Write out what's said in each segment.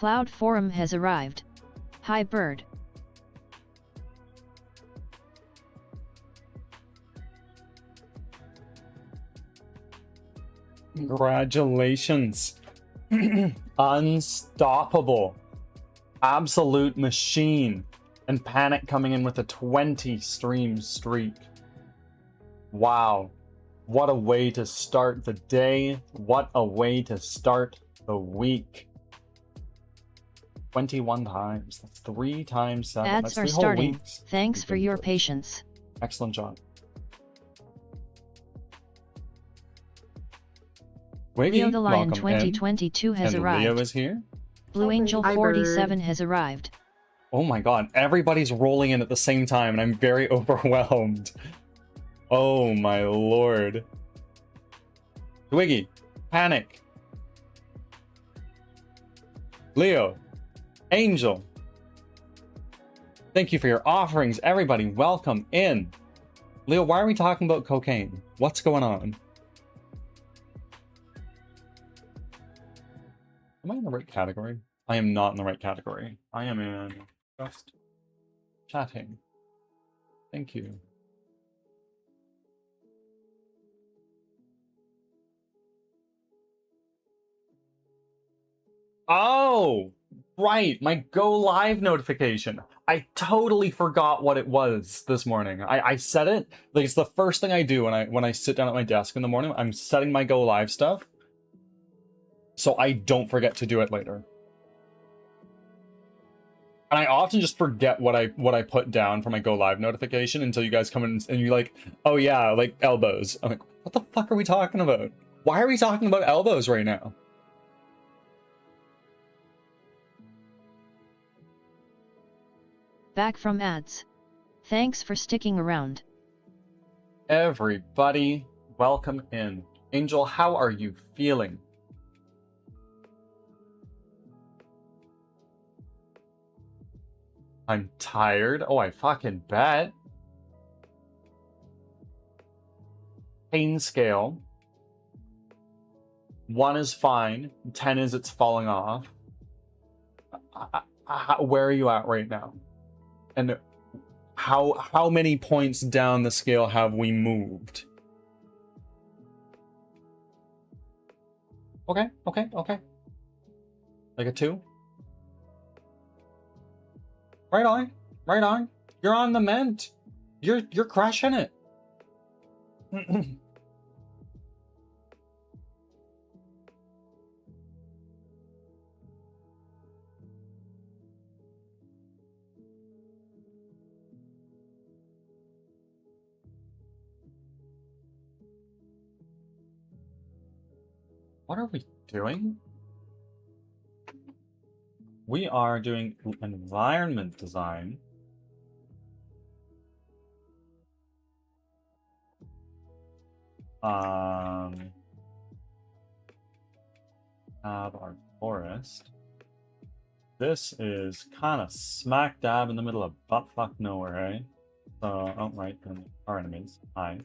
Cloud Forum has arrived. Hi bird. Congratulations. Unstoppable. Absolute machine. And Panic coming in with a 20 stream streak. Wow. What a way to start the day. What a way to start the week. 21 times. That's 3 times 7. Ads That's are 3 whole starting. weeks. Thanks for your patience. Excellent job. Wiggy, Leo the Lion welcome 2022 in. has And arrived. Leo is here. Blue Angel Hi, 47 bird. has arrived. Oh my god, everybody's rolling in at the same time and I'm very overwhelmed. Oh my lord. Twiggy, Panic, Leo, Angel. Thank you for your offerings, everybody. Welcome in. Leo, why are we talking about cocaine? What's going on? Am I in the right category? I am not in the right category. I am in just chatting. Thank you. Oh, right. My go live notification. I totally forgot what it was this morning. I set it. Like, it's the first thing I do when I sit down at my desk in the morning. I'm setting my go live stuff so I don't forget to do it later. And I often just forget what I put down for my go live notification until you guys come in and you're like, oh yeah, like elbows. I'm like, what the fuck are we talking about? Why are we talking about elbows right now? Back from ads. Thanks for sticking around. Everybody, welcome in. Angel, how are you feeling? I'm tired. Oh, I fucking bet. Pain scale. 1 is fine. 10 is it's falling off. Where are you at right now? And how many points down the scale have we moved? Okay. Like a 2? Right on. You're on the mend. You're crushing it. What are we doing? We are doing environment design. Have our forest. This is kind of smack dab in the middle of buttfuck nowhere, eh? So, oh, right, and our enemies. Hi.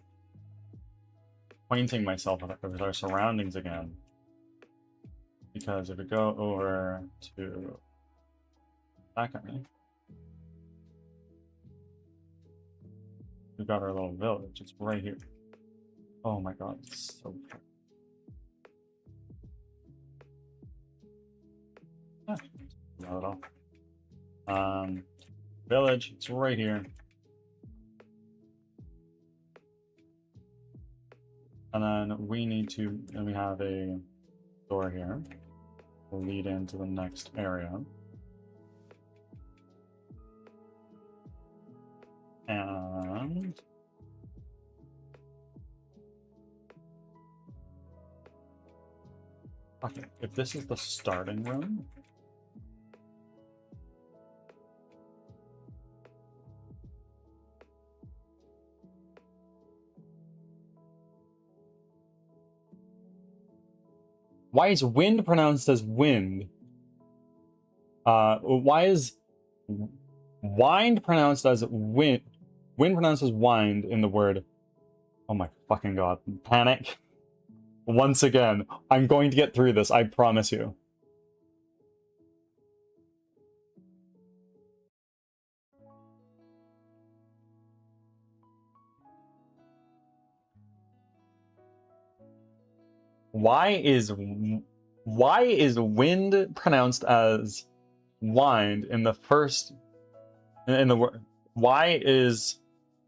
Pointing myself with our surroundings again. Because if we go over to that guy, we've got our little village. It's right here. Oh my god, it's so cool. Not at all. Village, it's right here. And then we need to, and we have a door here. We'll lead into the next area. And okay, if this is the starting room, why is wind pronounced as wind? Why is wind pronounced as wind? Wind pronounced as wind in the word. Oh my fucking god. Panic. Once again, I'm going to get through this, I promise you. Why is wind pronounced as wind in the first in the word? Why is,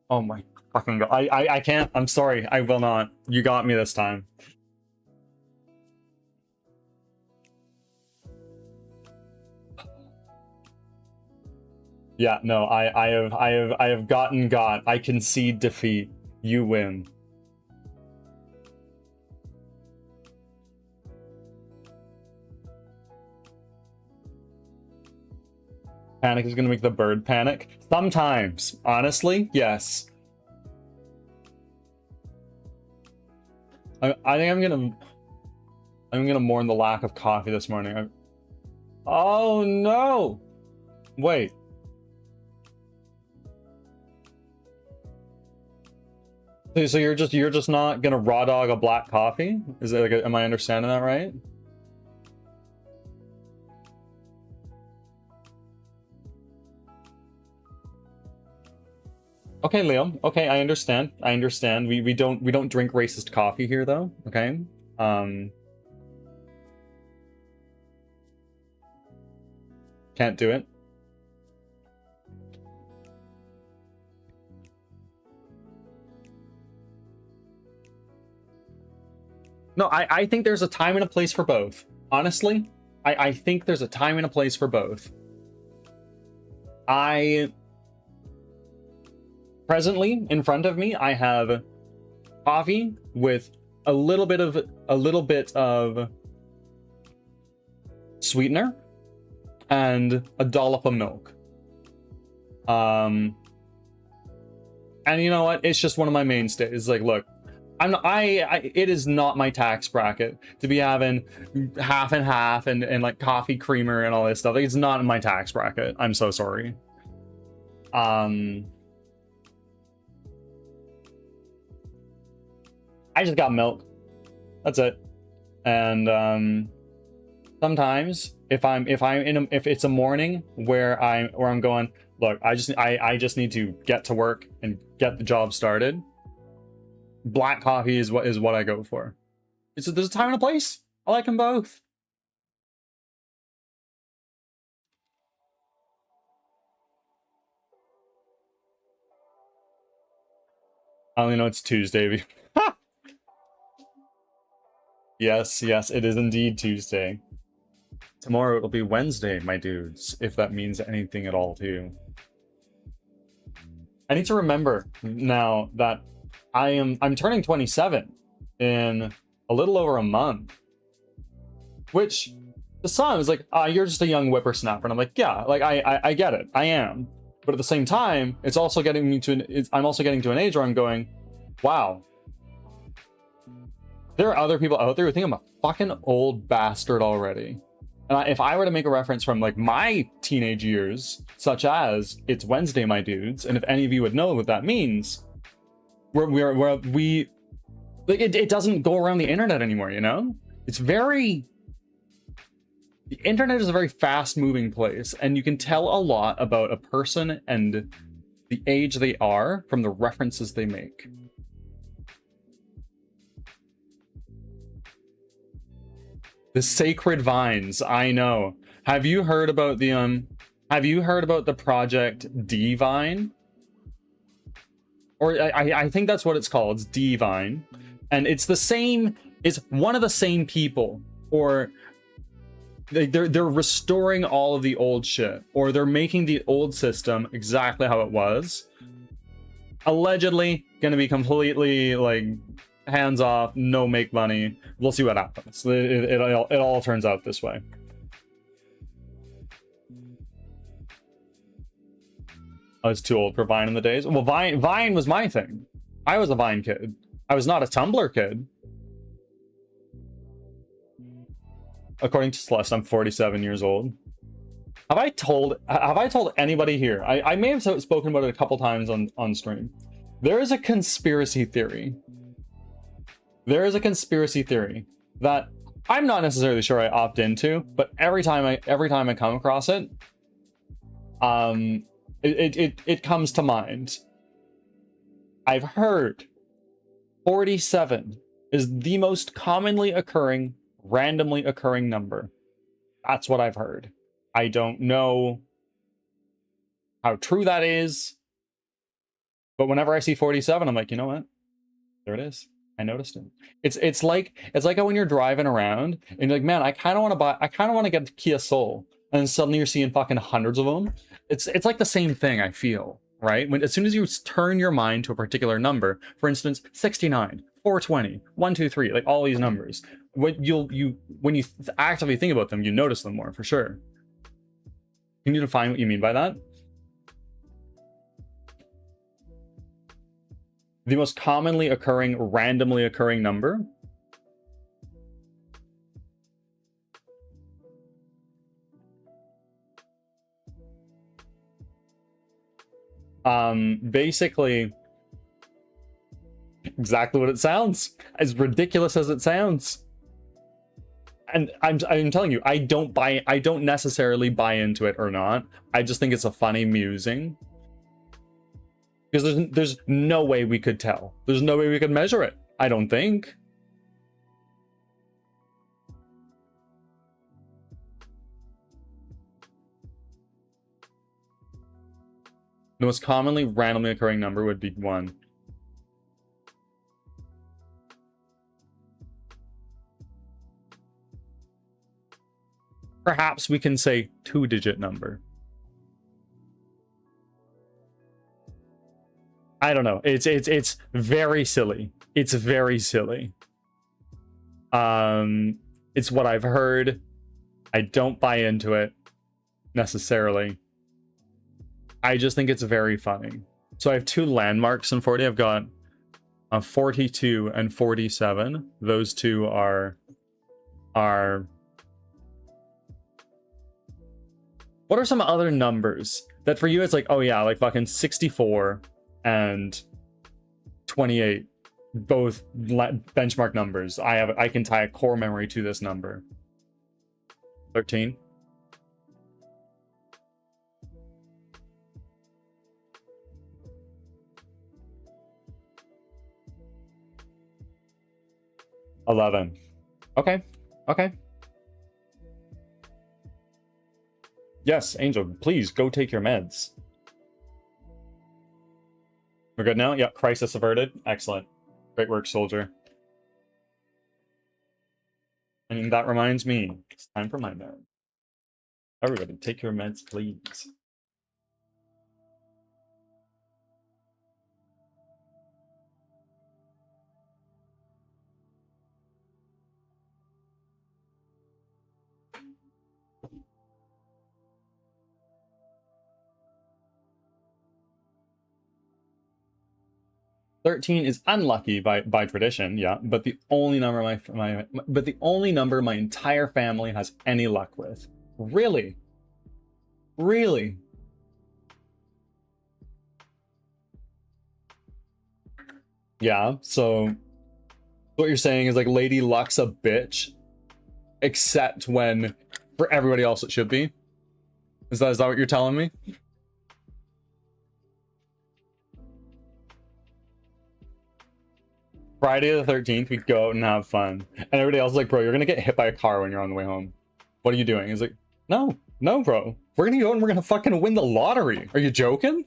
oh my fucking god, I can't, I'm sorry, I will not. You got me this time. Yeah, no, I have gotten got. I concede defeat. You win. Panic is gonna make the bird panic. Sometimes, honestly, yes. I think I'm gonna mourn the lack of coffee this morning. Oh no! Wait. So you're just not gonna raw dog a black coffee? Is it like am I understanding that right? Okay, Leo. Okay, I understand. I understand. We don't drink racist coffee here though. Okay. Can't do it. No, I think there's a time and a place for both. Honestly, I think there's a time and a place for both. Presently, in front of me, I have coffee with a little bit of sweetener and a dollop of milk. And you know what? It's just one of my mainstays. Like, look, it is not my tax bracket to be having half and half and like coffee creamer and all this stuff. Like, it's not in my tax bracket. I'm so sorry. I just got milk. That's it. And sometimes if it's a morning where I'm going, look, I just need to get to work and get the job started. Black coffee is what I go for. There's a time and a place. I like them both. I only know it's Tuesday. Yes, it is indeed Tuesday. Tomorrow it'll be Wednesday, my dudes, if that means anything at all to you. I need to remember now that I'm turning 27 in a little over a month. Which the son is like, you're just a young whippersnapper. And I'm like, yeah, like I get it. I am. But at the same time, it's also getting me to I'm also getting to an age where I'm going, wow. There are other people out there who think I'm a fucking old bastard already. And if I were to make a reference from like my teenage years, such as it's Wednesday, my dudes, and if any of you would know what that means, we like it doesn't go around the internet anymore, you know? The internet is a very fast moving place, and you can tell a lot about a person and the age they are from the references they make. The sacred vines, I know. Have you heard about the project D-Vine? Or I think that's what it's called. It's D-Vine. And it's one of the same people. Or they're restoring all of the old shit. Or they're making the old system exactly how it was. Allegedly gonna be completely like hands off, no make money. We'll see what happens. It all turns out this way. I was too old for Vine in the days. Well, Vine was my thing. I was a Vine kid. I was not a Tumblr kid. According to Celeste, I'm 47 years old. Have I told anybody here? I may have spoken about it a couple times on stream. There is a conspiracy theory. There is a conspiracy theory that I'm not necessarily sure I opt into, but every time I come across it, it comes to mind. I've heard 47 is the most commonly occurring, randomly occurring number. That's what I've heard. I don't know how true that is, but whenever I see 47, I'm like, you know what? There it is. I noticed it. It's like how when you're driving around and you're like, man, I kind of want to get the Kia Soul, and then suddenly you're seeing fucking hundreds of them. It's like the same thing, I feel, right? When as soon as you turn your mind to a particular number, for instance, 69, 420, 123, like all these numbers, when you actively think about them, you notice them more for sure. Can you define what you mean by that? The most commonly occurring, randomly occurring number? Basically, exactly what it sounds. As ridiculous as it sounds. And I'm telling you, I don't necessarily buy into it or not. I just think it's a funny musing. Because there's no way we could tell. There's no way we could measure it. I don't think. The most commonly randomly occurring number would be 1. Perhaps we can say 2-digit number. I don't know. It's very silly. It's very silly. It's what I've heard. I don't buy into it necessarily. I just think it's very funny. So I have 2 landmarks in 40. I've got 42 and 47. Those 2 are what are some other numbers that for you it's like, oh yeah, like fucking 64 and 28, both benchmark numbers. I can tie a core memory to this number. 13. $11. Okay. Okay. Yes, Angel, please go take your meds. We're good now? Yep, crisis averted. Excellent. Great work, soldier. And that reminds me, it's time for my med. Everybody, take your meds, please. $13 is unlucky by tradition, yeah, but the only number my entire family has any luck with. Really? Really? Yeah, so what you're saying is like Lady Luck's a bitch, except when for everybody else it should be? Is that what you're telling me? Friday the 13th, we go out and have fun. And everybody else is like, bro, you're gonna get hit by a car when you're on the way home. What are you doing? He's like, no, bro. We're gonna go and we're gonna fucking win the lottery. Are you joking?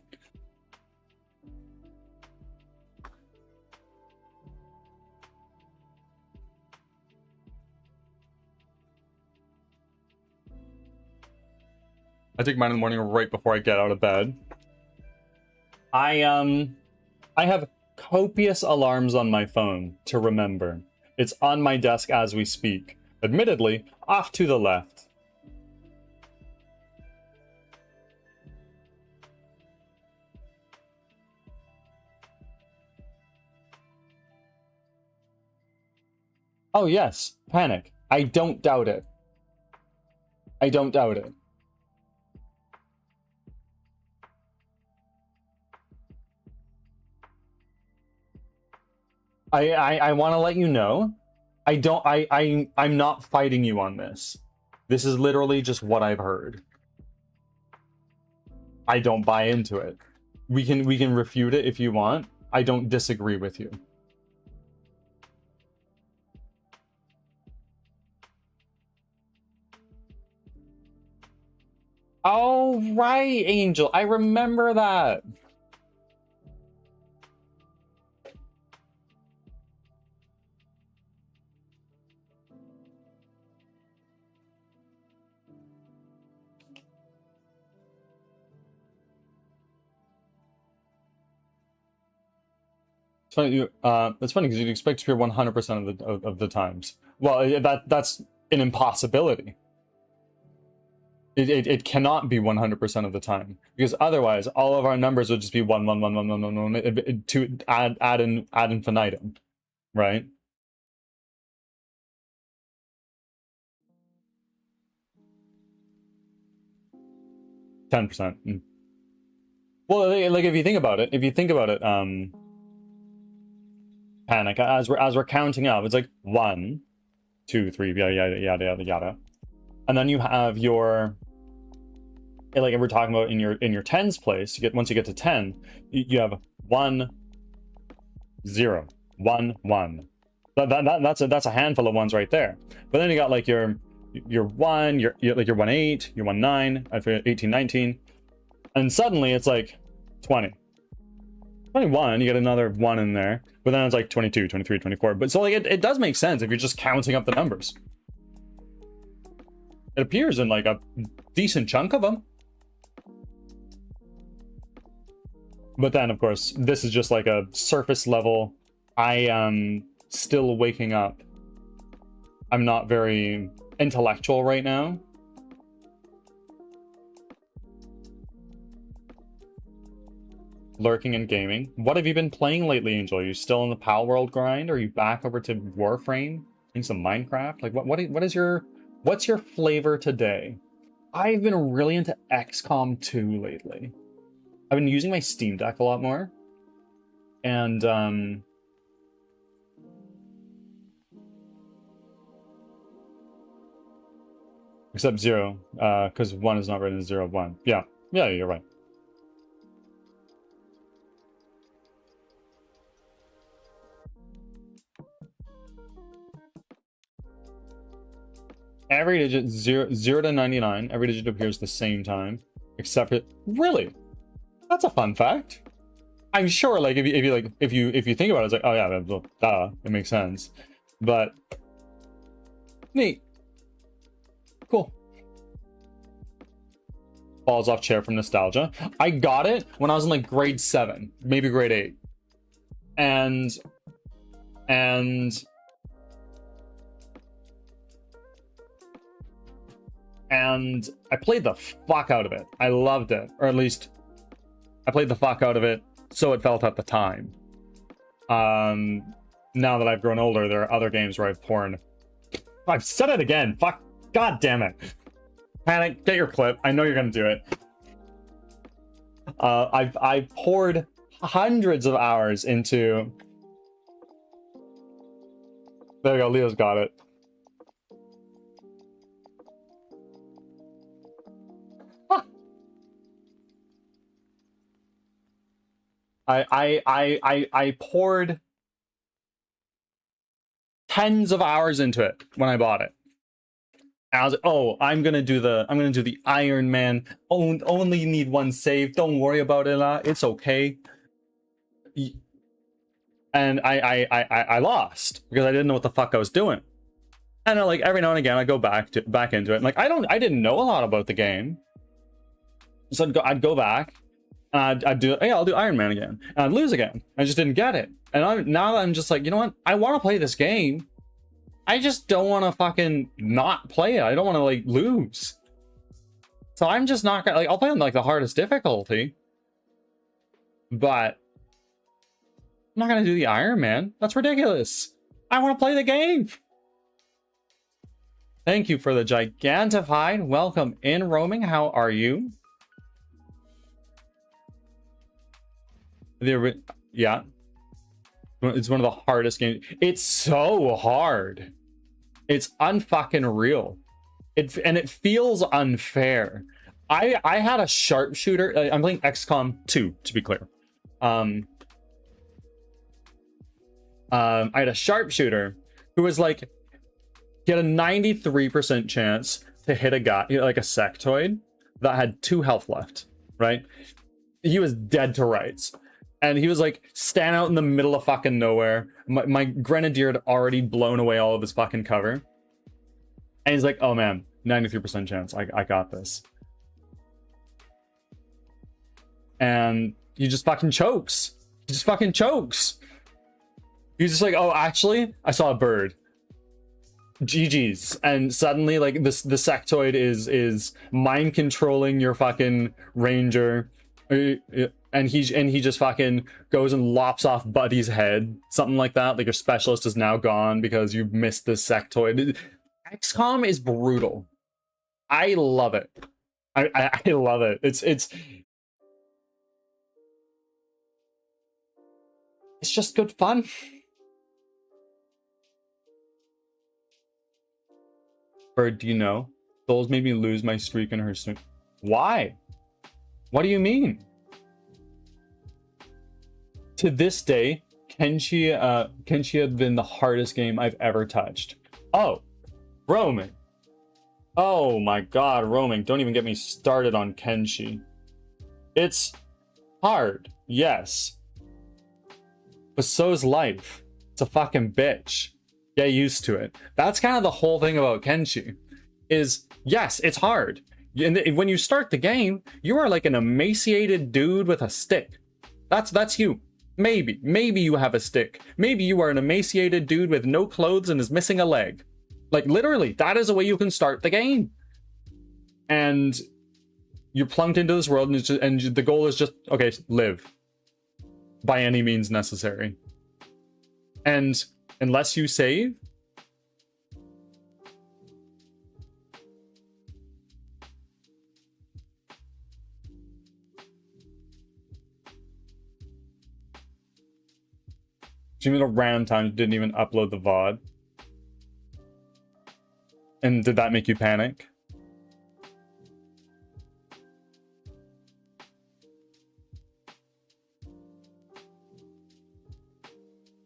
I take mine in the morning right before I get out of bed. I have copious alarms on my phone to remember. It's on my desk as we speak. Admittedly, off to the left. Oh yes, panic. I don't doubt it. I don't doubt it. I want to let you know, I'm not fighting you on this. This is literally just what I've heard. I don't buy into it. We can refute it if you want. I don't disagree with you. Oh, right, Angel. I remember that. It's funny. It's funny because you'd expect to appear 100% of the times. Well, that's an impossibility. It cannot be 100% of the time, because otherwise all of our numbers would just be 1 1 1 1 1 1 1 to ad infinitum, right? %. Well, like if you think about it, panic as we're counting up, it's like 1 2 3 yada yada yada yada, and then you have your, like if we're talking about in your tens place, once you get to 10, you have 1 0 1 1. That's a handful of ones right there. But then you got like your 1, your like your 1 8, your 1 9, I forget, 18 19, and suddenly it's like 20 21. You get another 1 in there, but then it's like 22 23 24. But so like it does make sense if you're just counting up the numbers. It appears in like a decent chunk of them. But then, of course, this is just like a surface level. I am still waking up. I'm not very intellectual right now. Lurking and gaming. What have you been playing lately, Angel? Are you still in the Pal World grind? Are you back over to Warframe? Playing some Minecraft? Like what's your flavor today? I've been really into XCOM 2 lately. I've been using my Steam Deck a lot more, and except 0, because 1 is not written as 0 1. Yeah, you're right. Every digit 0 to 99. Every digit appears the same time, except for really. That's a fun fact. I'm sure, like if you think about it, it's like, oh yeah, duh, it makes sense. But neat, cool. Falls off chair from nostalgia. I got it when I was in like grade 7, maybe grade 8, and I played the fuck out of it. I loved it, or at least I played the fuck out of it, so it felt at the time. Now that I've grown older, there are other games where I've said it again. Fuck, god damn it. Panic, get your clip. I know you're gonna do it. I've poured hundreds of hours into. There we go. Leo's got it. I poured tens of hours into it when I bought it. And I was like, oh, I'm gonna do the Iron Man. Only need one save. Don't worry about it. It's okay. And I lost because I didn't know what the fuck I was doing. And like every now and again, I go back into it. And like I didn't know a lot about the game, so I'd go back. I'd do, hey, I'll do Iron Man again, and I'd lose again. I just didn't get it, and now I'm just like, you know what? I want to play this game. I just don't want to fucking not play it. I don't want to like lose. So I'm just not gonna, like, I'll play on like the hardest difficulty, but I'm not gonna do the Iron Man. That's ridiculous. I want to play the game. Thank you for the Gigantified. Welcome in, Roaming. How are you? Yeah, it's one of the hardest games. It's so hard. It's unfucking real. It feels unfair. I had a sharpshooter. I'm playing XCOM 2, to be clear. I had a sharpshooter who was like, he had a 93% chance to hit a guy, like a sectoid, that had 2 health left, right? He was dead to rights. And he was like, stand out in the middle of fucking nowhere. My grenadier had already blown away all of his fucking cover. And he's like, oh man, 93% chance. I got this. And he just fucking chokes. He just fucking chokes. He's just like, oh, actually, I saw a bird. GG's. And suddenly, like, the sectoid is mind controlling your fucking ranger. And he just fucking goes and lops off Buddy's head. Something like that. Like, your specialist is now gone because you missed this sectoid. XCOM is brutal. I love it. I love it. It's just good fun. Bird, do you know? Souls made me lose my streak in her streak. Why? What do you mean? To this day, Kenshi had been the hardest game I've ever touched. Oh, roaming. Oh my god, roaming. Don't even get me started on Kenshi. It's hard, yes. But so's life. It's a fucking bitch. Get used to it. That's kind of the whole thing about Kenshi. Is, yes, it's hard. And when you start the game, you are like an emaciated dude with a stick. That's you. Maybe you have a stick. Maybe you are an emaciated dude with no clothes and is missing a leg. Like, literally, that is a way you can start the game. And you're plunked into this world, and the goal is just, okay, live. By any means necessary. And unless you save, Jimmy at random times didn't even upload the VOD. And did that make you panic?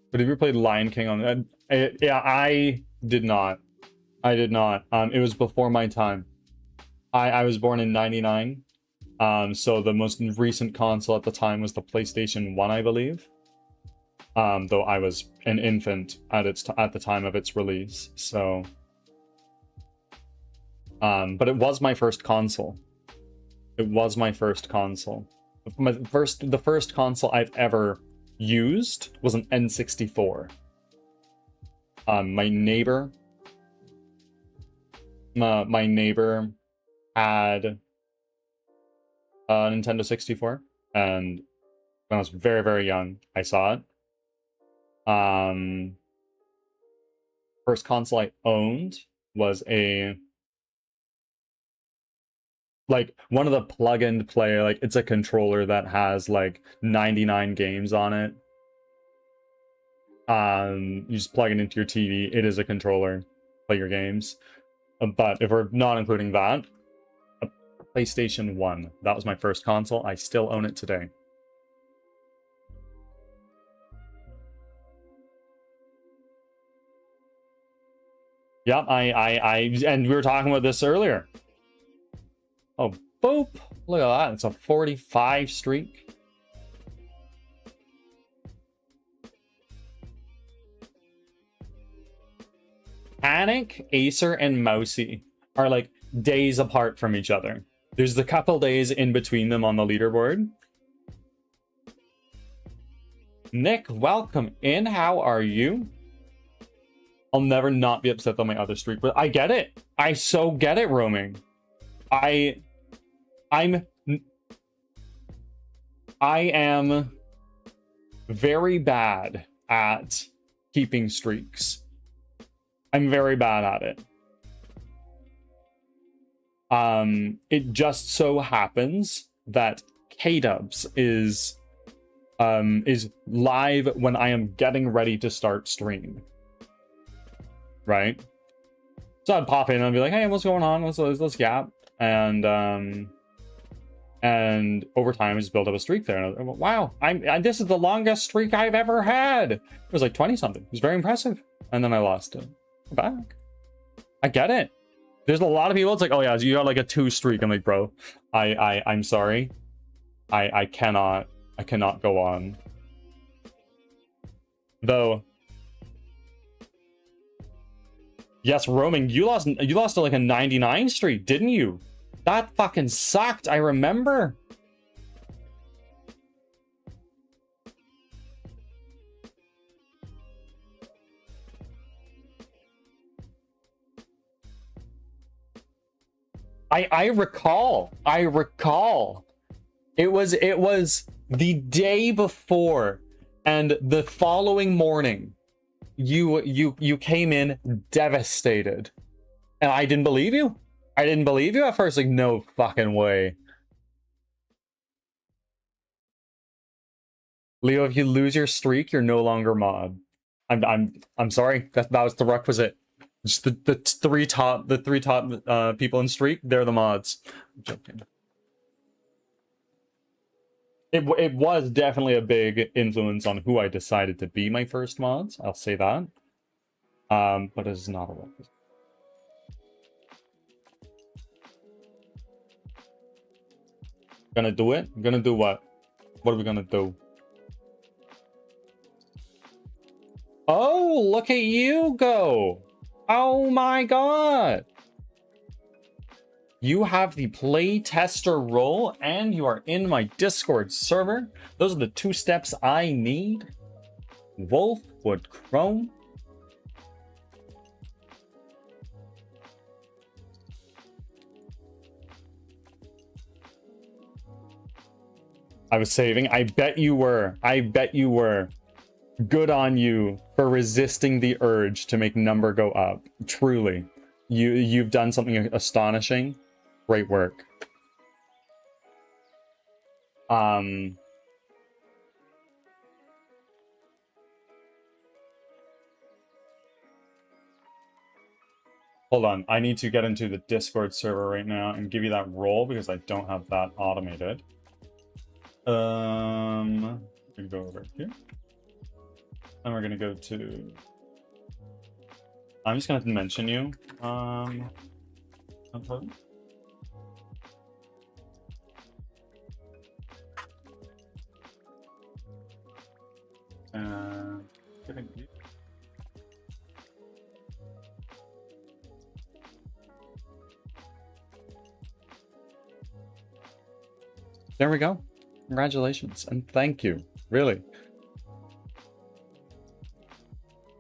But have you ever played Lion King on that? Yeah, I did not. I did not. It was before my time. I was born in '99. So the most recent console at the time was the PlayStation 1, I believe. Though I was an infant at the time of its release. So, but it was my first console. It was my first console. The first console I've ever used was an N64. My neighbor had a Nintendo 64, and when I was very, very young, I saw it. First console I owned was one of the plug-and play, like, it's a controller that has like 99 games on it. You just plug it into your TV. It is a controller, play your games. But if we're not including that, a PlayStation 1. That was my first console. I still own it today. Yep, and we were talking about this earlier. Oh, boop! Look at that. It's a 45 streak. Panic, Acer, and Mousy are like days apart from each other. There's a couple days in between them on the leaderboard. Nick, welcome in. How are you? I'll never not be upset on my other streak, but I get it. I so get it, roaming. I am very bad at keeping streaks. I'm very bad at it. It just so happens that K-Dubs is live when I am getting ready to start stream. Right? So I'd pop in and I'd be like, hey, what's going on? Let's gap. And over time I just built up a streak there. And I was like, wow, this is the longest streak I've ever had. It was like 20 something. It was very impressive. And then I lost it. Back. I get it. There's a lot of people, it's like, oh yeah, you got like a 2 streak. I'm like, bro, I'm sorry. I cannot go on. Though, yes, roaming, you lost to like a 99 streak, didn't you? That fucking sucked, I remember. I recall. It was the day before, and the following morning, you came in devastated, and I didn't believe you. I didn't believe you at first. Like, no fucking way. Leo, if you lose your streak, you're no longer mod. I'm sorry. That was the requisite. Just the three top people in streak, they're the mods. I'm joking. It was definitely a big influence on who I decided to be my first mods. I'll say that. But it's not a requisite. Gonna do it? Gonna do what? What are we gonna do? Oh, look at you go! Oh my god! You have the play tester role, and you are in my Discord server. Those are the 2 steps I need. Wolfwood Chrome. I was saving. I bet you were. I bet you were. Good on you for resisting the urge to make number go up. Truly. You've done something astonishing. Great work. Hold on. I need to get into the Discord server right now and give you that role because I don't have that automated. We can go over here. And we're gonna go to... I'm just gonna mention you. There we go. Congratulations and thank you. Really.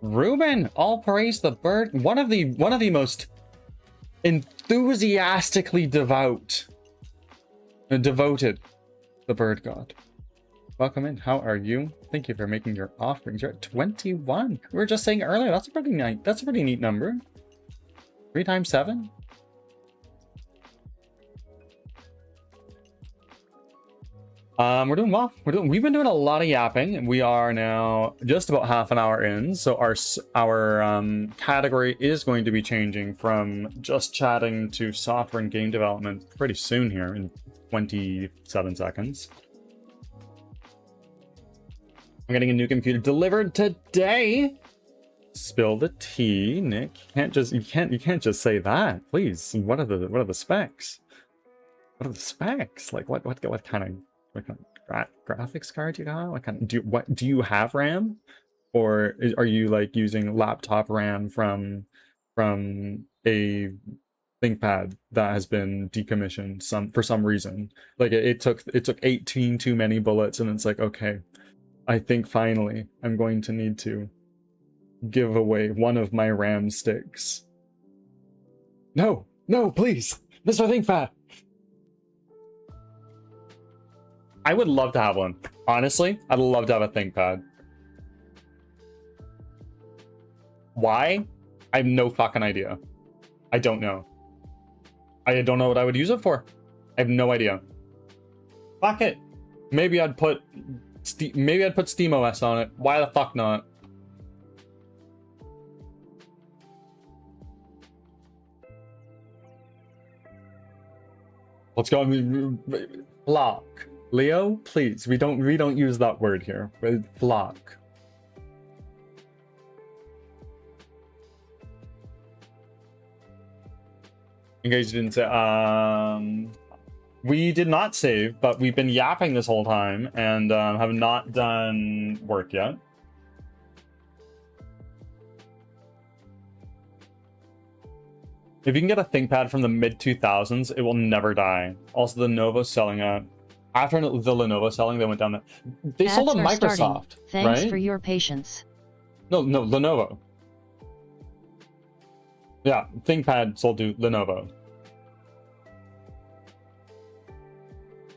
Ruben, all praise the bird. One of the most enthusiastically devoted, the bird god. Welcome in. How are you? Thank you for making your offerings. You're at 21. We were just saying earlier. That's a pretty neat. That's a pretty neat number. 3 times 7. We're doing well. We've been doing a lot of yapping. We are now just about half an hour in, so our category is going to be changing from just chatting to software and game development pretty soon here in 27 seconds. I'm getting a new computer delivered today. Spill the tea, Nick. You can't just say that, please. What are the specs? What are the specs? Like what kind of graphics card you got? What kind of, do you have RAM, or are you like using laptop RAM from a ThinkPad that has been decommissioned for some reason? Like it took 18 too many bullets, and it's like, okay, I think finally I'm going to need to give away one of my RAM sticks. No, please, Mr. ThinkPad. I would love to have one. Honestly, I'd love to have a ThinkPad. Why? I have no fucking idea. I don't know. I don't know what I would use it for. I have no idea. Fuck it. Maybe I'd put SteamOS on it. Why the fuck not? Let's go. Block. Leo, please. We don't use that word here. Block. In case you didn't say, we did not save, but we've been yapping this whole time and have not done work yet. If you can get a ThinkPad from the mid-2000s, it will never die. Also, the Lenovo's selling out. After the Lenovo selling, they went down there. They sold to Ads are Microsoft, starting. Thanks right? for your patience. No, Lenovo. Yeah, ThinkPad sold to Lenovo.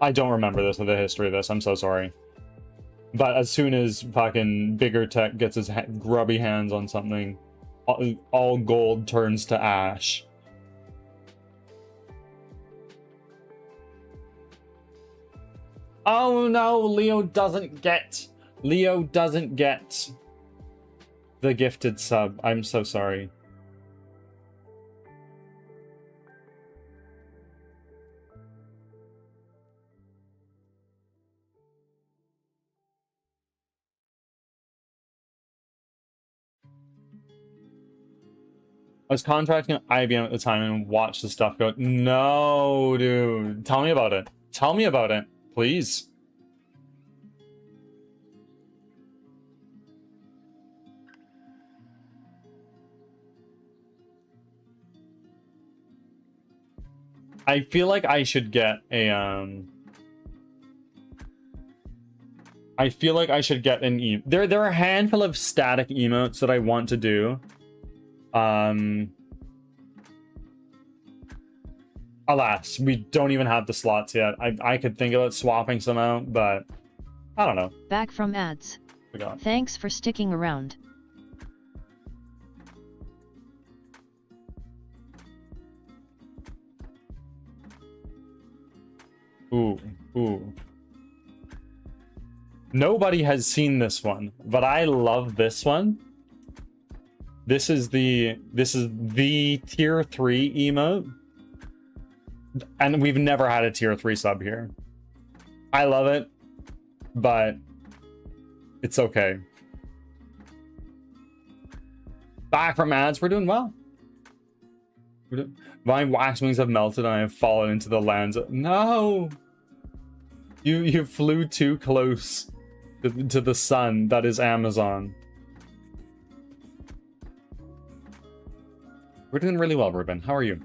I don't remember this or the history of this. I'm so sorry. But as soon as fucking bigger tech gets his grubby hands on something, all gold turns to ash. Oh no, Leo doesn't get the gifted sub. I'm so sorry. I was contracting at IBM at the time and watched the stuff go, no, dude. Tell me about it. Tell me about it, please. I feel like I should get a, I feel like I should get an there are a handful of static emotes that I want to do. Alas, we don't even have the slots yet. I could think about swapping some out, but I don't know. Back from ads. Forgot. Thanks for sticking around. Ooh. Nobody has seen this one, but I love this one. This is the tier 3 emote. And we've never had a tier 3 sub here. I love it, but it's okay. Back from ads, we're doing well. My wax wings have melted and I have fallen into the lands. No! You flew too close to the sun that is Amazon. We're doing really well, Ruben. How are you?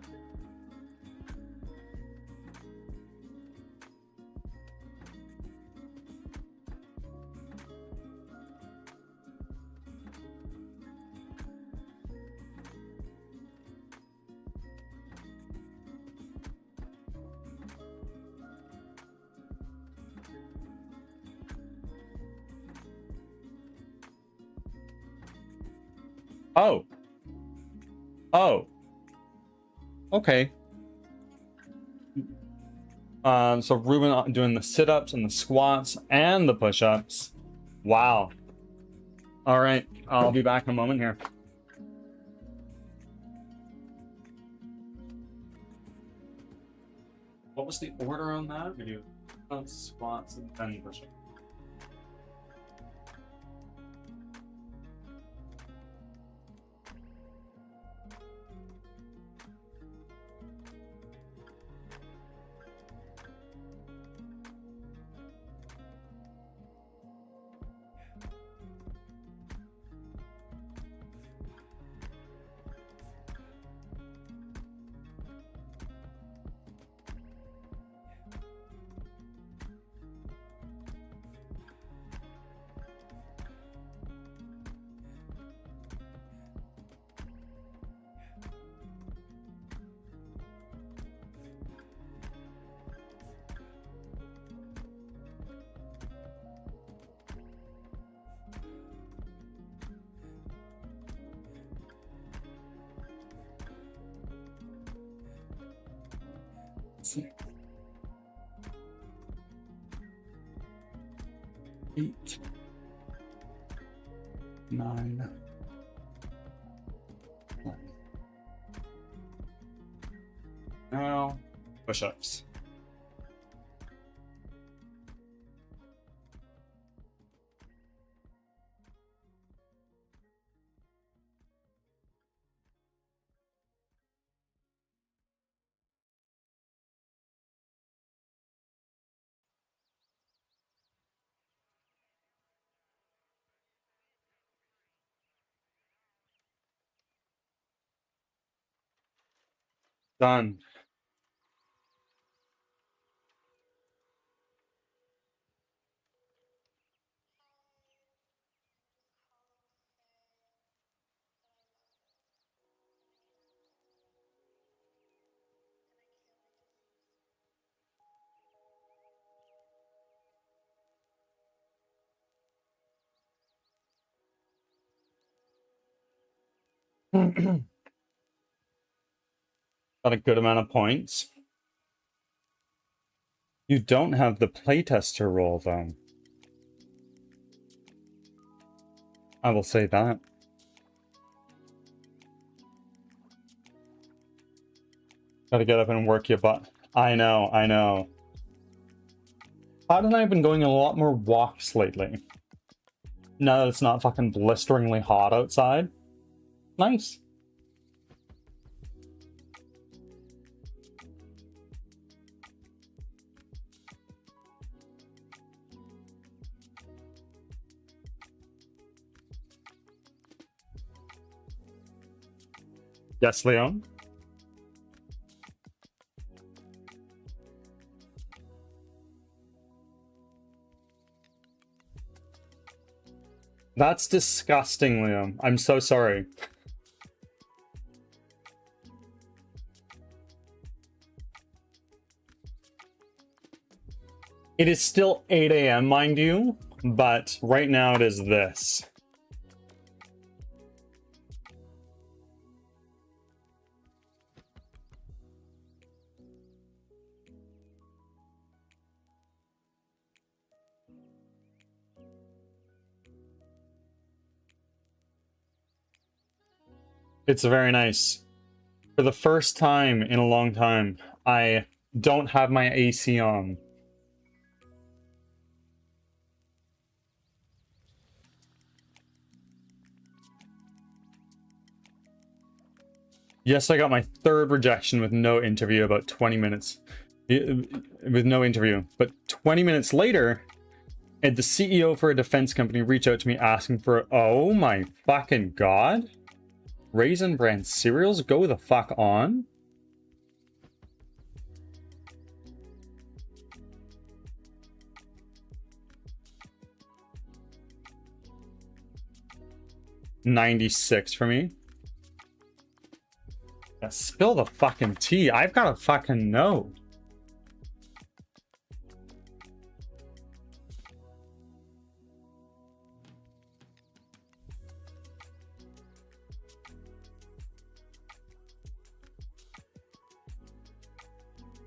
Oh. Okay. So Ruben doing the sit-ups and the squats and the push-ups. Wow. All right, I'll be back in a moment here. What was the order on that? We do squats and then push-ups. Eight, 9, 10. Now, push-ups. Done. Got a good amount of points. You don't have the playtester role, though. I will say that. Gotta get up and work your butt. I know, I know. Todd and I have been going on a lot more walks lately. Now that it's not fucking blisteringly hot outside. Nice. Yes, Leon? That's disgusting, Liam. I'm so sorry. It is still 8 a.m., mind you, but right now it is this. It's very nice. For the first time in a long time, I don't have my AC on. Yes, I got my third rejection with no interview about 20 minutes. With no interview. But 20 minutes later, and the CEO for a defense company reached out to me asking for, oh my fucking god? Raisin Bran cereals? Go the fuck on? $96 for me. Yeah, spill the fucking tea. I've got to fucking know.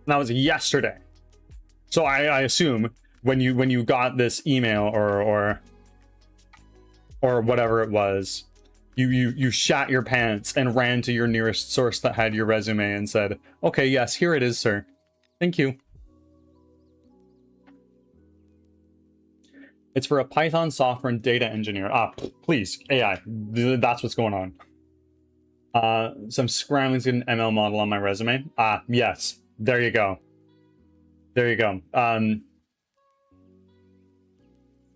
That was yesterday. So I assume when you got this email or whatever it was, you shat your pants and ran to your nearest source that had your resume and said, okay, yes, here it is, sir. Thank you. It's for a Python software and data engineer. Please, AI. That's what's going on. So I'm scrambling to get an ML model on my resume. Yes. There you go. There you go.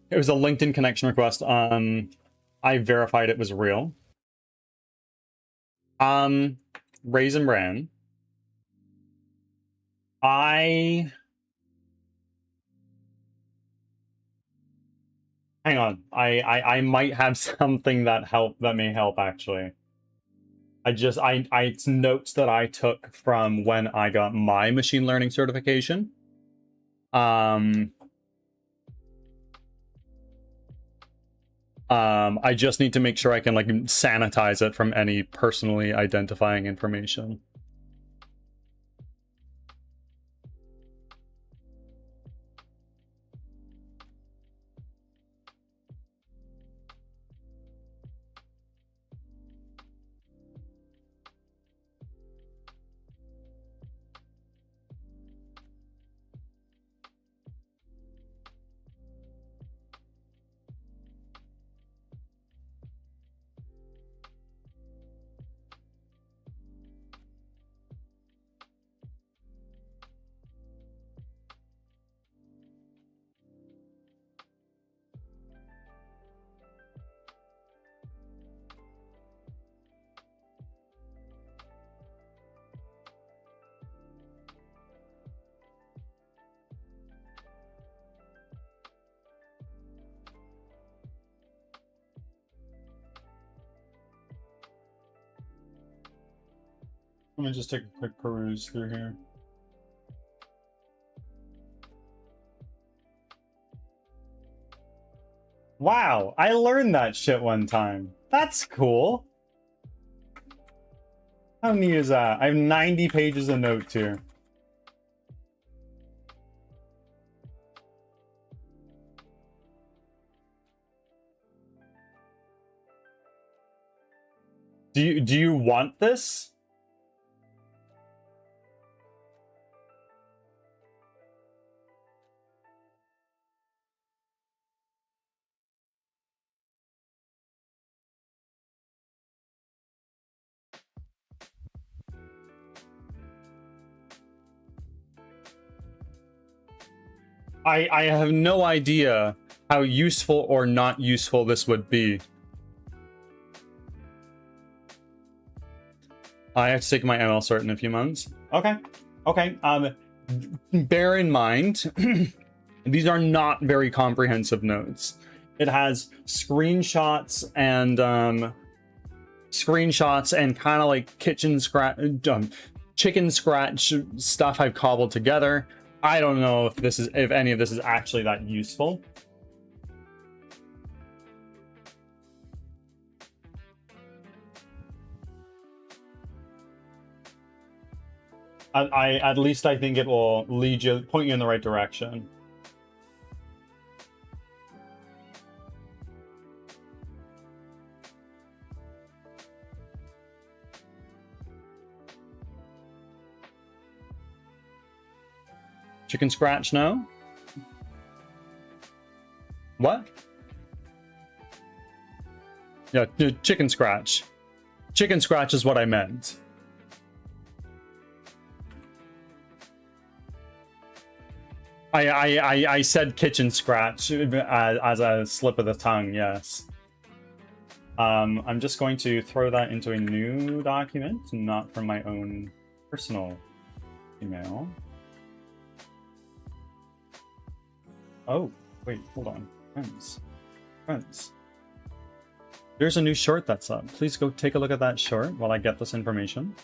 It was a LinkedIn connection request. I verified it was real. Raisin Bran. Hang on. I might have something that may help actually. It's notes that I took from when I got my machine learning certification. I just need to make sure I can like sanitize it from any personally identifying information. Let me just take a quick peruse through here. Wow, I learned that shit one time. That's cool. How neat is that? I have 90 pages of notes here. Do you want this? I have no idea how useful or not useful this would be. I have to take my ML cert in a few months. Okay. Okay. Bear in mind, these are not very comprehensive notes. It has screenshots and kind of like chicken scratch stuff I've cobbled together. I don't know if any of this is actually that useful. At least I think it will point you in the right direction. Chicken scratch, no? What? Yeah, chicken scratch. Chicken scratch is what I meant. I said kitchen scratch as a slip of the tongue, yes. I'm just going to throw that into a new document, not from my own personal email. Oh, wait, hold on. Friends. There's a new short that's up. Please go take a look at that short while I get this information.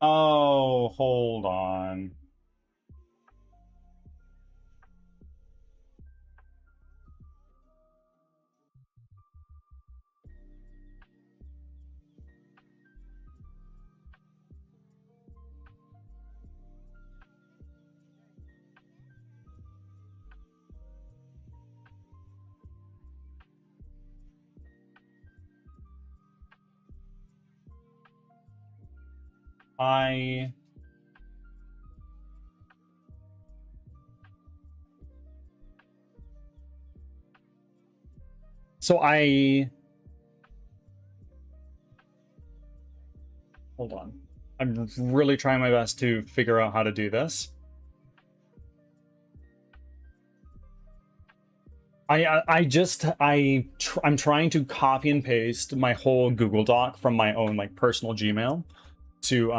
Oh, hold on. Hold on. I'm really trying my best to figure out how to do this. I'm trying to copy and paste my whole Google Doc from my own like personal Gmail to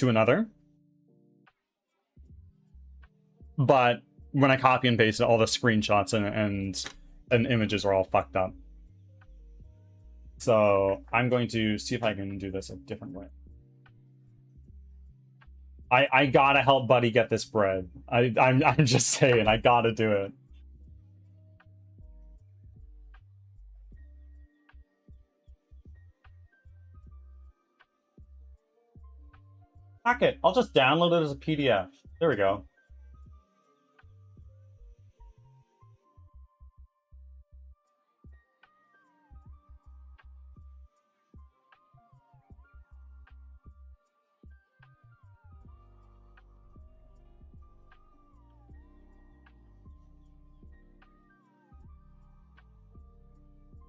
another. But when I copy and paste it, all the screenshots and images are all fucked up. So I'm going to see if I can do this a different way. I gotta help Buddy get this bread. I'm just saying, I gotta do it. Fuck it, I'll just download it as a PDF. There we go.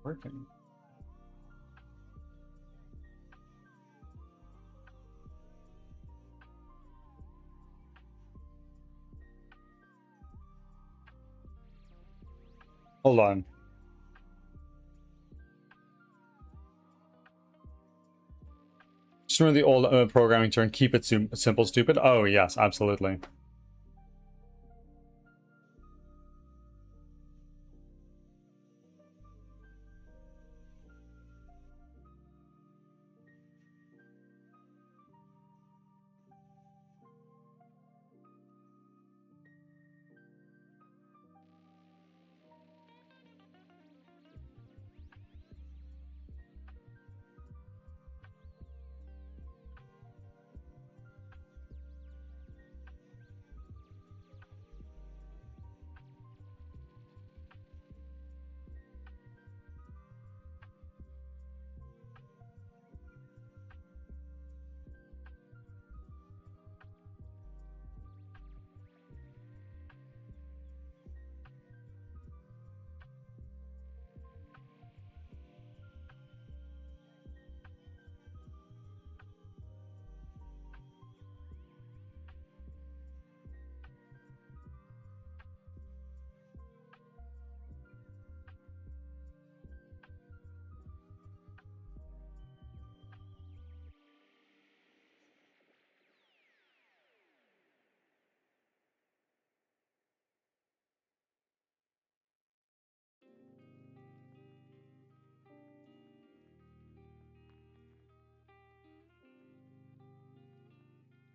working. Hold on. Just remember the old programming term, keep it simple, stupid? Oh, yes, absolutely.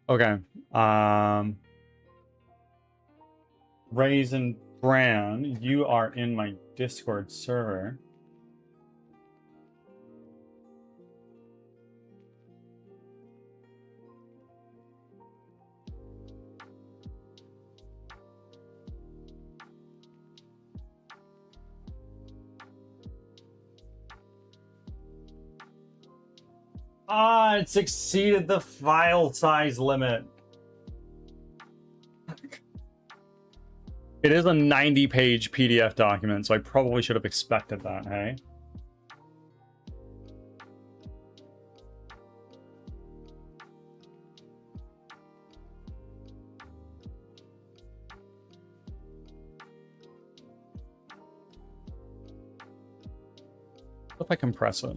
Okay. Raisin Bran, you are in my Discord server. Ah, it's exceeded the file size limit. It is a 90-page PDF document, so I probably should have expected that, hey? What if I compress it?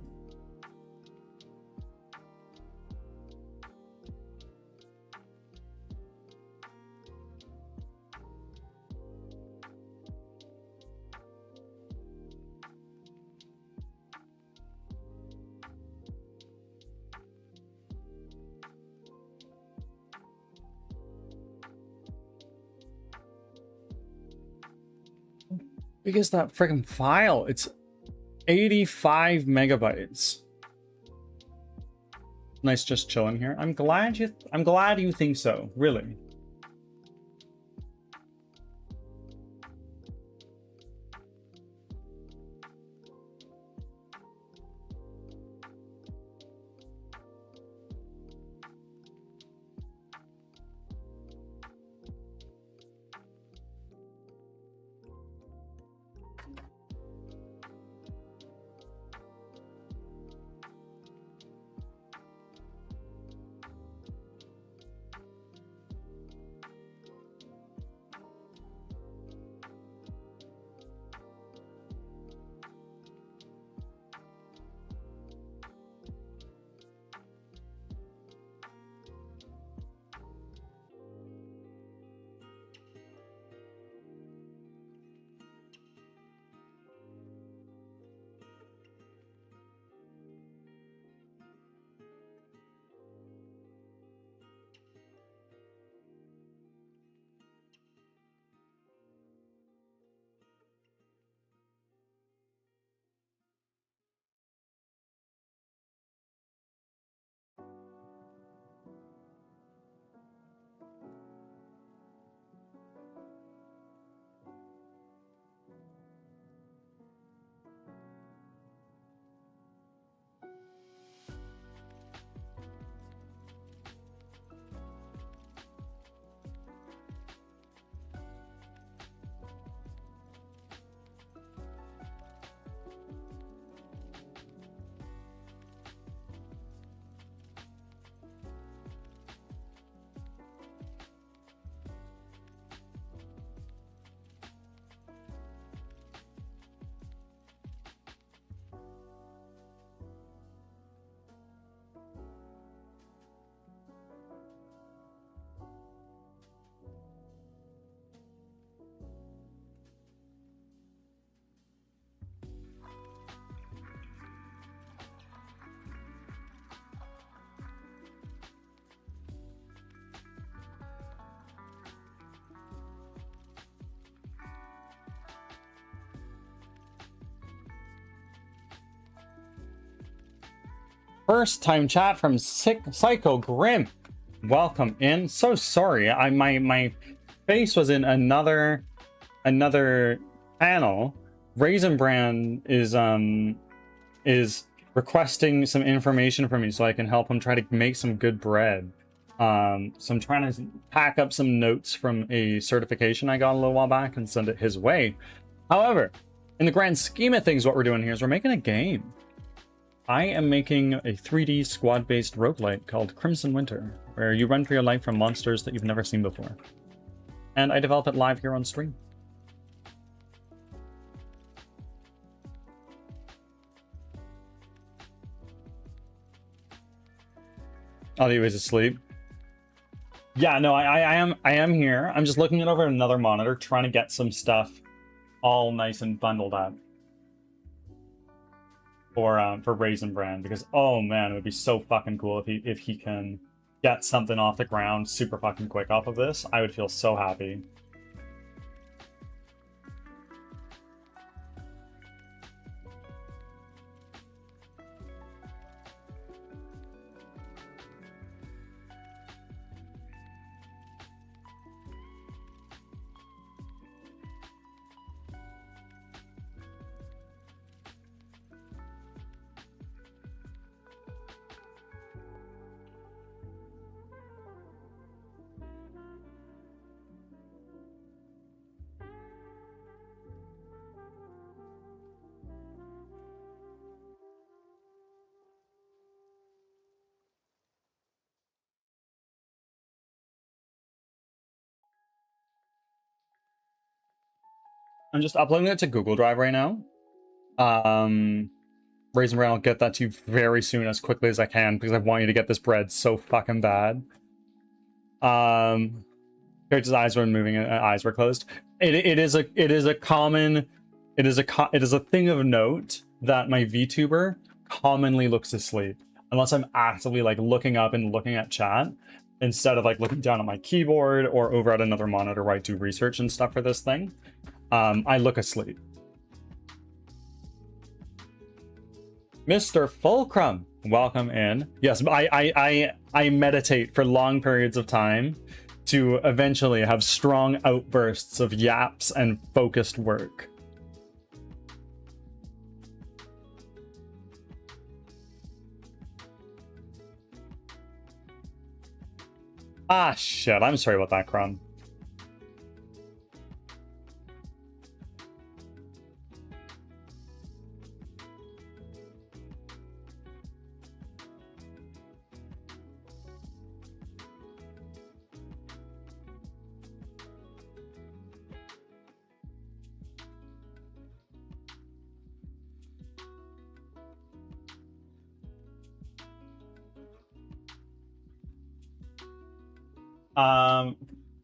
Big is that freaking file? It's 85 megabytes. Nice, just chilling here. I'm glad you think so. Really. first time chat from Psycho Grim. Welcome in. So sorry, my face was in another panel. Raisin Brand is requesting some information from me so I can help him try to make some good bread. So I'm trying to pack up some notes from a certification I got a little while back and send it his way. However, in the grand scheme of things, what we're doing here is we're making a game. I am making a 3D squad-based roguelike called Crimson Winter, where you run for your life from monsters that you've never seen before. And I develop it live here on stream. Oh, he was asleep. Yeah, no, I am here. I'm just looking it over another monitor, trying to get some stuff all nice and bundled up for Raisin Brand, because oh man, it would be so fucking cool if he can get something off the ground super fucking quick off of this. I would feel so happy. I'm just uploading it to Google Drive right now. Raisin Brand, I'll get that to you very soon, as quickly as I can, because I want you to get this bread so fucking bad. Character's eyes were moving and eyes were closed. It is a thing of note that my VTuber commonly looks asleep, unless I'm actively like looking up and looking at chat, instead of like looking down at my keyboard or over at another monitor where I do research and stuff for this thing. I look asleep. Mr. Fulcrum, welcome in. Yes, I meditate for long periods of time to eventually have strong outbursts of yaps and focused work. Ah, shit, I'm sorry about that, Crumb.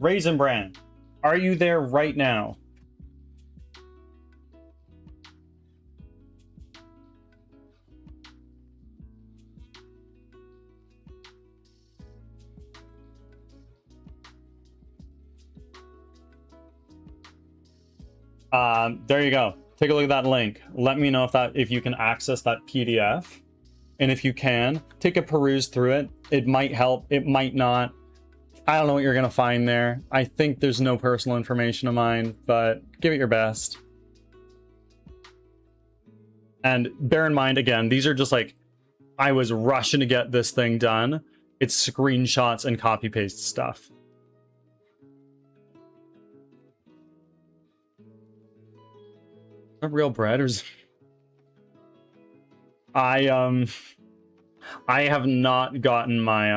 Raisin Brand, are you there right now? There you go. Take a look at that link. Let me know if you can access that PDF. And if you can, take a peruse through it. It might help, it might not. I don't know what you're gonna find there. I think there's no personal information of mine, but give it your best. And bear in mind, again, these are just like, I was rushing to get this thing done. It's screenshots and copy paste stuff. Real bread or is... I have not gotten my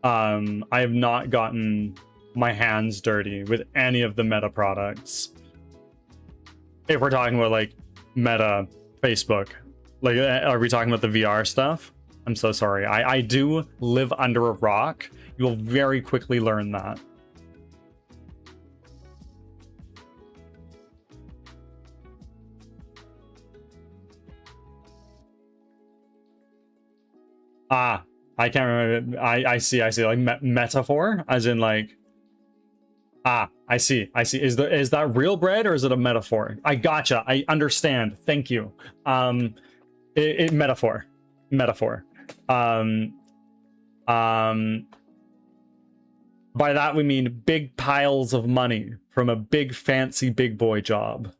I have not gotten my hands dirty with any of the Meta products. If we're talking about like Meta Facebook, like are we talking about the VR stuff? I'm so sorry. I do live under a rock. You will very quickly learn that. Ah, I can't remember. I see. Like metaphor, as in like. Ah, I see. Is that real bread or is it a metaphor? I gotcha. I understand. Thank you. Metaphor. By that we mean big piles of money from a big fancy big boy job.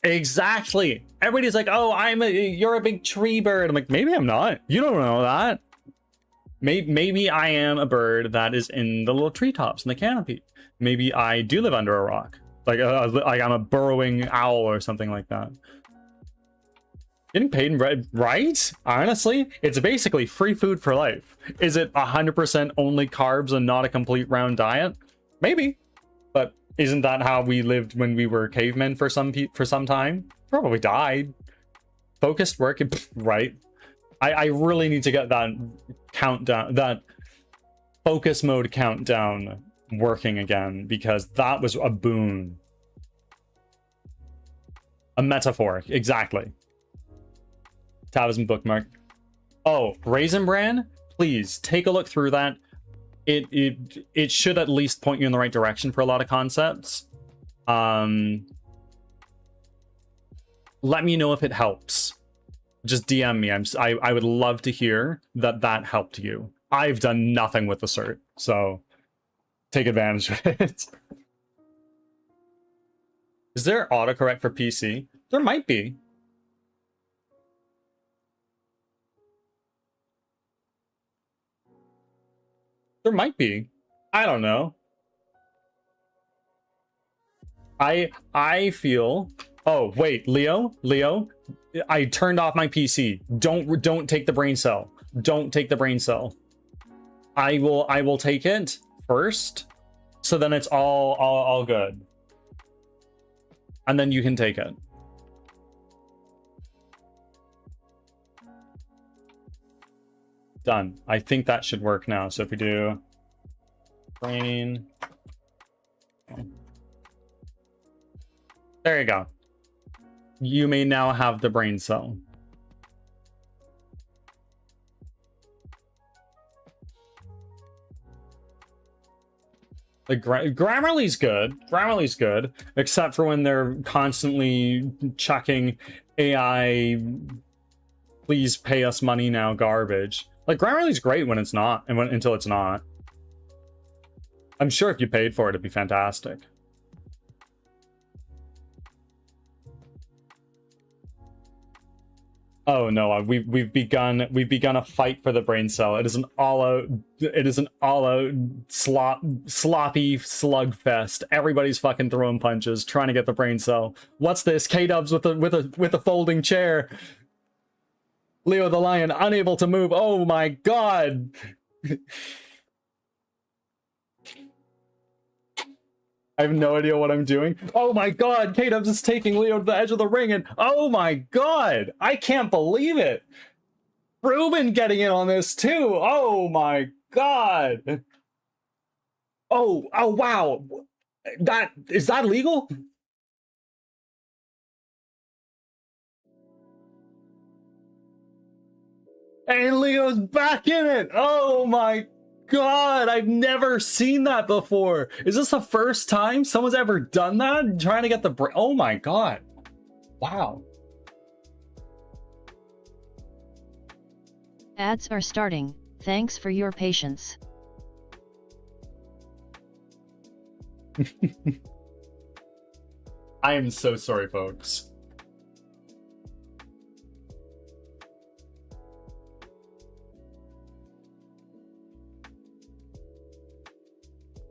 Exactly. Everybody's like, "Oh, you're a big tree bird." I'm like, maybe I'm not. You don't know that. Maybe I am a bird that is in the little treetops in the canopy. Maybe I do live under a rock, like I'm a burrowing owl or something like that. Getting paid in bread, right? Honestly, it's basically free food for life. Is it 100% only carbs and not a complete round diet? Maybe, but isn't that how we lived when we were cavemen for some time? Probably died. Focused work, right? I really need to get that countdown, that focus mode countdown working again, because that was a boon. A metaphor, exactly. Tavism bookmark. Oh, Raisin Bran, please take a look through that. It should at least point you in the right direction for a lot of concepts. Let me know if it helps. Just DM me. I would love to hear that helped you. I've done nothing with the cert, so take advantage of it. Is there autocorrect for PC? There might be. There might be. I don't know. I feel. Oh wait, Leo, I turned off my PC. Don't take the brain cell. Don't take the brain cell. I will take it first, so then it's all good, and then you can take it. Done. I think that should work now. So if we do brain, there you go. You may now have the brain cell. Like Grammarly's good. Grammarly's good, except for when they're constantly chucking AI, please pay us money now garbage. Like Grammarly's great when it's not, and until it's not. I'm sure if you paid for it, it'd be fantastic. Oh no, we've begun a fight for the brain cell. It is an all-out sloppy slugfest. Everybody's fucking throwing punches, trying to get the brain cell. What's this? K-Dubs with a folding chair. Leo the lion unable to move. Oh my god. I have no idea what I'm doing. Oh my god, K-Dubs is taking Leo to the edge of the ring, and oh my god, I can't believe it. Ruben getting in on this too. Oh my god. Oh wow. Is that legal? And Leo's back in it. Oh my god, I've never seen that before. Is this the first time someone's ever done that? Trying to get the oh my god. Wow. Ads are starting. Thanks for your patience. I am so sorry, folks.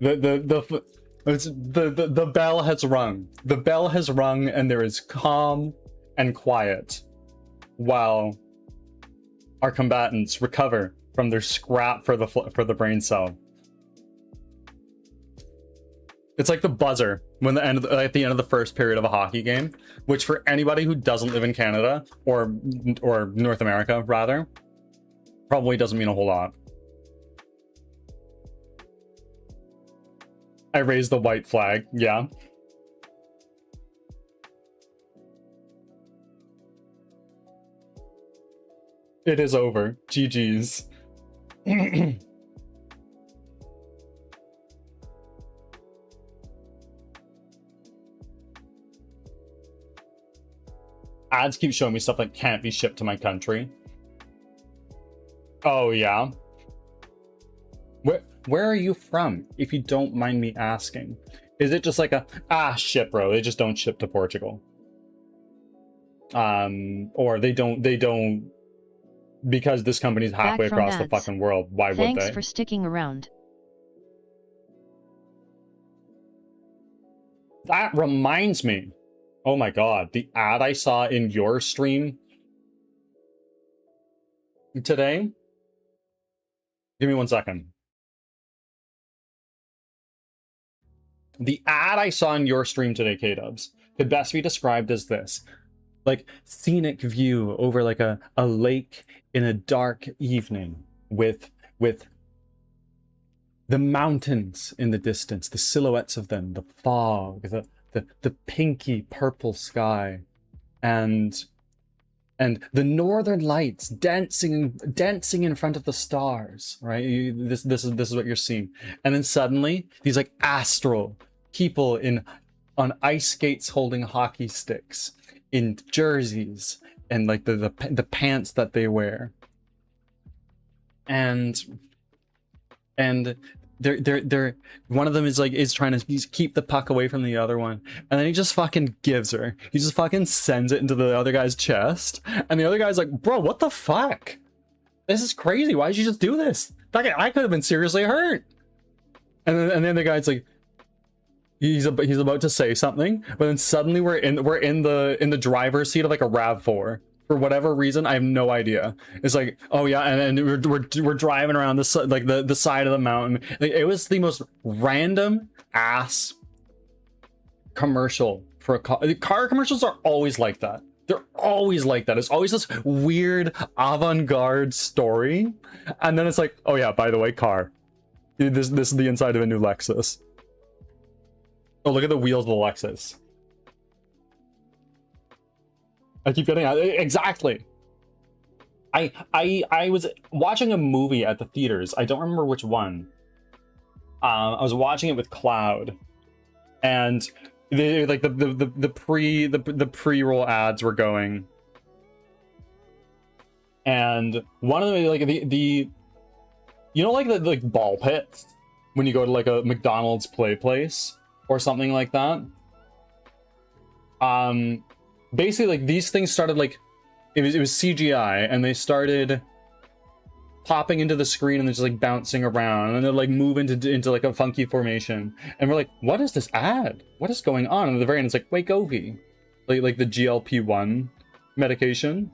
The bell has rung. The bell has rung, and there is calm and quiet while our combatants recover from their scrap for the brain cell. It's like the buzzer when at the end of the first period of a hockey game, which for anybody who doesn't live in Canada or North America rather, probably doesn't mean a whole lot. I raised the white flag, yeah. It is over. GG's. Ads keep showing me stuff that can't be shipped to my country. Oh, yeah? Where are you from, if you don't mind me asking? Is it just like shit, bro, they just don't ship to Portugal? Or they don't, because this company's halfway across the fucking world, why would they? Thanks for sticking around. That reminds me. Oh my god, the ad I saw in your stream today. Give me 1 second. The ad I saw in your stream today, K-Dubs, could best be described as this. Like, scenic view over like a lake in a dark evening with the mountains in the distance, the silhouettes of them, the fog, the pinky purple sky, and the northern lights dancing in front of the stars, right? This is what you're seeing. And then suddenly these like astral people on ice skates holding hockey sticks in jerseys and like the pants that they wear, and they're one of them is trying to keep the puck away from the other one, and then he just fucking gives her. He just fucking sends it into the other guy's chest, and the other guy's like, bro, what the fuck? This is crazy. Why did you just do this? I could have been seriously hurt. And then the guy's like, he's about to say something, but then suddenly we're in the driver's seat of like a RAV4. For whatever reason, I have no idea. It's like, oh yeah, and we're driving around the side of the mountain. Like, it was the most random ass commercial for a car. Car commercials are always like that. They're always like that. It's always this weird avant-garde story, and then it's like, oh yeah, by the way, car. This is the inside of a new Lexus. Oh, look at the wheels of the Lexus. I keep getting exactly. I was watching a movie at the theaters. I don't remember which one. I was watching it with Cloud, and like the pre-roll ads were going, and one of them, like the you know, like the like ball pits when you go to like a McDonald's play place or something like that. Basically, like, these things started, like, it was CGI, and they started popping into the screen and they're just like bouncing around, and then they're like move into like a funky formation, and we're like, what is this ad? What is going on? And at the very end it's like, Wegovy, like the GLP-1 medication.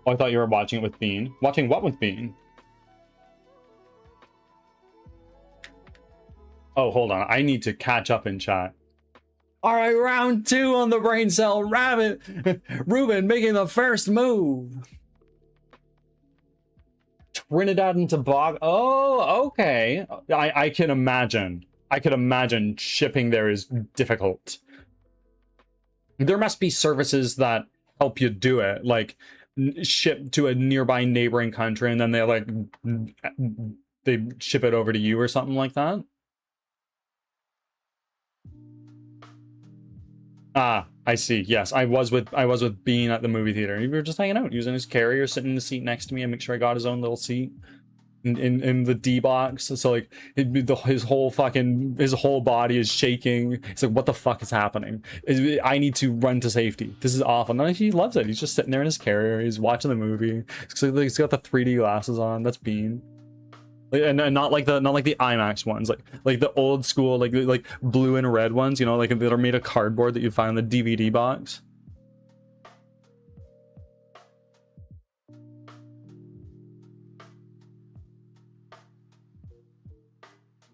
Oh, I thought you were watching it with Bean. Watching what with Bean? Oh, hold on. I need to catch up in chat. All right, round 2 on the brain cell rabbit. Ruben making the first move. Trinidad and Tobago. Oh, okay. I can imagine. I could imagine shipping there is difficult. There must be services that help you do it, like ship to a nearby neighboring country, and then they ship it over to you or something like that. Ah, I see. Yes, I was with Bean at the movie theater. We were just hanging out, using his carrier, sitting in the seat next to me, and make sure I got his own little seat in the D box. So like his whole body is shaking. It's like, what the fuck is happening? I need to run to safety. This is awful. No, he loves it. He's just sitting there in his carrier. He's watching the movie. He's got the 3D glasses on. That's Bean. And not like the IMAX ones, like the old school like blue and red ones, you know, like that are made of cardboard that you find in the DVD box.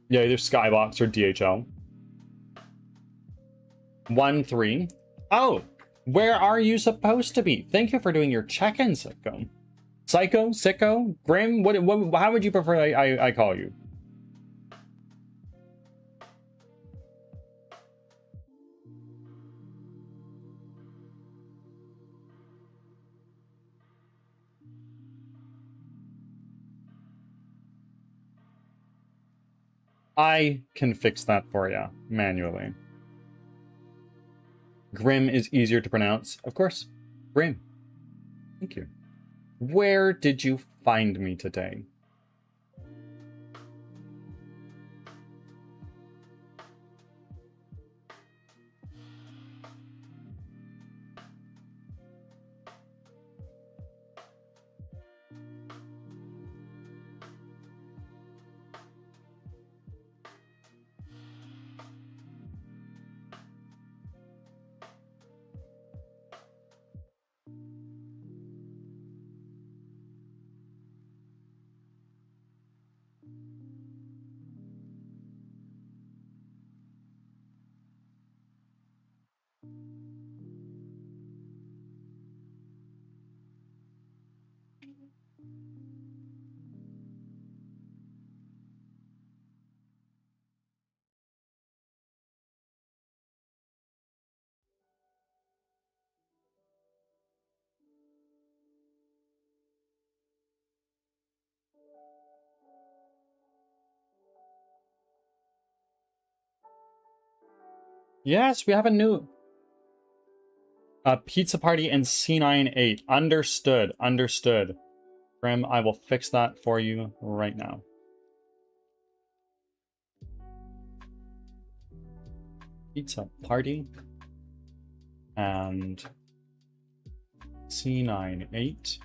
Yeah, either Skybox or DHL. 1-3. Oh, where are you supposed to be? Thank you for doing your check-in, Sitcom. Psycho, Sicko, Grim, what, how would you prefer I call you? I can fix that for you manually. Grim is easier to pronounce. Of course. Grim. Thank you. Where did you find me today? Yes, we have a new pizza party and C98. Understood. Understood. Grim, I will fix that for you right now. Pizza party and C98.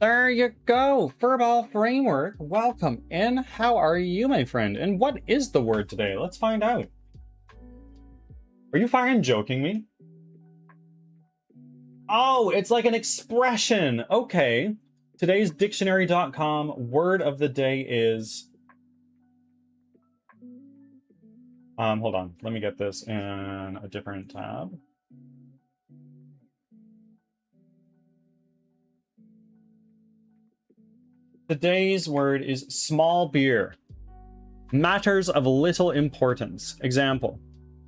There you go, Furball Framework. Welcome in. How are you, my friend? And what is the word today? Let's find out. Are you fucking joking me? Oh, it's like an expression. Okay. Today's dictionary.com word of the day is... hold on. Let me get this in a different tab. Today's word is small beer. Matters of little importance. Example.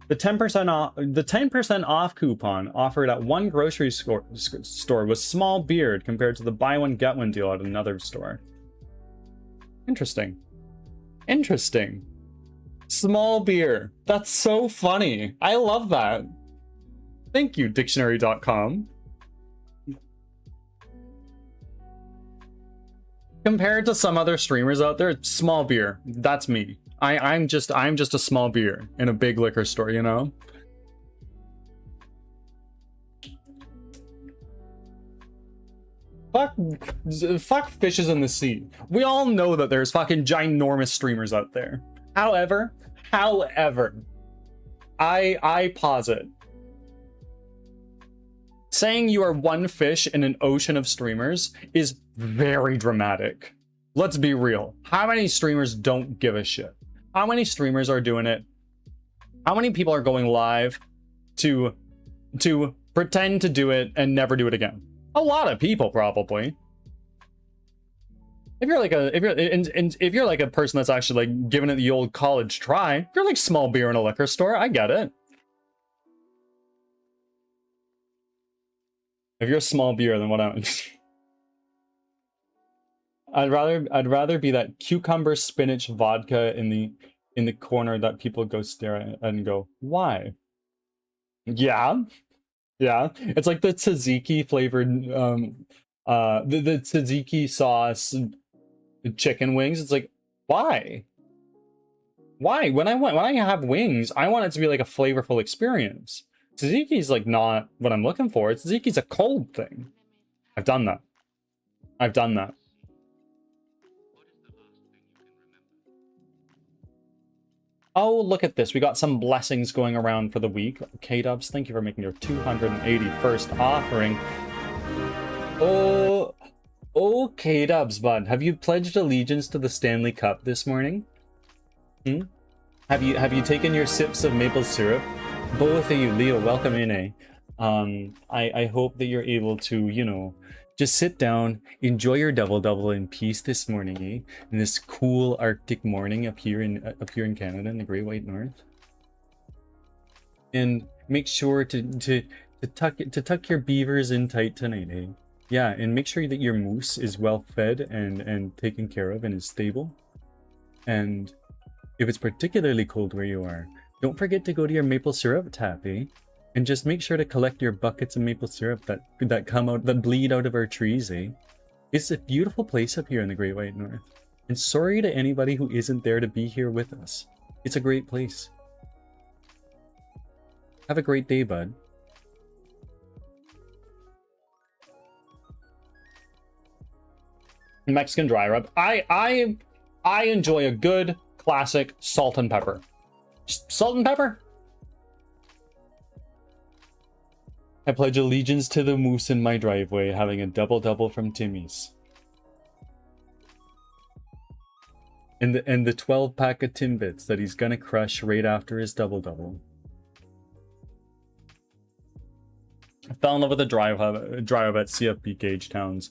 The 10% off coupon offered at one grocery store was small beer compared to the buy one get one deal at another store. Interesting. Interesting. Small beer. That's so funny. I love that. Thank you, dictionary.com. Compared to some other streamers out there, small beer. That's me. I'm just a small beer in a big liquor store, you know? Fuck fishes in the sea. We all know that there's fucking ginormous streamers out there. However, I posit saying you are one fish in an ocean of streamers is very dramatic. Let's be real. How many streamers don't give a shit? How many streamers are doing it? How many people are going live to pretend to do it and never do it again? A lot of people, probably. If you're like a person that's actually like giving it the old college try, you're like small beer in a liquor store. I get it. If you're a small beer, then what else? I'd rather be that cucumber spinach vodka in the corner that people go stare at and go, why? Yeah. Yeah. It's like the tzatziki flavored the tzatziki sauce chicken wings. It's like, why? Why? When I have wings, I want it to be like a flavorful experience. Tzatziki's like not what I'm looking for. Tzatziki's a cold thing. I've done that. I've done that. Oh, look at this. We got some blessings going around for the week. K-Dubs, thank you for making your 281st offering. Oh, K-Dubs, bud. Have you pledged allegiance to the Stanley Cup this morning? Have you taken your sips of maple syrup? Both of you, Leo, welcome in, eh? I hope that you're able to, you know, just sit down, enjoy your double in peace this morning, eh? In this cool Arctic morning up here in Canada in the Great White North. And make sure to to tuck your beavers in tight tonight, eh? Yeah, and make sure that your moose is well fed and taken care of and is stable. And if it's particularly cold where you are, don't forget to go to your maple syrup tap, eh? And just make sure to collect your buckets of maple syrup that bleed out of our trees, eh? It's a beautiful place up here in the Great White North. And sorry to anybody who isn't there to be here with us. It's a great place. Have a great day, bud. Mexican dry rub. I enjoy a good classic salt and pepper. Just salt and pepper. I pledge allegiance to the moose in my driveway, having a double from Timmy's. And the 12-pack of Timbits that he's gonna crush right after his double. I fell in love with a dry rub at CFB Gagetown's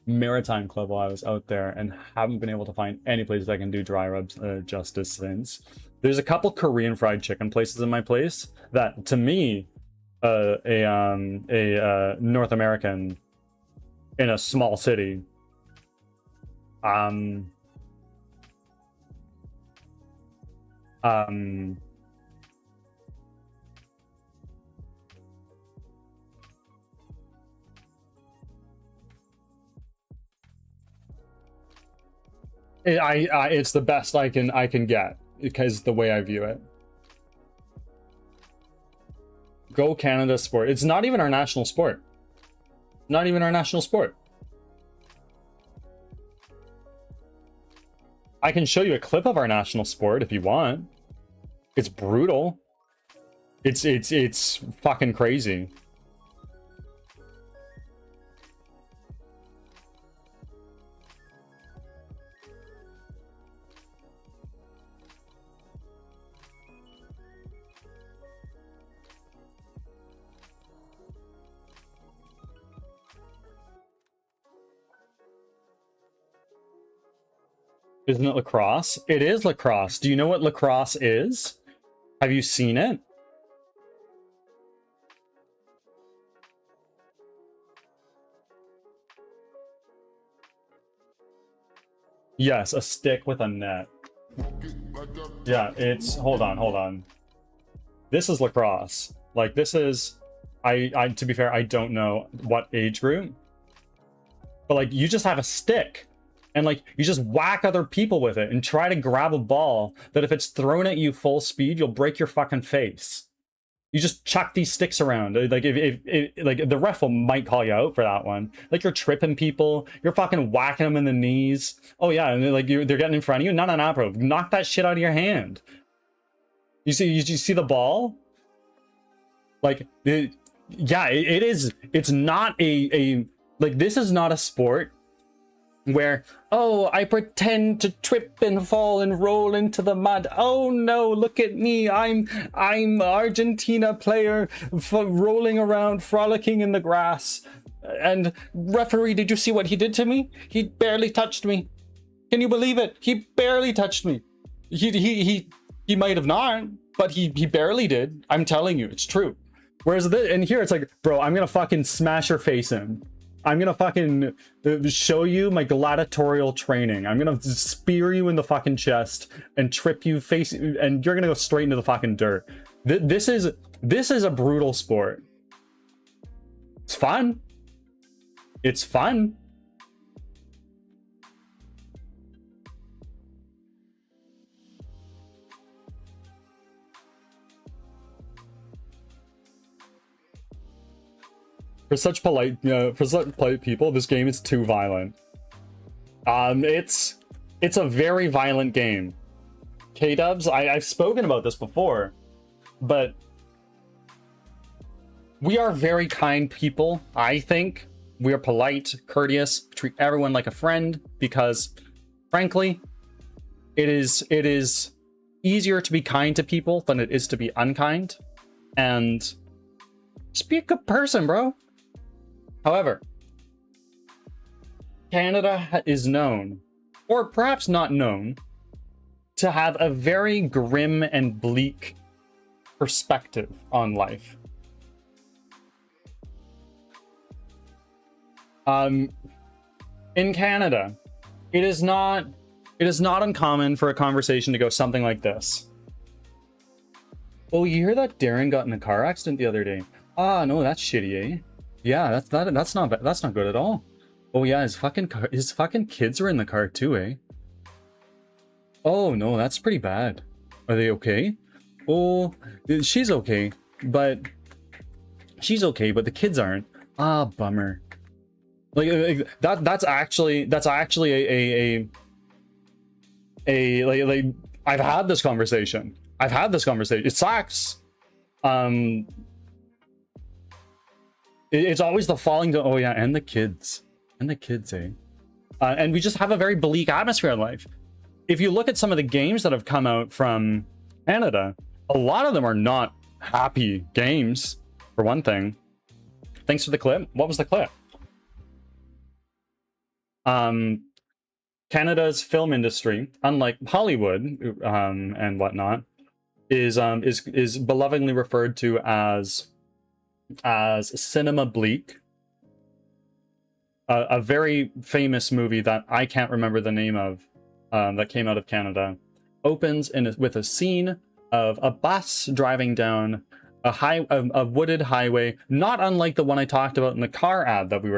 Maritime Club while I was out there, and haven't been able to find any places I can do dry rubs justice since. There's a couple Korean fried chicken places in my place that, to me, a North American in a small city, it's the best I can get because the way I view it. Go Canada sport. It's not even our national sport. Not even our national sport. I can show you a clip of our national sport if you want. It's brutal. It's fucking crazy. Isn't it lacrosse? It is lacrosse. Do you know what lacrosse is? Have you seen it? Yes, a stick with a net. Yeah, it's... Hold on. This is lacrosse. Like, this is... to be fair, I don't know what age group. But, like, you just have a stick. And, like, you just whack other people with it and try to grab a ball that if it's thrown at you full speed, you'll break your fucking face. You just chuck these sticks around. Like, if like, the ref might call you out for that one. Like, you're tripping people. You're fucking whacking them in the knees. Oh, yeah, and like, they're getting in front of you. No, bro. Knock that shit out of your hand. You see the ball? Like, yeah, it is. It's not like, this is not a sport where, oh, I pretend to trip and fall and roll into the mud. Oh no, look at me. I'm Argentina player rolling around, frolicking in the grass. And referee, did you see what he did to me? He barely touched me. Can you believe it? He barely touched me. He might have not, but he barely did. I'm telling you, it's true. Whereas and here it's like, bro, I'm gonna fucking smash your face in. I'm gonna fucking show you my gladiatorial training. I'm gonna spear you in the fucking chest and trip you and you're gonna go straight into the fucking dirt. This is a brutal sport. It's fun. It's fun. For such polite people, this game is too violent. It's a very violent game. K-dubs, I've spoken about this before, but we are very kind people, I think. We are polite, courteous, treat everyone like a friend, because, frankly, it is easier to be kind to people than it is to be unkind. And just be a good person, bro. However, Canada is known, or perhaps not known, to have a very grim and bleak perspective on life. In Canada, it is not uncommon for a conversation to go something like this. Oh, you hear that Darren got in a car accident the other day? Ah, no, that's shitty, eh? Yeah, that's not good at all. Oh yeah, his fucking kids were in the car too, eh? Oh no, that's pretty bad. Are they okay? Oh, she's okay, but the kids aren't. Ah, bummer. Like that's actually a like I've had this conversation. It sucks. It's always the falling to, oh yeah, and the kids, eh? And we just have a very bleak atmosphere in life. If you look at some of the games that have come out from Canada, a lot of them are not happy games, for one thing. Thanks for the clip. What was the clip? Canada's film industry, unlike Hollywood and whatnot, is belovedly referred to as cinema bleak. A very famous movie that I can't remember the name of, that came out of Canada, opens with a scene of a bus driving down a wooded highway, not unlike the one I talked about in the car ad that we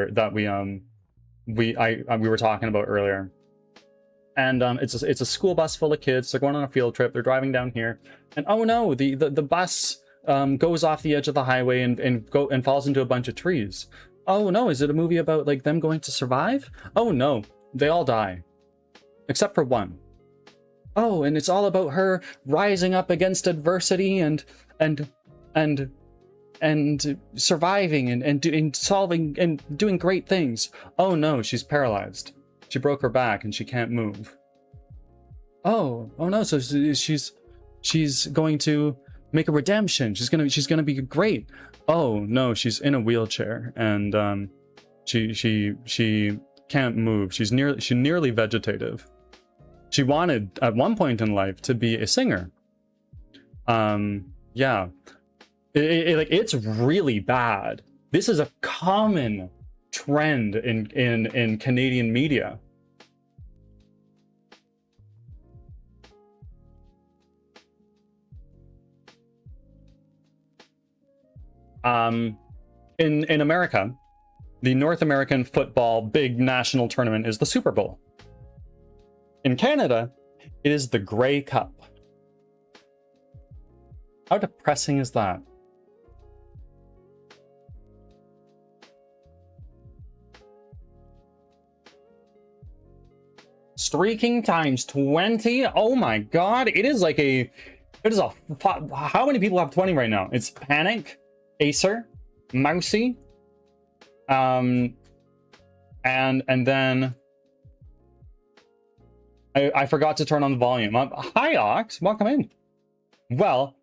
were talking about earlier. And it's a school bus full of kids. They're going on a field trip. They're driving down here, and oh no, the bus goes off the edge of the highway and falls into a bunch of trees. Oh no, is it a movie about like them going to survive? Oh no, they all die, except for one. Oh, and it's all about her rising up against adversity and surviving and solving and doing great things. Oh no, she's paralyzed. She broke her back and she can't move. Oh no, so she's going to make a redemption. She's gonna be great. Oh no, she's in a wheelchair and she can't move. She's nearly vegetative. She wanted at one point in life to be a singer. Yeah, it's really bad. This is a common trend in Canadian media. In America, the North American football big national tournament is the Super Bowl. In Canada, it is the Grey Cup. How depressing is that? Streaking times 20? Oh my god, how many people have 20 right now? It's Panic, Acer, Mousy, and then I forgot to turn on the volume. Hi Ox, welcome in. Well,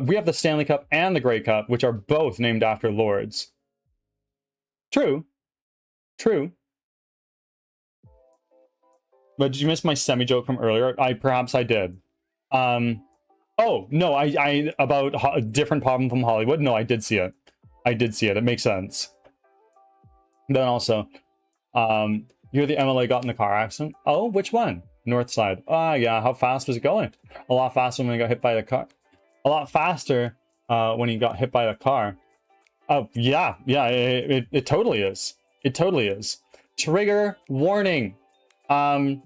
we have the Stanley Cup and the Grey Cup, which are both named after lords. True. But did you miss my semi-joke from earlier? Perhaps I did. Oh, no, I about a different problem from Hollywood. No, I did see it. It makes sense. Then also, you're the MLA got in the car accident. Oh, which one? North side. Ah, yeah. How fast was it going? A lot faster when he got hit by the car. A lot faster when he got hit by the car. Oh, yeah. It totally is. It totally is. Trigger warning. Death.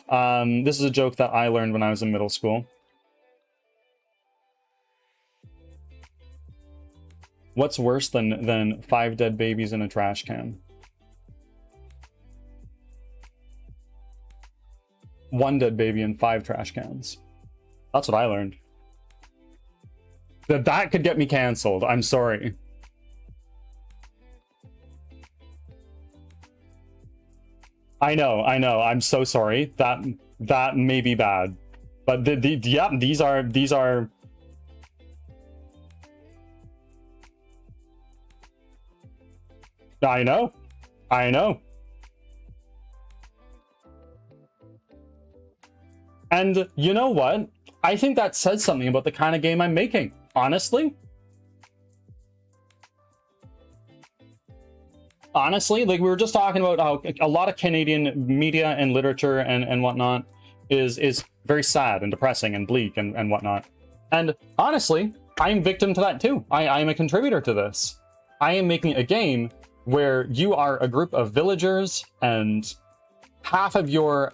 This is a joke that I learned when I was in middle school. What's worse than 5 dead babies in a trash can? 1 dead baby in 5 trash cans. That's what I learned. That could get me canceled. I'm sorry. I know. I'm so sorry. That may be bad. But these are I know. And you know what? I think that says something about the kind of game I'm making. Honestly. honestly, like we were just talking about how a lot of Canadian media and literature and whatnot is very sad and depressing and bleak and whatnot. And honestly, I'm victim to that too. I am a contributor to this. I am making a game where you are a group of villagers and half of your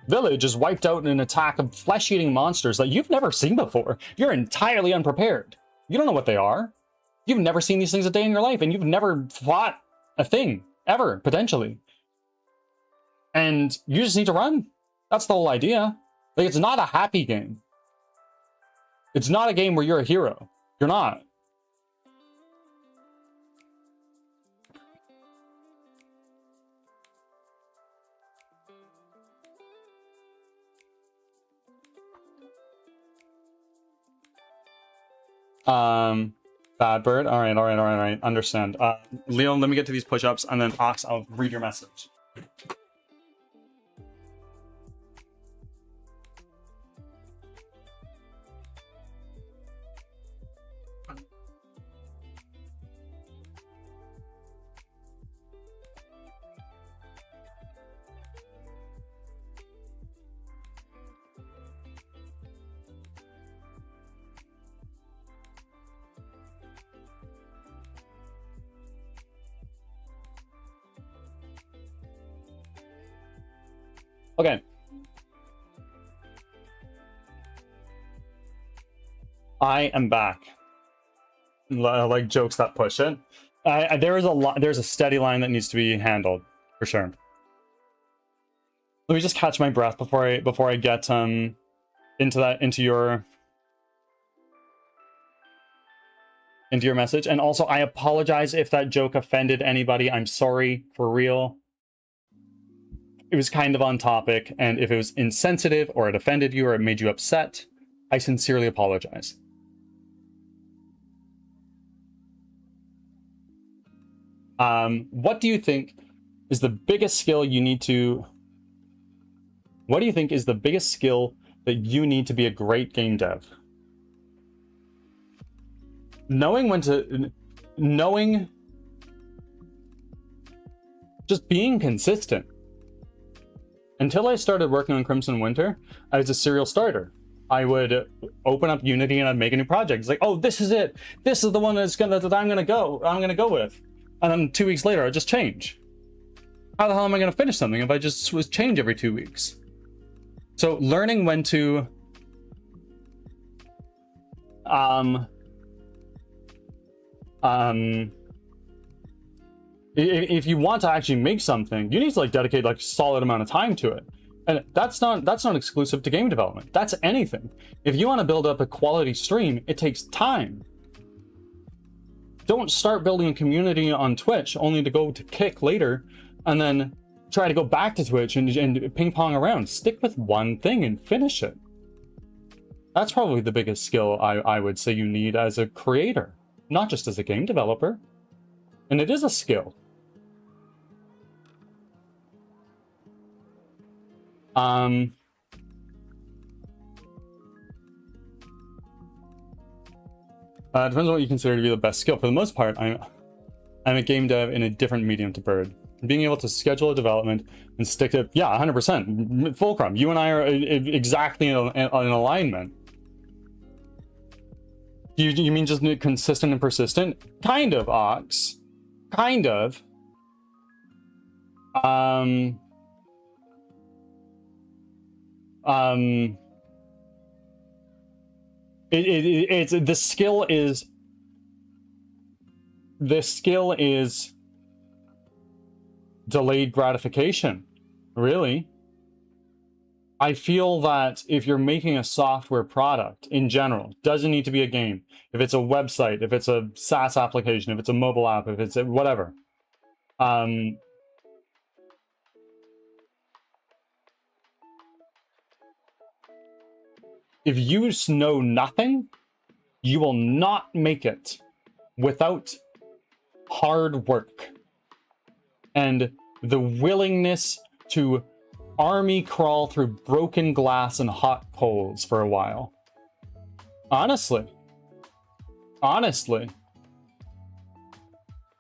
village is wiped out in an attack of flesh-eating monsters that you've never seen before. You're entirely unprepared. You don't know what they are. You've never seen these things a day in your life, and you've never fought a thing, ever, potentially. And you just need to run. That's the whole idea. Like, it's not a happy game. It's not a game where you're a hero. You're not. Bad bird. All right. Understand. Leon, let me get to these push-ups, and then Ox, I'll read your message. Okay. I am back. Like jokes that push it. There's a steady line that needs to be handled for sure. Let me just catch my breath before I get into your message. And also, I apologize if that joke offended anybody. I'm sorry, for real. It was kind of on topic, and if it was insensitive or it offended you or it made you upset, I sincerely apologize. What do you think is the biggest skill you need to... What do you think is the biggest skill that you need to be a great game dev? Just being consistent. Until I started working on Crimson Winter, I was a serial starter. I would open up Unity and I'd make a new project. It's like, oh, this is it. This is the one that I'm gonna go with. And then 2 weeks later, I just change. How the hell am I gonna finish something if I just change every 2 weeks? So learning when to if you want to actually make something, you need to like dedicate like a solid amount of time to it. And that's not exclusive to game development. That's anything. If you want to build up a quality stream, it takes time. Don't start building a community on Twitch only to go to Kick later and then try to go back to Twitch and ping pong around. Stick with one thing and finish it. That's probably the biggest skill I would say you need as a creator, not just as a game developer. And it is a skill. Depends on what you consider to be the best skill. For the most part, I'm a game dev in a different medium to Bird. Being able to schedule a development and stick to, yeah, 100%. Fulcrum, you and I are exactly in alignment. You mean just consistent and persistent? Kind of, Ox. Kind of. It's the skill is delayed gratification, really. I feel that if you're making a software product in general, doesn't need to be a game. If it's a website, if it's a SaaS application, if it's a mobile app, if it's whatever. If you know nothing, you will not make it without hard work and the willingness to army crawl through broken glass and hot coals for a while. Honestly.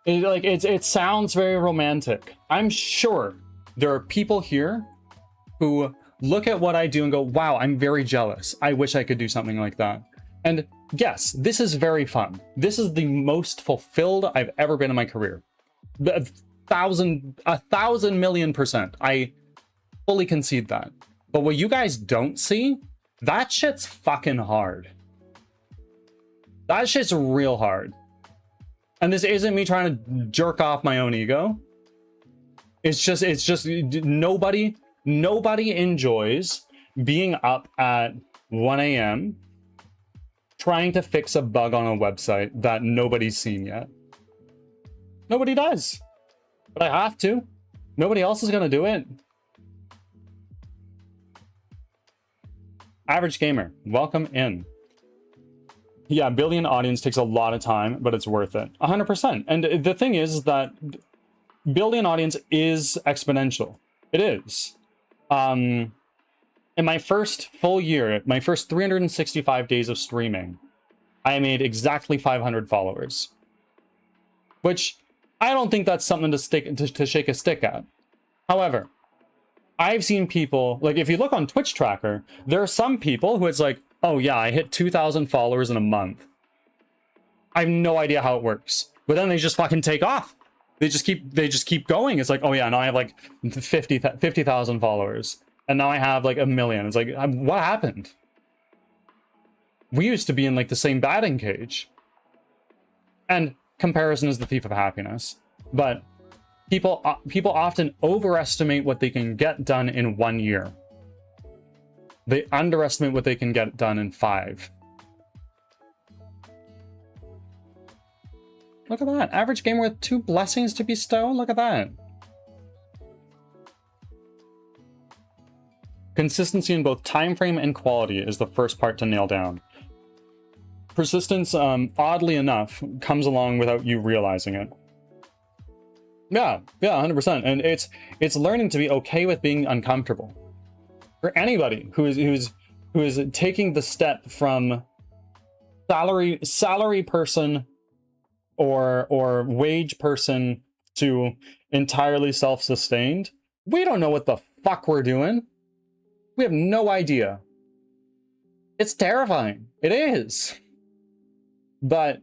It sounds very romantic. I'm sure there are people here who look at what I do and go, wow, I'm very jealous. I wish I could do something like that. And yes, this is very fun. This is the most fulfilled I've ever been in my career. A thousand million %. I fully concede that. But what you guys don't see, that shit's fucking hard. That shit's real hard. And this isn't me trying to jerk off my own ego. It's just nobody enjoys being up at 1 a.m. trying to fix a bug on a website that nobody's seen yet. Nobody does. But I have to. Nobody else is gonna do it. Average Gamer, welcome in. Yeah, billion audience takes a lot of time, but it's worth it. 100%. And the thing is that billion audience is exponential. It is. In my first full year, my first 365 days of streaming, I made exactly 500 followers. Which, I don't think that's something to shake a stick at. However, I've seen people, like if you look on Twitch Tracker, there are some people who it's like, oh yeah, I hit 2,000 followers in a month. I have no idea how it works. But then they just fucking take off. They just keep going. It's like, oh yeah, now I have like 50,000 followers. And now I have like 1 million. It's like, what happened? We used to be in like the same batting cage. And comparison is the thief of happiness. But people often overestimate what they can get done in 1 year. They underestimate what they can get done in 5. Look at that. Average gamer with 2 blessings to bestow. Look at that. Consistency in both time frame and quality is the first part to nail down. Persistence, oddly enough, comes along without you realizing it. Yeah, 100%. And it's learning to be okay with being uncomfortable. For anybody who is taking the step from salary person or wage person to entirely self-sustained, we don't know what the fuck we're doing. We have no idea. It's terrifying. It is. But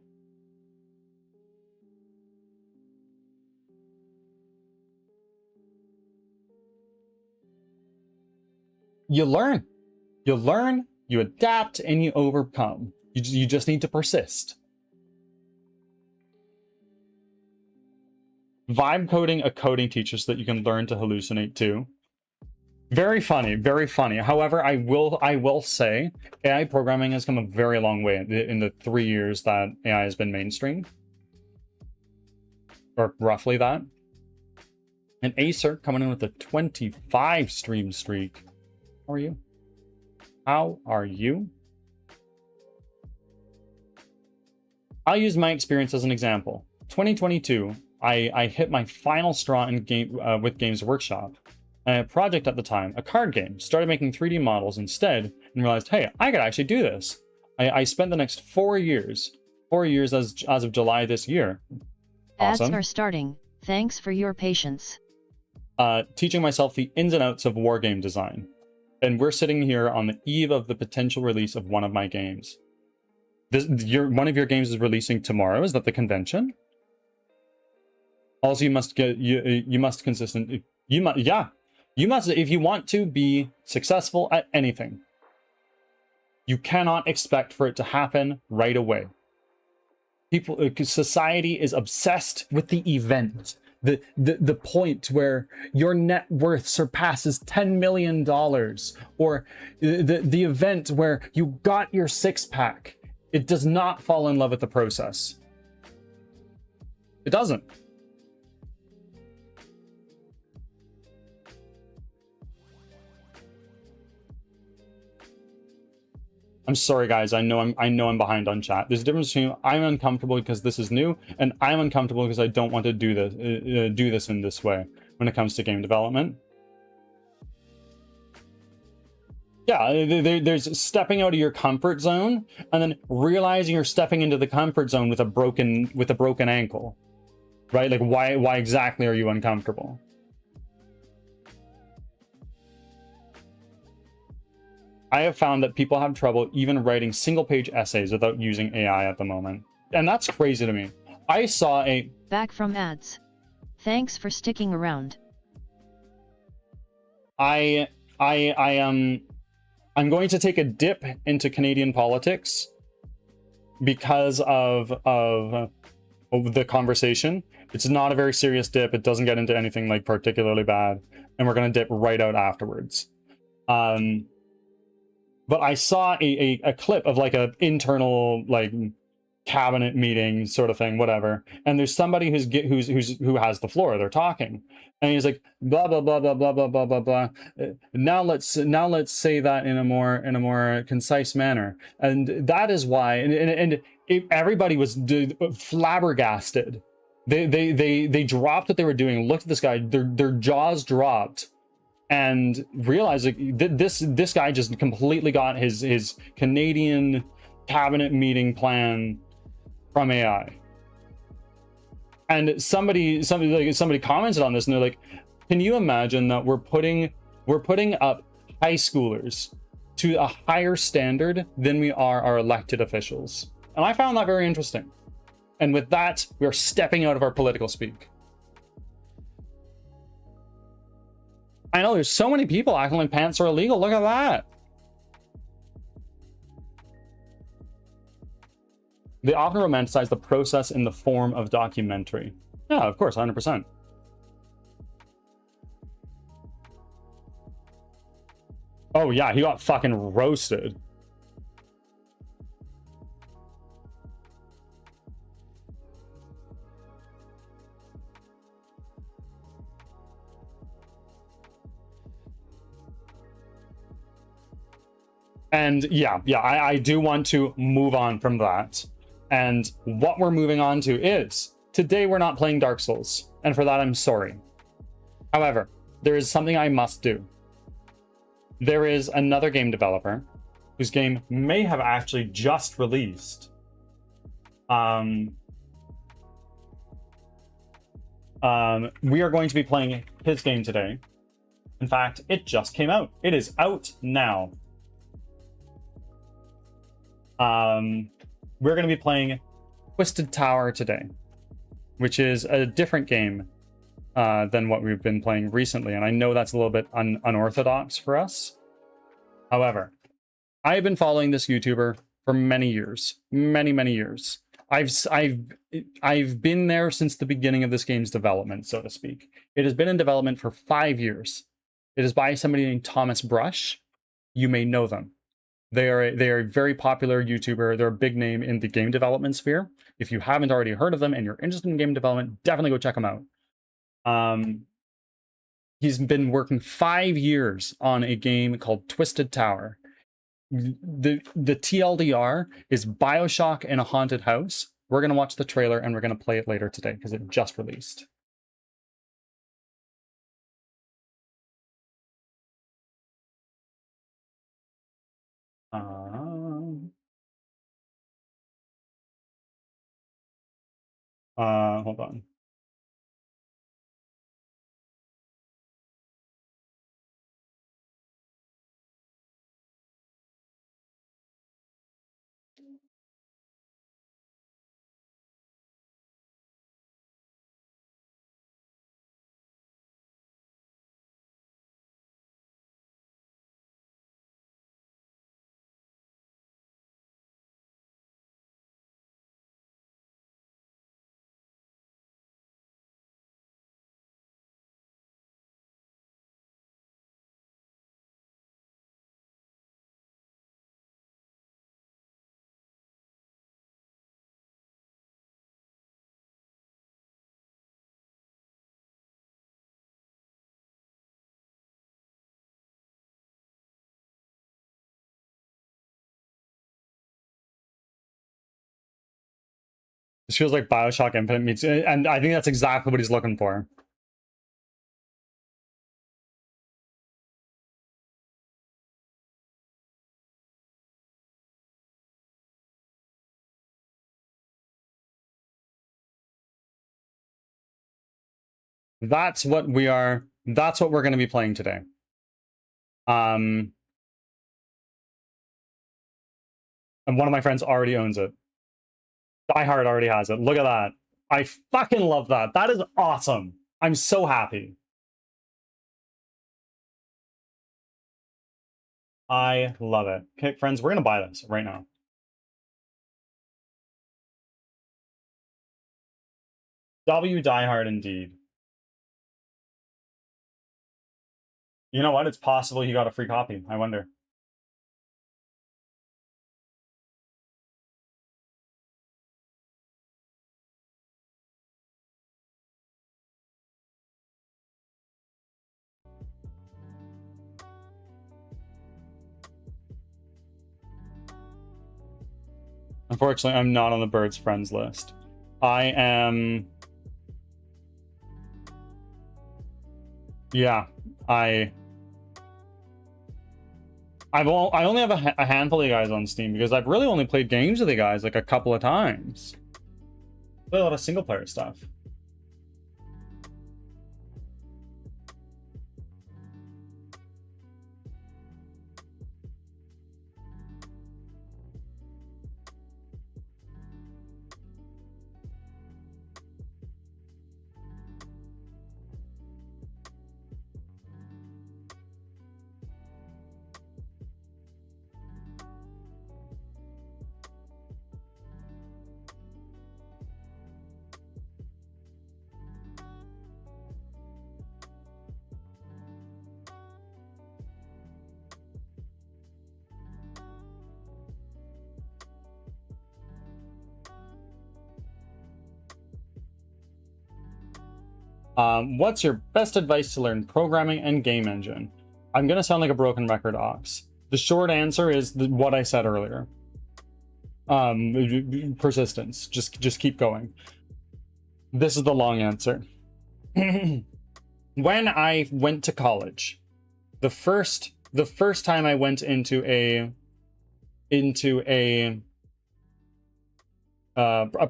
you learn, you adapt, and you overcome. You just need to persist. Vibe coding a coding teacher so that you can learn to hallucinate too. Very funny, very funny. However, I will say AI programming has come a very long way in the 3 years that AI has been mainstream. Or roughly that. And Acer coming in with a 25 stream streak. How are you? How are you? I'll use my experience as an example. 2022, I hit my final straw in with Games Workshop. I had a project at the time, a card game, started making 3D models instead, and realized, hey, I could actually do this. I spent the next 4 years as of July this year. Awesome. Ads are starting. Thanks for your patience. Teaching myself the ins and outs of wargame design. And we're sitting here on the eve of the potential release of one of my games. One of your games is releasing tomorrow. Is that the convention? Also, you must if you want to be successful at anything, you cannot expect for it to happen right away. Society is obsessed with the event. The point where your net worth surpasses $10 million, or the event where you got your 6-pack. It does not fall in love with the process. It doesn't. I'm sorry, guys. I know I'm behind on chat. There's a difference between I'm uncomfortable because this is new, and I'm uncomfortable because I don't want to do this in this way when it comes to game development. Yeah, there's stepping out of your comfort zone and then realizing you're stepping into the comfort zone with a broken ankle. right? Like, why exactly are you uncomfortable? I have found that people have trouble even writing single-page essays without using AI at the moment. And that's crazy to me. I saw a... Back from ads. Thanks for sticking around. I'm going to take a dip into Canadian politics because of the conversation. It's not a very serious dip. It doesn't get into anything like particularly bad, and we're gonna dip right out afterwards. But I saw a clip of like a internal like cabinet meeting sort of thing, whatever. And there's somebody who has the floor. They're talking, and he's like blah blah blah blah blah blah blah blah blah. Now let's say that in a more concise manner. And that is why. Everybody was flabbergasted. They dropped what they were doing. Looked at this guy. Their jaws dropped. And realized like this guy just completely got his Canadian cabinet meeting plan from AI. And somebody commented on this, and they're like, "Can you imagine that we're putting up high schoolers to a higher standard than we are our elected officials?" And I found that very interesting. And with that, we are stepping out of our political speak. I know there's so many people acting like pants are illegal. Look at that. They often romanticize the process in the form of documentary. Yeah, of course, 100%. Oh yeah, he got fucking roasted. And yeah, I do want to move on from that. And what we're moving on to is, today we're not playing Dark Souls, and for that I'm sorry. However, there is something I must do. There is another game developer whose game may have actually just released. We are going to be playing his game today. In fact, it just came out. It is out now. We're going to be playing Twisted Tower today, which is a different game than what we've been playing recently, and I know that's a little bit unorthodox for us. However, I have been following this YouTuber for many years, many years. I've been there since the beginning of this game's development, so to speak. It has been in development for 5 years. It is by somebody named Thomas Brush. You may know them. They are a very popular YouTuber. They're a big name in the game development sphere. If you haven't already heard of them and you're interested in game development, definitely go check them out. He's been working 5 years on a game called Twisted Tower. The TLDR is BioShock in a haunted house. We're going to watch the trailer and we're going to play it later today because it just released. Hold on. This feels like BioShock Infinite meets, and I think that's exactly what he's looking for. That's what we are. That's what we're going to be playing today. And one of my friends already owns it. Die Hard already has it. Look at that. I fucking love that. That is awesome. I'm so happy. I love it. Okay, friends, we're going to buy this right now. W Die Hard indeed. You know what? It's possible you got a free copy. I wonder. Unfortunately, I'm not on the Birds friends list. I am... Yeah, I only have a handful of you guys on Steam because I've really only played games with you guys like a couple of times. Play a lot of single player stuff. What's your best advice to learn programming and game engine? I'm gonna sound like a broken record, Ox. The short answer is what I said earlier. Persistence. Just keep going. This is the long answer. When I went to college, the first time I went into a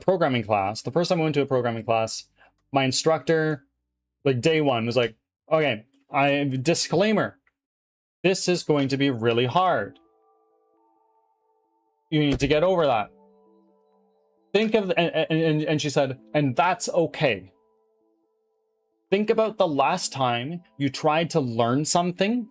programming class, the first time I went to a programming class, my instructor, like day one, was like, okay, disclaimer, this is going to be really hard. You need to get over that. Think of, and she said, and that's okay. Think about the last time you tried to learn something,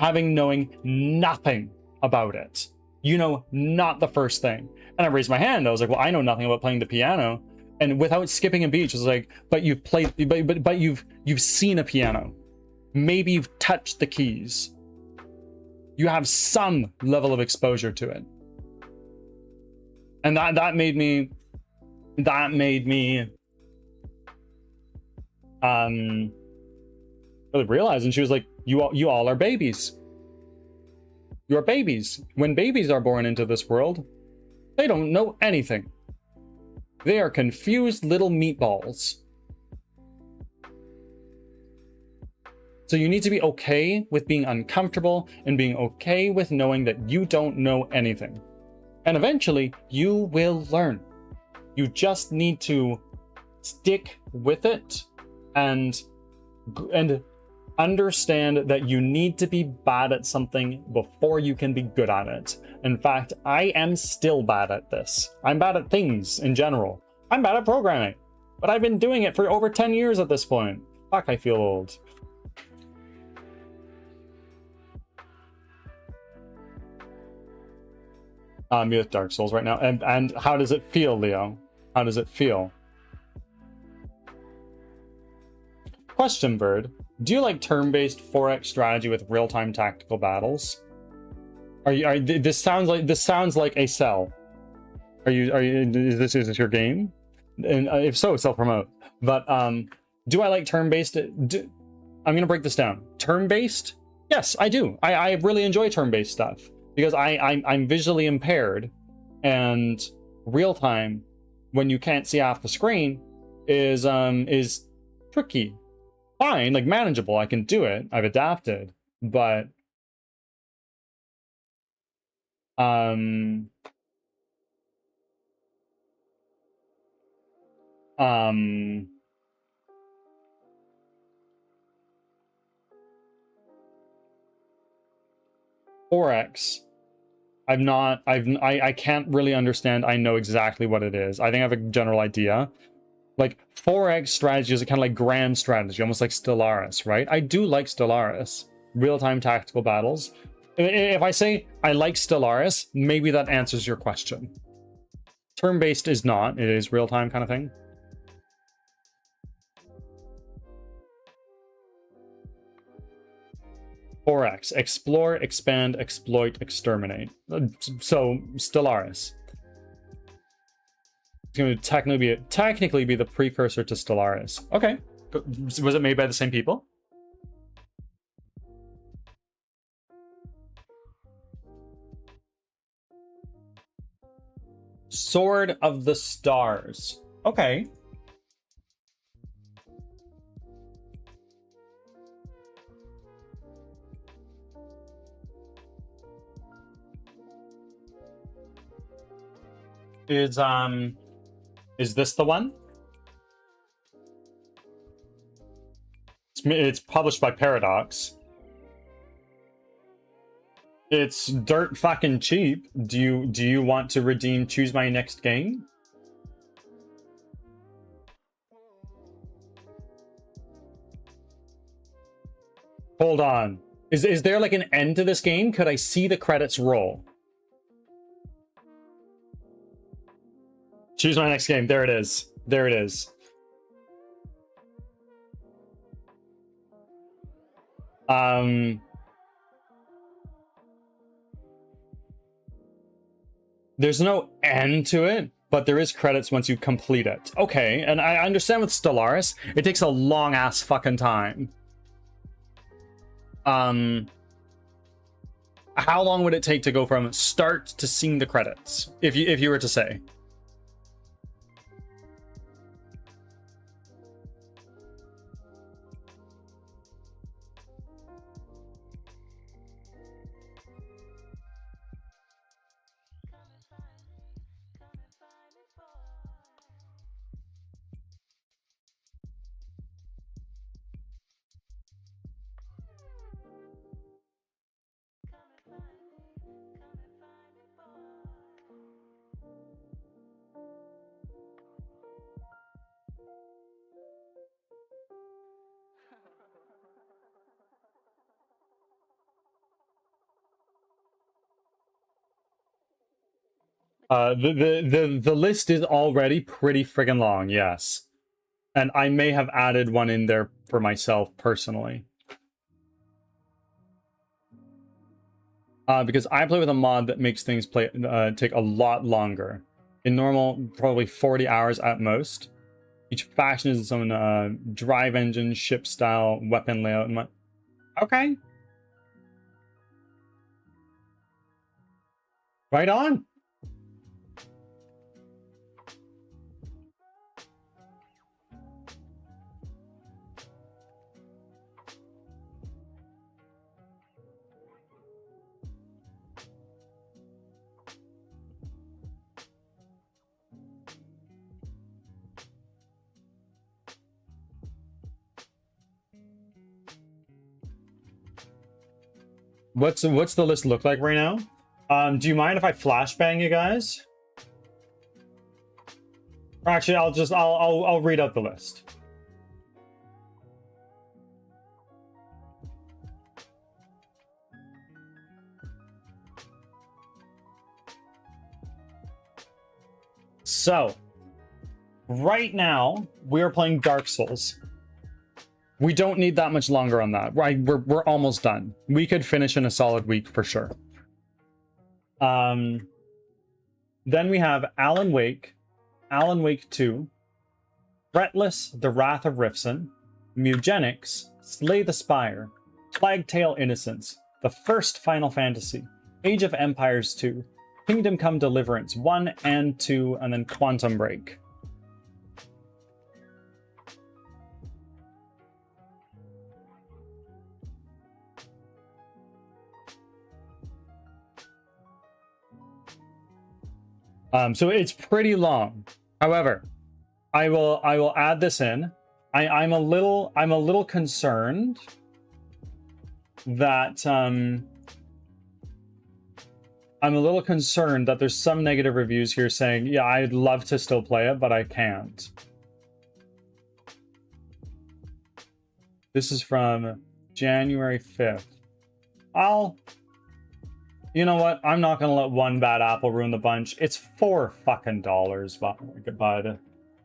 knowing nothing about it. You know, not the first thing. And I raised my hand. I was like, well, I know nothing about playing the piano. And without skipping a beat, I was like, but you've played, but you've seen a piano. Maybe you've touched the keys. You have some level of exposure to it. And that made me really realize. And she was like, you all are babies. You are babies. When babies are born into this world, they don't know anything. They are confused little meatballs. So you need to be okay with being uncomfortable and being okay with knowing that you don't know anything. And eventually, you will learn. You just need to stick with it and understand that you need to be bad at something before you can be good at it. In fact, I am still bad at this. I'm bad at things in general. I'm bad at programming, but I've been doing it for over 10 years at this point. Fuck, I feel old. I'm with Dark Souls right now. And how does it feel, Leo? How does it feel? Question, Bird. Do you like turn-based 4X strategy with real-time tactical battles? This sounds like a sell. Is this your game? And if so, self-promote. But do I like turn-based? I'm gonna break this down. Turn-based? Yes, I do. I really enjoy turn-based stuff because I'm visually impaired, and real-time, when you can't see half the screen, is tricky. Fine, like manageable. I can do it. I've adapted, but 4x. I can't really understand. I know exactly what it is. I think I have a general idea. Like 4x strategy is a kind of like grand strategy, almost like Stellaris, right? I do like Stellaris. Real-time tactical battles. If I say I like Stellaris, maybe that answers your question. Turn-based is not. It is real-time kind of thing. X. Explore, expand, exploit, exterminate. So, Stellaris. It's going to technically be the precursor to Stellaris. Okay. Was it made by the same people? Sword of the Stars. Okay. Is this the one? It's published by Paradox. It's dirt fucking cheap. Do you want to redeem choose my next game? Hold on. Is there like an end to this game? Could I see the credits roll? Choose my next game. There it is. There it is. There's no end to it, but there is credits once you complete it. Okay, and I understand with Stellaris, it takes a long ass fucking time. How long would it take to go from start to seeing the credits, if you were to say? The list is already pretty friggin' long, yes. And I may have added one in there for myself personally. Because I play with a mod that makes things take a lot longer. In normal, probably 40 hours at most. Each faction is its own drive engine, ship style, weapon layout, and what. Okay. Right on. What's the list look like right now? Do you mind if I flashbang you guys? Or actually, I'll read out the list. So, right now we are playing Dark Souls. We don't need that much longer on that. We're almost done. We could finish in a solid week for sure. Then we have Alan Wake 2, Fretless, The Wrath of Rifson, Mugenics, Slay the Spire, Plague Tale Innocence, the first Final Fantasy, Age of Empires 2, Kingdom Come Deliverance 1 and 2, and then Quantum Break. So it's pretty long. However, I will add this in. I'm a little concerned that I'm a little concerned that there's some negative reviews here saying, yeah, I'd love to still play it, but I can't. This is from January 5th. You know what? I'm not gonna let one bad apple ruin the bunch. It's $4 fucking, but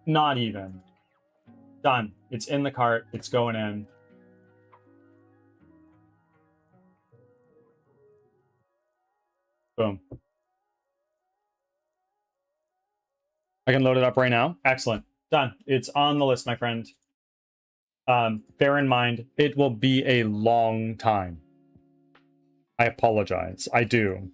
not even. Done. It's in the cart. It's going in. Boom. I can load it up right now. Excellent. Done. It's on the list, my friend. Bear in mind, it will be a long time. I apologize. I do.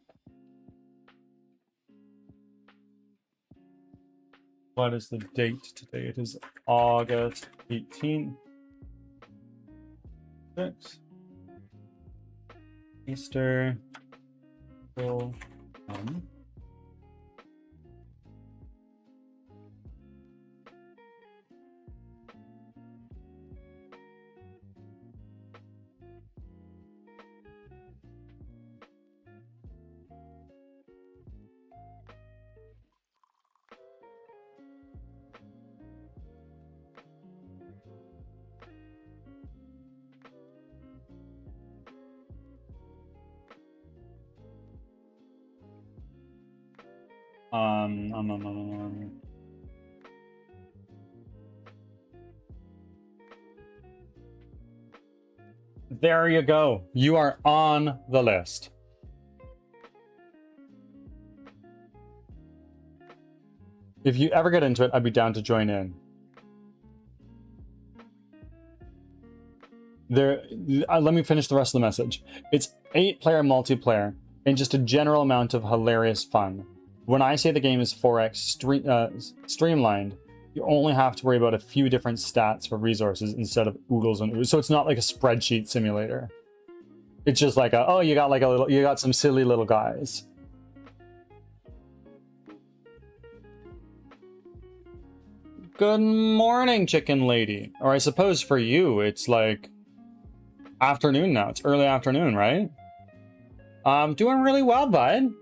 What is the date today? It is August 18th. 6. Easter will come. There you go. You are on the list. If you ever get into it, I'd be down to join in. Let me finish the rest of the message. It's 8-player multiplayer and just a general amount of hilarious fun. When I say the game is 4x streamlined, you only have to worry about a few different stats for resources instead of oodles and oodles. So it's not like a spreadsheet simulator. It's just like you got some silly little guys. Good morning, chicken lady. Or I suppose for you, it's like afternoon now. It's early afternoon, right? Doing really well, bud.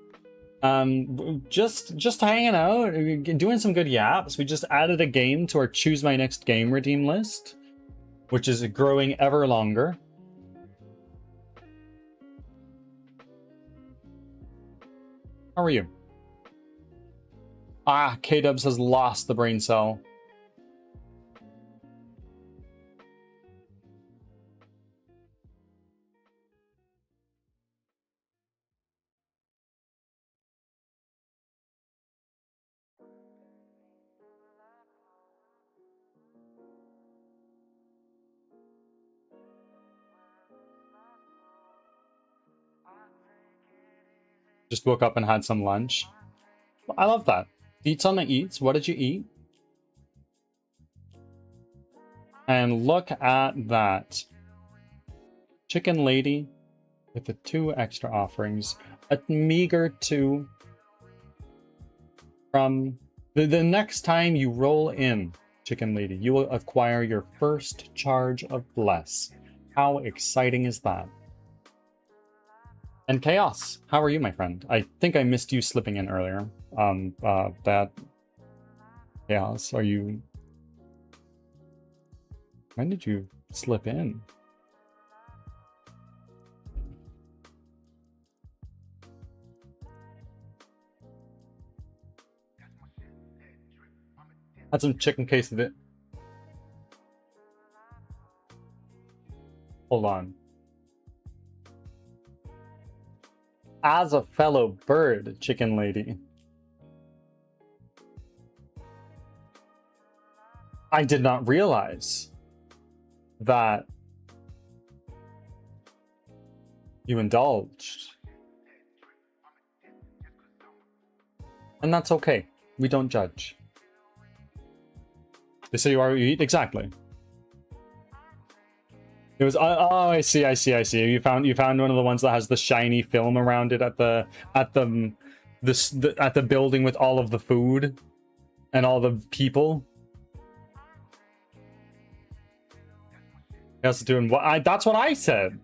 Just hanging out, doing some good yaps. We just added a game to our choose my next game redeem list, which is growing ever longer. How are you? K-Dubs has lost the brain cell. Just woke up and had some lunch. I love that. Eats on the eats. What did you eat? And look at that. Chicken lady with the 2 extra offerings. A meager 2 from the next time you roll in, chicken lady, you will acquire your first charge of bless. How exciting is that? And Chaos, how are you, my friend? I think I missed you slipping in earlier. That Chaos, are you? When did you slip in? Had some chicken quesadilla. Hold on. As a fellow bird, chicken lady, I did not realize that you indulged. And that's okay. We don't judge. They say you are what you eat? Exactly. It was I see. You found one of the ones that has the shiny film around it at the building with all of the food and all the people. Yes, doing what? That's what I said.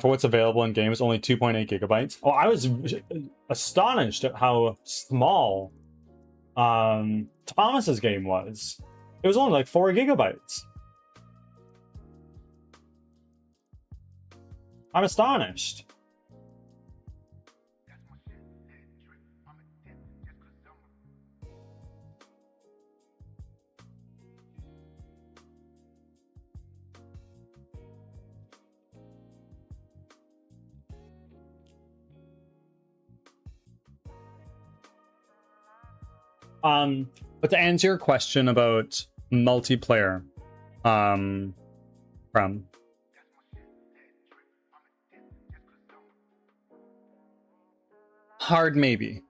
For what's available in games, only 2.8 gigabytes. Oh, I was astonished at how small Thomas's game was. It was only like 4 gigabytes. I'm astonished. But to answer your question about multiplayer, from hard maybe.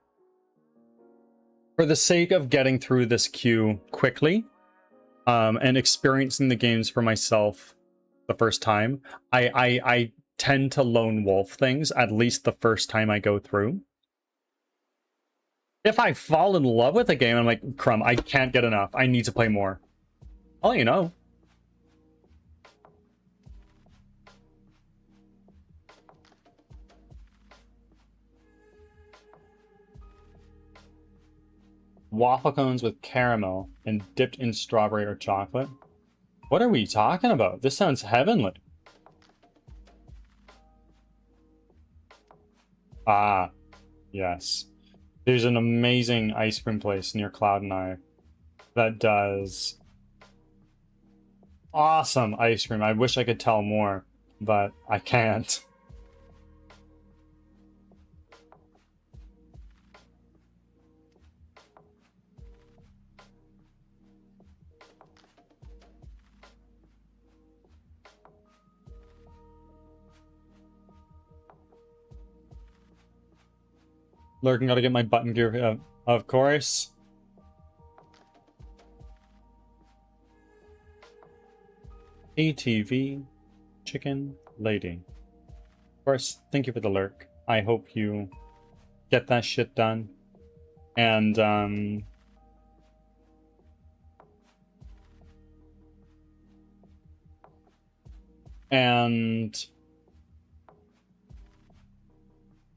For the sake of getting through this queue quickly, and experiencing the games for myself the first time, I tend to lone wolf things at least the first time I go through. If I fall in love with a game, I'm like, Crumb, I can't get enough. I need to play more. I'll let you know. Waffle cones with caramel and dipped in strawberry or chocolate. What are we talking about? This sounds heavenly. Ah, yes. There's an amazing ice cream place near Cloud and I that does awesome ice cream. I wish I could tell more, but I can't. Lurking, gotta get my button gear, of course. ATV, chicken, lady. Of course, thank you for the lurk. I hope you get that shit done. And,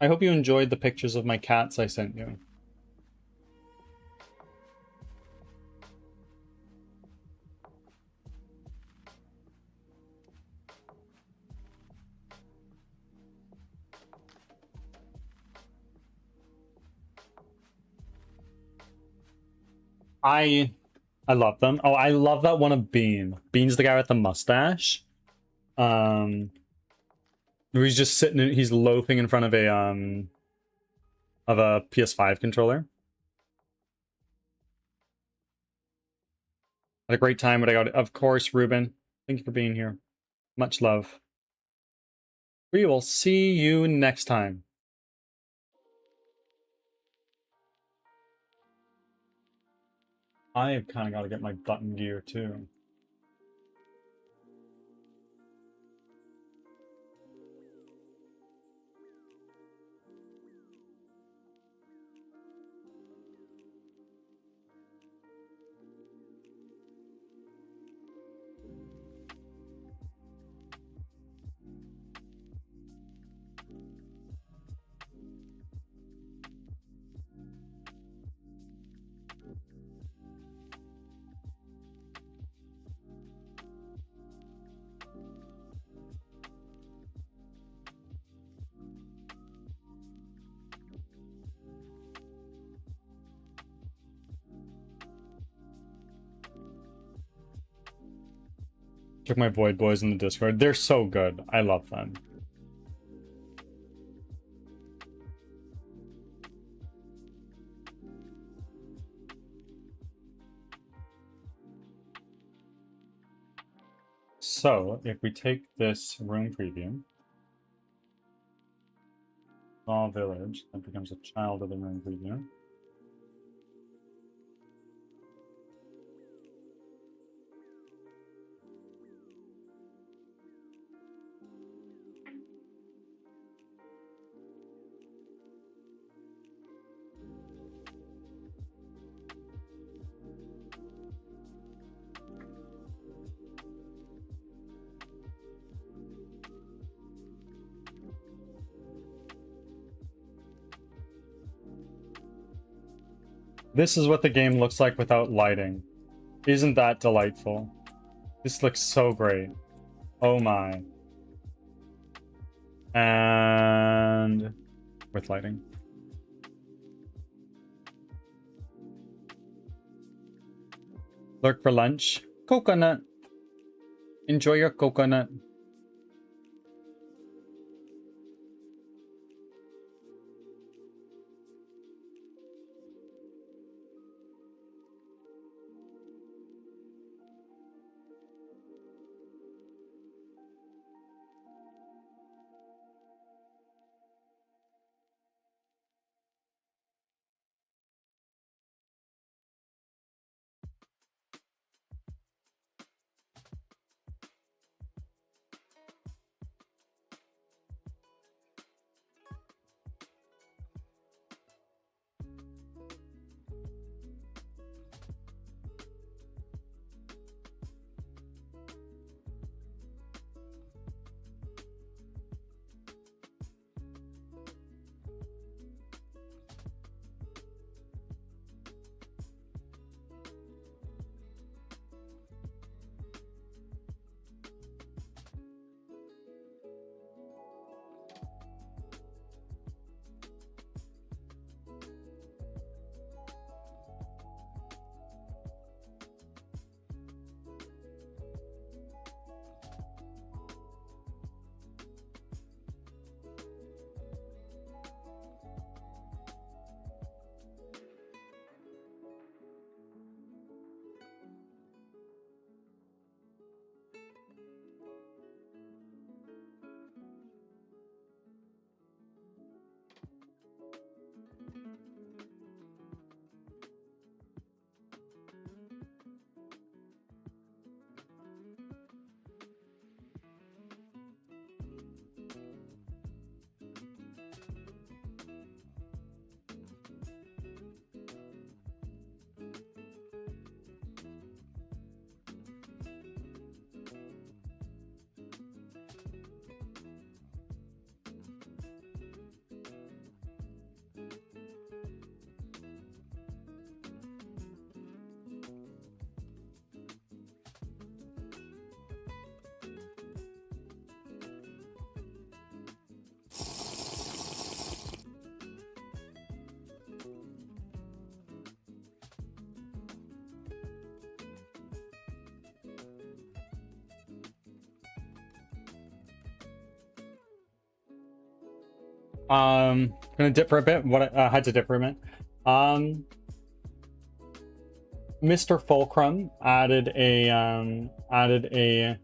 I hope you enjoyed the pictures of my cats I sent you. I love them. Oh, I love that one of Bean. Bean's the guy with the mustache. He's just sitting, he's loafing in front of a PS5 controller. Had a great time when I got it. Of course, Ruben. Thank you for being here. Much love. We will see you next time. I've kind of got to get my button gear too. Check my Void Boys in the Discord. They're so good. I love them. So, if we take this room preview, small village, that becomes a child of the room preview. This is what the game looks like without lighting. Isn't that delightful? This looks so great. Oh my. And with lighting. Lurk for lunch. Coconut. Enjoy your coconut. Gonna dip for a bit. What I had to dip for a minute. Mr. Fulcrum added a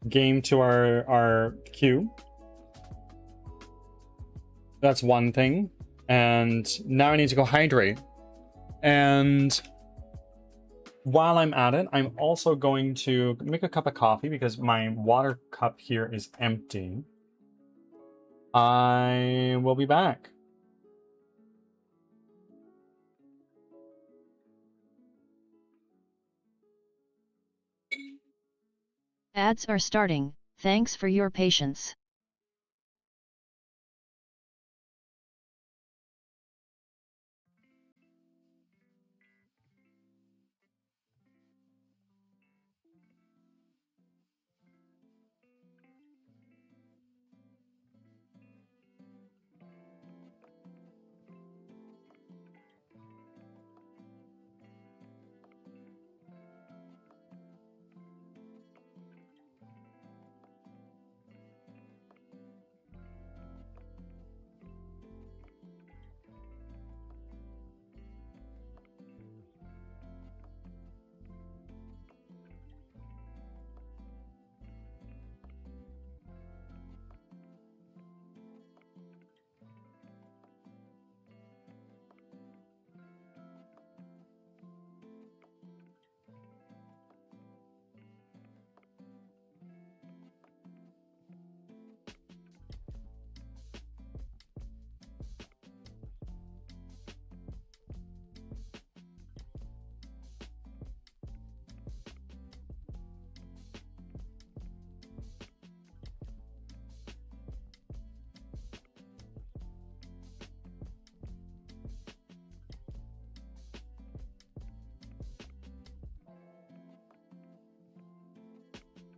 game to our queue. That's one thing. And now I need to go hydrate. And while I'm at it, I'm also going to make a cup of coffee because my water cup here is empty. I will be back. Ads are starting. Thanks for your patience.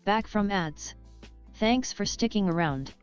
Back from ads. Thanks for sticking around.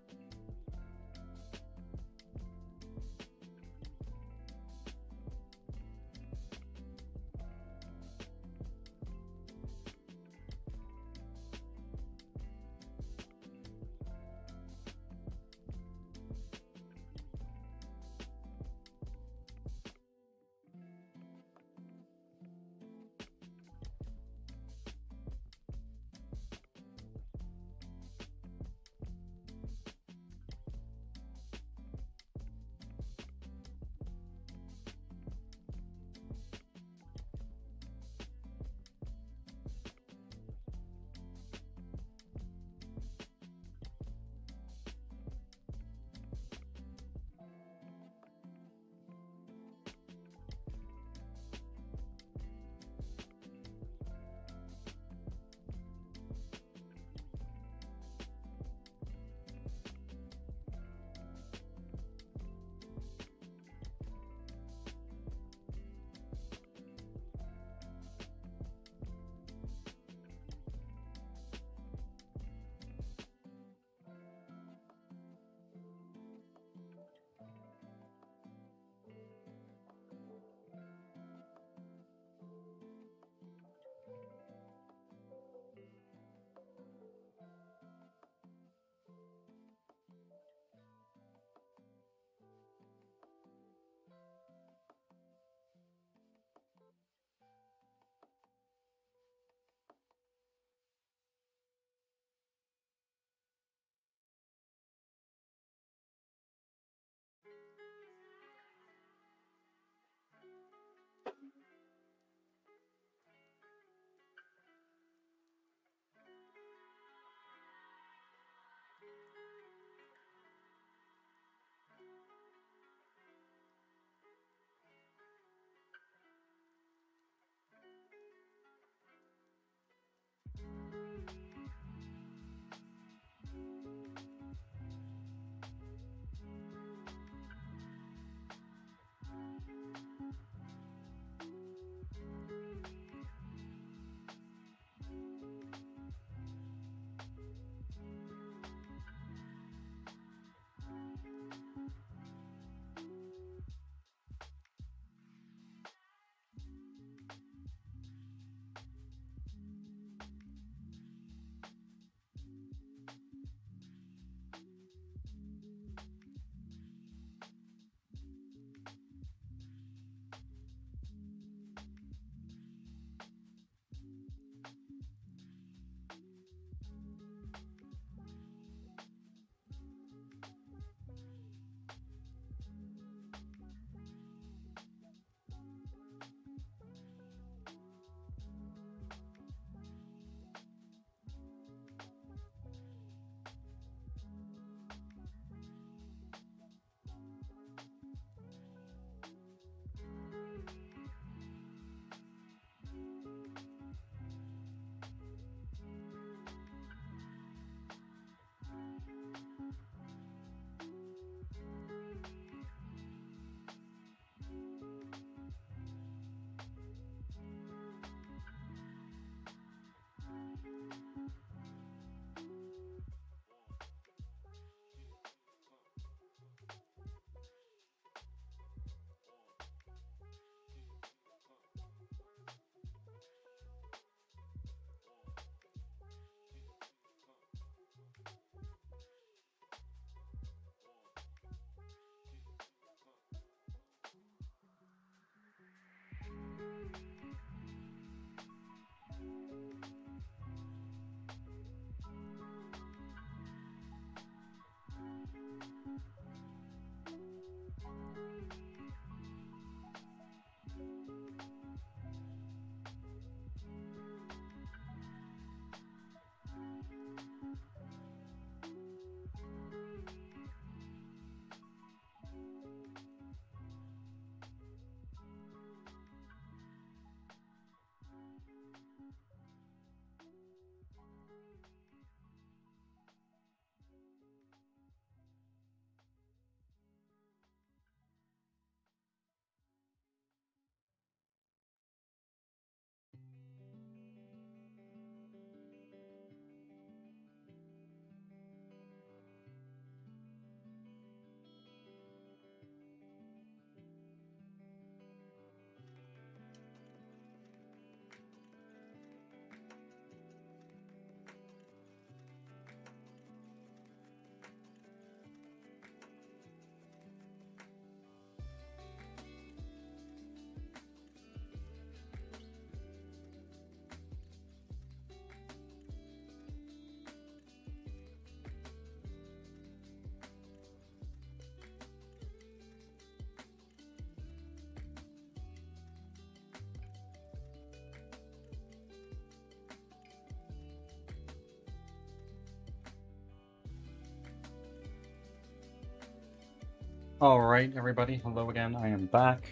All right, everybody. Hello again. I am back.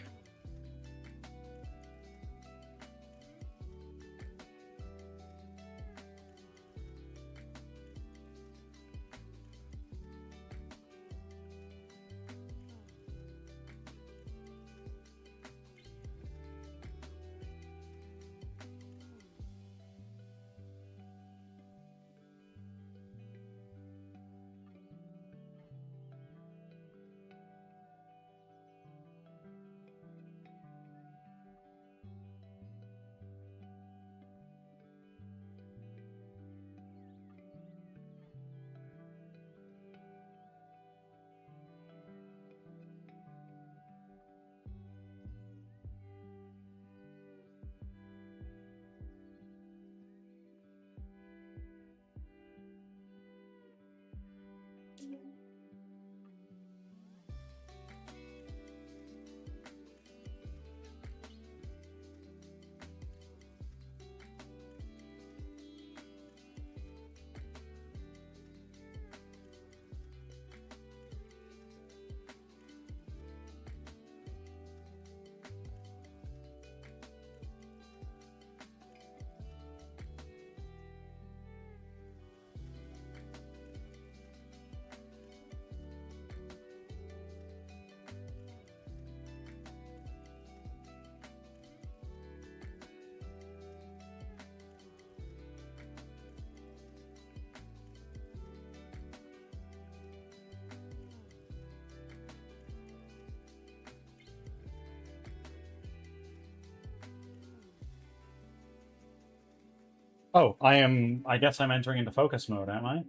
Oh, I guess I'm entering into focus mode, am I?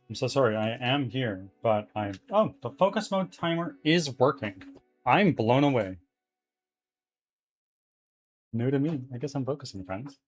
I'm so sorry, I am here, but oh, the focus mode timer is working. I'm blown away. New to me. I guess I'm focusing, friends.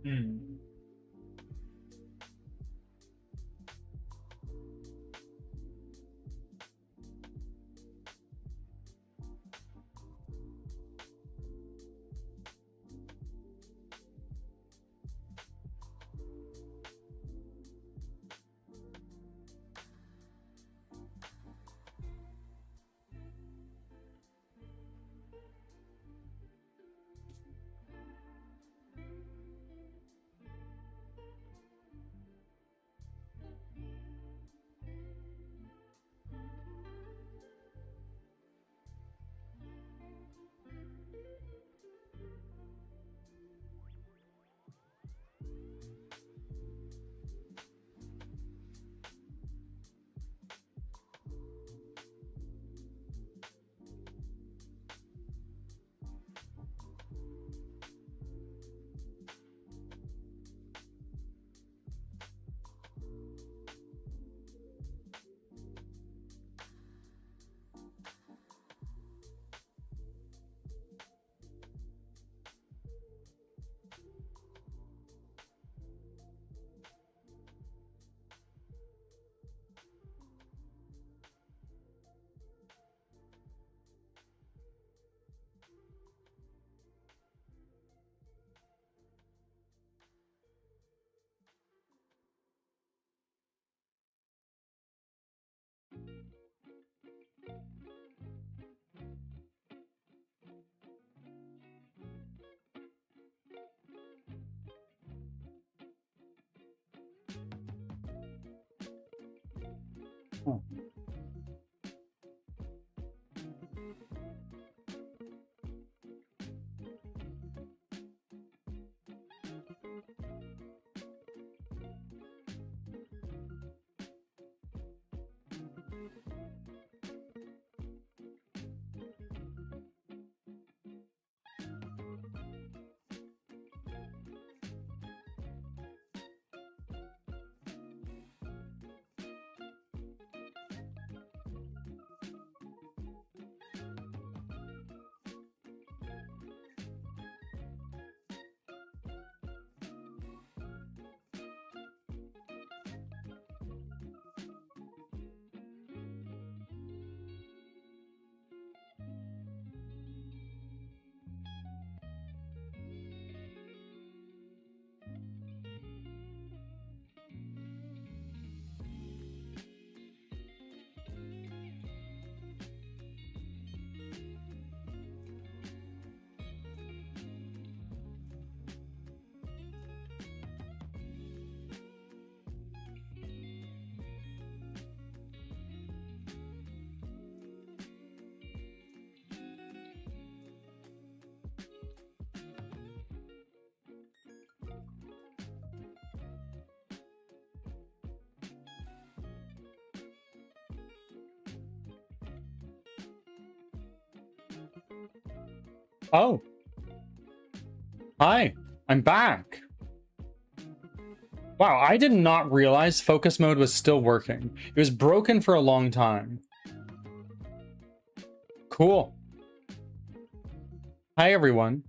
Hmm. Oh. Oh. Hi, I'm back. Wow, I did not realize focus mode was still working. It was broken for a long time. Cool. Hi, everyone.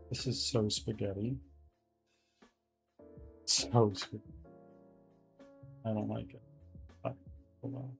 This is so spaghetti. So spaghetti. I don't like it. Hold on.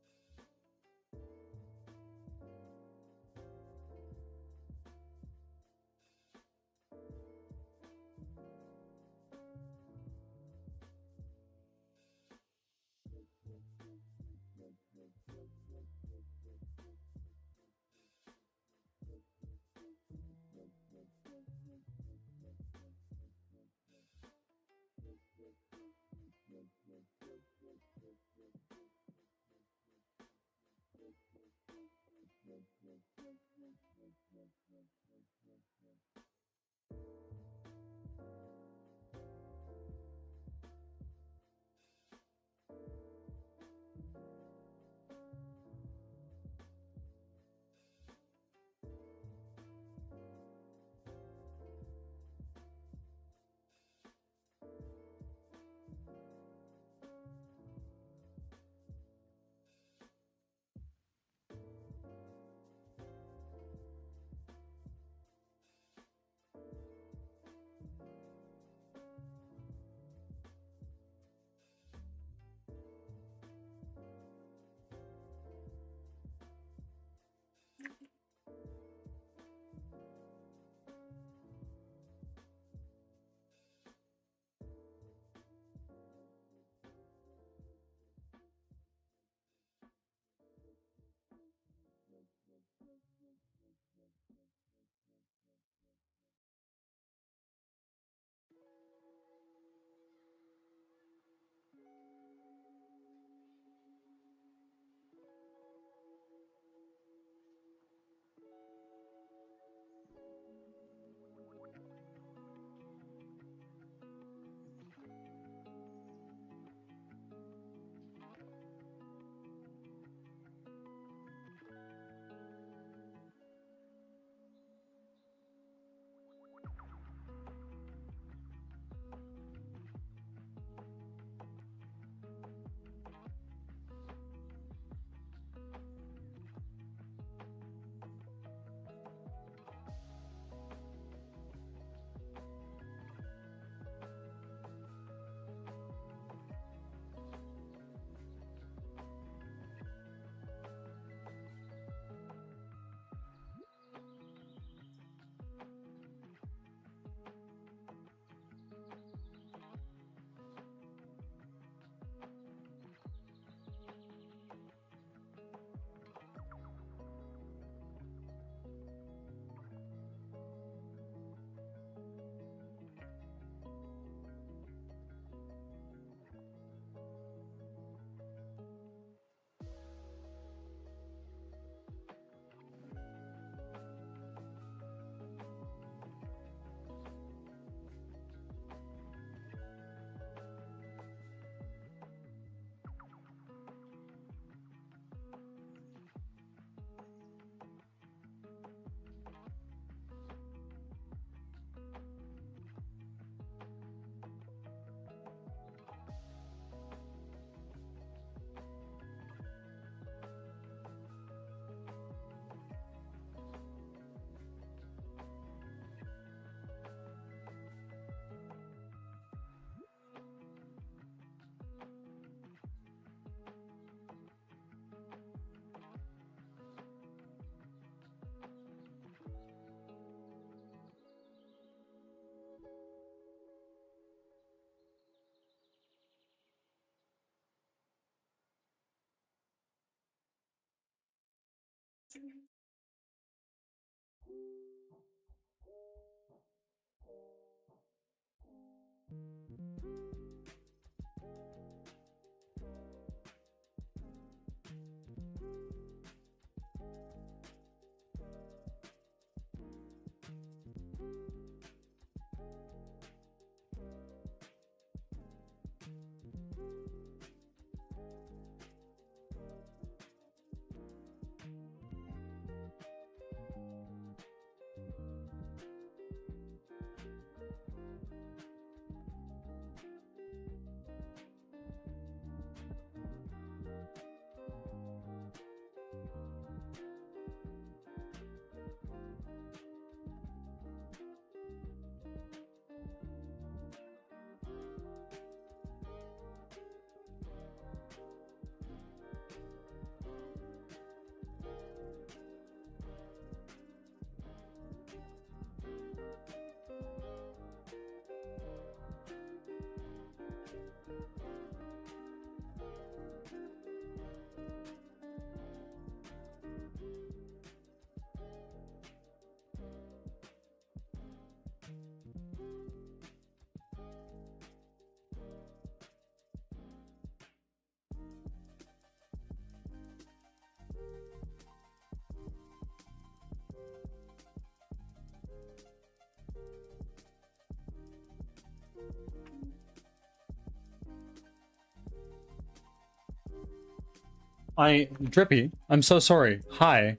Drippy, I'm so sorry. Hi.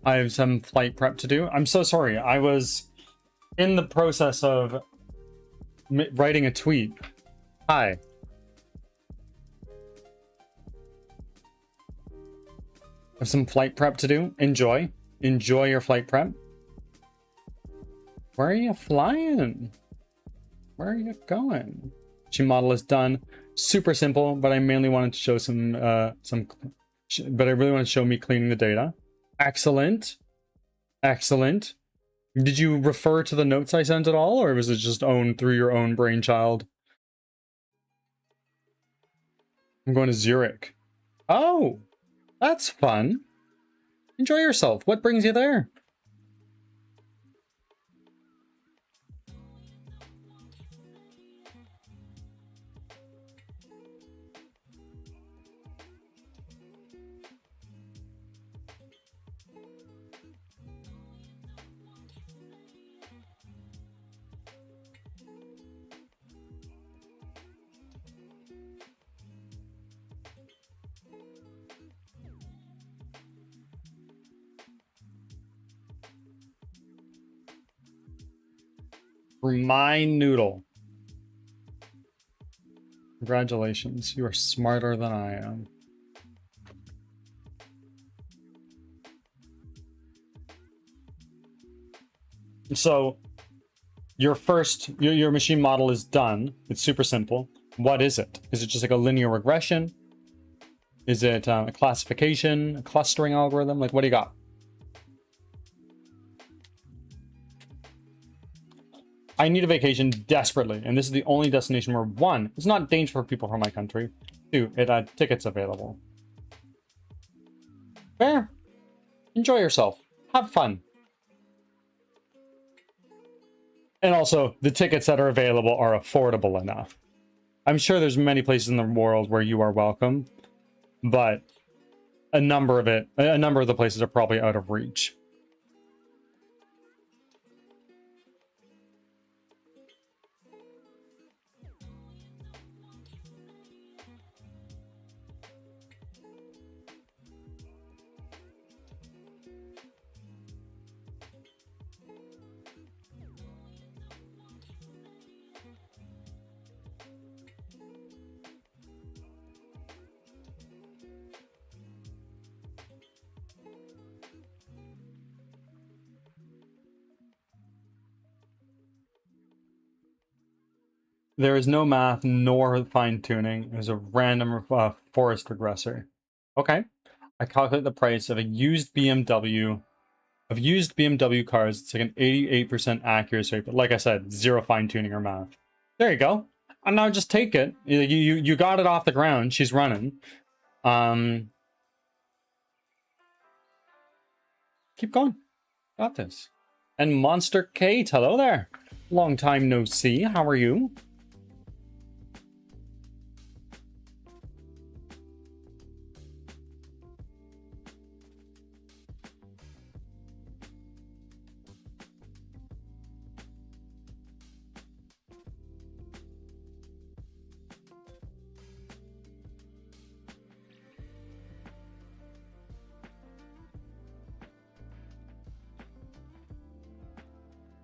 I have some flight prep to do. I'm so sorry. I was in the process of writing a tweet. Hi. I have some flight prep to do. Enjoy. Enjoy your flight prep. Where are you flying? Where are you going? Machine model is done. Super simple, but I mainly wanted to show but I really want to show me cleaning the data. Excellent. Excellent. Did you refer to the notes I sent at all, or was it just owned through your own brainchild? I'm going to Zurich. Oh, that's fun. Enjoy yourself. What brings you there? My noodle. Congratulations, you are smarter than I am. So, your machine model is done. It's super simple. What is it? Is it just like a linear regression? Is it a classification, a clustering algorithm? Like, what do you got? I need a vacation desperately, and this is the only destination where, 1, it's not dangerous for people from my country. 2, it had tickets available. Fair. Enjoy yourself. Have fun. And also, the tickets that are available are affordable enough. I'm sure there's many places in the world where you are welcome, but a number of the places are probably out of reach. There is no math nor fine-tuning. It was a random forest regressor. Okay. I calculate the price of used BMW cars. It's like an 88% accuracy rate, but like I said, zero fine-tuning or math. There you go. And now just take it. You got it off the ground. She's running. Keep going. Got this. And Monster Kate, hello there. Long time no see. How are you?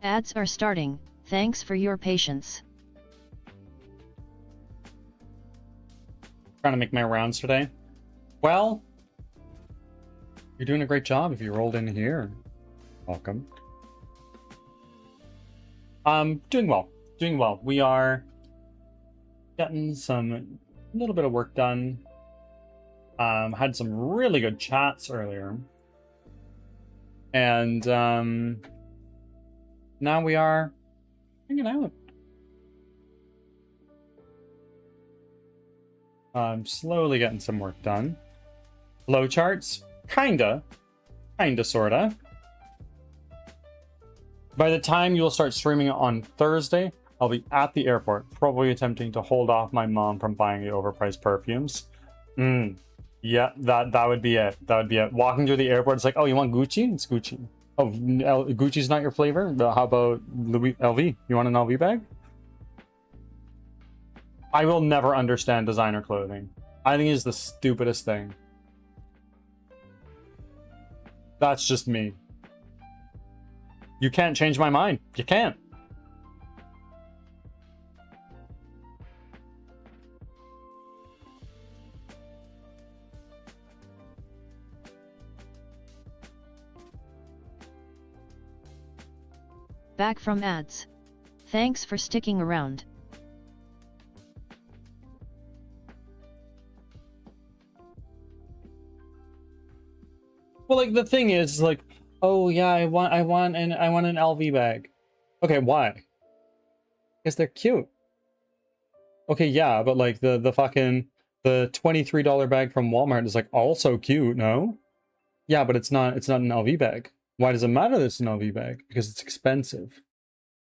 Ads are starting. Thanks for your patience. Trying to make my rounds today. Well, you're doing a great job if you rolled in here. Welcome. Doing well. Doing well. We are getting a little bit of work done. Had some really good chats earlier. And now we are hanging out. I'm slowly getting some work done. Flowcharts? Kinda, sorta. By the time you'll start streaming it on Thursday, I'll be at the airport, probably attempting to hold off my mom from buying the overpriced perfumes. Yeah, that would be it. That would be it. Walking through the airport, it's like, oh, you want Gucci? It's Gucci. Oh, Gucci's not your flavor? How about LV? You want an LV bag? I will never understand designer clothing. I think it's the stupidest thing. That's just me. You can't change my mind. You can't. Back from ads. Thanks for sticking around. Well, like the thing is, like, oh yeah, I want an LV bag. Okay, why? Because they're cute. Okay, yeah, but like the fucking the $23 bag from Walmart is like also cute, no? Yeah, but it's not an LV bag. Why does it matter that it's an LV bag? Because it's expensive.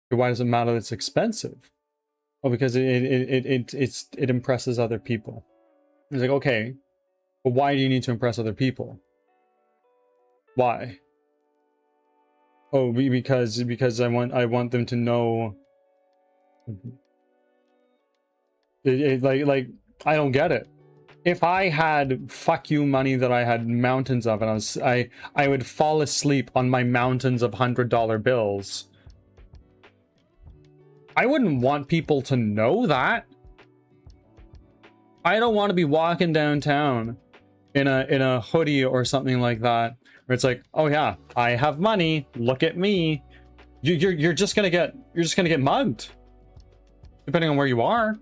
Why does it matter that it's expensive? Oh, because it impresses other people. It's like, okay, but why do you need to impress other people? Why? Oh, because I want them to know. Like I don't get it. If I had fuck you money that I had mountains of, and I would fall asleep on my mountains of $100 bills, I wouldn't want people to know that. I don't want to be walking downtown in a hoodie or something like that, where it's like, oh yeah, I have money, look at me. You're just gonna get mugged, depending on where you are.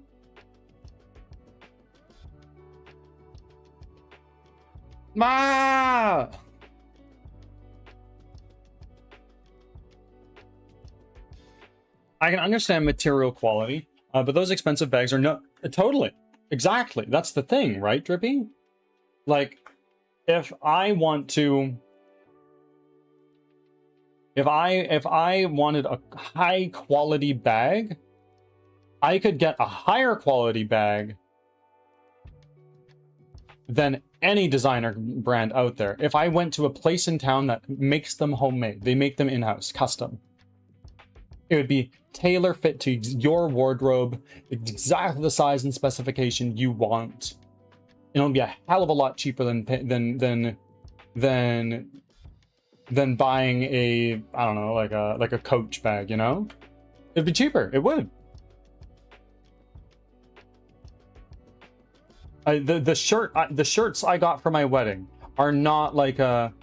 Ma! I can understand material quality, but those expensive bags are no totally exactly. That's the thing, right, Drippy? Like, if I want to, if I wanted a high quality bag, I could get a higher quality bag than any designer brand out there. If I went to a place in town that makes them homemade, they make them in-house, custom. It would be tailor fit to your wardrobe, exactly the size and specification you want. And it'll be a hell of a lot cheaper than buying a, I don't know, like a Coach bag, you know? It'd be cheaper. It would. The shirts I got for my wedding are not like a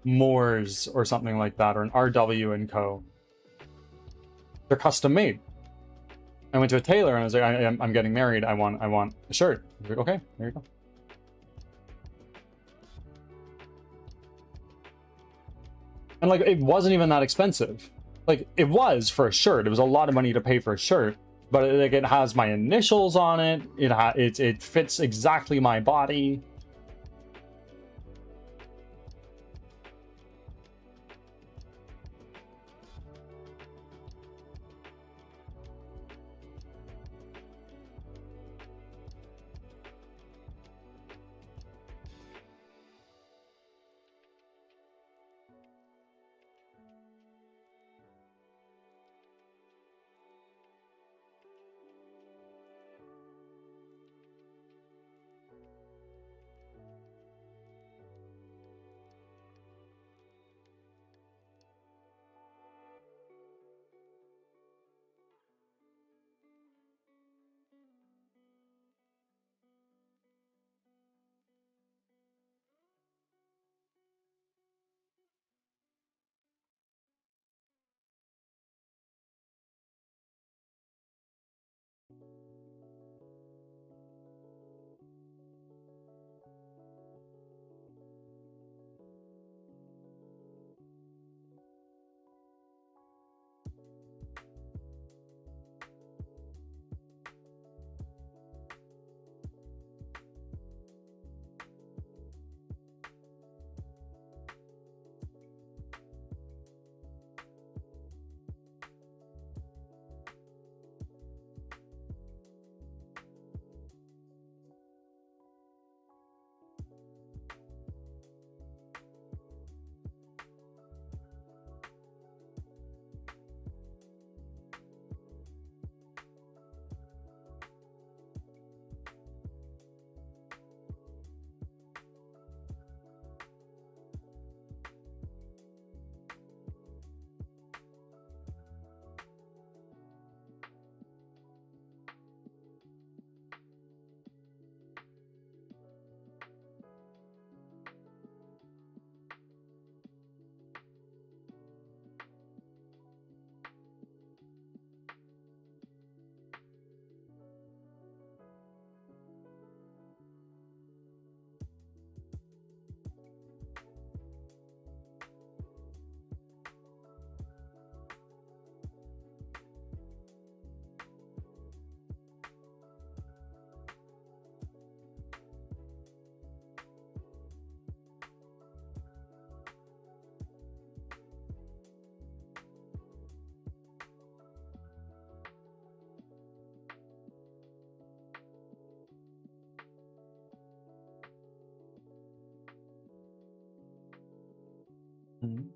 Moores or something like that, or an RW and Co. They're custom made. I went to a tailor and I was like, I'm getting married. I want a shirt. Like, okay, there you go. And like, it wasn't even that expensive. Like, it was for a shirt. It was a lot of money to pay for a shirt, but it has my initials on it. It fits exactly my body. Mhm.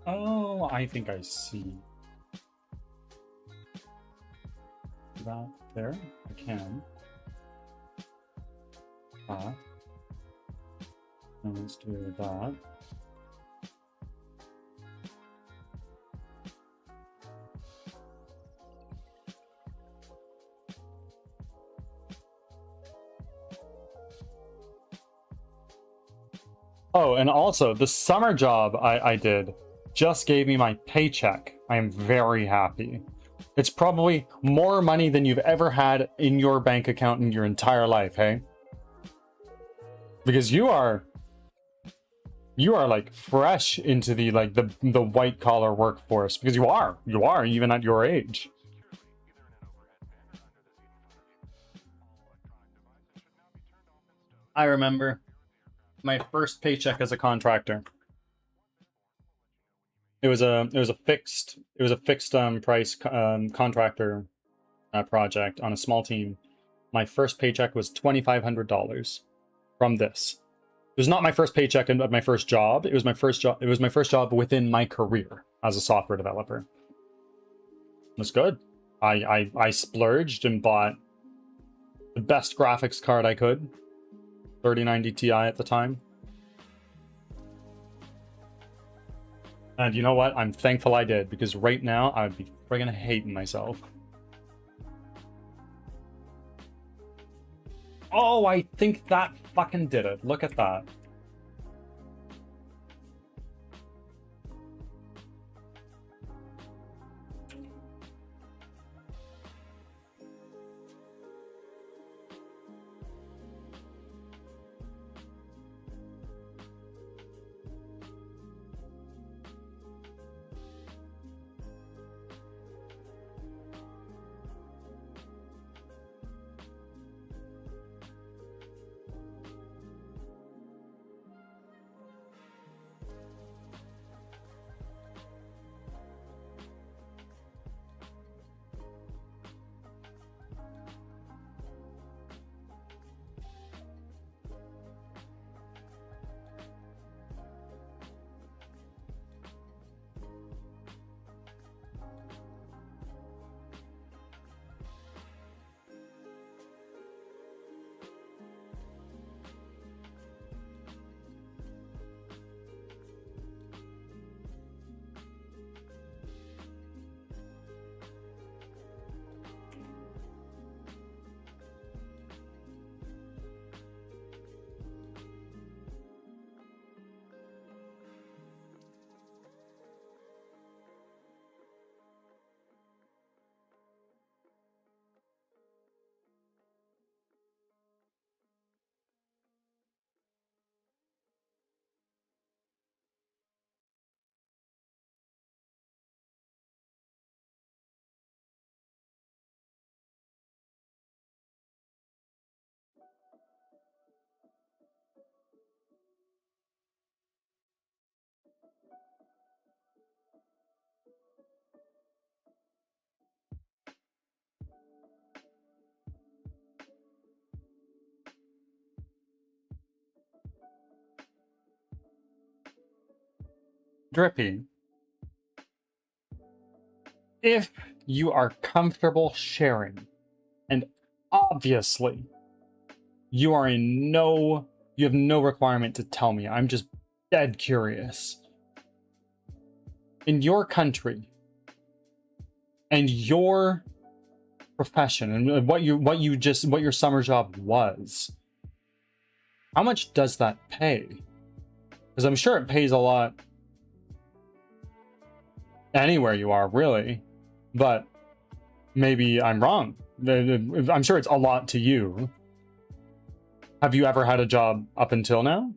Oh, I think I see that there. I can. That. And let's do that. Oh, and also the summer job I did just gave me my paycheck. I am very happy. It's probably more money than you've ever had in your bank account in your entire life, hey? Because you are like fresh into the the white collar workforce, because you are even at your age. I remember my first paycheck as a contractor. It was a fixed price contractor project on a small team. My first paycheck was $2,500 from this. It was not my first paycheck at my first job. It was my first job. It was my first job within my career as a software developer. It was good. I splurged and bought the best graphics card I could, 3090 Ti at the time. And you know what? I'm thankful I did, because right now I'd be friggin' hating myself. Oh, I think that fucking did it. Look at that. Drippy, if you are comfortable sharing, and obviously You have no requirement to tell me. I'm just dead curious. In your country and your profession and what your summer job was, how much does that pay? Because I'm sure it pays a lot anywhere you are, really, but maybe I'm wrong. I'm sure it's a lot to you. Have you ever had a job up until now?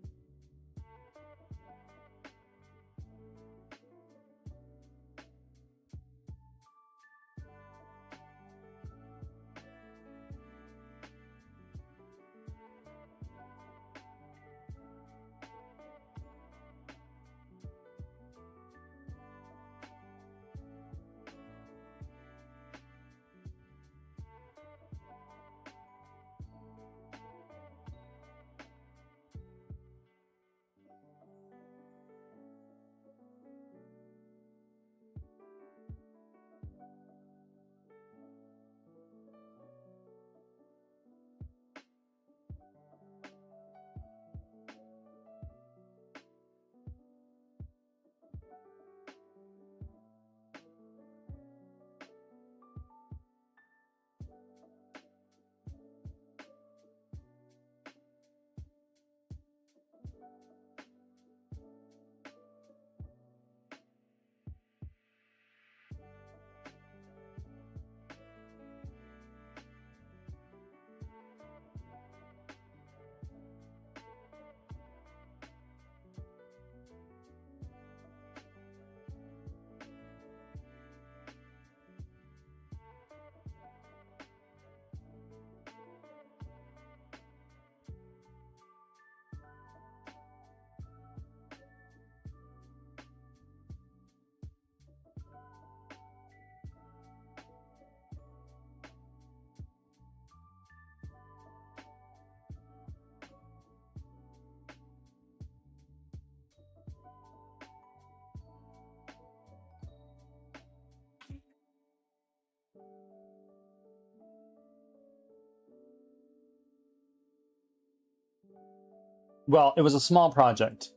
Well, it was a small project.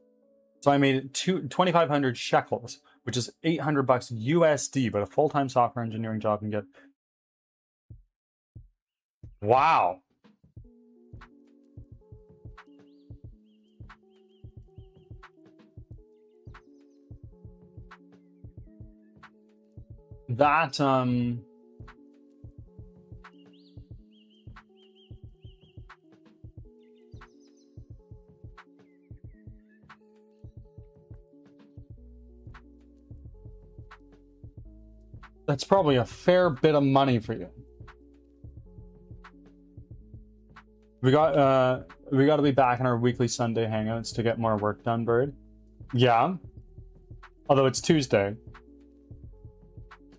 So I made it 2,500 shekels, which is $800 USD, but a full-time software engineering job can get. Wow. That that's probably a fair bit of money for you. We got to be back in our weekly Sunday hangouts to get more work done, Bird. Yeah. Although it's Tuesday.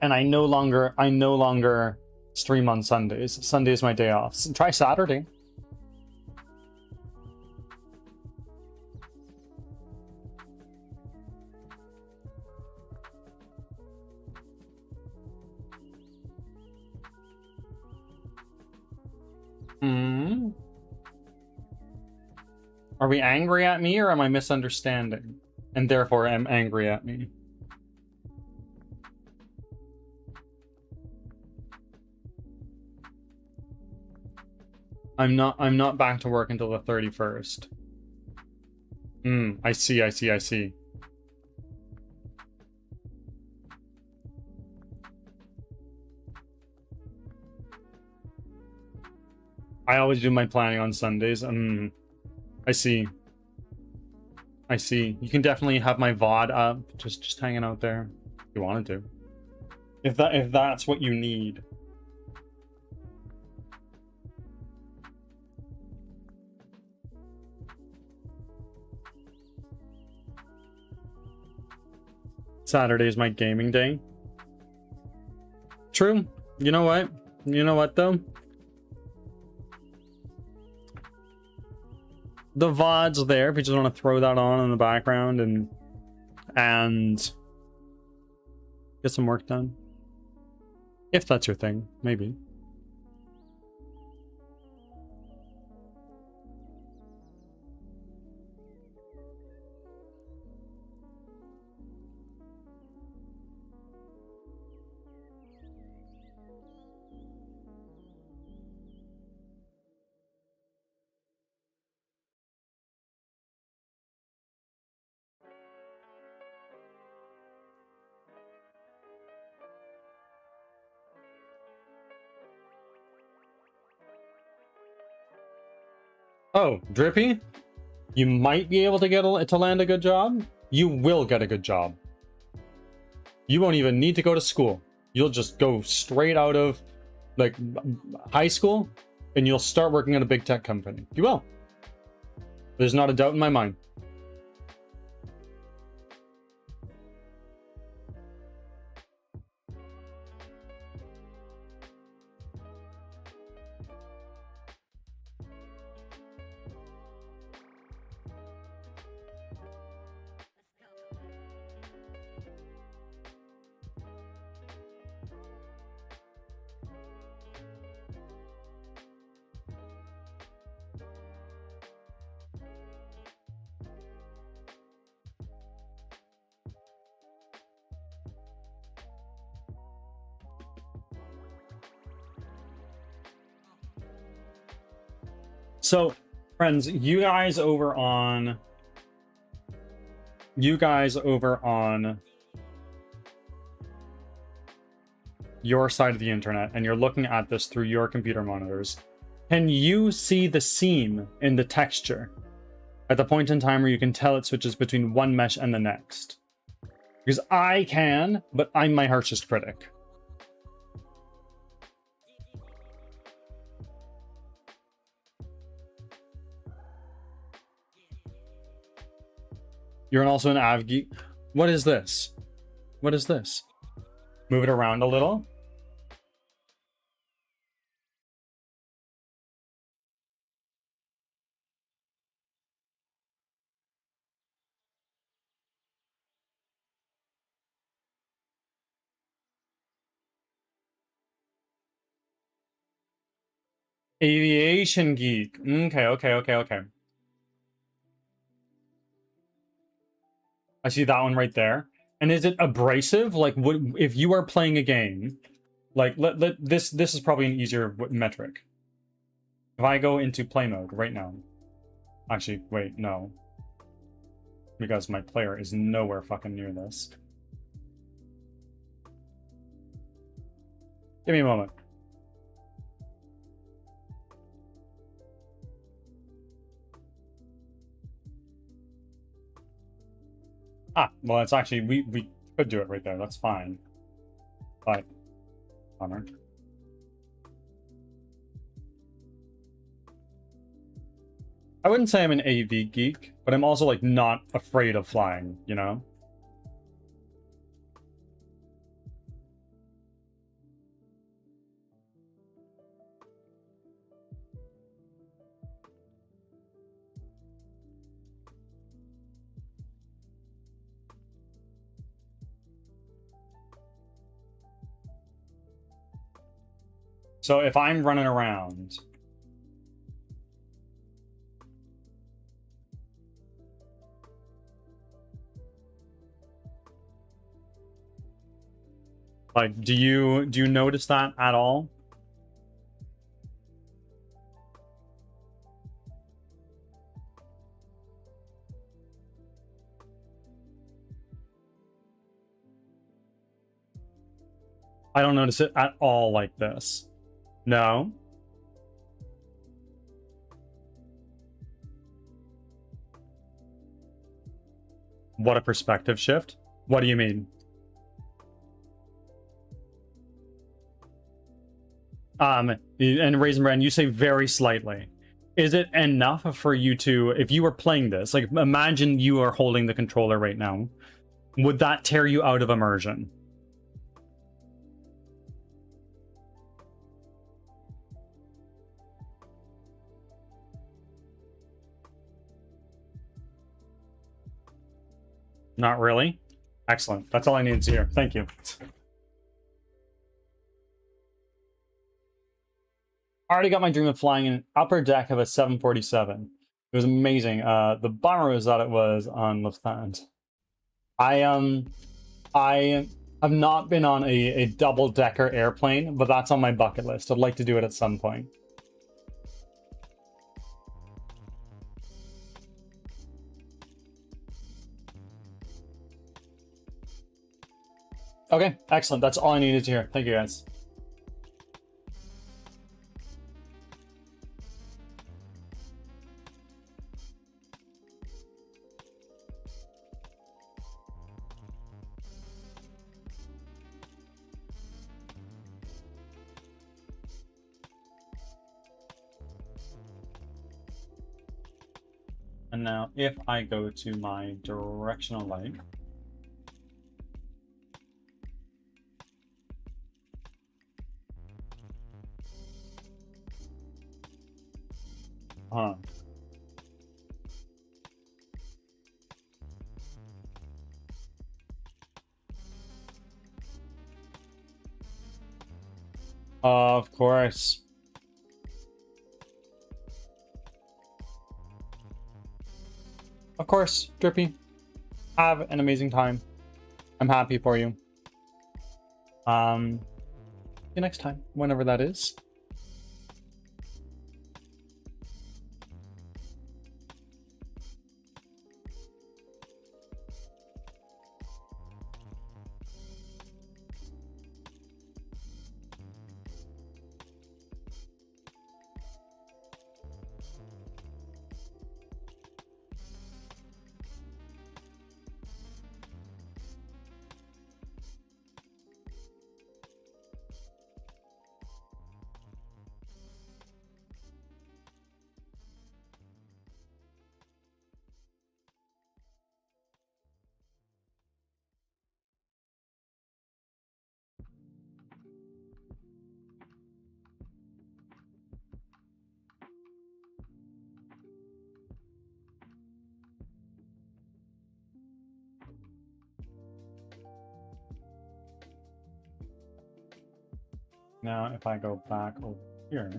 And I no longer stream on Sundays. Sunday is my day off. Try Saturday. Are we angry at me, or am I misunderstanding? And therefore am angry at me? I'm not back to work until the 31st. I see. I always do my planning on Sundays. I see. You can definitely have my VOD up, just hanging out there if you want to. If that's what you need. Saturday is my gaming day. True. You know what? You know what though? The VOD's there if you just want to throw that on in the background and get some work done. If that's your thing, maybe. Oh, Drippy? You might be able to get to land a good job. You will get a good job. You won't even need to go to school. You'll just go straight out of like high school and you'll start working at a big tech company. You will. There's not a doubt in my mind. So, friends, you guys over on your side of the internet, and you're looking at this through your computer monitors, can you see the seam in the texture at the point in time where you can tell it switches between one mesh and the next? Because I can, but I'm my harshest critic. You're also an av geek. What is this? What is this? Move it around a little. Aviation geek. Okay. I see that one right there. And is it abrasive? Like, would if you are playing a game, like this is probably an easier metric. If I go into play mode right now, actually, wait, no, because my player is nowhere fucking near this. Give me a moment. Ah, well, it's actually, we could do it right there. That's fine. But, bummer. I wouldn't say I'm an AV geek, but I'm also, like, not afraid of flying, you know? So if I'm running around, like, do you notice that at all? I don't notice it at all like this. No. What a perspective shift. What do you mean? And Raisin Brand, you say very slightly. Is it enough for you to, if you were playing this, like imagine you are holding the controller right now, would that tear you out of immersion? Not really? Excellent. That's all I needed to hear. Thank you. I already got my dream of flying in an upper deck of a 747. It was amazing. The bummer was that it was on Lufthansa. I have not been on a double-decker airplane, but that's on my bucket list. I'd like to do it at some point. Okay, excellent. That's all I needed to hear. Thank you, guys. And now if I go to my directional light, huh. Of course. Of course, Drippy. Have an amazing time. I'm happy for you. See you next time, whenever that is. Now, if I go back over here,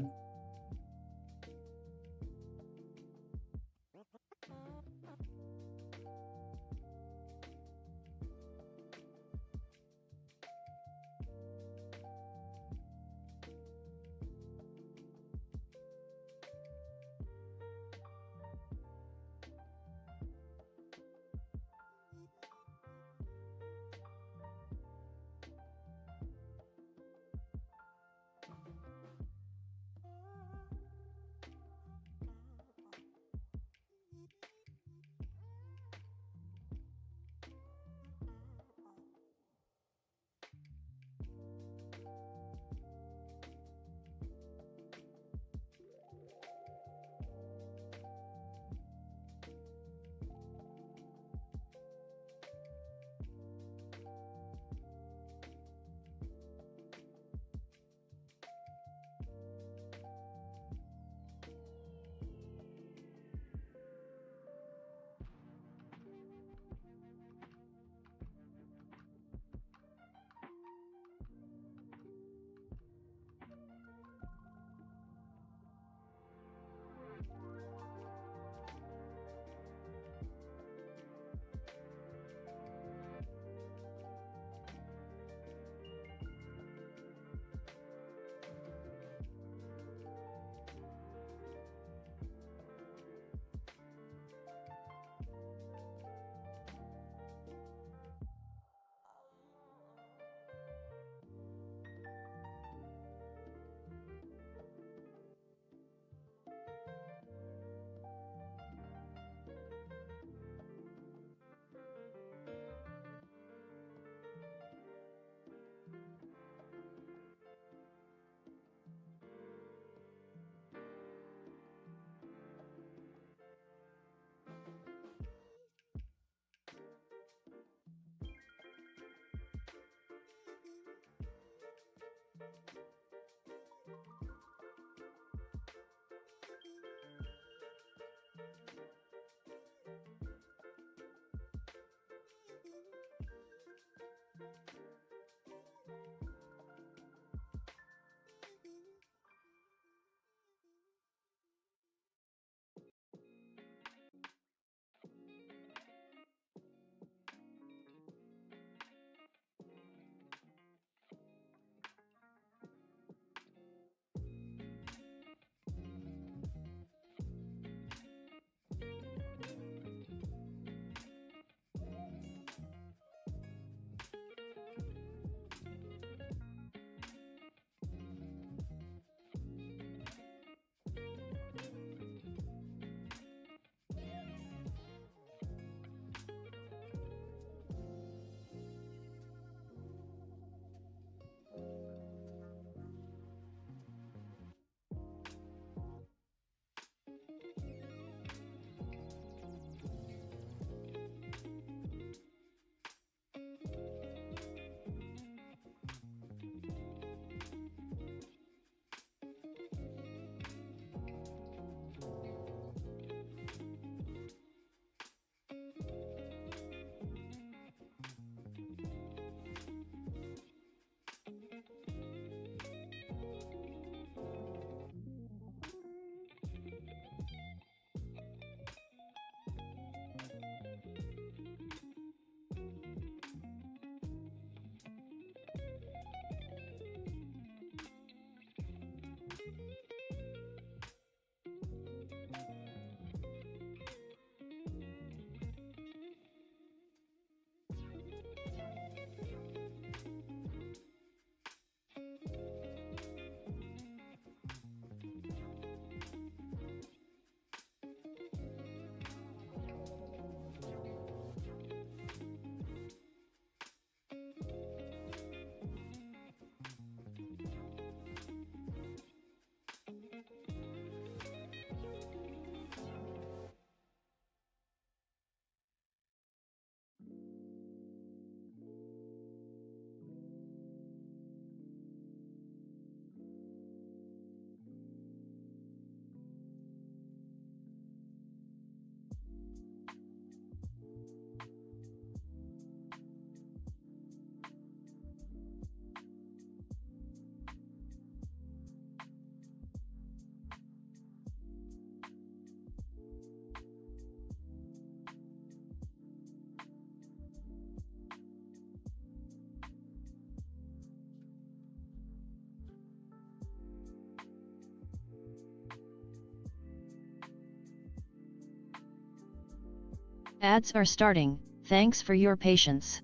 Ads are starting, thanks for your patience.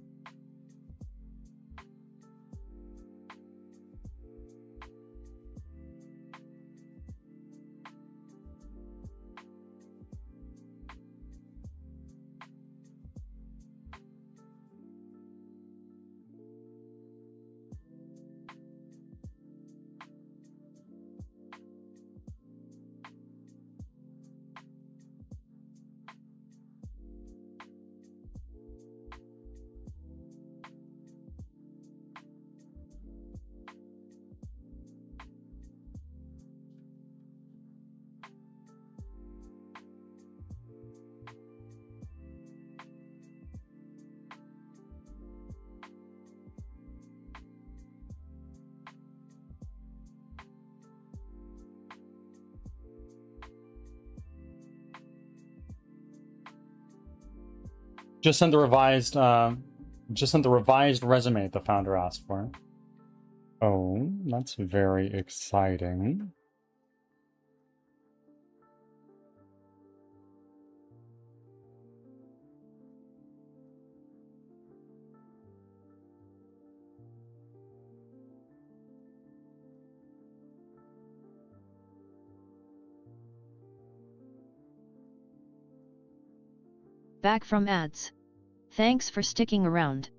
Just sent the revised resume the founder asked for. Oh, that's very exciting. Back from ads. Thanks for sticking around.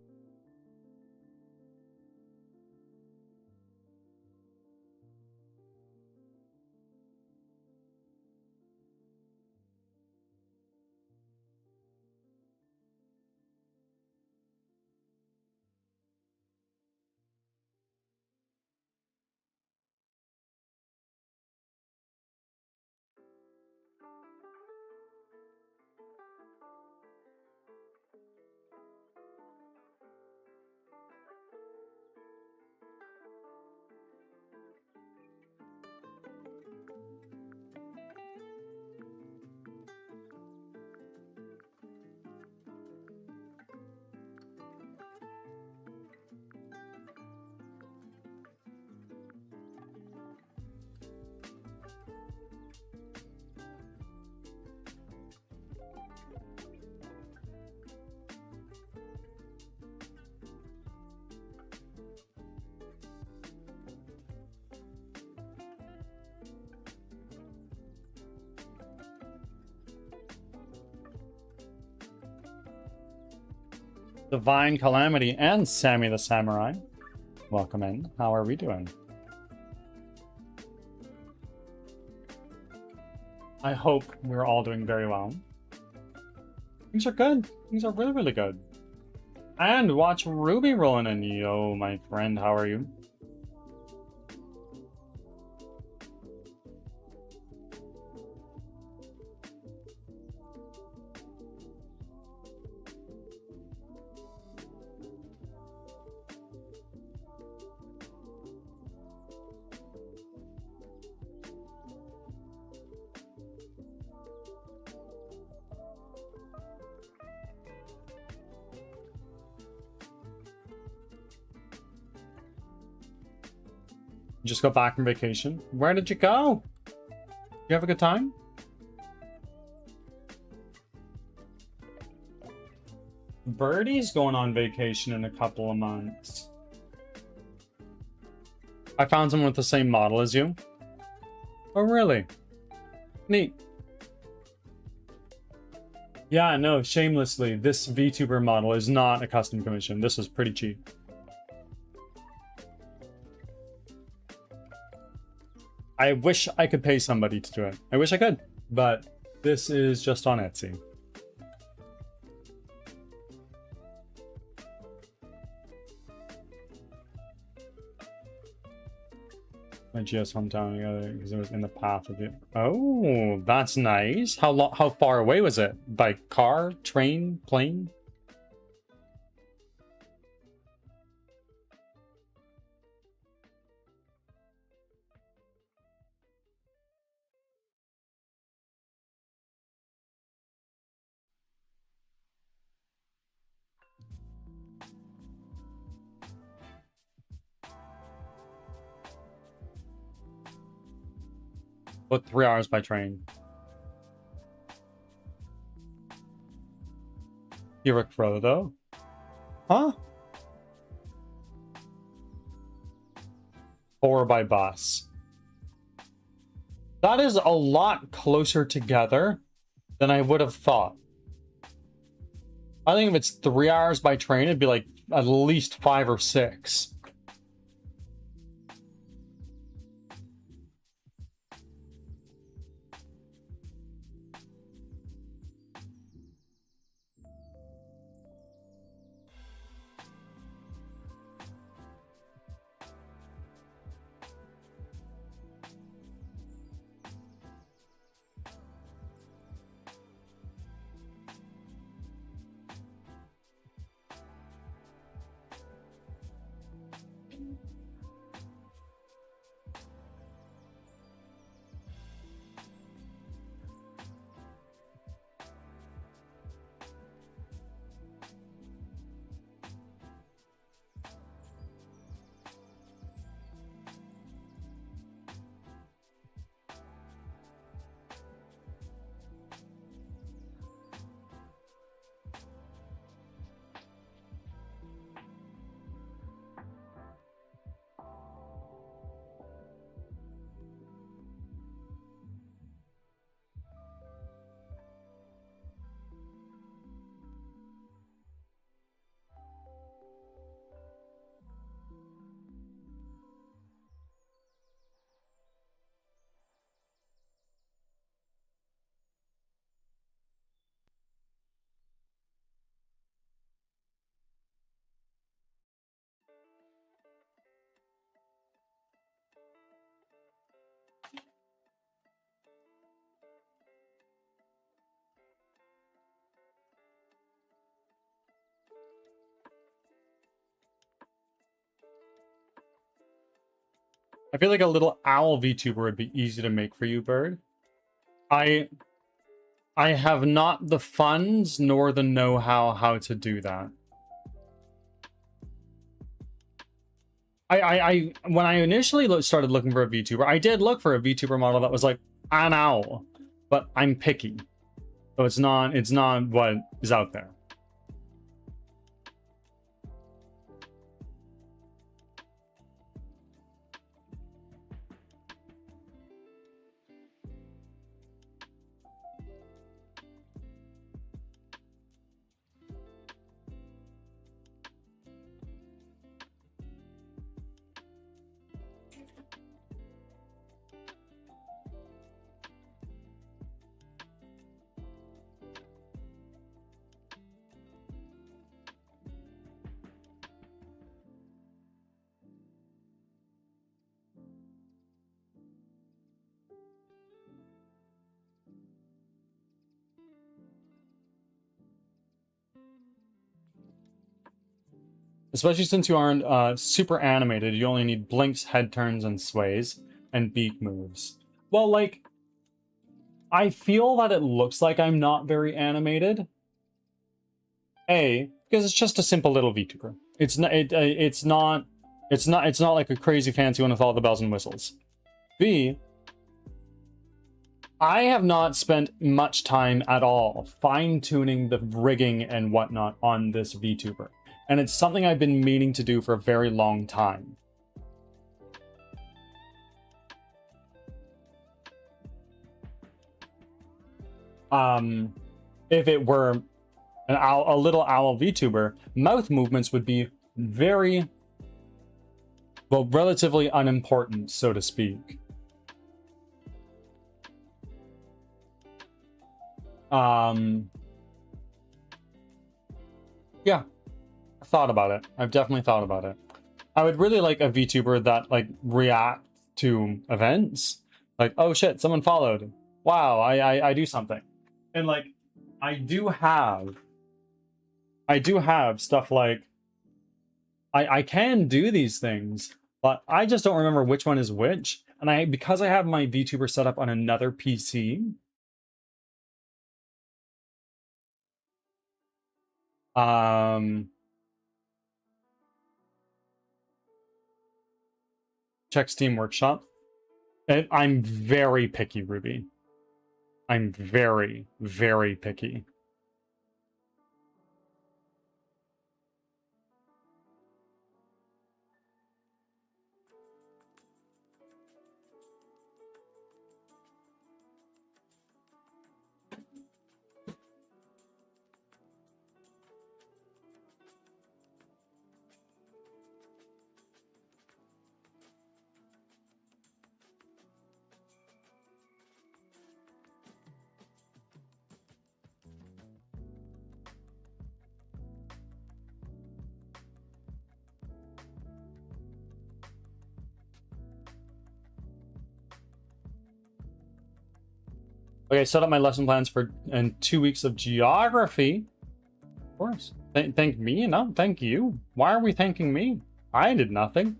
Divine Calamity and Sammy the Samurai. Welcome in. How are we doing? I hope we're all doing very well. Things are good. Things are really, really good. And watch Ruby rolling in. Yo, my friend, how are you? Just got back from vacation. Where did you go? You have a good time? Birdie's going on vacation in a couple of months. I found someone with the same model as you. Oh, really? Neat. Yeah, no, shamelessly, this VTuber model is not a custom commission. This was pretty cheap. I wish I could pay somebody to do it. I wish I could, but this is just on Etsy. My GS hometown because it was in the path of it. Oh, that's nice. How far away was it? By car, train, plane? About 3 hours by train. You're a crow, though. Huh? 4 by bus. That is a lot closer together than I would have thought. I think if it's 3 hours by train, it'd be like at least 5 or 6. I feel like a little owl VTuber would be easy to make for you, Bird. I have not the funds nor the know-how how to do that. When I initially started looking for a VTuber, I did look for a VTuber model that was like an owl, but I'm picky, so it's not what is out there. Especially since you aren't super animated, you only need blinks, head turns, and sways, and beak moves. Well, like, I feel that it looks like I'm not very animated. A, because it's just a simple little VTuber. It's not like a crazy fancy one with all the bells and whistles. B, I have not spent much time at all fine-tuning the rigging and whatnot on this VTuber. And it's something I've been meaning to do for a very long time. If it were a little owl VTuber, mouth movements would be very, well, relatively unimportant, so to speak. Yeah. Thought about it. I've definitely thought about it. I would really like a VTuber that like react to events. Like, oh shit, someone followed. Wow, I do something. And like I do have stuff like I can do these things, but I just don't remember which one is which. And because I have my VTuber set up on another PC, check Steam Workshop. I'm very picky, Ruby. I'm very, very picky. Okay, set up my lesson plans for in 2 weeks of geography. Of course. Thank me? No, thank you. Why are we thanking me? I did nothing.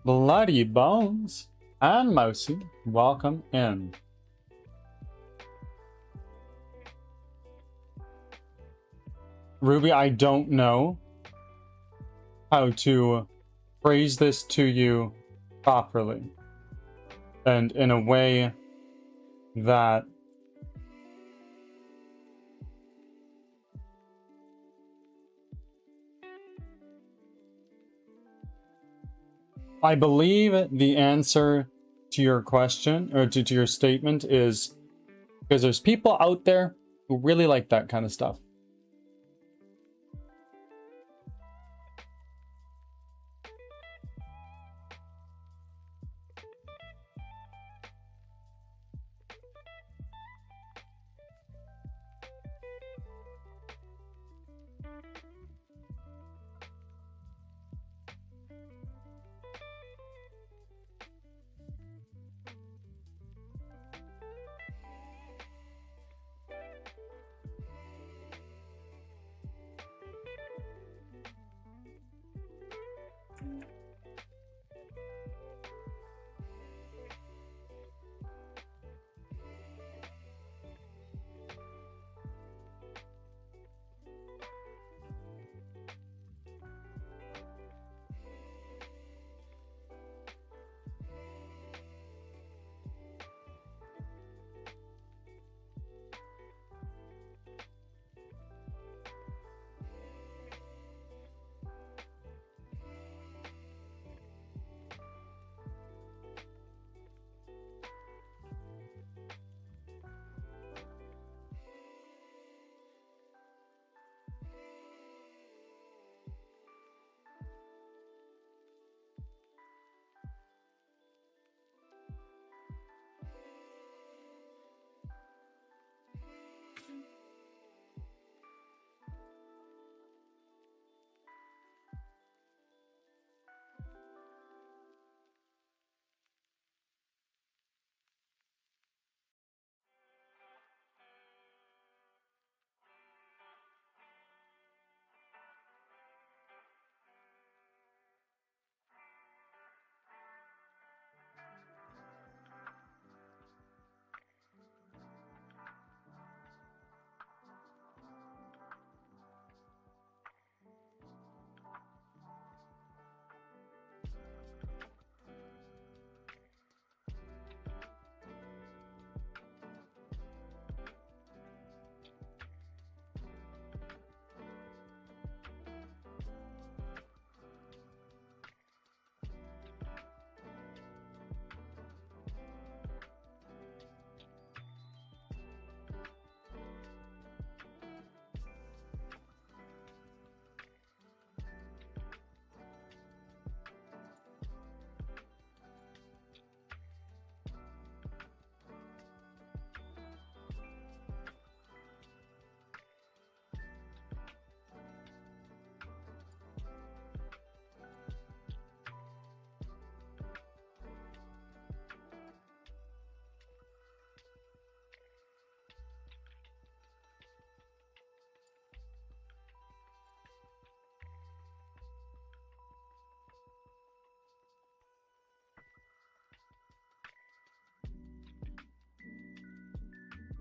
Bloody Bones and Mousy, welcome in. Ruby, I don't know how to phrase this to you properly and in a way that I believe the answer to your question, or to your statement, is because there's people out there who really like that kind of stuff.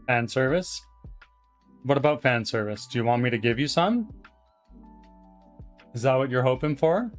Fan service? What about fan service? Do you want me to give you some? Is that what you're hoping for?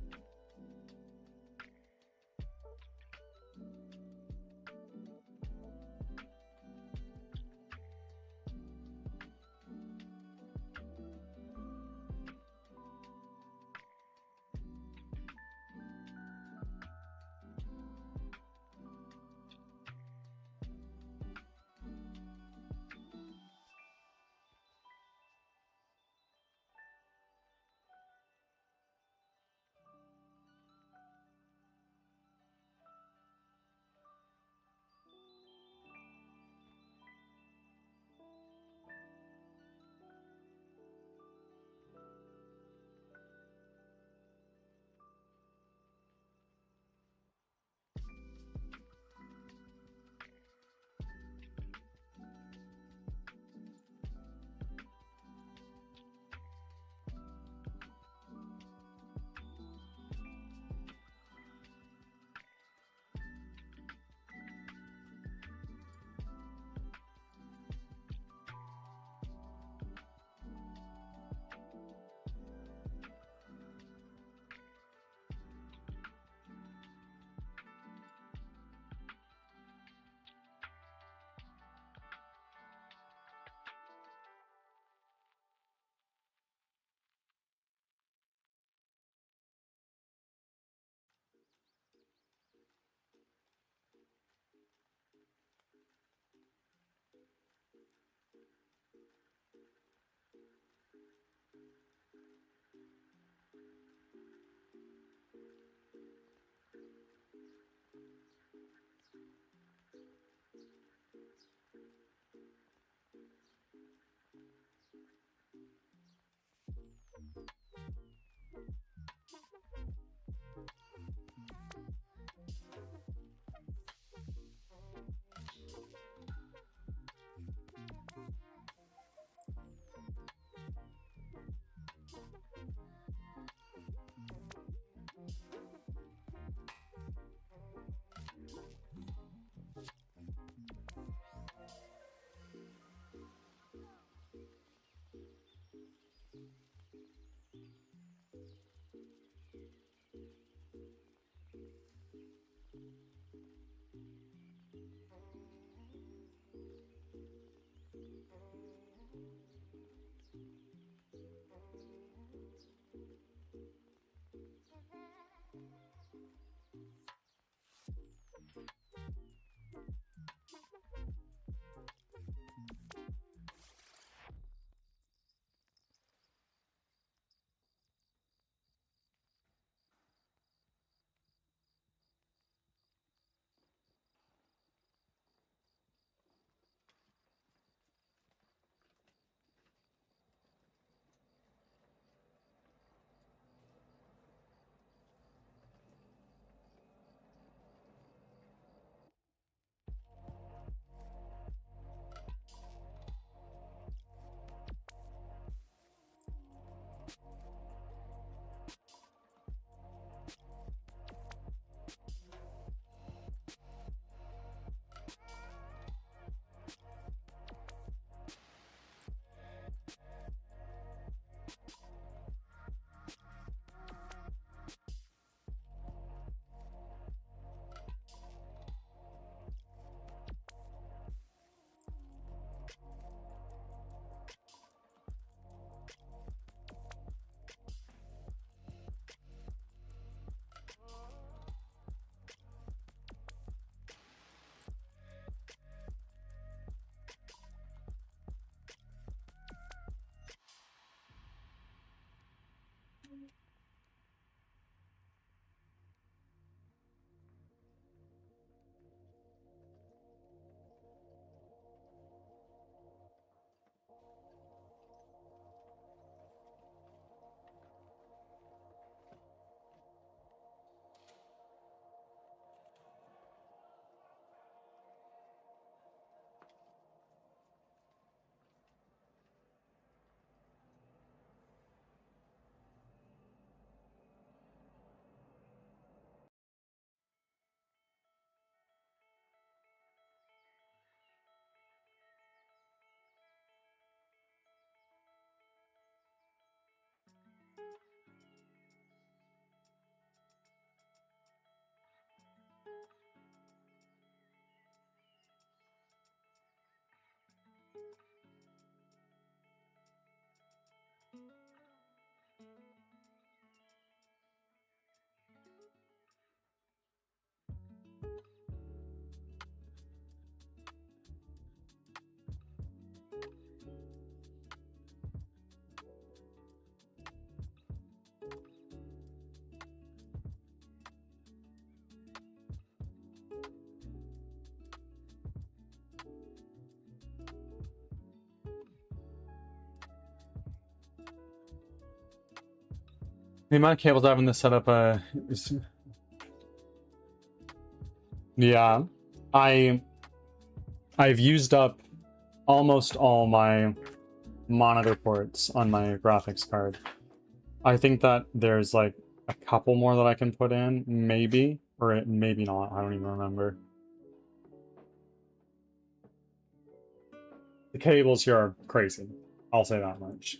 The amount of cables I have in this setup, is... yeah, I've used up almost all my monitor ports on my graphics card. I think that there's like a couple more that I can put in, maybe, or maybe not. I don't even remember. The cables here are crazy. I'll say that much.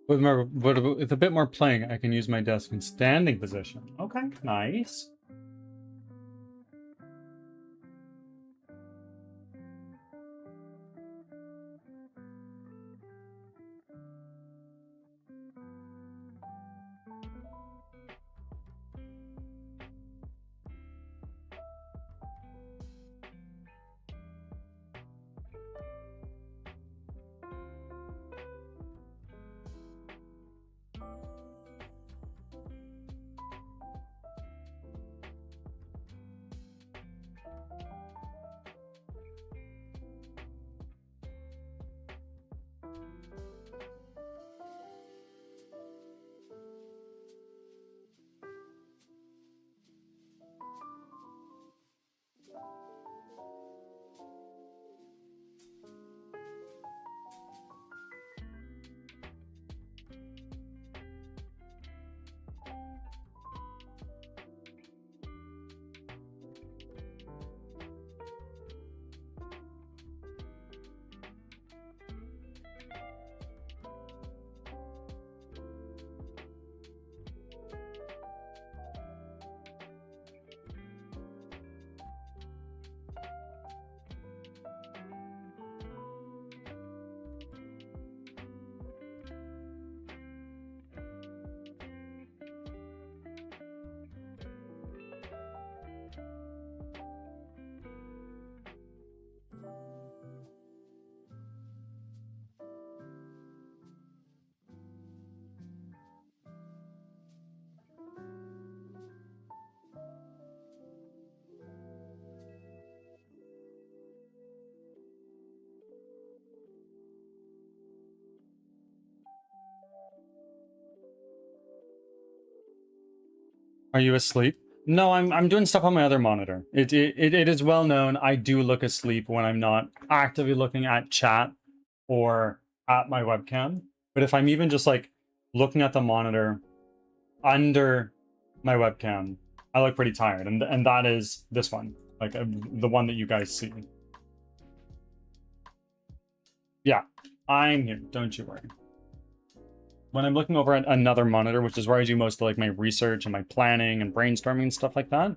With a bit more playing, I can use my desk in standing position. Okay, nice. Are you asleep? No, I'm doing stuff on my other monitor. It is well known I do look asleep when I'm not actively looking at chat or at my webcam. But if I'm even just like looking at the monitor under my webcam, I look pretty tired, and that is this one, like the one that you guys see. Yeah, I'm here. Don't you worry. When I'm looking over at another monitor, which is where I do most of like my research and my planning and brainstorming and stuff like that,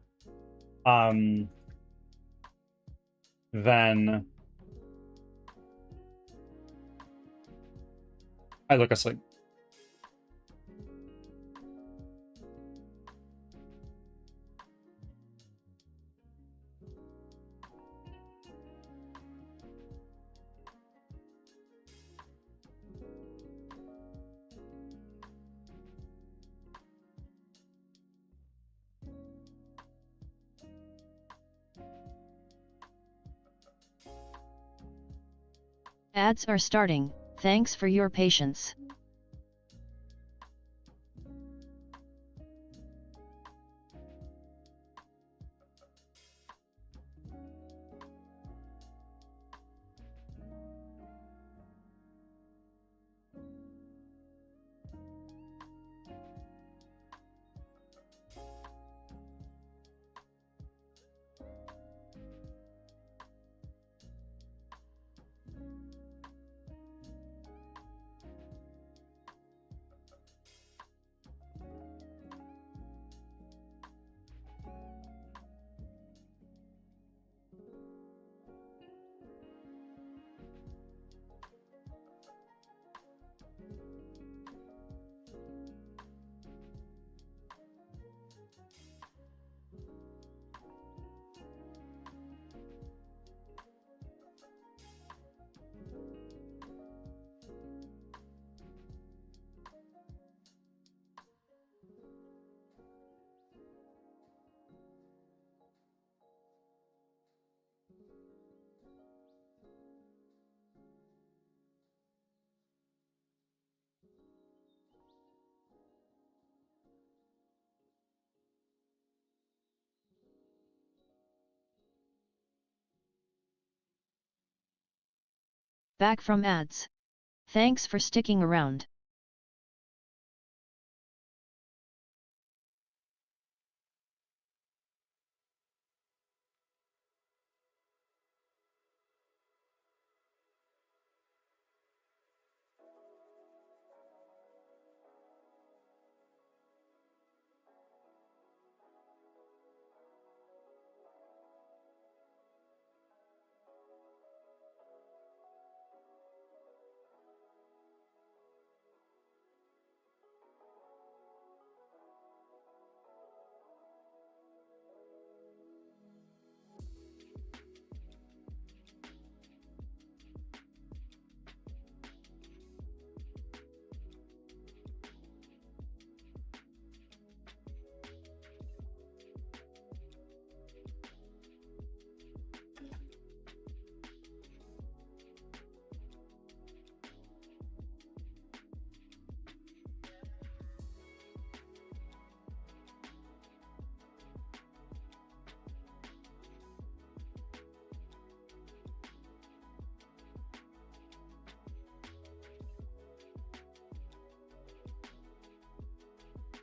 then I look asleep. Ads are starting. Thanks for your patience. Back from ads. Thanks for sticking around.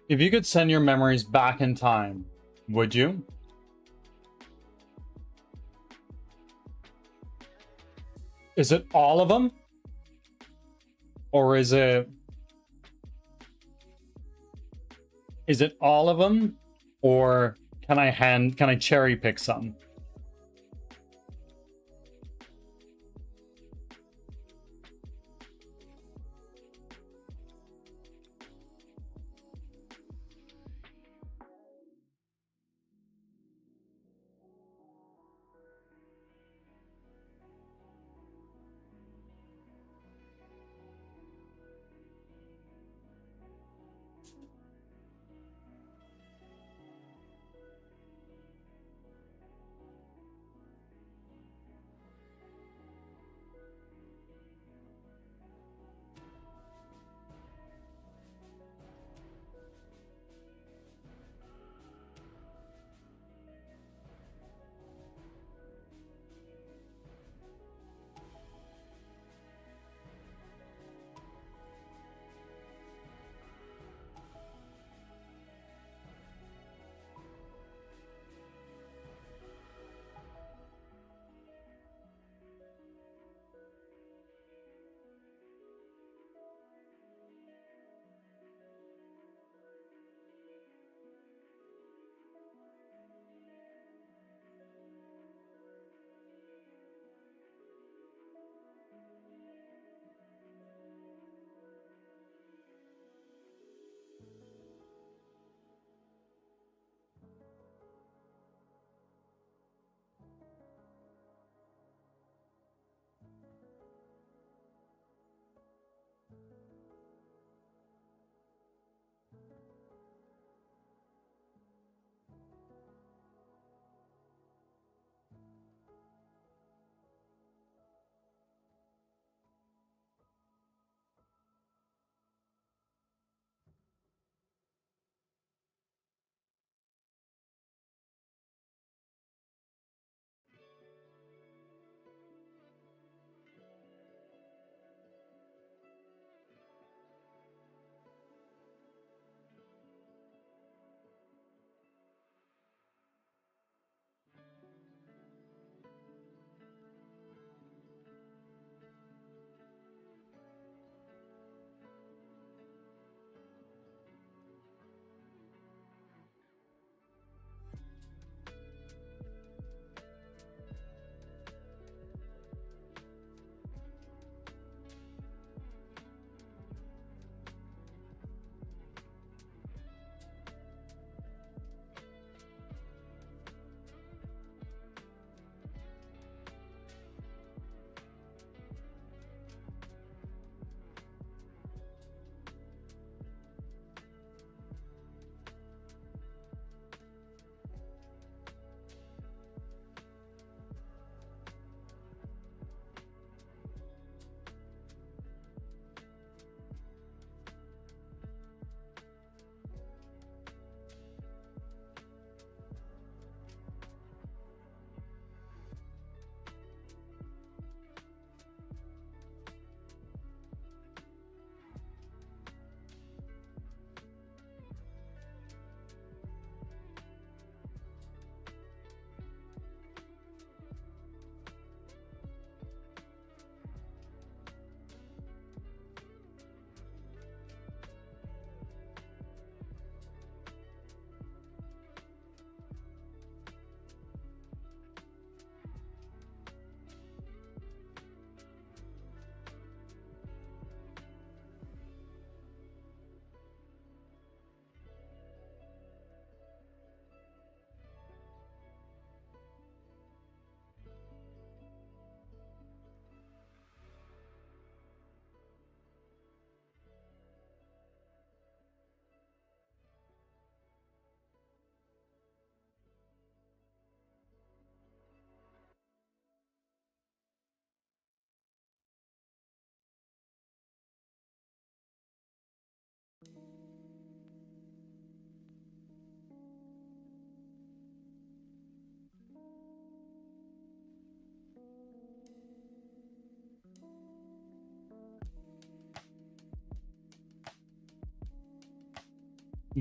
If you could send your memories back in time, would you? Is it all of them? Or is it all of them? Or can I cherry pick some?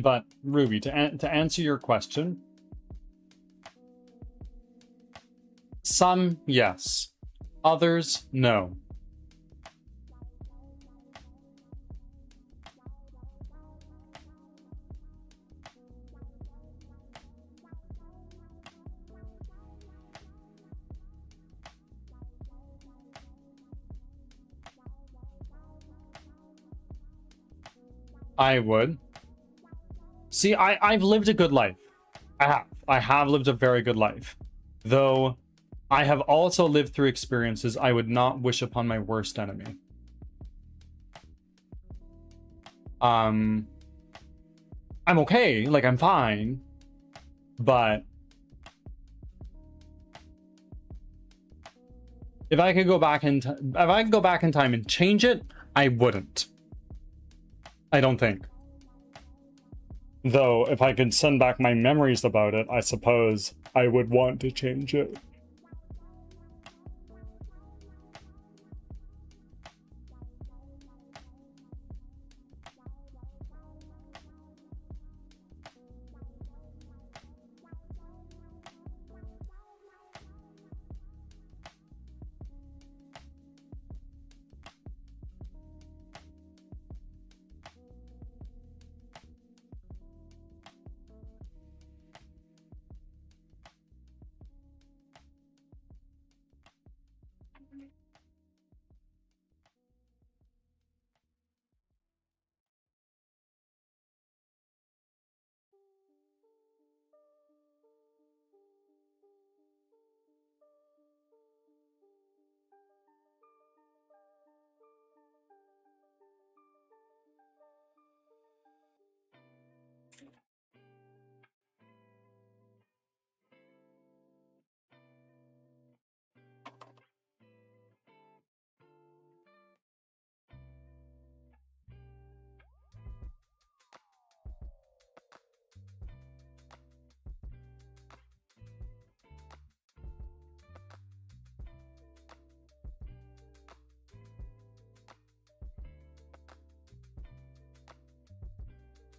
But Ruby, to answer your question, some yes, others no. I would. See, I've lived a good life. I have lived a very good life. Though, I have also lived through experiences I would not wish upon my worst enemy. I'm okay, like, I'm fine. But if I could go back in time and change it, I wouldn't. I don't think. Though, if I could send back my memories about it, I suppose I would want to change it.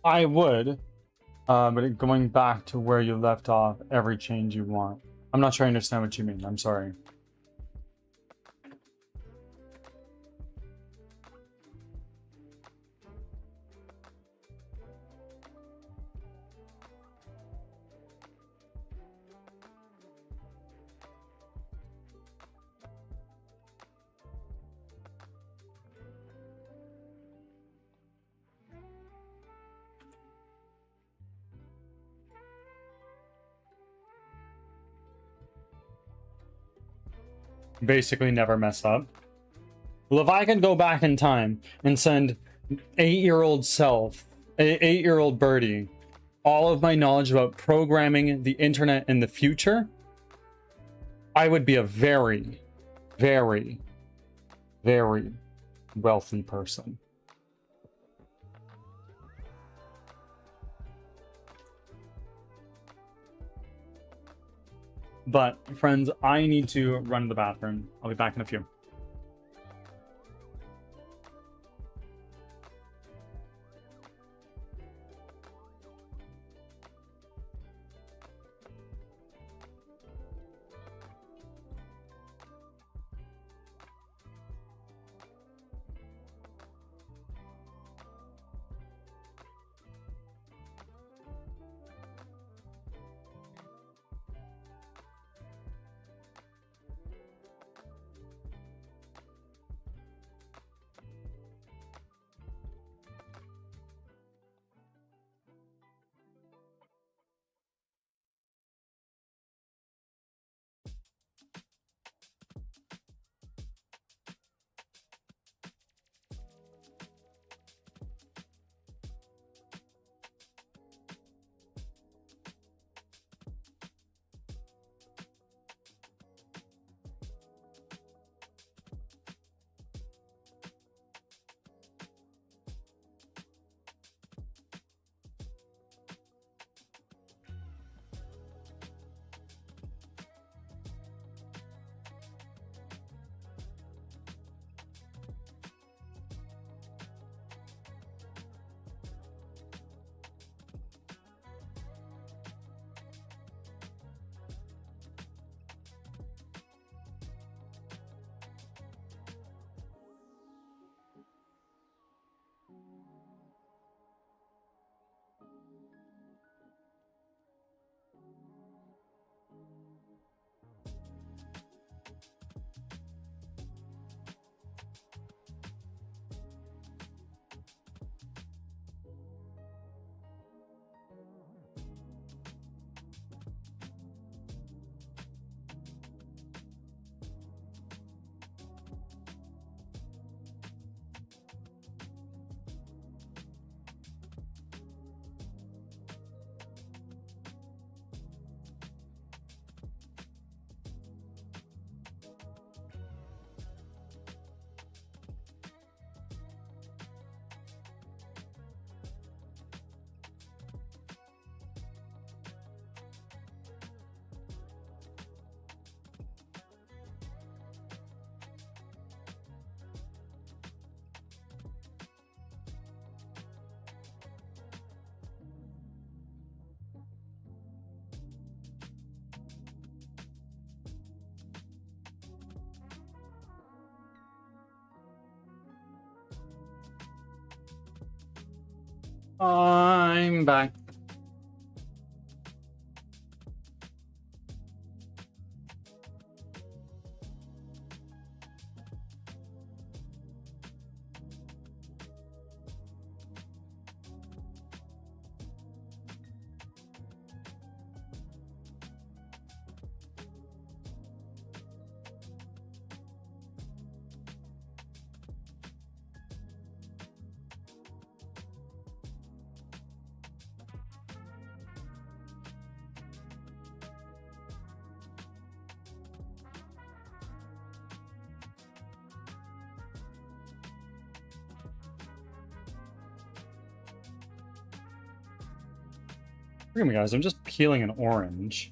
I would, but going back to where you left off, every change you want. I'm not sure I understand what you mean. I'm sorry. Basically never mess up. Well, if I could go back in time and send 8-year-old Birdie, all of my knowledge about programming, the internet, and the future, I would be a very, very, very wealthy person. But, friends, I need to run to the bathroom. I'll be back in a few. I'm back. Forgive me, guys. I'm just peeling an orange.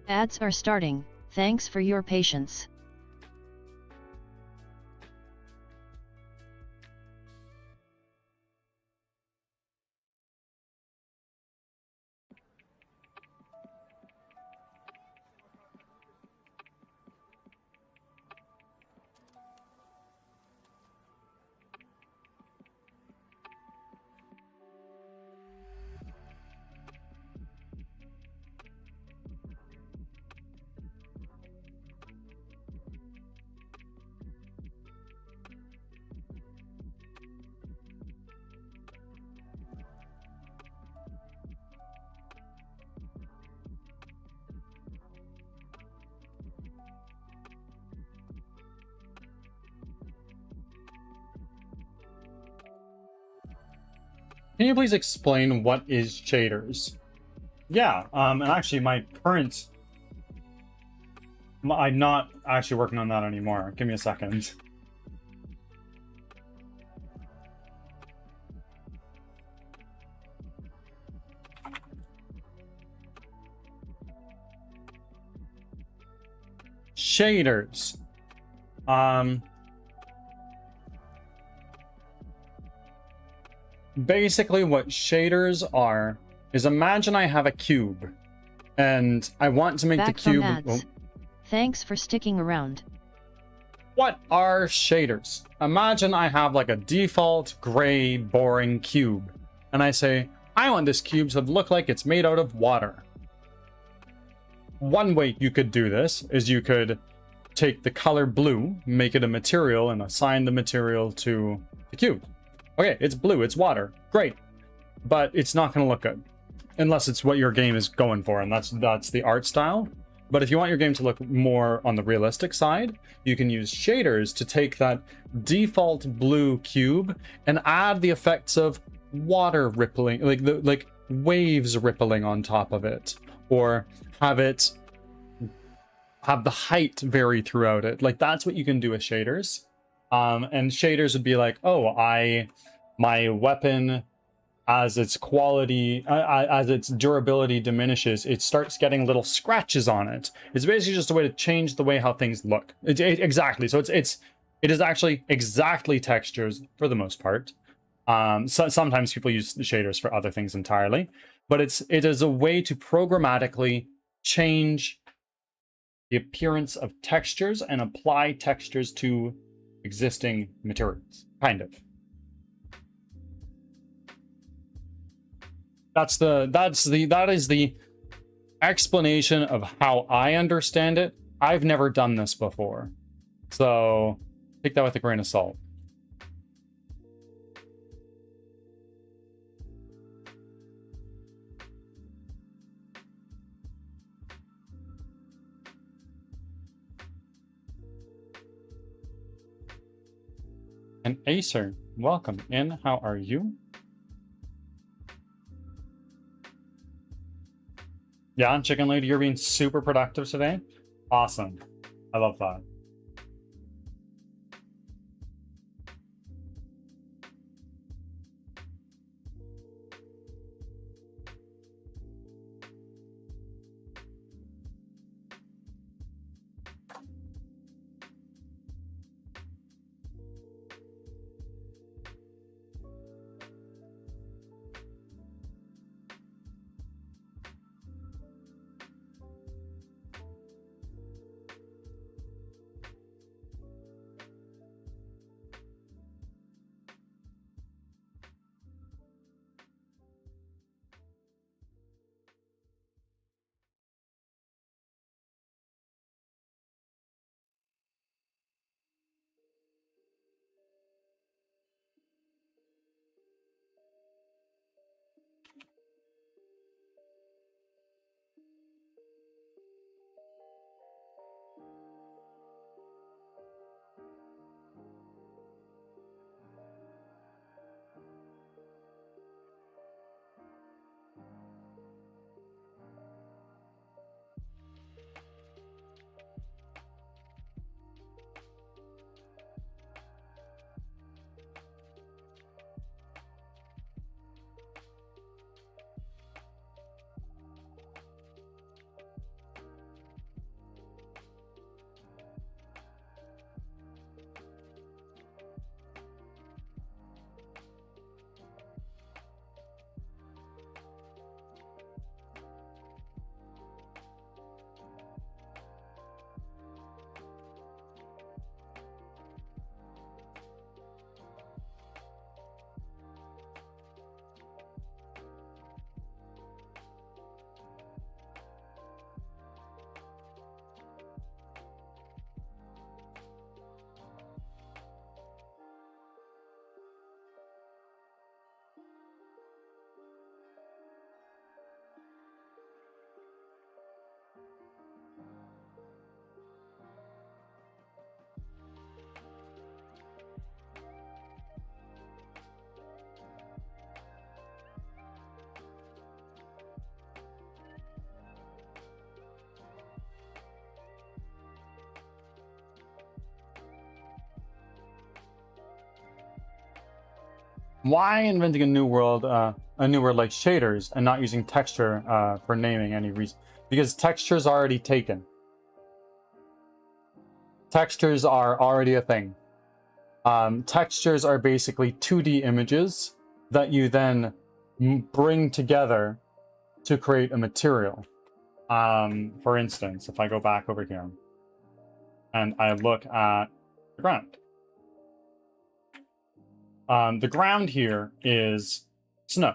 Ads are starting, thanks for your patience. Can you please explain what is shaders? Yeah, and actually I'm not actually working on that anymore. Give me a second. Shaders. Basically what shaders are is, imagine I have a cube and I want to make the Back from cube. ads. Thanks for sticking around. What are shaders? Imagine I have like a default gray boring cube and I say, I want this cube to look like it's made out of water. One way you could do this is you could take the color blue, make it a material, and assign the material to the cube. Okay, it's blue, it's water, great. But it's not going to look good unless it's what your game is going for, and that's the art style. But if you want your game to look more on the realistic side, you can use shaders to take that default blue cube and add the effects of water rippling, like waves rippling on top of it, or have the height vary throughout it. Like, that's what you can do with shaders. And shaders would be like, oh, my weapon, as its quality, as its durability diminishes, it starts getting little scratches on it. It's basically just a way to change the way how things look. Exactly. So it is actually exactly textures for the most part. So sometimes people use the shaders for other things entirely, but it is a way to programmatically change the appearance of textures and apply textures to existing materials, kind of. That is the explanation of how I understand it. I've never done this before, so take that with a grain of salt. And Acer, welcome in. How are you? Yeah, Chicken Lady, you're being super productive today. Awesome. I love that. Why inventing a new word like shaders and not using texture for naming any reason? Because texture's already taken. Textures are already a thing. Textures are basically 2D images that you then bring together to create a material. For instance, if I go back over here and I look at the ground. The ground here is snow,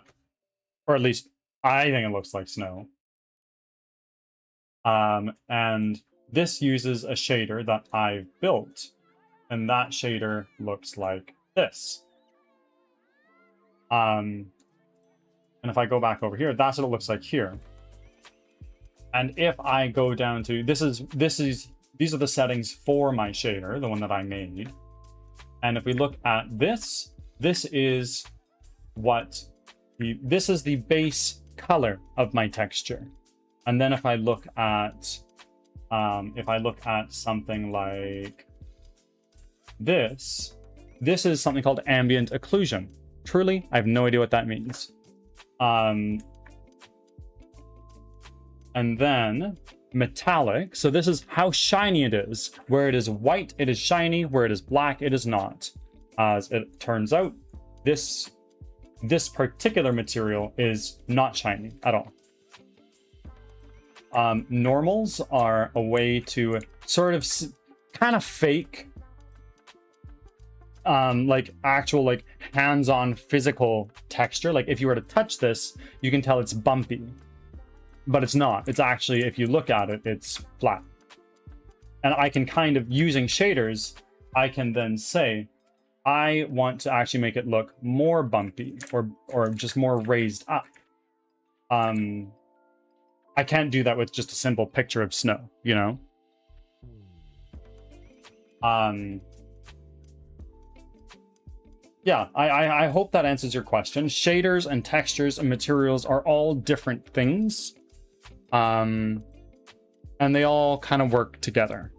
or at least I think it looks like snow. And this uses a shader that I've built, and that shader looks like this. And if I go back over here, that's what it looks like here. And if I go down to these are the settings for my shader, the one that I made. And if we look at this, this is the base color of my texture. And then if I look at something like this is something called ambient occlusion. Truly, I have no idea what that means. And then metallic. So this is how shiny it is. Where it is white, it is shiny. Where it is black, it is not. As it turns out, this particular material is not shiny at all. Normals are a way to sort of kind of fake like actual like hands-on physical texture. Like if you were to touch this, you can tell it's bumpy, but it's not. It's actually, if you look at it, it's flat. And I can kind of, using shaders, I can then say, I want to actually make it look more bumpy or just more raised up. I can't do that with just a simple picture of snow, you know? Yeah, I hope that answers your question. Shaders and textures and materials are all different things. And they all kind of work together.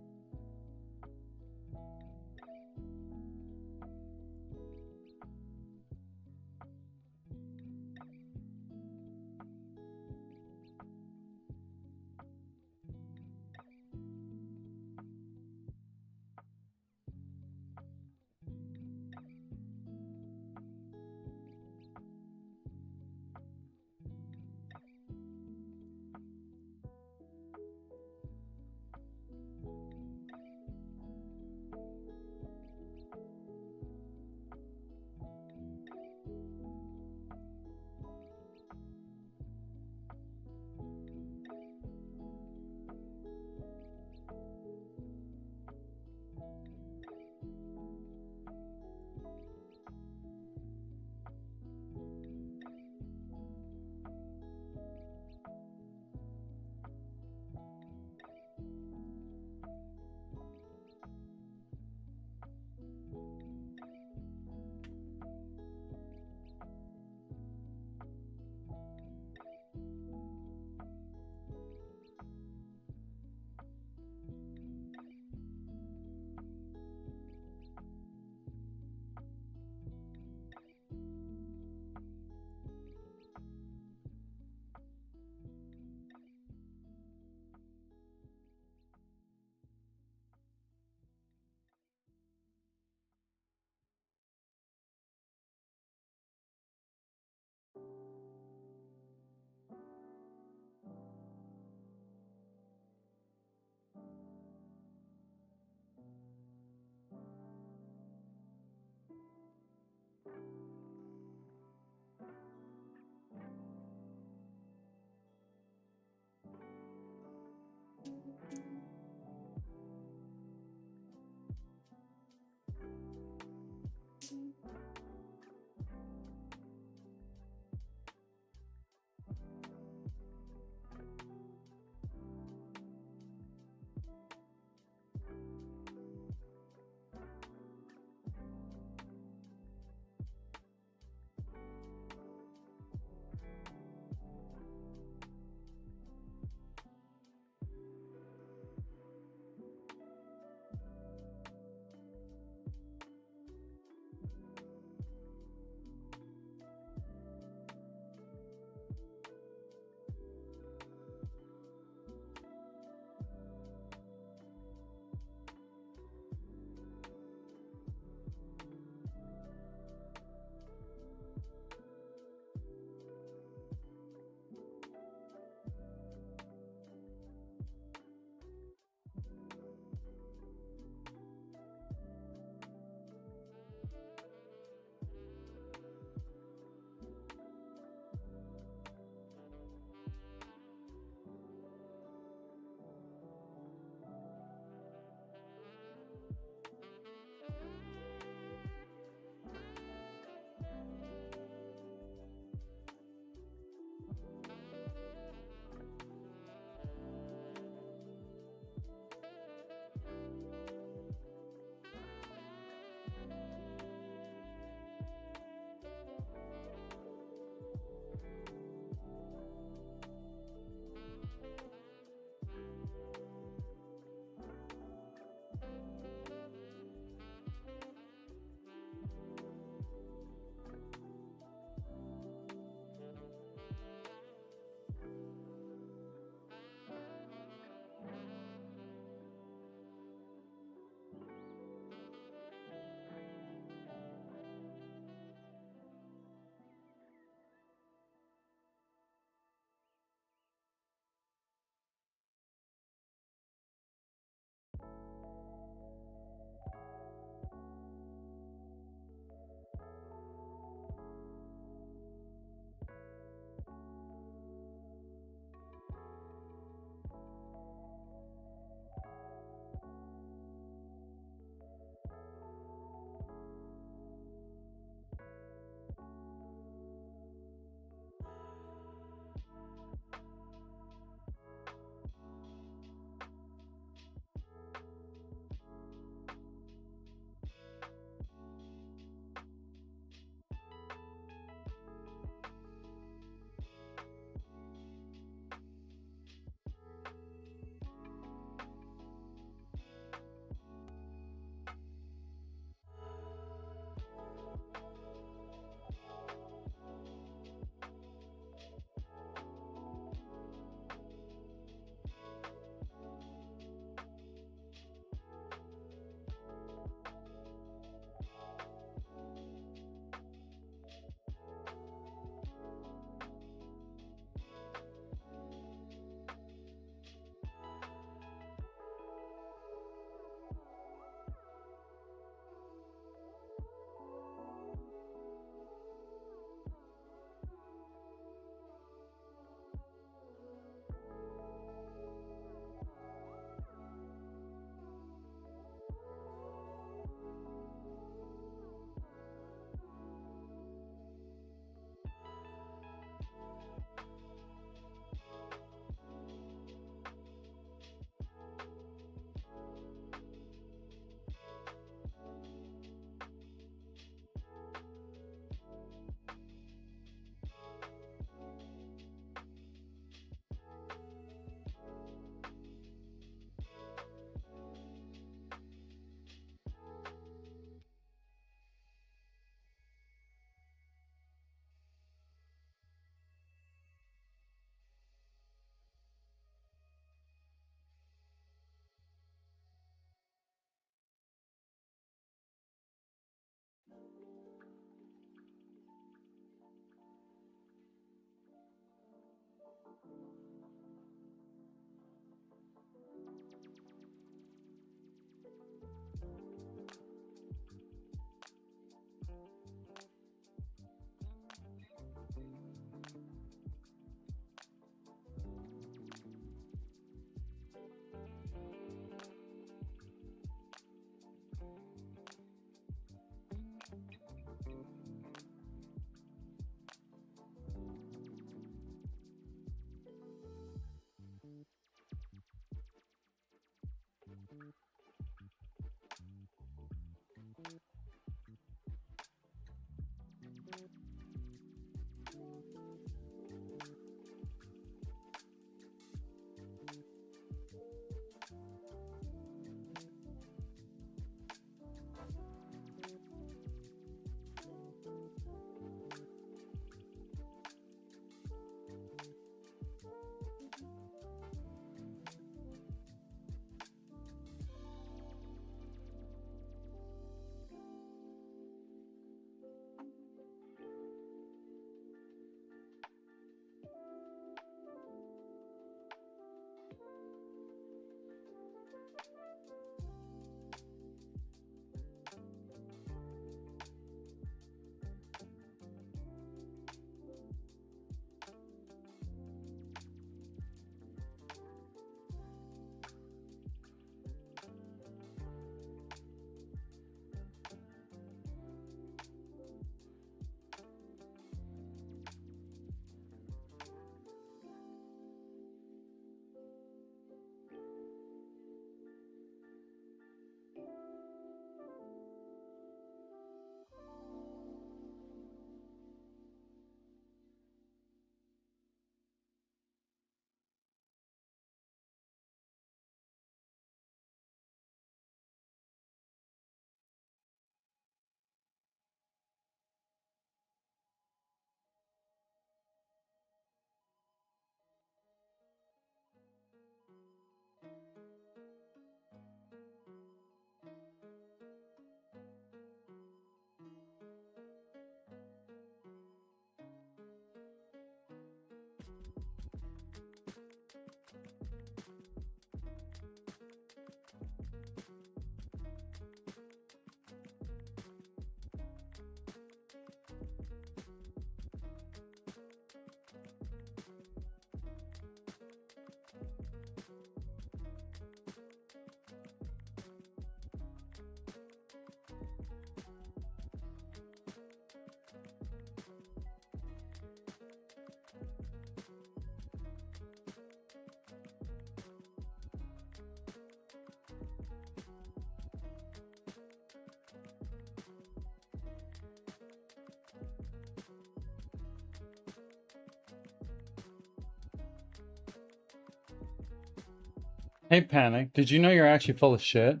Hey, Panic, did you know you're actually full of shit?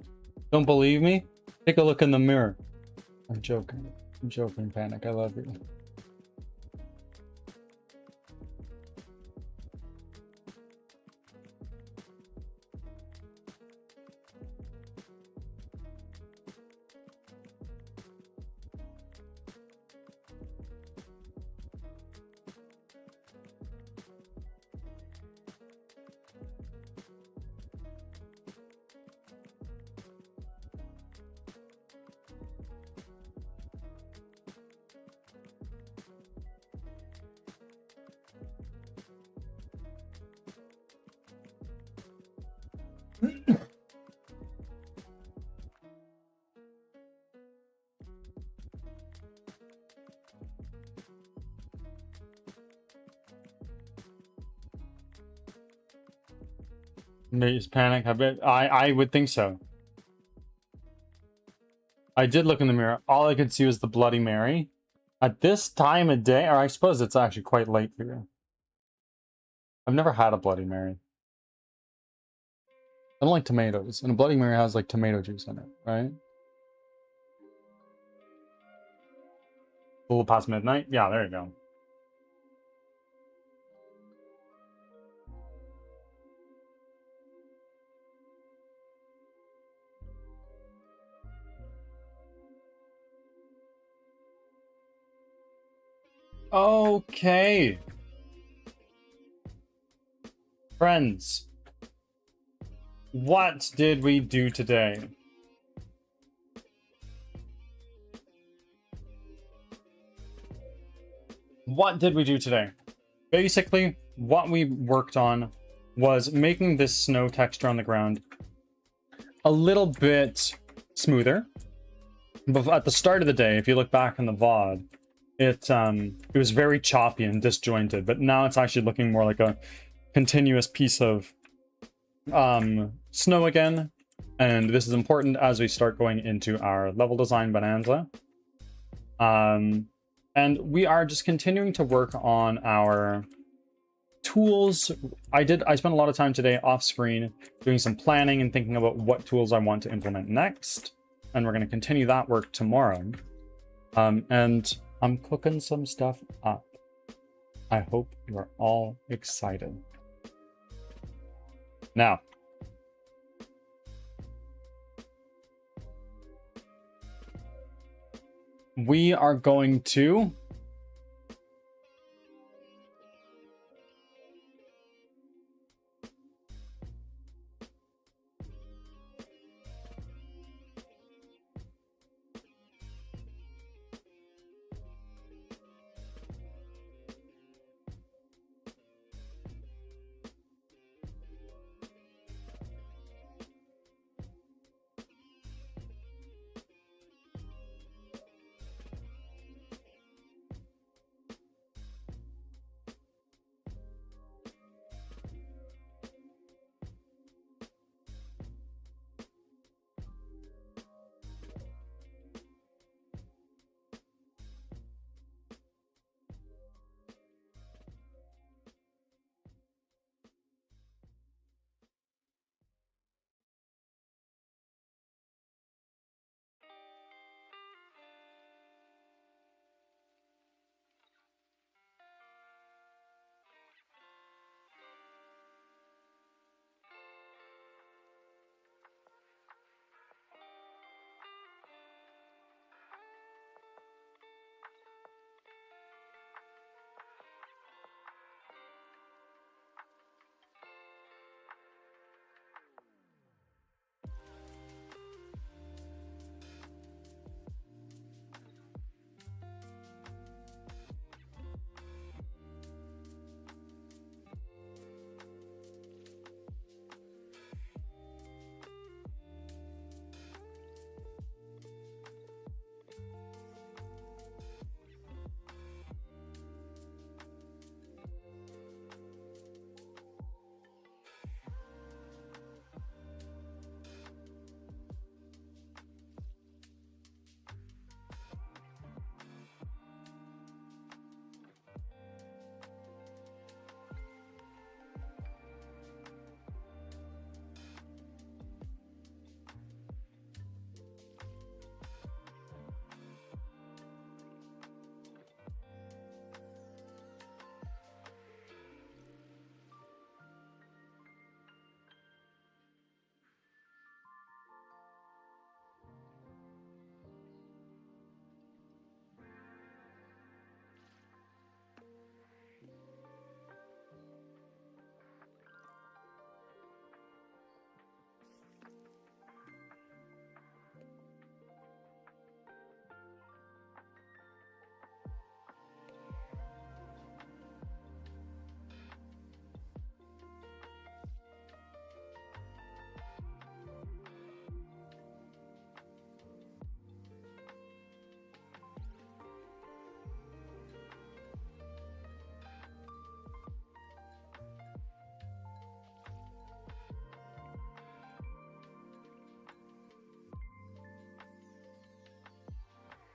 Don't believe me? Take a look in the mirror. I'm joking. I'm joking, Panic. I love you. Is Panic? I would think so. I did look in the mirror. All I could see was the Bloody Mary. At this time of day, or I suppose it's actually quite late for you. I've never had a Bloody Mary. I don't like tomatoes, and a Bloody Mary has like tomato juice in it, right? A little past midnight? Yeah, there you go. Okay. Friends. What did we do today? What did we do today? Basically, what we worked on was making this snow texture on the ground a little bit smoother. But at the start of the day, if you look back in the VOD, it was very choppy and disjointed, but now it's actually looking more like a continuous piece of snow again. And this is important as we start going into our level design bonanza. And we are just continuing to work on our tools. I spent a lot of time today off screen doing some planning and thinking about what tools I want to implement next. And we're going to continue that work tomorrow. And I'm cooking some stuff up. I hope you're all excited. Now, we are going to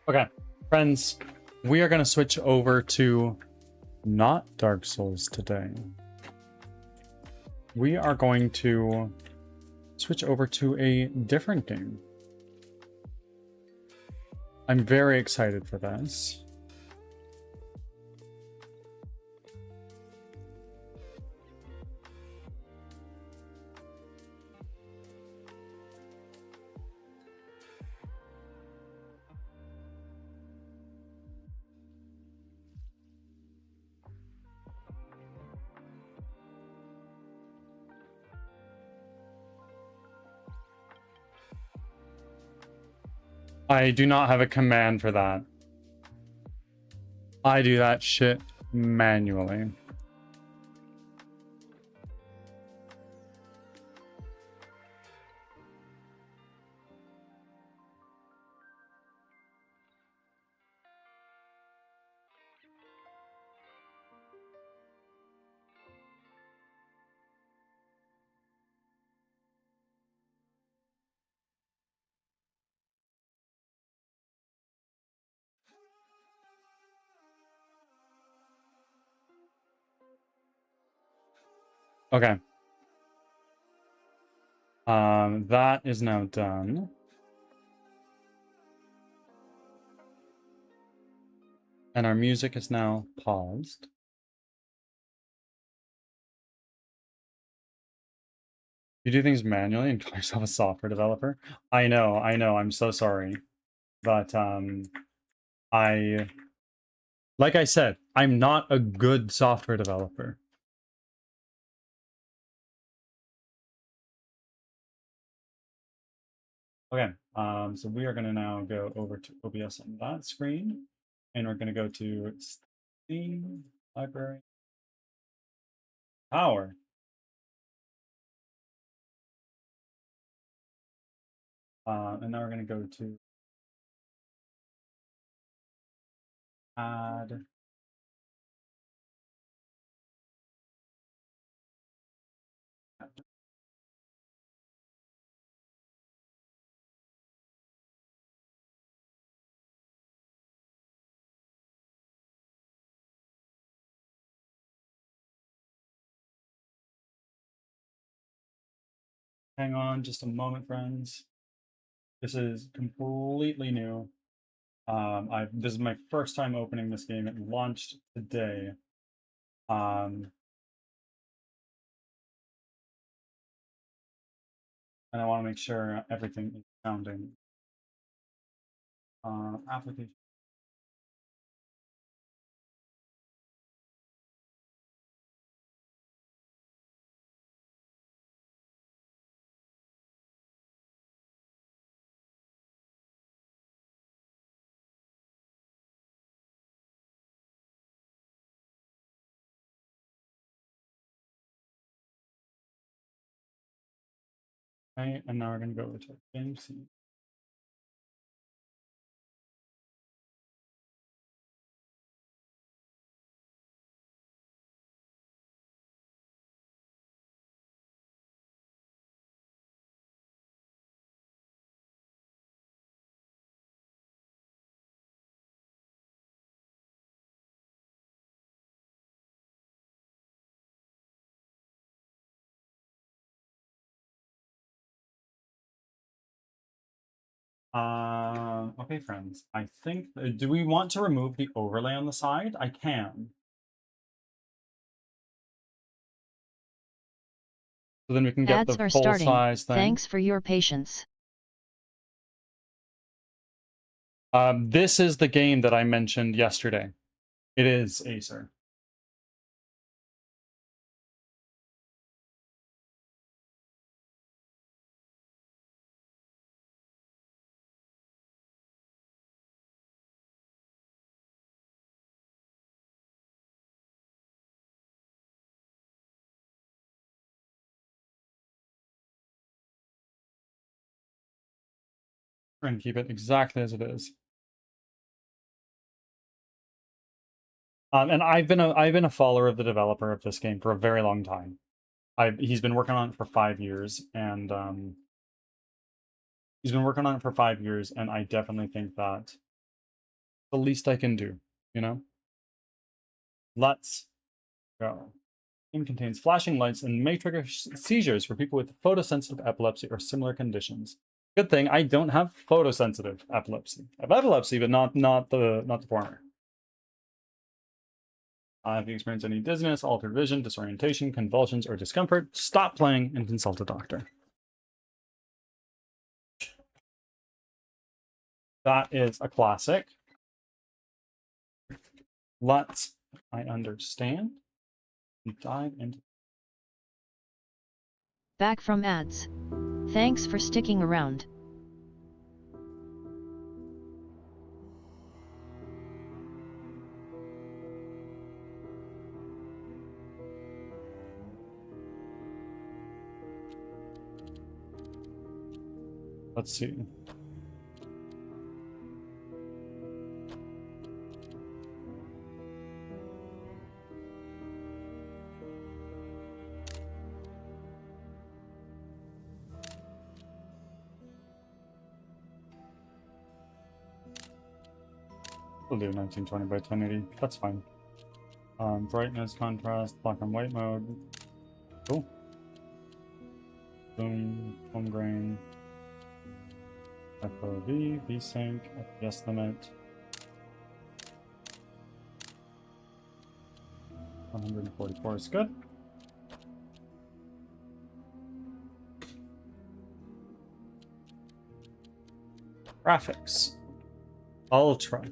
Okay, friends, we are going to switch over to not Dark Souls today. We are going to switch over to a different game. I'm very excited for this. I do not have a command for that. I do that shit manually. Okay. That is now done. And our music is now paused. You do things manually and call yourself a software developer? I know, I'm so sorry. But, like I said, I'm not a good software developer. Okay, so we are going to now go over to OBS on that screen, and we're going to go to Steam, Library, Power. And now we're going to go to Add. Hang on just a moment, friends. This is completely new. This is my first time opening this game. It launched today. And I want to make sure everything is sounding. Application. Okay, and now we're going to go over to game scene. Okay, friends. I think. Do we want to remove the overlay on the side? I can. So then we can get Ads the are full starting. size thing. Thanks for your patience. This is the game that I mentioned yesterday. It is Acer. We're gonna keep it exactly as it is. And I've been a follower of the developer of this game for a very long time. He's been working on it for 5 years, and he's been working on it for 5 years, and I definitely think that the least I can do, you know? Let's go. Game contains flashing lights and may trigger seizures for people with photosensitive epilepsy or similar conditions. Good thing I don't have photosensitive epilepsy. I have epilepsy, but not the former. If you experience any dizziness, altered vision, disorientation, convulsions, or discomfort, stop playing and consult a doctor. That is a classic. Let's, I understand, dive into. Back from ads. Thanks for sticking around. Let's see. We'll do 1920 by 1080. That's fine. Brightness, contrast, black and white mode. Cool. Boom, home grain. FOV, VSync, FPS limit. 144 is good. Graphics. Ultra.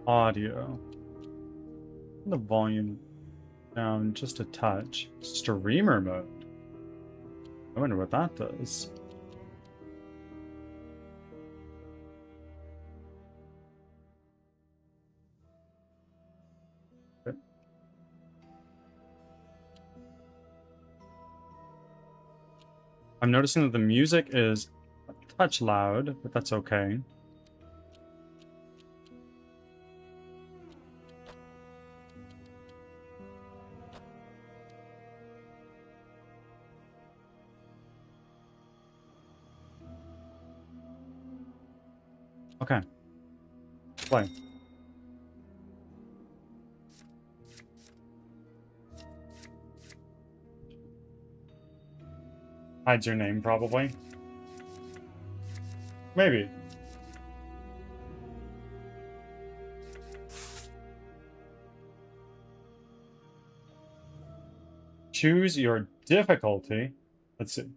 Audio. The volume down just a touch. Streamer mode. I wonder what that does. Okay. I'm noticing that the music is a touch loud, but that's okay. Okay. Play. Hides your name, probably. Maybe. Choose your difficulty. Let's see.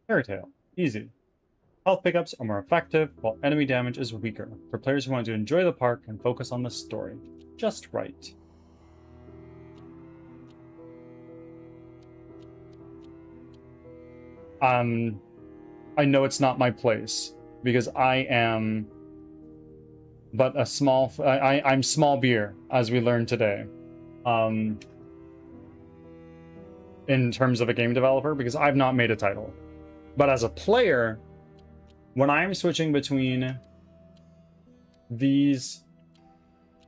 Fairy Tale. Easy. Health pickups are more effective, while enemy damage is weaker, for players who want to enjoy the park and focus on the story. Just right. I know it's not my place, because I am but a small... I'm small beer, as we learned today. In terms of a game developer, because I've not made a title. But as a player... When I'm switching between these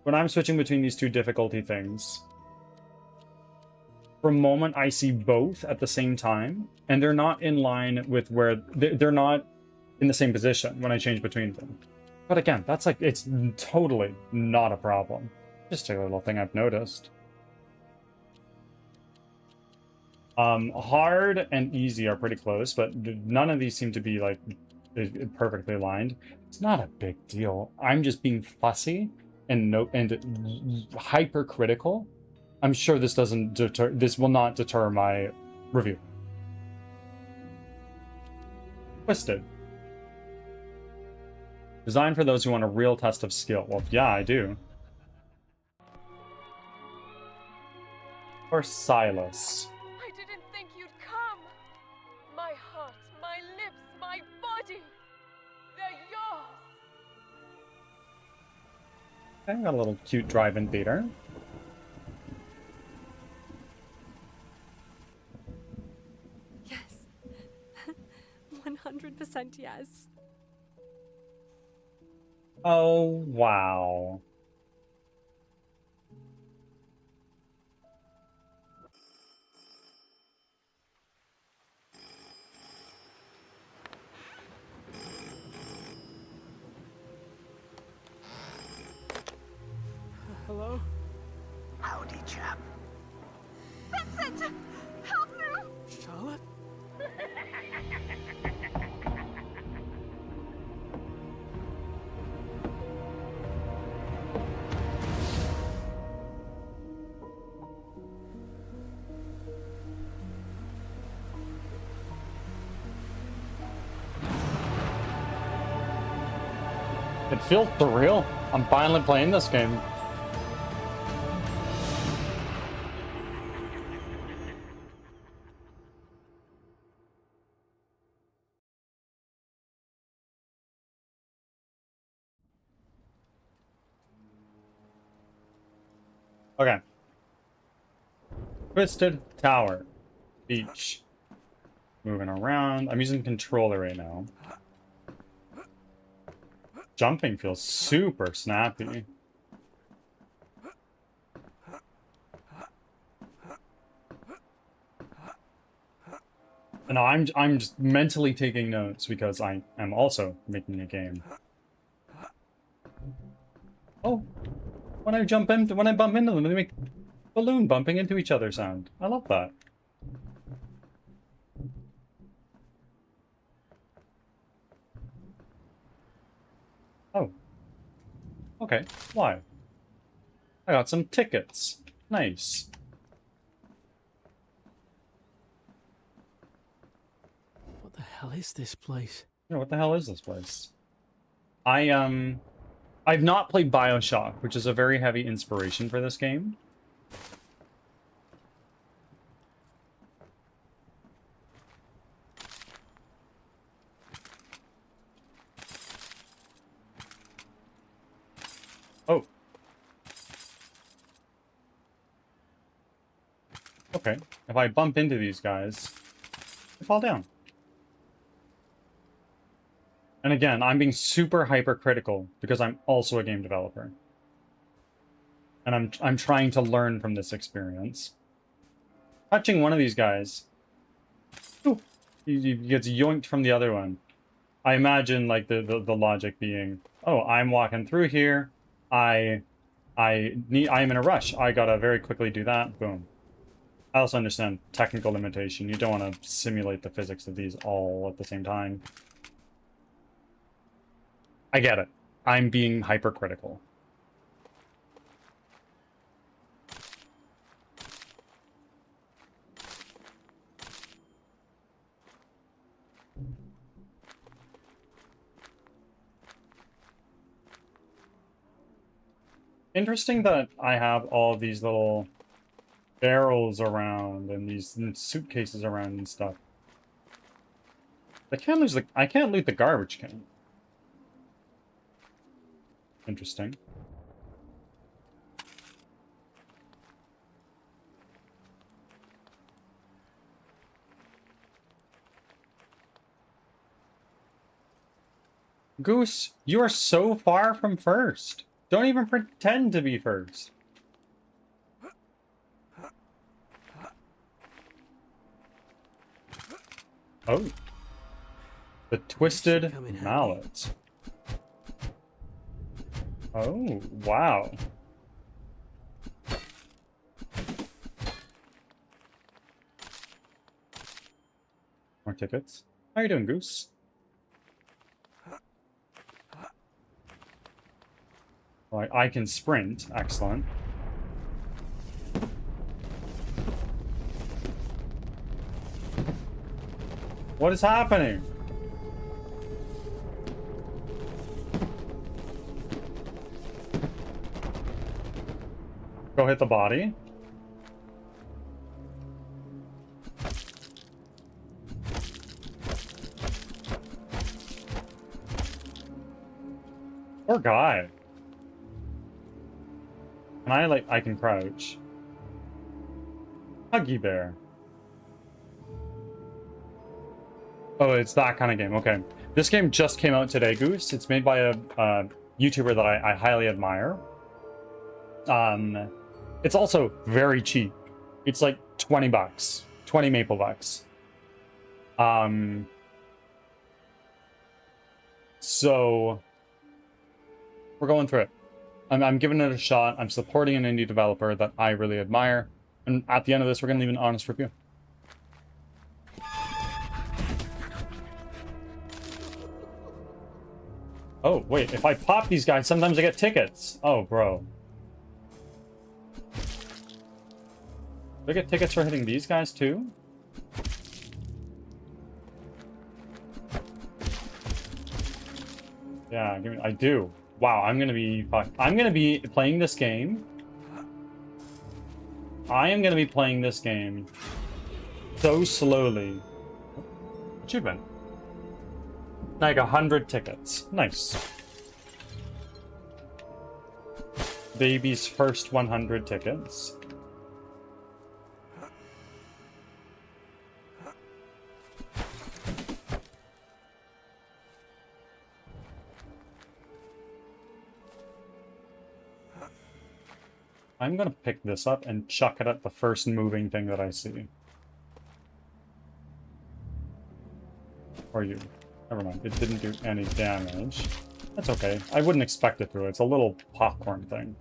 two difficulty things, for a moment I see both at the same time, and they're not in line with where they're not in the same position when I change between them. But again, that's like, it's totally not a problem. Just a little thing I've noticed. Hard and easy are pretty close, but none of these seem to be like perfectly aligned. It's not a big deal. I'm just being fussy and hypercritical. I'm sure this doesn't deter. This will not deter my review. Twisted. Designed for those who want a real test of skill. Well, yeah, I do. Or Silas. I didn't think you'd come. My My heart, my lips, my body. They're yours. Okay, got a little cute drive-in theater. Yes. 100% yes. Oh, wow. Hello? Howdy, chap. Vincent! Help me! Charlotte? It feels surreal. I'm finally playing this game. Okay. Twisted Tower. Beach. Moving around. I'm using controller right now. Jumping feels super snappy. No, I'm just mentally taking notes because I am also making a game. Oh, when I bump into them, they make balloon bumping into each other sound. I love that. Oh. Okay, why? I got some tickets. Nice. What the hell is this place? Yeah, what the hell is this place? I've not played BioShock, which is a very heavy inspiration for this game. Oh. Okay. If I bump into these guys, they fall down. And again, I'm being super hypercritical because I'm also a game developer. And I'm trying to learn from this experience. Touching one of these guys, ooh, he gets yoinked from the other one. I imagine like the logic being, oh, I'm walking through here. I'm in a rush. I gotta very quickly do that. Boom. I also understand technical limitation. You don't want to simulate the physics of these all at the same time. I get it. I'm being hypercritical. Interesting that I have all these little barrels around and these suitcases around and stuff. I can't loot the garbage can. Interesting. Goose, you are so far from first. Don't even pretend to be first. Oh. The Twisted Mallet. Oh, wow. More tickets. How you doing, Goose? Right, I can sprint. Excellent. What is happening? Go hit the body. Poor guy. Can I, like, I can crouch. Huggy bear. Oh, it's that kind of game. Okay. This game just came out today, Goose. It's made by a YouTuber that I highly admire. It's also very cheap. It's like 20 bucks. 20 maple bucks. So we're going through it. I'm giving it a shot. I'm supporting an indie developer that I really admire. And at the end of this, we're going to leave an honest review. Oh, wait. If I pop these guys, sometimes I get tickets. Oh, bro. Do I get tickets for hitting these guys, too? Yeah, give me, I do. Wow, I'm gonna be playing this game. I am gonna be playing this game so slowly. Achievement. Like 100 tickets. Nice. Baby's first 100 tickets. I'm gonna pick this up and chuck it at the first moving thing that I see. Or you. Never mind, it didn't do any damage. That's okay. I wouldn't expect it to. It's a little popcorn thing.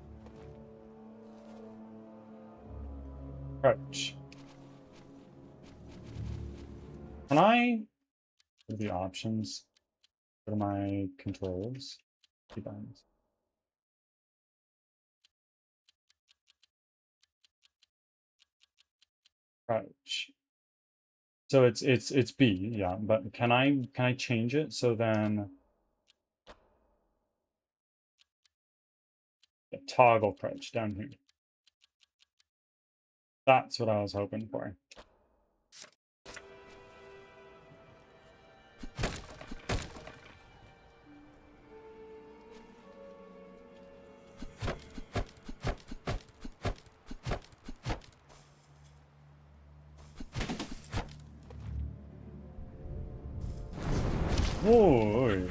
Crouch. Can I... What are the options? What are my controls? Keybinds. Crouch. So it's B, yeah, but can I change it so then toggle crouch down here. That's what I was hoping for. Whoa.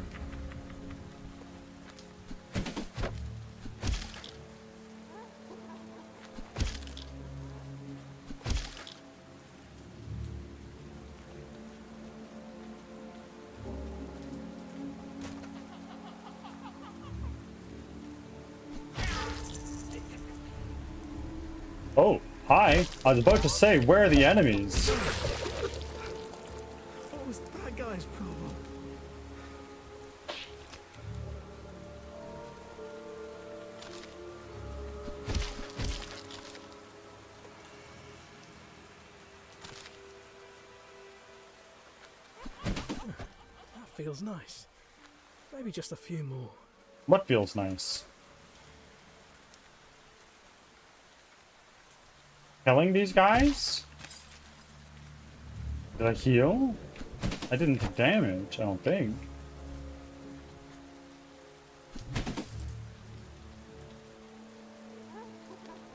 Oh, hi. I was about to say, where are the enemies? What was that guy's problem? That feels nice. Maybe just a few more. What feels nice? Killing these guys? Did I heal? I didn't do damage, I don't think.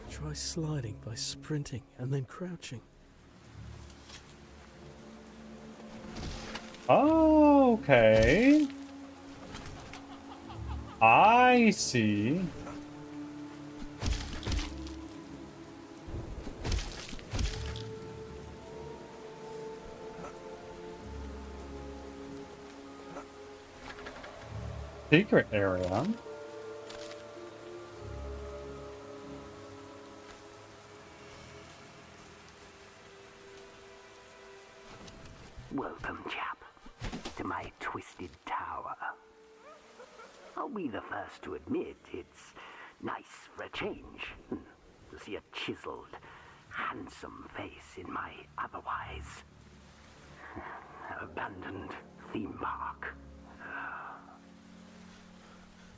Try sliding by sprinting and then crouching. Oh, okay. I see. Secret area. Welcome, chap, to my twisted tower. I'll be the first to admit it's nice for a change to see a chiseled, handsome face in my otherwise abandoned theme park.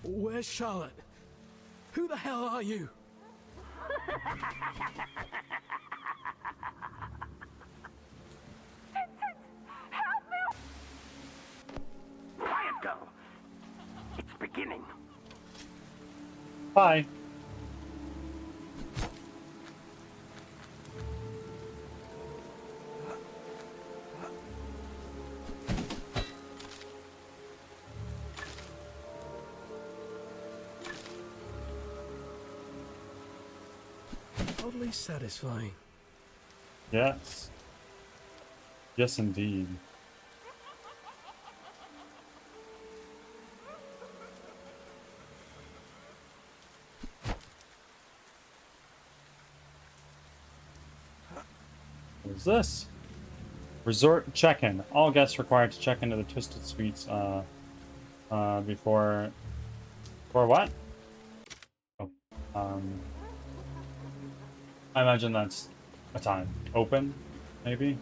Where's Charlotte? Who the hell are you? Quiet, girl. It's beginning. Bye. Oddly satisfying. Yes. Yes, indeed. What is this? Resort check-in. All guests required to check into the Twisted Suites before what? Oh, I imagine that's a time. Open, maybe?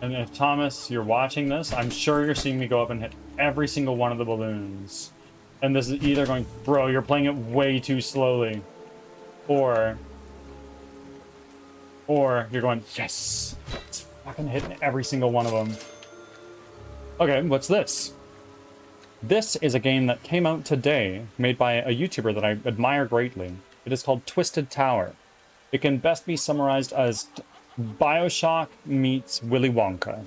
And if Thomas, you're watching this, I'm sure you're seeing me go up and hit every single one of the balloons. And this is either going, bro, you're playing it way too slowly. Or you're going, yes! It's fucking hitting every single one of them. Okay, what's this? This is a game that came out today, made by a YouTuber that I admire greatly. It is called Twisted Tower. It can best be summarized as BioShock meets Willy Wonka.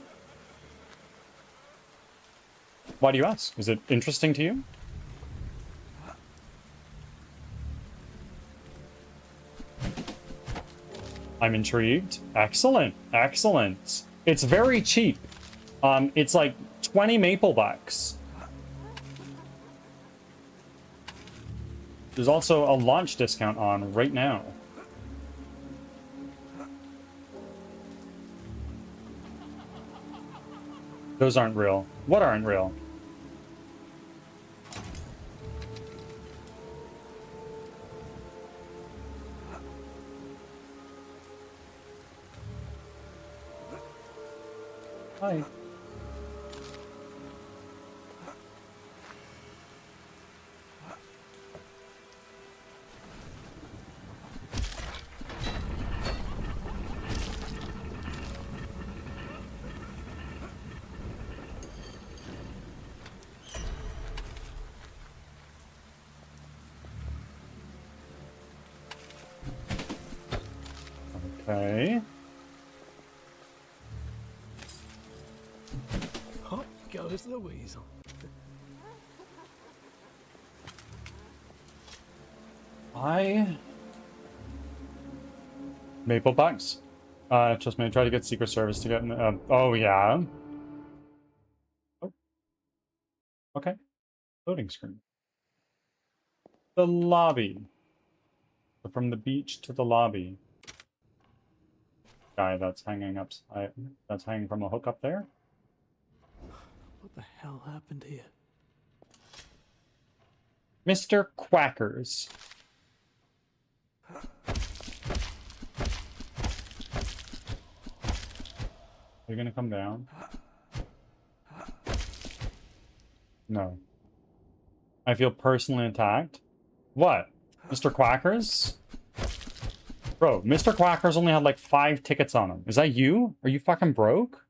Why do you ask? Is it interesting to you? I'm intrigued. Excellent, excellent. It's very cheap. It's like 20 maple bucks. There's also a launch discount on right now. Those aren't real. What aren't real? Hi. Okay. Hop goes the weasel. Maple bucks. Trust me, I try to get Secret Service to get in. Oh yeah. Oh. Okay. Loading screen. The lobby. So from the beach to the lobby. Guy that's hanging up. That's hanging from a hook up there. What the hell happened here? Mr. Quackers. Are you gonna come down? No. I feel personally attacked. What? Mr. Quackers? Bro, Mr. Quackers only had like 5 tickets on him. Is that you? Are you fucking broke?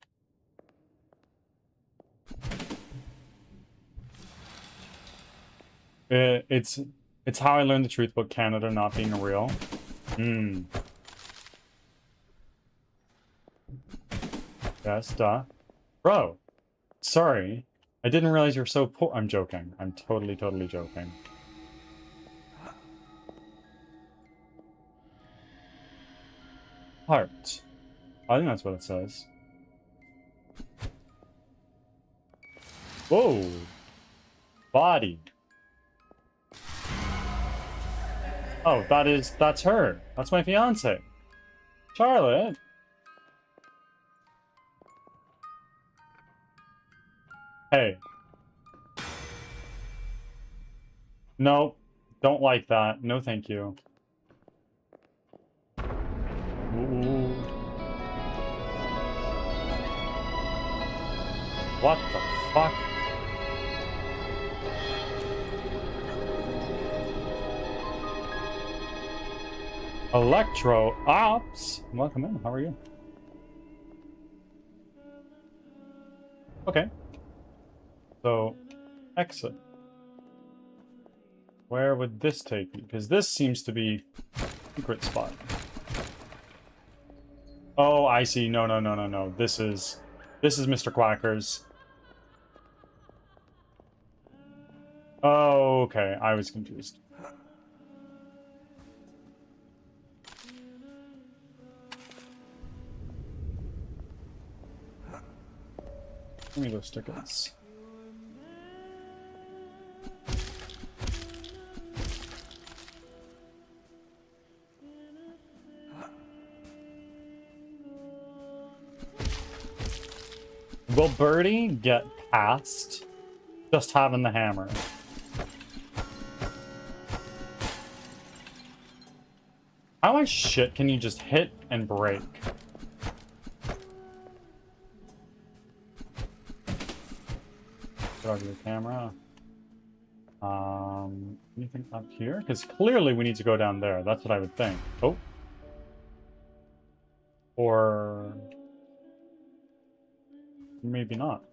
It's how I learned the truth about Canada not being real. Yes, duh. Bro, sorry. I didn't realize you're so poor. I'm joking. I'm totally joking. Heart. I think that's what it says. Whoa. Body. Oh, that's her. That's my fiance. Charlotte. Hey. No, don't like that. No, thank you. Ooh. What the fuck? Electro Ops. Welcome in. How are you? Okay. So, exit. Where would this take me? Because this seems to be a secret spot. Oh, I see. No, no, no, no, no. This is Mr. Quacker's. Oh, okay. I was confused. Give me those tickets. Will Birdie get past just having the hammer? How much shit can you just hit and break? Get out of your camera. Anything up here? Because clearly we need to go down there. That's what I would think. Oh. Or maybe not.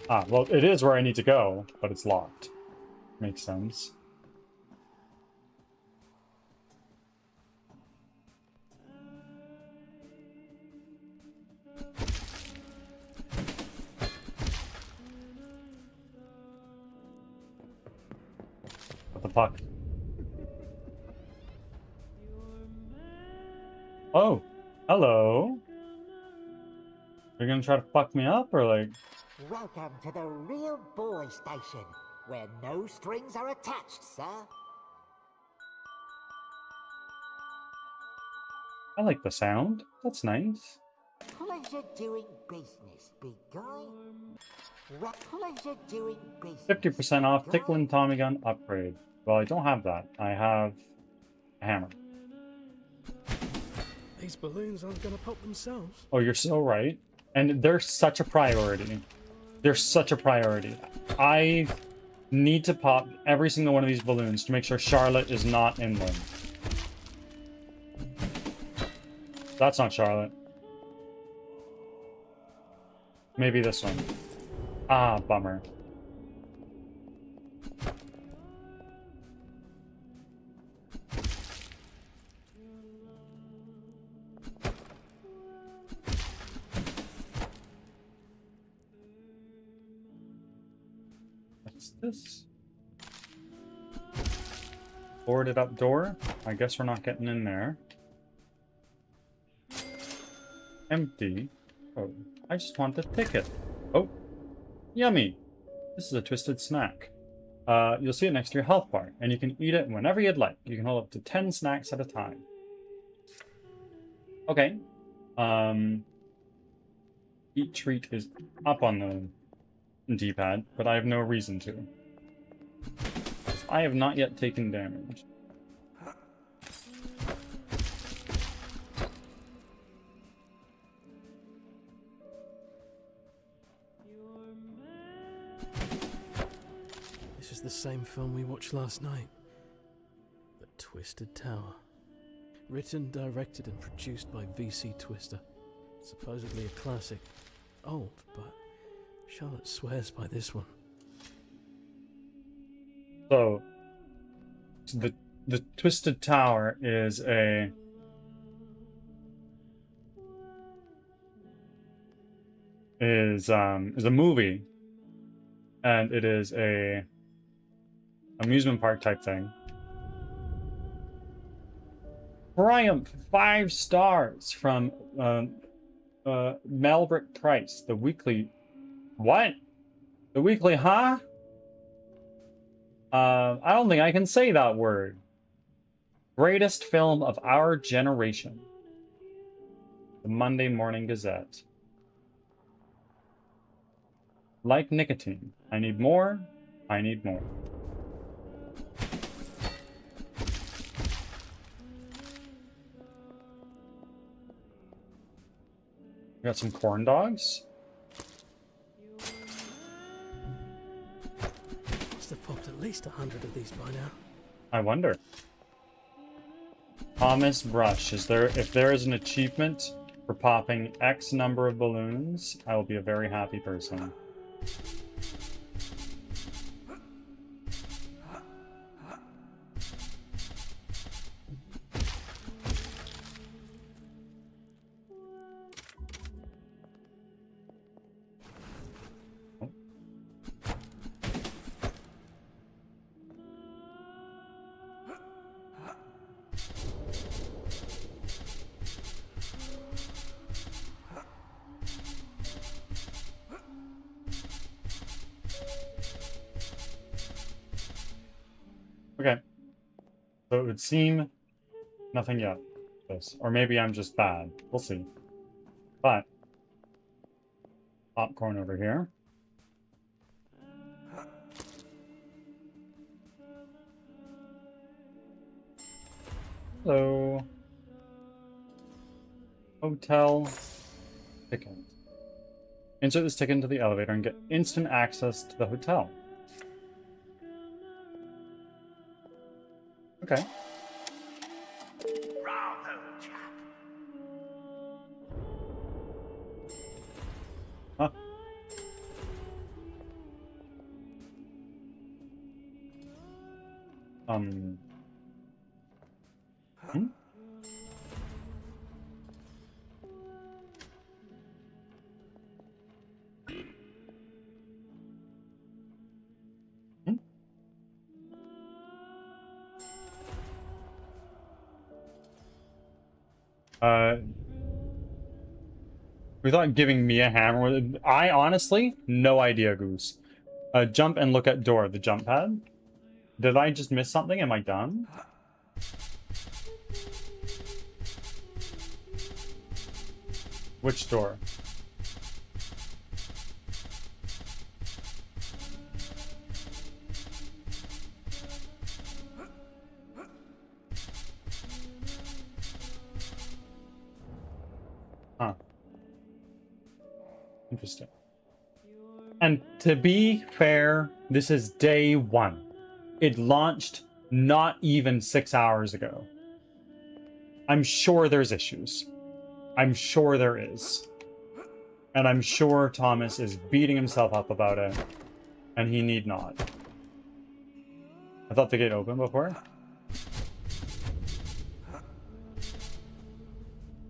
Ah, well, it is where I need to go, but it's locked. Makes sense. What the fuck? Oh, hello. You're gonna try to fuck me up, or like... Welcome to the Real Boy Station, where no strings are attached, sir. I like the sound. That's nice. Pleasure doing business, big guy. Pleasure doing business. 50% off big guy. Ticklin' Tommy Gun upgrade. Well, I don't have that. I have a hammer. These balloons aren't gonna pop themselves. Oh, you're so right. And they're such a priority. They're such a priority. I need to pop every single one of these balloons to make sure Charlotte is not in them. That's not Charlotte. Maybe this one. Ah, bummer. What's this? Boarded up door. I guess we're not getting in there. Empty. Oh, I just want the ticket. Oh, yummy. This is a twisted snack. You'll see it next to your health bar, and you can eat it whenever you'd like. You can hold up to 10 snacks at a time. Okay. Eat treat is up on the D-pad, but I have no reason to. I have not yet taken damage. This is the same film we watched last night. The Twisted Tower. Written, directed, and produced by VC Twister. Supposedly a classic. Old, but Charlotte swears by this one. So, the Twisted Tower is a movie, and it is a amusement park type thing. Triumph 5 stars from Melbrick Price. The weekly, what? The weekly, huh? I don't think I can say that word. Greatest film of our generation. The Monday Morning Gazette. Like nicotine. I need more. I need more. We got some corn dogs. Must have popped at least 100 of these by now. I wonder. Thomas Brush. If there is an achievement for popping X number of balloons, I will be a very happy person. Okay. So it would seem nothing yet. This. Or maybe I'm just bad. We'll see. But popcorn over here. Hello. Hotel ticket. Insert this ticket into the elevator and get instant access to the hotel. Okay. Bravo, chap. Huh. Hmm? Hmm? We thought giving me a hammer would... I honestly, no idea, Goose. Jump and look at door, the jump pad. Did I just miss something? Am I done? Which door? Huh. Interesting. And to be fair, this is day 1. It launched not even 6 hours ago. I'm sure there's issues. I'm sure there is. And I'm sure Thomas is beating himself up about it. And he need not. I thought the gate opened before.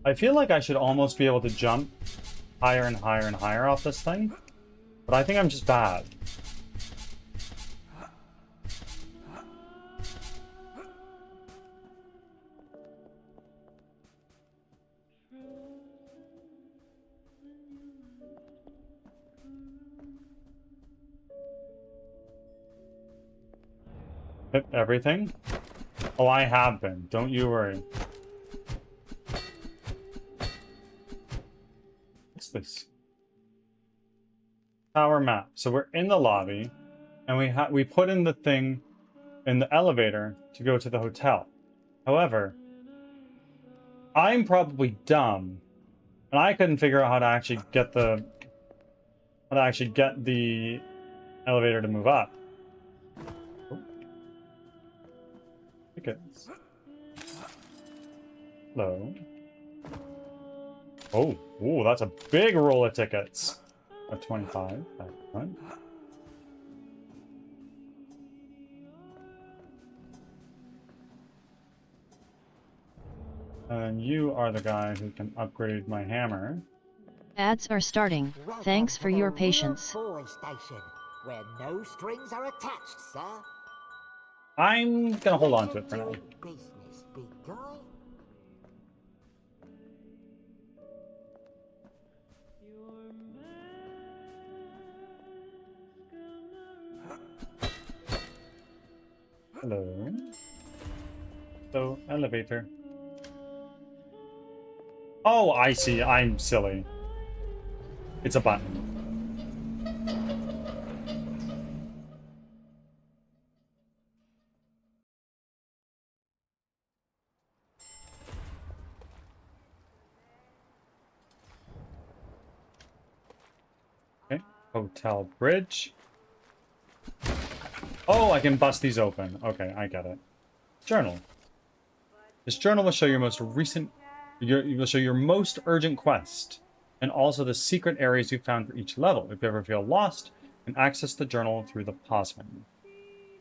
I feel like I should almost be able to jump higher and higher and higher off this thing. But I think I'm just bad. Hit everything? Oh, I have been. Don't you worry. What's this? Tower map. So we're in the lobby, and we put in the thing in the elevator to go to the hotel. However, I'm probably dumb, and I couldn't figure out how to actually get the elevator to move up. Oh. Tickets. Hello. Oh, ooh, that's a big roll of tickets. A 25. Excellent. And you are the guy who can upgrade my hammer. Ads are starting. Welcome Thanks to for the your Real patience. Boy Station, where no strings are attached, sir. I'm gonna hold on to it for now. Your business, big guy. Hello. So, elevator. Oh, I see. I'm silly. It's a button. Okay. Hotel bridge. Oh, I can bust these open. Okay, I get it. Journal. This journal will show your most recent, will show your most urgent quest, and also the secret areas you found for each level. If you ever feel lost, you can access the journal through the pause menu.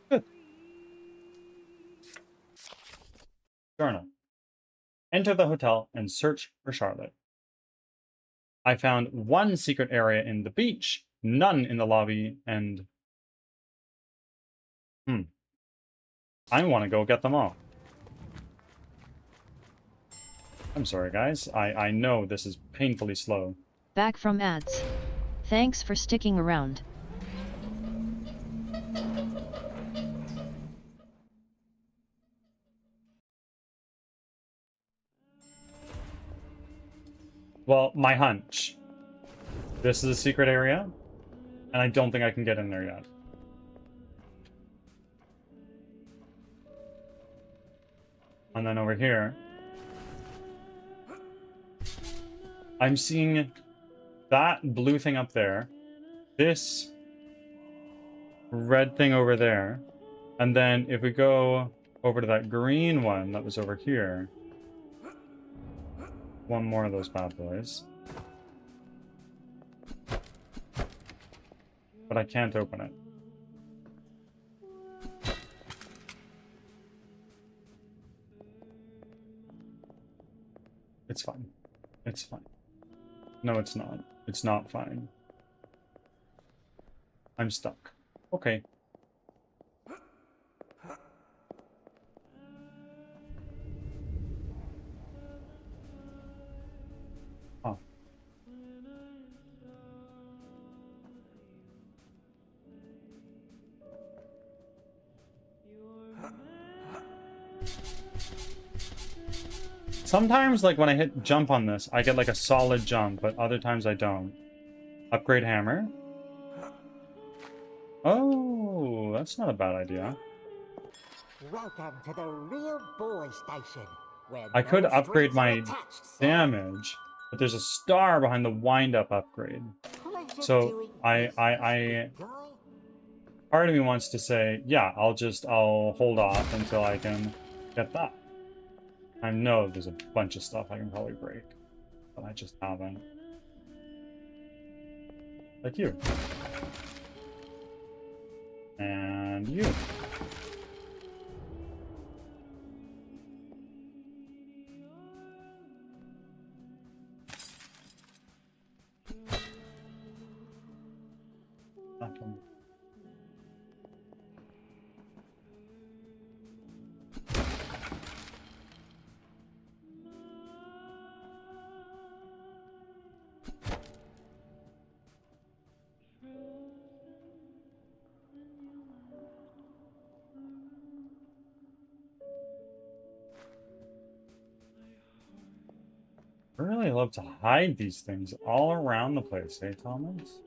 Good. Journal. Enter the hotel and search for Charlotte. I found one secret area in the beach, none in the lobby, and... I want to go get them all. I'm sorry, guys. I know this is painfully slow. Back from ads. Thanks for sticking around. Well, my hunch. This is a secret area, and I don't think I can get in there yet. And then over here, I'm seeing that blue thing up there, this red thing over there, and then if we go over to that green one that was over here, one more of those bad boys. But I can't open it. It's fine. It's fine. No, it's not. It's not fine. I'm stuck. Okay. Oh. Sometimes, like, when I hit jump on this, I get, like, a solid jump, but other times I don't. Upgrade hammer. Oh, that's not a bad idea. Welcome to the real boy station, where I could no upgrade strings are my attached, sir. damage, but there's a star behind the wind-up upgrade. Pleasure So, doing I business, guy. part of me wants to say, yeah, I'll hold off until I can get that. I know there's a bunch of stuff I can probably break, but I just haven't. Like you. And you. That one. I really love to hide these things all around the place, eh, Thomas?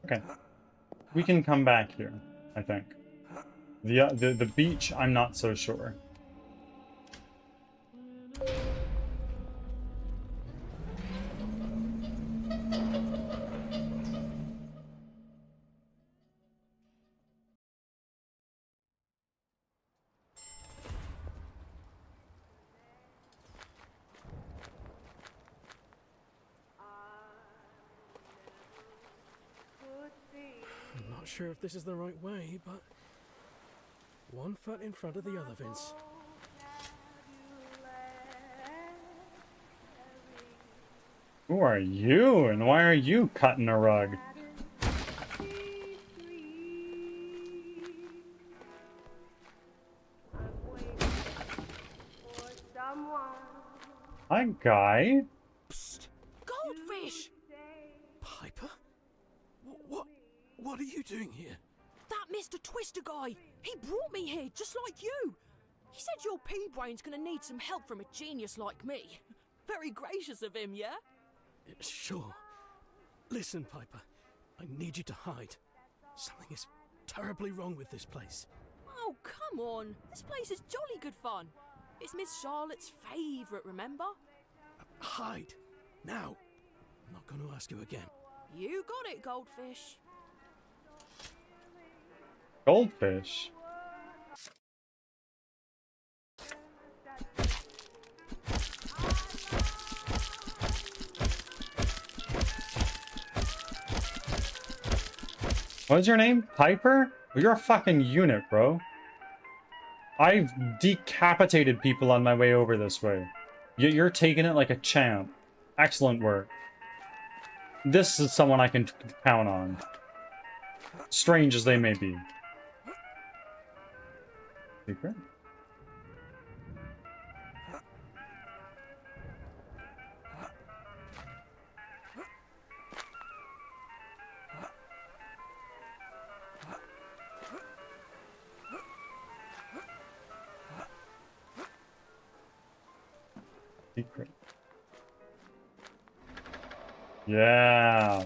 Okay. We can come back here, I think. The beach, I'm not so sure. I'm not sure if this is the right way, but one foot in front of the other, Vince. Who are you, and why are you cutting a rug? Hi, guy. Psst! Goldfish! Piper? What are you doing here? That Mr. Twister guy, he brought me here just like you. He said your pea-brain's gonna need some help from a genius like me. Very gracious of him, yeah? Sure. Listen, Piper. I need you to hide. Something is terribly wrong with this place. Oh, come on. This place is jolly good fun. It's Miss Charlotte's favourite, remember? Hide. Now. I'm not going to ask you again. You got it, Goldfish. Goldfish. What's your name? Piper? Well, you're a fucking unit, bro. I've decapitated people on my way over this way. You're taking it like a champ. Excellent work. This is someone I can count on. Strange as they may be. Secret? Secret. Yeah.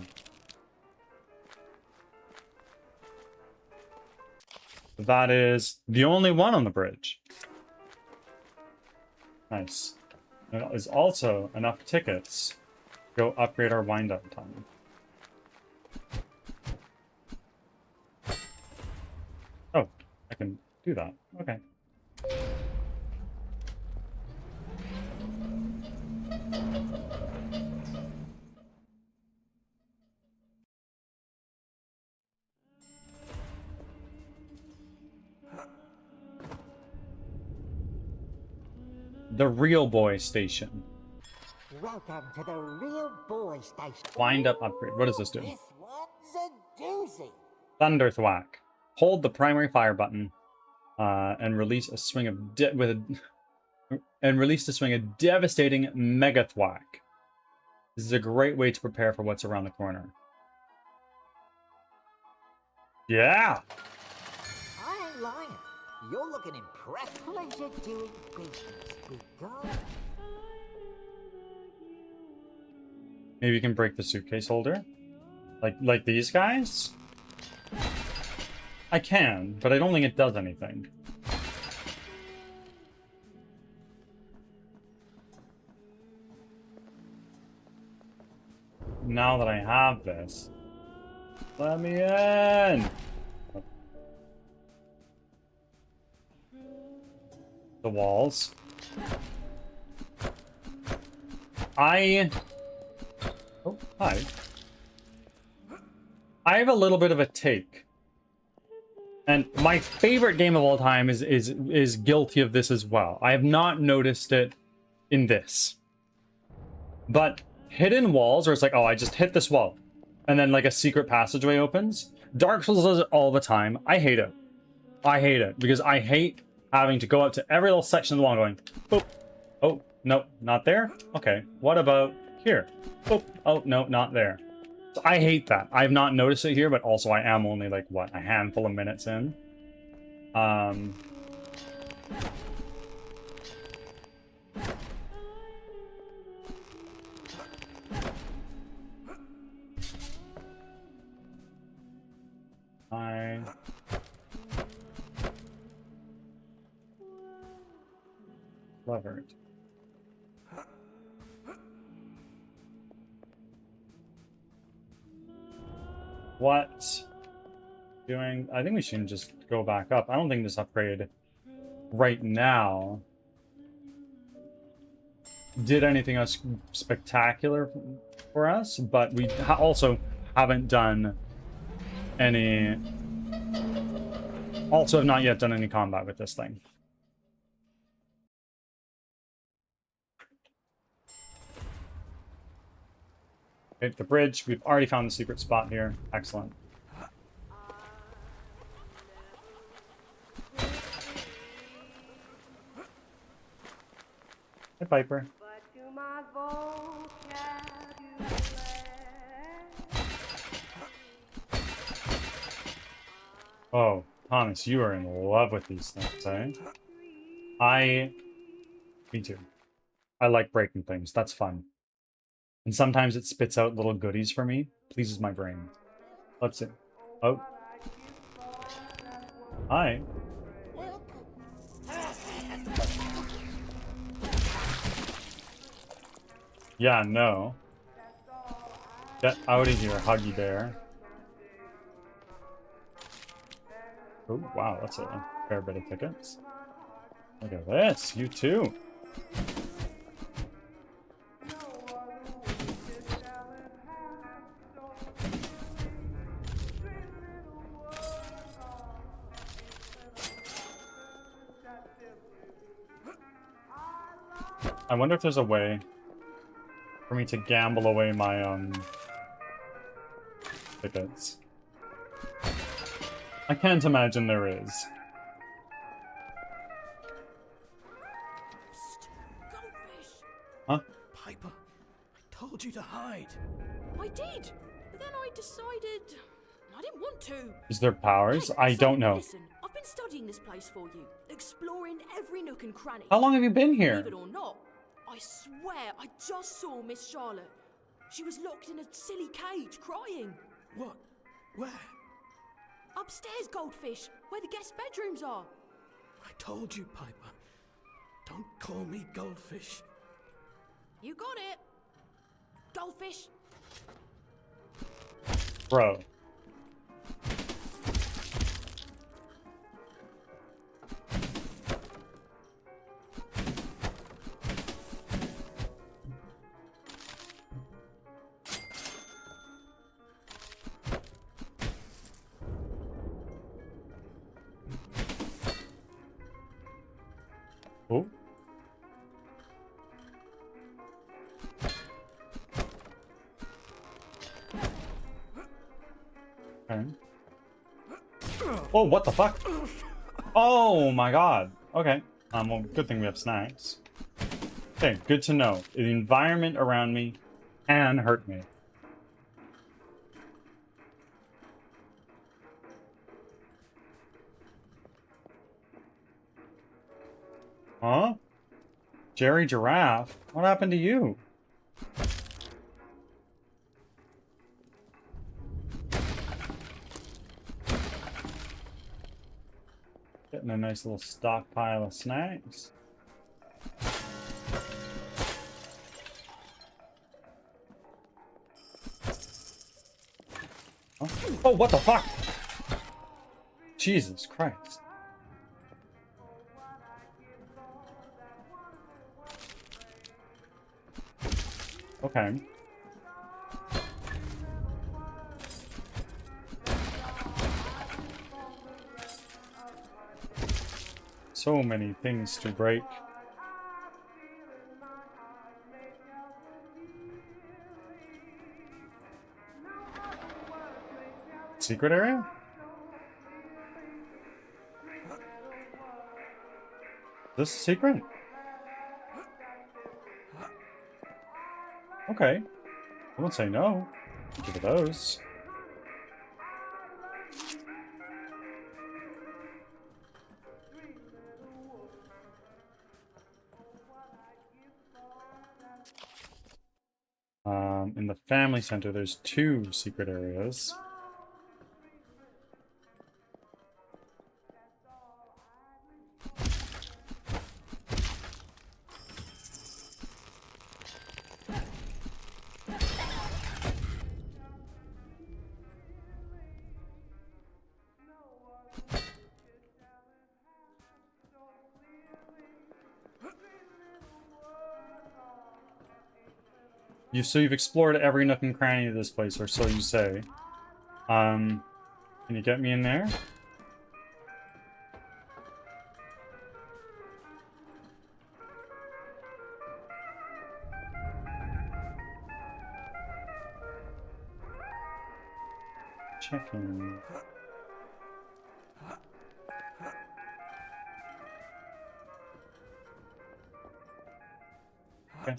That is the only one on the bridge. Nice. There is also enough tickets to go upgrade our wind-up time. Oh, I can do that. Okay. The Real Boy Station. Welcome to the Real Boy Station. Wind up upgrade. What does this do? This one's a doozy. Thunder Thwack. Hold the primary fire button and release a swing of release the swing of devastating Mega Thwack. This is a great way to prepare for what's around the corner. Yeah. I ain't lying. You're looking impressed. Pleasure doing business with God. Maybe you can break the suitcase holder? Like these guys? I can, but I don't think it does anything. Now that I have this, let me in! The walls. Oh, hi. I have a little bit of a take. And my favorite game of all time is guilty of this as well. I have not noticed it in this. But hidden walls, where it's like, oh, I just hit this wall. And then like a secret passageway opens. Dark Souls does it all the time. I hate it. I hate it because I hate having to go up to every little section of the wall going, boop. Oh, no, not there? Okay, what about here? Boop. Oh, no, not there. So I hate that. I've not noticed it here, but also I am only like, what, a handful of minutes in? Levered. What? Doing? I think we should just go back up. I don't think this upgrade right now did anything else spectacular for us, but we also haven't done any... Also have not yet done any combat with this thing. Okay, the bridge. We've already found the secret spot here. Excellent. Hey, Piper. Oh, Thomas, you are in love with these things, eh? Me too. I like breaking things. That's fun. And sometimes it spits out little goodies for me. Pleases my brain. Let's see. Oh. Hi. Yeah, no. Get out of here, Huggy Bear. Oh, wow, that's a fair bit of tickets. Look at this, you too. I wonder if there's a way for me to gamble away my, tickets. I can't imagine there is. Psst, goldfish. Huh? Piper, I told you to hide. I did, but then I decided I didn't want to. Is there powers? Hey, I so, don't know. Listen, I've been studying this place for you, exploring every nook and cranny. How long have you been here? Believe it or not, I swear I just saw Miss Charlotte. She was locked in a silly cage, crying. What? Where? Upstairs, goldfish, where the guest bedrooms are. I told you, Piper. Don't call me Goldfish. You got it. Goldfish. Bro. Oh. Okay. Oh, what the fuck? Oh my god. Okay. Well, good thing we have snacks. Okay, good to know. The environment around me can hurt me. Huh? Jerry Giraffe? What happened to you? Getting a nice little stockpile of snacks. Oh, oh, what the fuck? Jesus Christ. Okay. So many things to break. Secret area? Is this a secret? Okay. I won't say no. Give it those. In the family center, there's 2 secret areas. So you've explored every nook and cranny of this place, or so you say. Can you get me in there? Checking. Okay.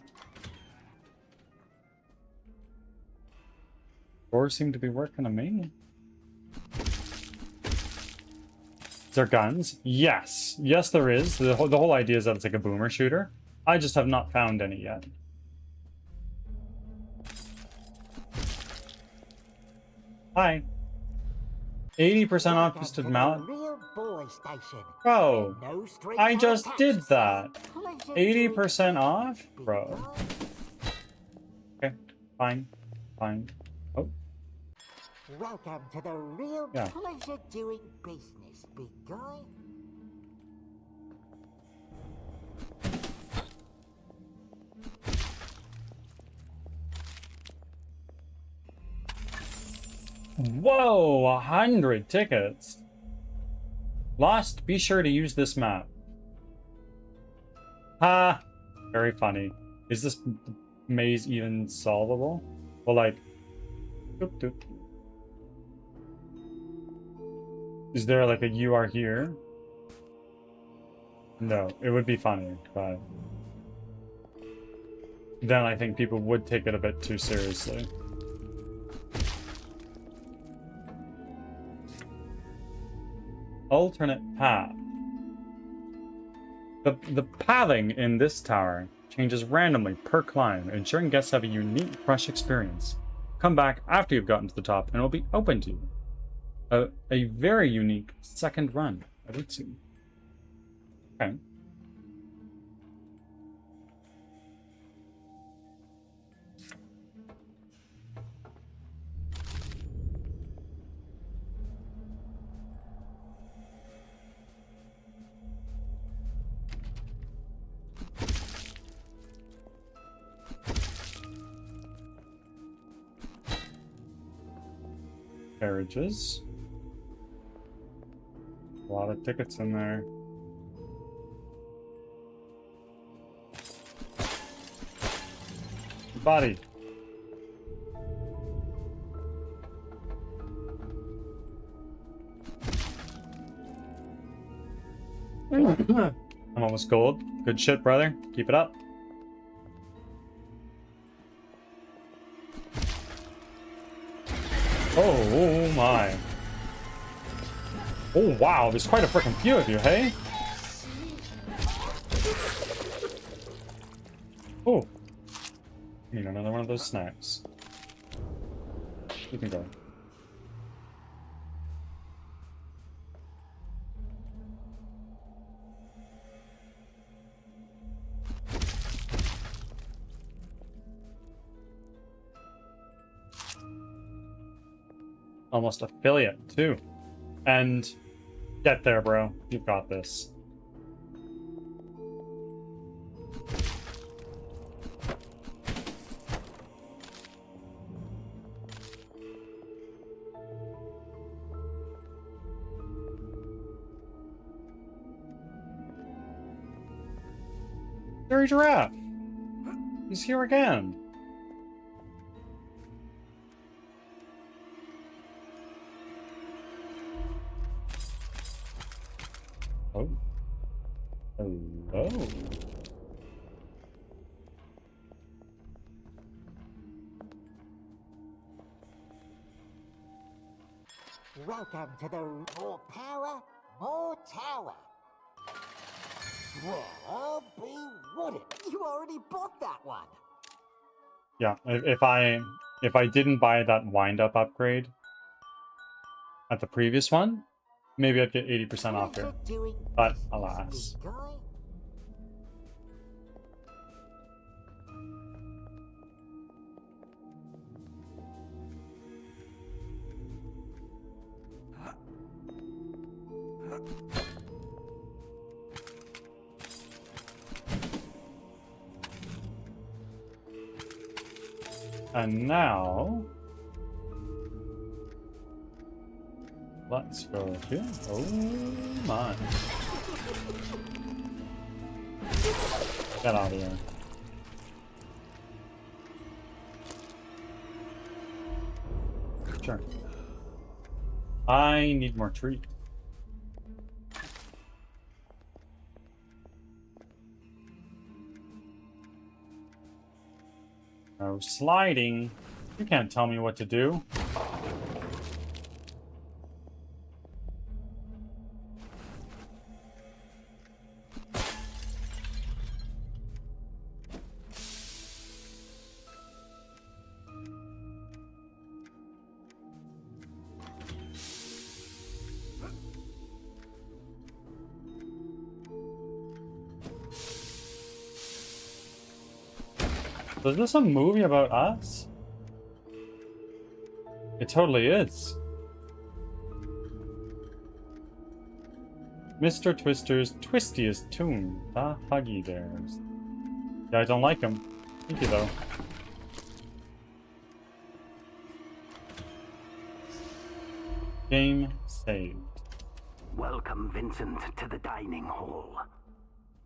Doors seem to be working on me. Is there guns? Yes. Yes, there is. The whole idea is that it's like a boomer shooter. I just have not found any yet. Hi. 80% off twisted mallet. Bro, I just did that. 80% off? Bro. Okay, fine. Fine. Oh. Welcome to the real Yeah. pleasure doing business, big guy. Whoa, 100 tickets. Lost, be sure to use this map. Ha! Very funny. Is this maze even solvable? Well, like... Doop, doop. Is there like a you are here? No, it would be funny, but... then I think people would take it a bit too seriously. Alternate path. The pathing in this tower changes randomly per climb, ensuring guests have a unique, fresh experience. Come back after you've gotten to the top and it will be open to you. A very unique second run. I would see. Okay. Carriages. A lot of tickets in there. Body. I'm almost gold. Good shit, brother. Keep it up. Oh my. Oh wow, there's quite a freaking few of you, hey? Oh. Need another one of those snacks. You can go. Almost affiliate too. And get there, bro. You've got this. Fairy Giraffe. He's here again. Oh. Hello. Welcome to the more power, more tower. Well, I'll be wooden. You already bought that one. Yeah, if I didn't buy that wind-up upgrade at the previous one, maybe I'd get 80% off here. But alas. And now, let's go here. Oh my. Get out of here. Sure. I need more treat. No sliding. You can't tell me what to do. Is this a movie about us? It's totally is. Mr. Twister's twistiest tune. The Huggy Bears. Yeah, I don't like him. Thank you, though. Game saved. Welcome, Vincent, to the dining hall.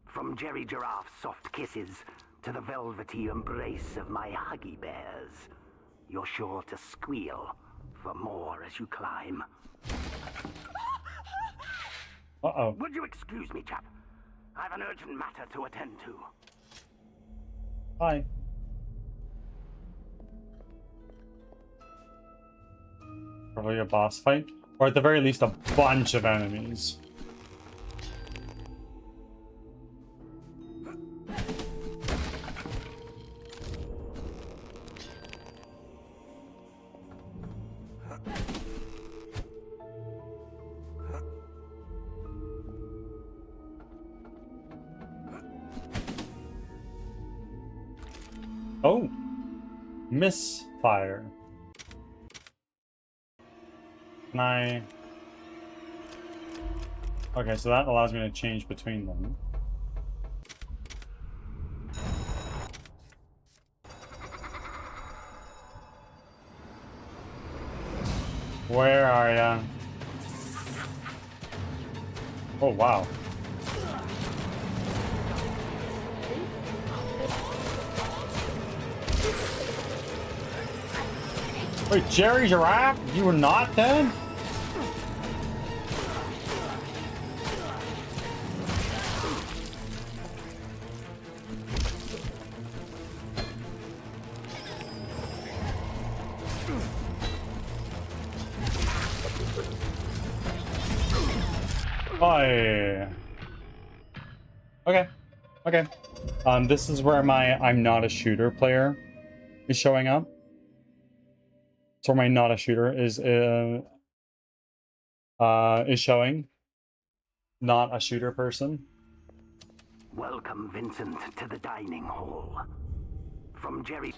From Jerry Giraffe's soft kisses to the velvety embrace of my Huggy Bears, you're sure to squeal for more as you climb. Uh-oh. Would you excuse me, chap? I've an urgent matter to attend to. Hi. Probably a boss fight. Or at the very least, a bunch of enemies. Oh! Misfire. Can I... Okay, so that allows me to change between them. Where are ya? Oh, wow. Wait, Jerry Giraffe? You were not dead? Hi. Okay. Okay. This is where my I'm not a shooter player is showing up. So my not a shooter is showing. Not a shooter person. Welcome, Vincent, to the dining hall. From Jerry...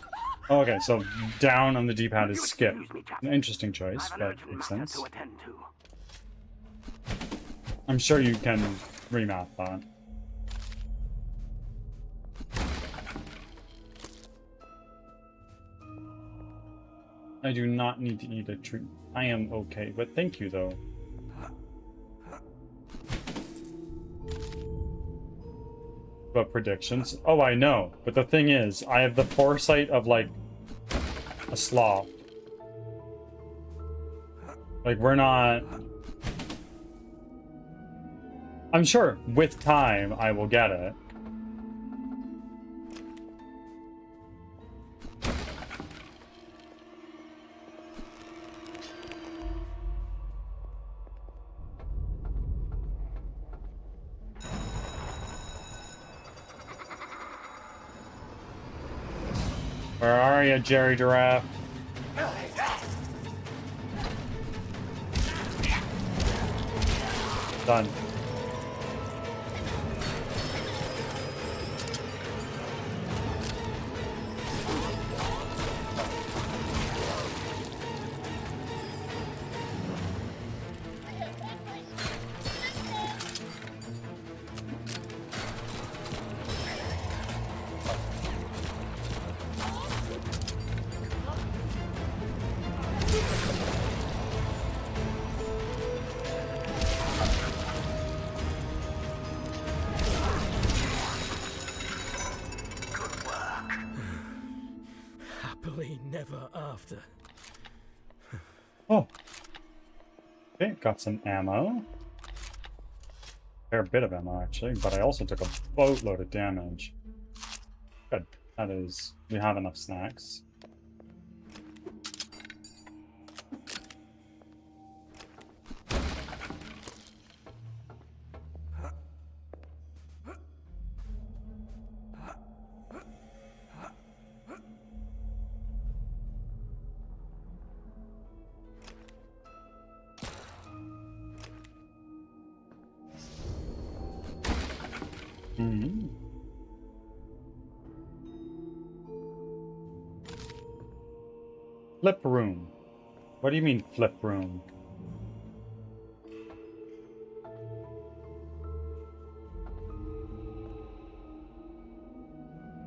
Okay, so down on the D-pad Would is you skip. excuse me, chap? An interesting choice, I've an but urgent makes matter sense. to attend to. I'm sure you can remap that. I do not need to eat a treat. I am okay, but thank you though. But predictions? Oh, I know. But the thing is, I have the foresight of like a sloth. Like we're not... I'm sure with time I will get it. Where are you, Jerry Giraffe? Done. Happily never after. Oh. Okay, got some ammo. Fair bit of ammo, actually, but I also took a boatload of damage. Good. That is... We have enough snacks. Hmm. Flip room. What do you mean flip room?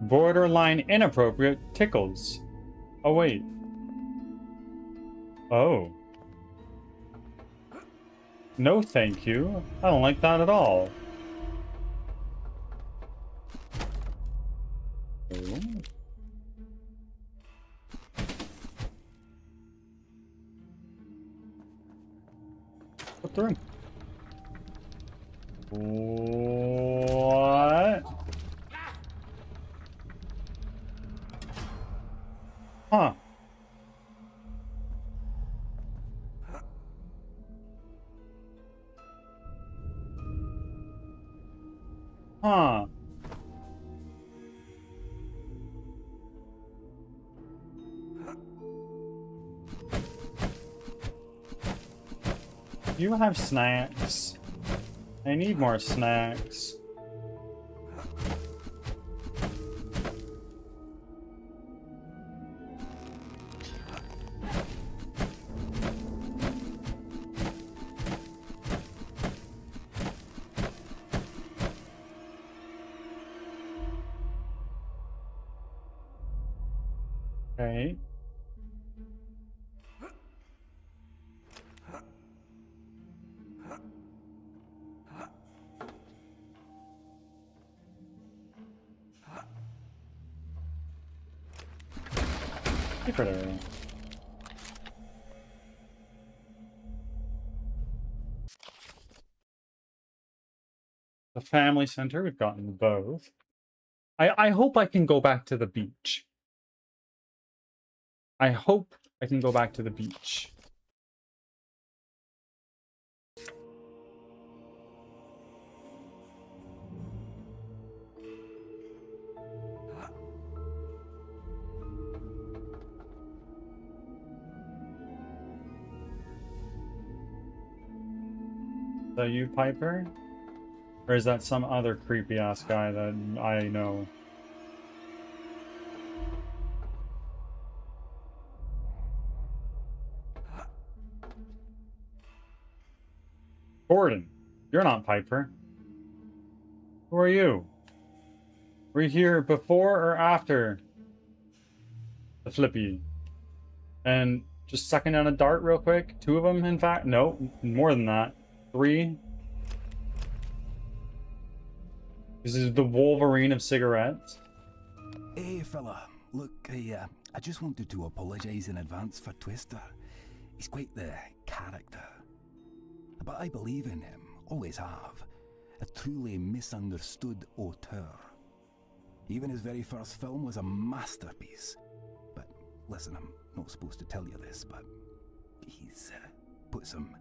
Borderline inappropriate tickles. Oh wait. Oh. No thank you. I don't like that at all. Ooh. Flip the room. What? Huh. Huh. You have snacks. I need more snacks. Okay. Keep it around. The family center, we've gotten both. I hope I can go back to the beach. I hope I can go back to the beach. Is that you, Piper? Or is that some other creepy ass guy that I know? Gordon, you're not Piper. Who are you? Were you here before or after the flippy? And just sucking down a dart real quick? 2 of them, in fact? No, more than that. 3. This is the Wolverine of cigarettes. Hey fella, look, I just wanted to apologise in advance for Twister. He's quite the character. But I believe in him, always have. A truly misunderstood auteur. Even his very first film was a masterpiece. But listen, I'm not supposed to tell you this, but he's put some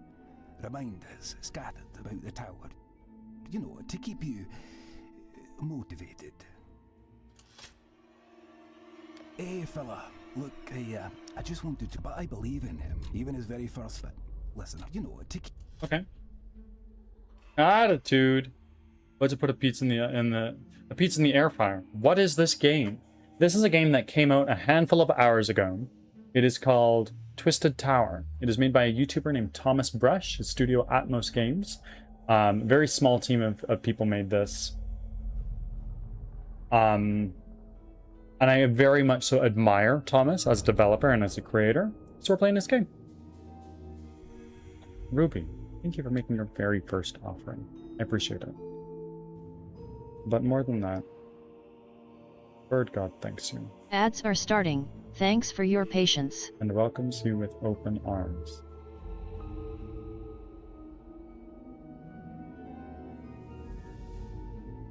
reminders scattered about the tower. You know, to keep you motivated. Hey fella, look, I just wanted to, but I believe in him. Even his very first film. Listen, you know, to keep... Okay. Attitude. Let's put a pizza in the air fryer. What is this game? This is a game that came out a handful of hours ago. It is called Twisted Tower. It is made by a YouTuber named Thomas Brush. His studio Atmos Games. Very small team of people made this. And I very much so admire Thomas as a developer and as a creator. So we're playing this game. Ruby, thank you for making your very first offering. I appreciate it. But more than that, Bird God thanks you. Ads are starting. Thanks for your patience. And welcomes you with open arms.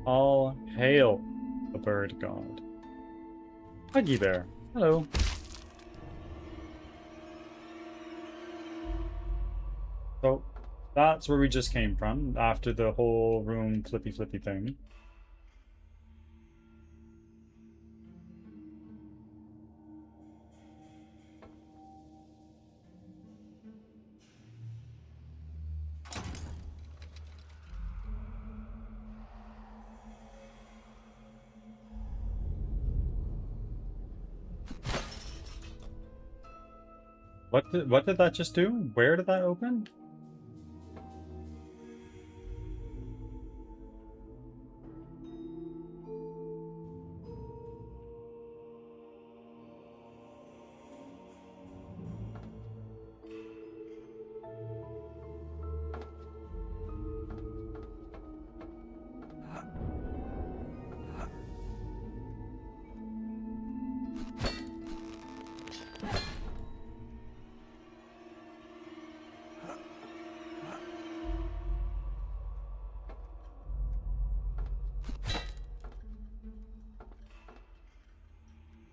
All hail the Bird God. Huggy Bear, hello. So, that's where we just came from, after the whole room flippy thing. What did that just do? Where did that open?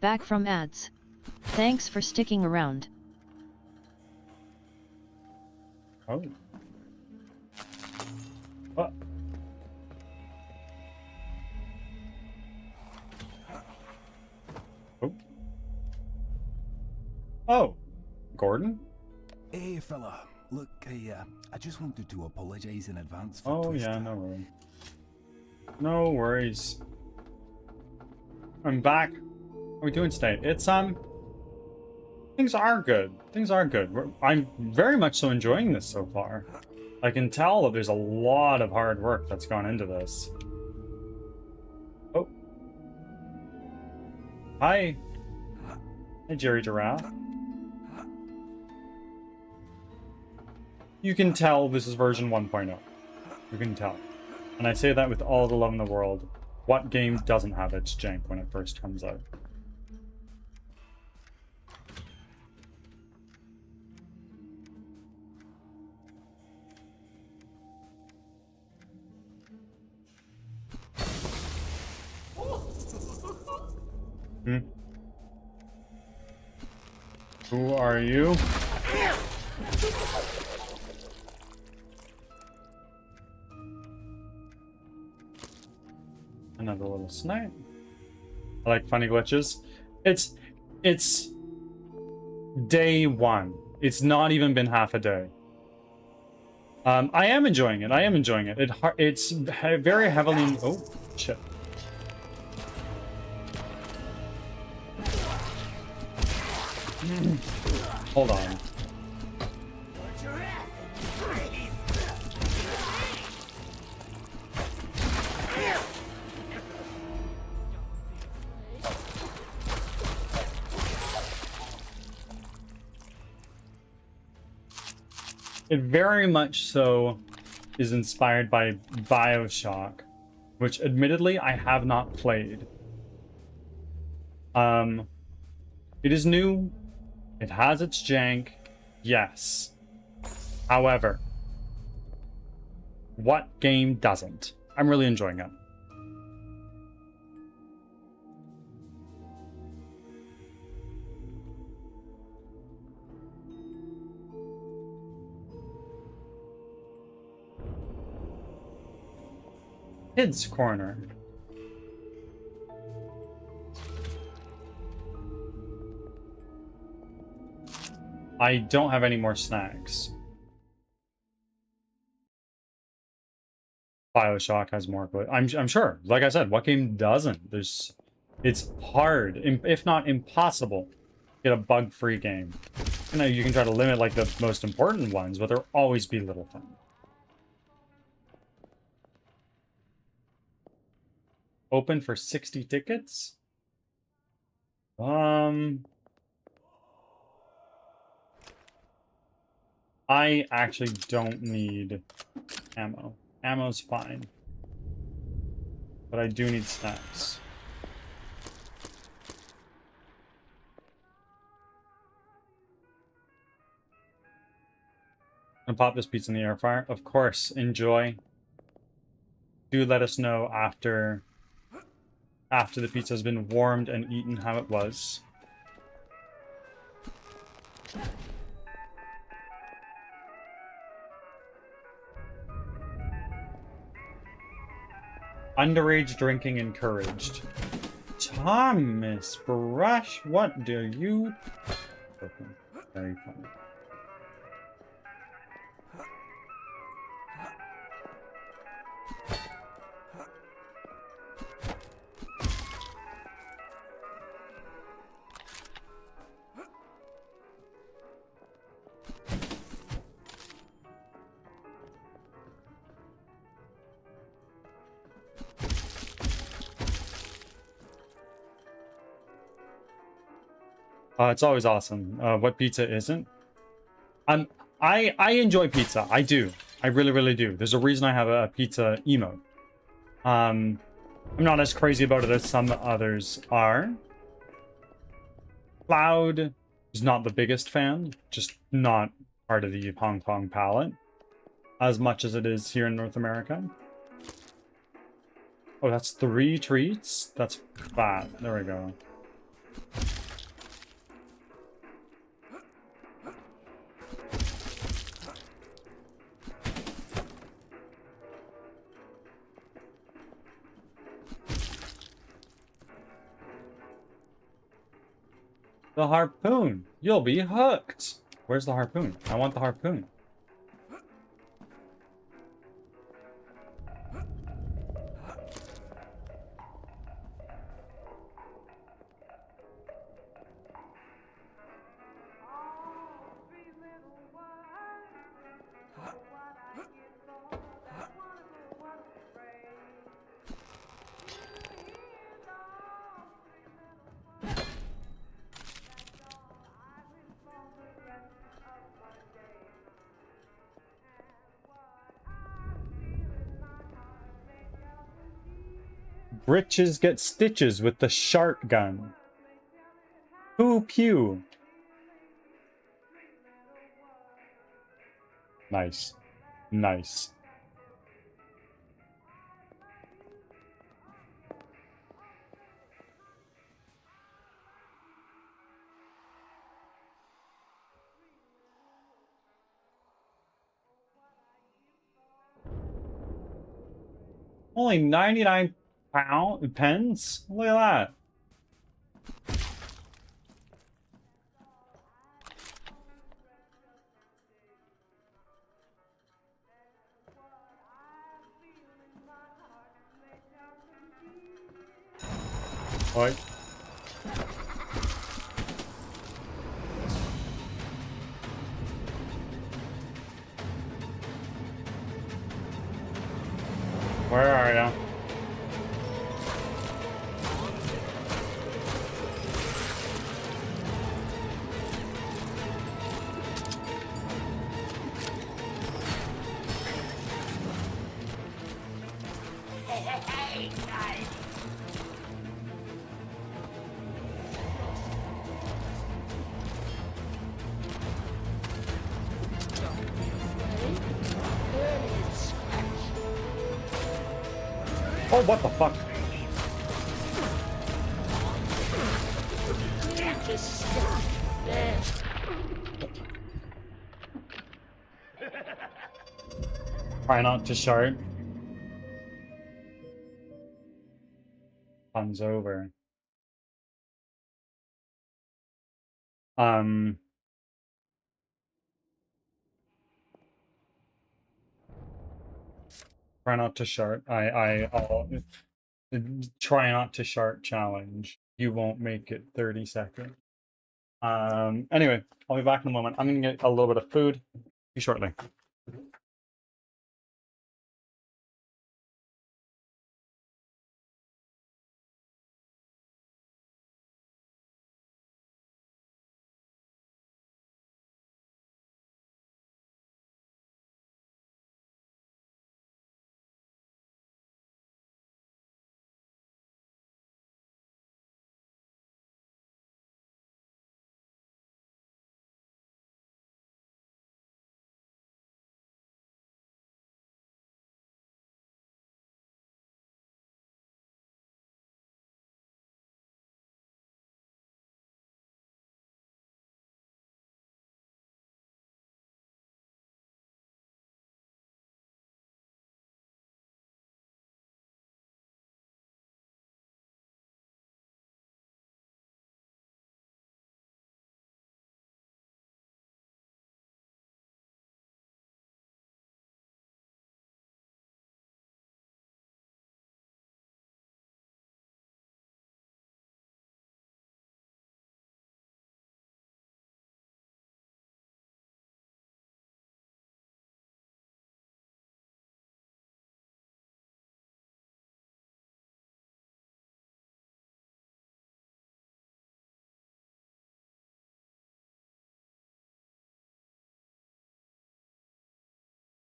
Back from ads. Thanks for sticking around. Oh. What? Oh. Oh. Gordon? Hey, fella. Look, I just wanted to apologize in advance for Oh Twister. yeah, no worries. No worries. I'm back. How are we doing today? It's things are good. Things are good. I'm very much so enjoying this so far. I can tell that there's a lot of hard work that's gone into this. Oh. Hi. Hey, Jerry Giraffe. You can tell this is version 1.0. You can tell. And I say that with all the love in the world. What game doesn't have its jank when it first comes out? Hmm? Who are you? Another little snipe. I like funny glitches. It's day one. It's not even been half a day. I am enjoying it. I am enjoying it. It's very heavily. Oh shit. Hold on. It very much so is inspired by BioShock, which admittedly I have not played. It is new. It has its jank. Yes. However, what game doesn't? I'm really enjoying it. Kids Corner. I don't have any more snacks. BioShock has more, but I'm sure. Like I said, what game doesn't? It's hard, if not impossible, to get a bug-free game. You know, you can try to limit like the most important ones, but there'll always be little things. Open for 60 tickets? I actually don't need ammo. Ammo's fine. But I do need snacks. And pop this pizza in the air fryer. Of course, enjoy. Do let us know after the pizza has been warmed and eaten how it was. Underage drinking encouraged. Thomas Brush, what do you... Very funny. It's always awesome. What pizza isn't? I enjoy pizza. I do. I really, really do. There's a reason I have a pizza emote. I'm not as crazy about it as some others are. Cloud is not the biggest fan, just not part of the Hong Kong palette as much as it is here in North America. Oh, that's 3 treats? That's fat. There we go. The harpoon! You'll be hooked! Where's the harpoon? I want the harpoon. Britches get stitches with the shark gun. Poo pew. Nice. Nice. Only 99 pence? Look at that. Oi. Where are ya? Oh, what the fuck? Try not to shart. Fun's over. Try not to shart. I'll try not to shart challenge. You won't make it 30 seconds. Anyway, I'll be back in a moment. I'm gonna get a little bit of food. See you shortly.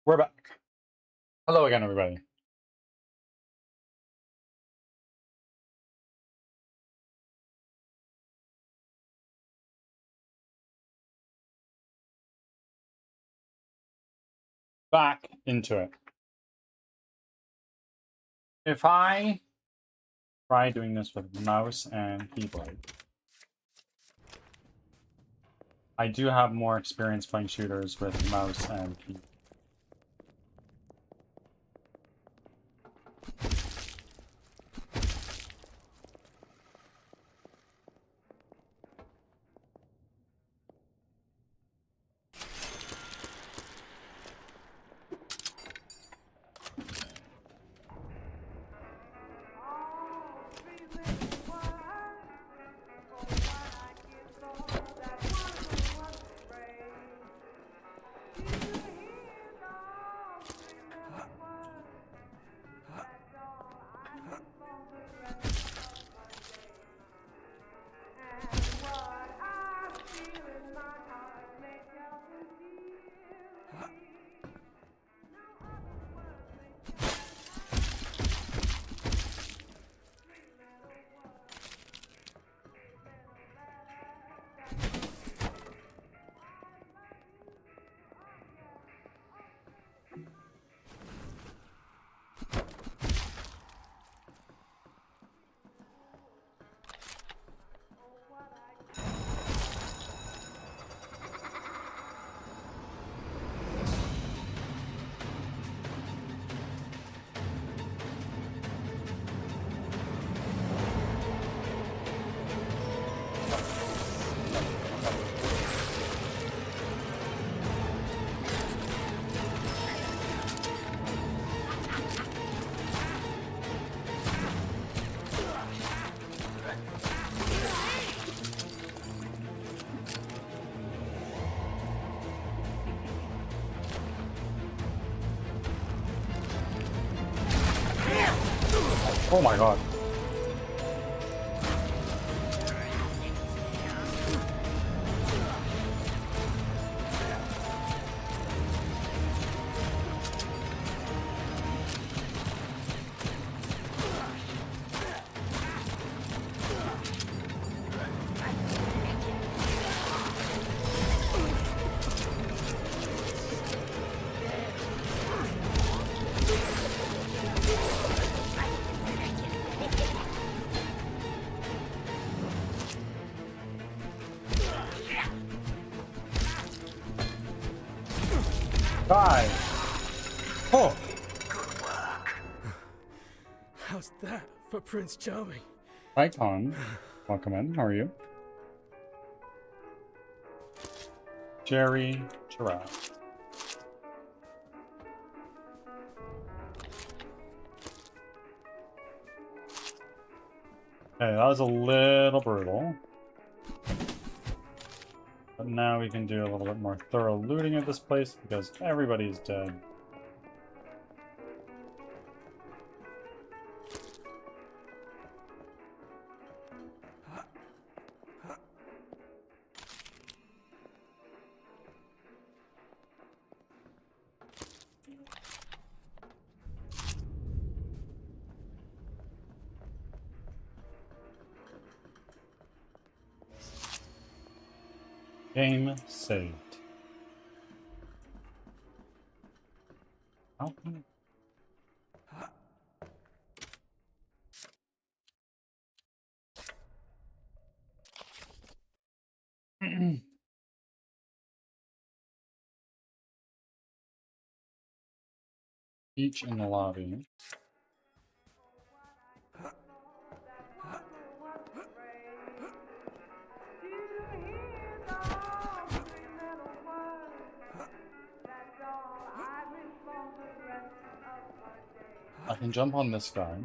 We're back. Hello again, everybody. Back into it. If I try doing this with mouse and keyboard, I do have more experience playing shooters with mouse and keyboard. Oh my god. Die. Oh. How's that for Prince Charming? Hi, Con. Welcome in. How are you? Jerry Giraffe. Okay, that was a little brutal. But now we can do a little bit more thorough looting at this place because everybody's dead. Game saved. Oh. Each in the lobby. I can jump on this guy.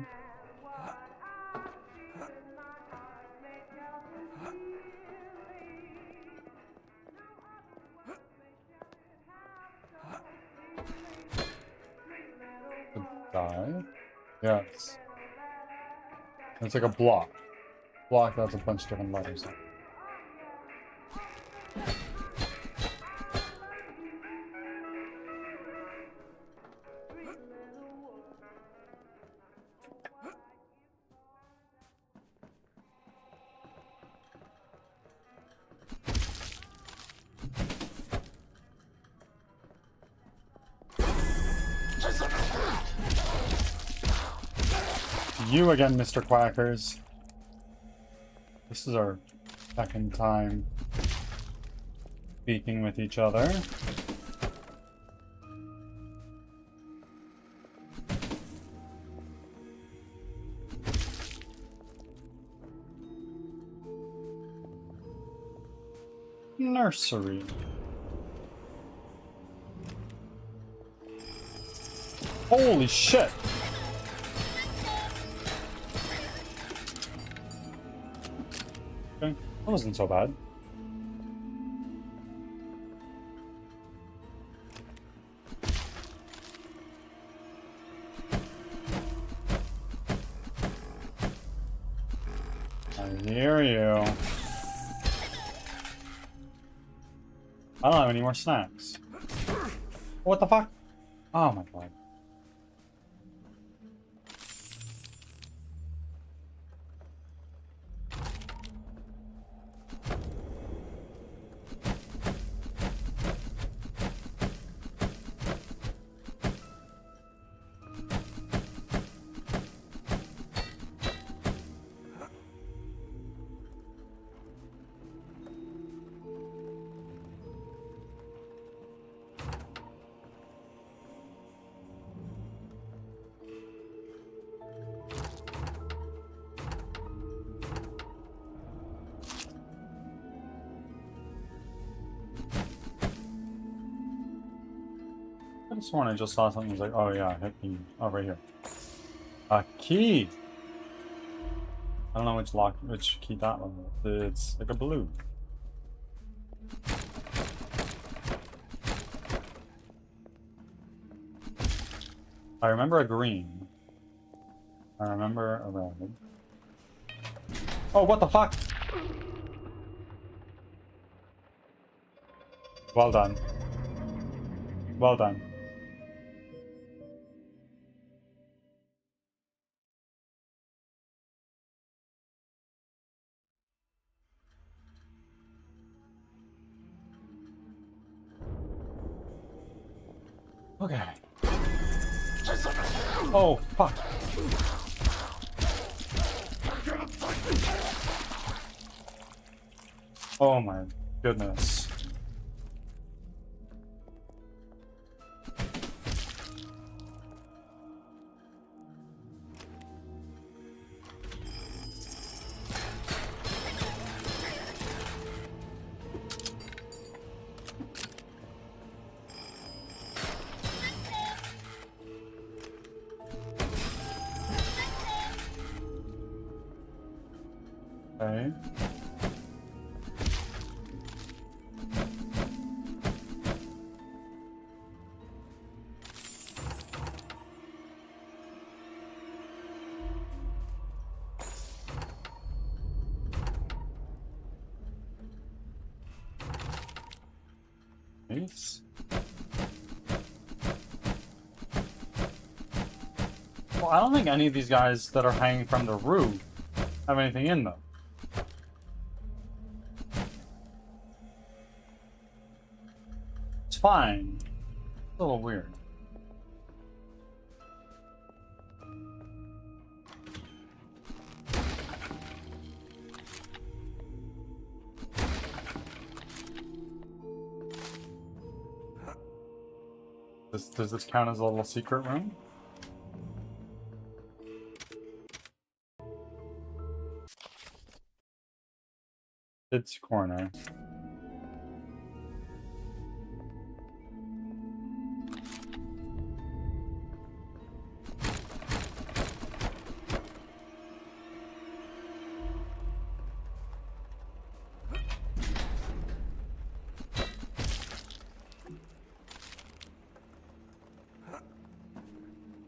Die. Yes. It's like a block. Block that's a bunch of different letters. you again, Mr. Quackers. This is our second time speaking with each other. Nursery. Holy shit! Okay, that wasn't so bad. I hear you. I don't have any more snacks. What the fuck? Oh my god. I just sworn I just saw something. It was like, oh yeah, hit me. Oh, right here. A key. I don't know which key that one was. It's like a blue. I remember a green. I remember a red. Oh, what the fuck? Well done. Well done. Okay. Oh, fuck. Oh my goodness. Okay. Nice. Well, I don't think any of these guys that are hanging from the roof have anything in them. It's fine. It's a little weird. Does this count as a little secret room? It's corner.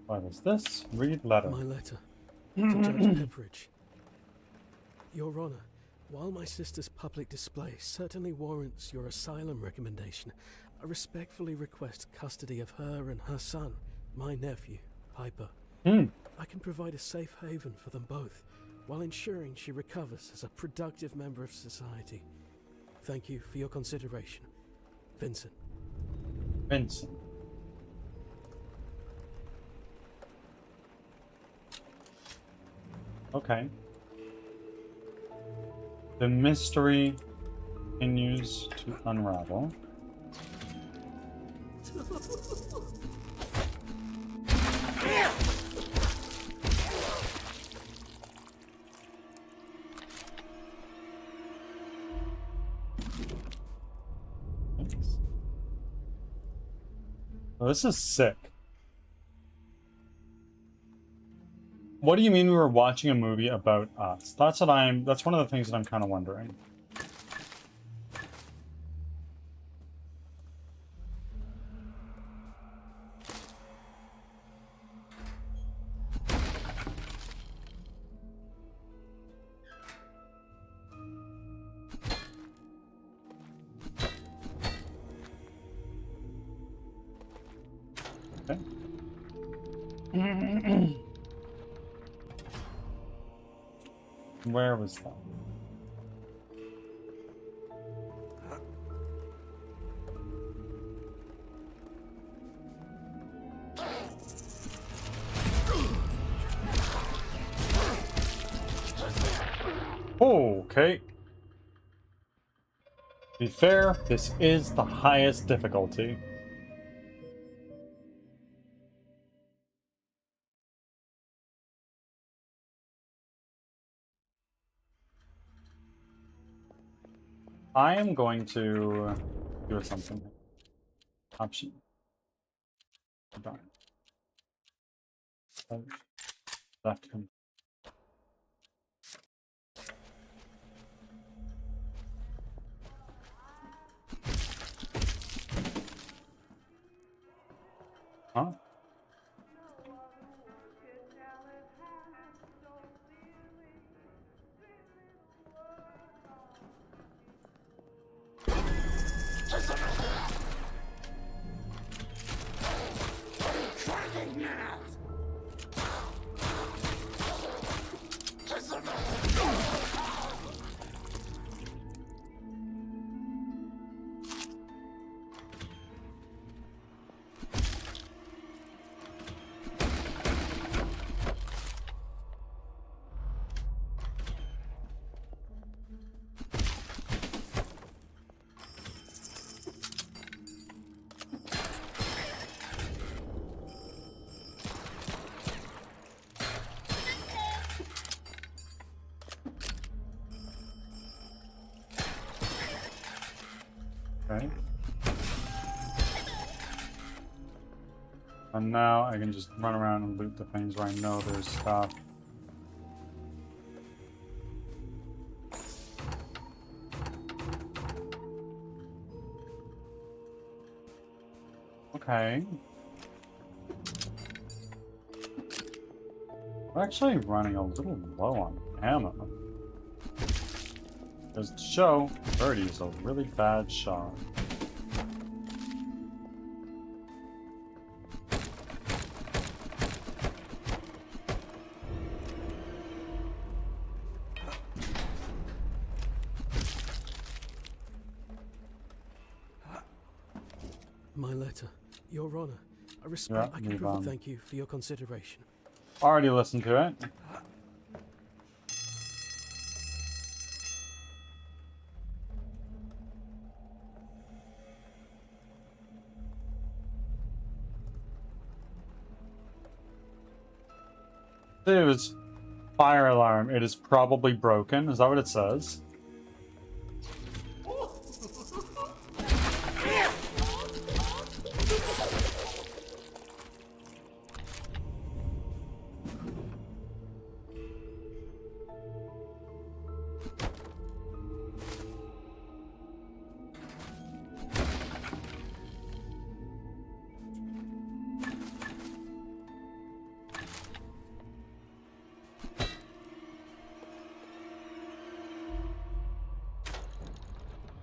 What is this? Read letter. My letter to Judge Pepperidge. Your Honor, while my sister's public display certainly warrants your asylum recommendation, I respectfully request custody of her and her son, my nephew, Piper. I can provide a safe haven for them both, while ensuring she recovers as a productive member of society. Thank you for your consideration. Vincent. Vincent. Okay. The mystery continues to unravel. Oh, this is sick. What do you mean we were watching a movie about us? That's one of the things that I'm kind of wondering. Okay. Where was that? Okay. To be fair, this is the highest difficulty. I am going to do something. Option. Done. Left. Huh? Okay. And now I can just run around and loot the things where I know there's stuff. Okay. We're actually running a little low on ammo. Goes to show, Birdie is a really bad shot. My letter. Your Honor, I Yeah, can move prove on. a thank you for your consideration. Already listened to it. It was fire alarm. It is probably broken. Is that what it says?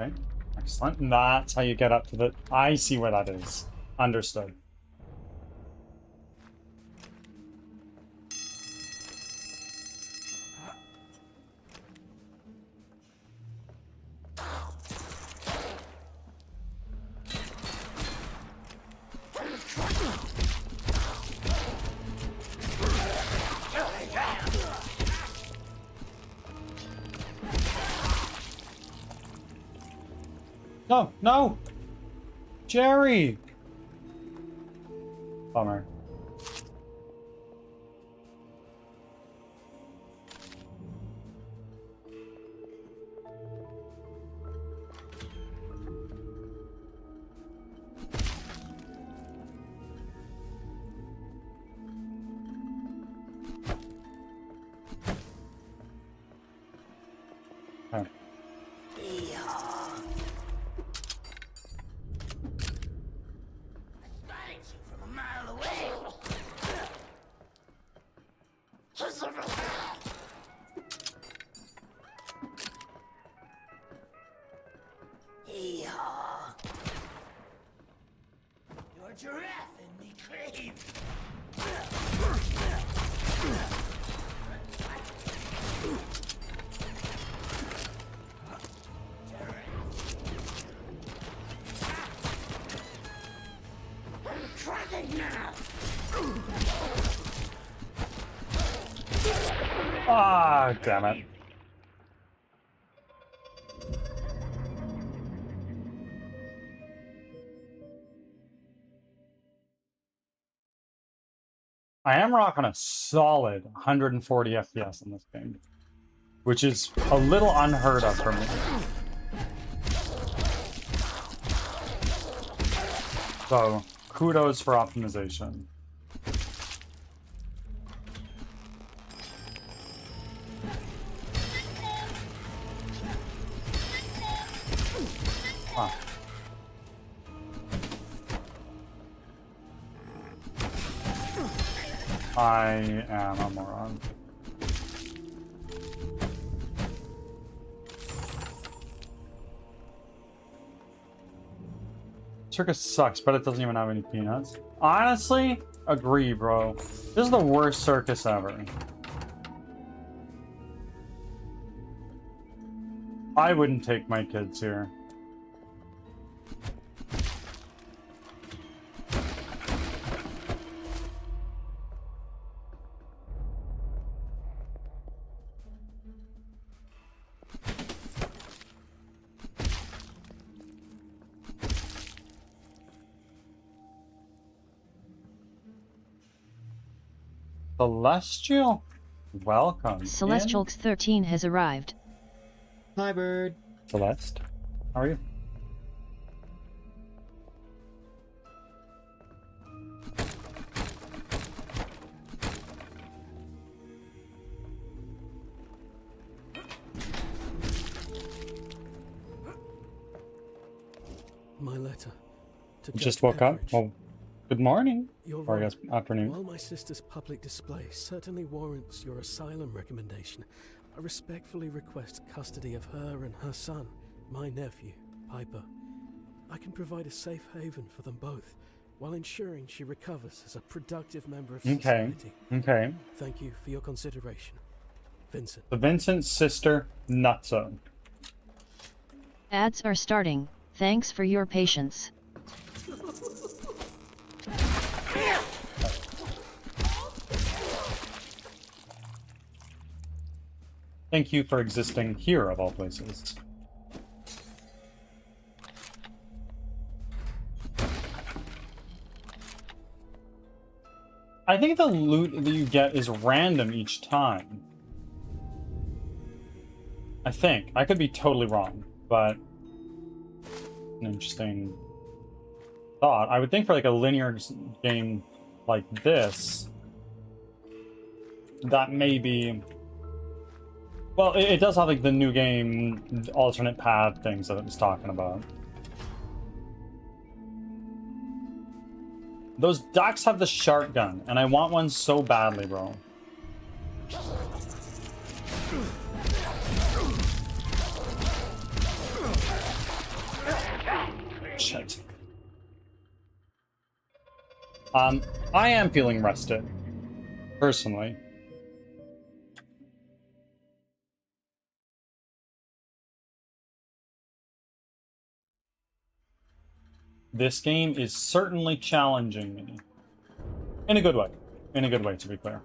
Okay, excellent. And that's how you get up to the... I see where that is. Understood. No, no! Jerry! Bummer. Okay. Your giraffe in me crave. I'm trying now. Ah, damn it. I am rocking a solid 140 FPS in this game, which is a little unheard of for me. So, kudos for optimization. Huh. I am a moron. Circus sucks, but it doesn't even have any peanuts. Honestly, agree, bro. This is the worst circus ever. I wouldn't take my kids here. Celestial? Welcome. Celestialx 13 has arrived. Hi, bird. Celeste, how are you? My letter. To Just Judge woke up? Pepperidge. Well, good morning. You're Or I right. guess afternoon. While my sister's public display certainly warrants your asylum recommendation, I respectfully request custody of her and her son, my nephew, Piper. I can provide a safe haven for them both, while ensuring she recovers as a productive member of society. Okay. Thank you for your consideration. Vincent. The Vincent sister Nutso. Ads are starting. Thanks for your patience. Thank you for existing here, of all places. I think the loot that you get is random each time. I think. I could be totally wrong, but an interesting thought. I would think for like a linear game like this, that may be... Well, it does have like the new game alternate path things that it was talking about. Those ducks have the shark gun, and I want one so badly, bro. Shit. I am feeling rested, personally. This game is certainly challenging me. In a good way. In a good way, to be clear.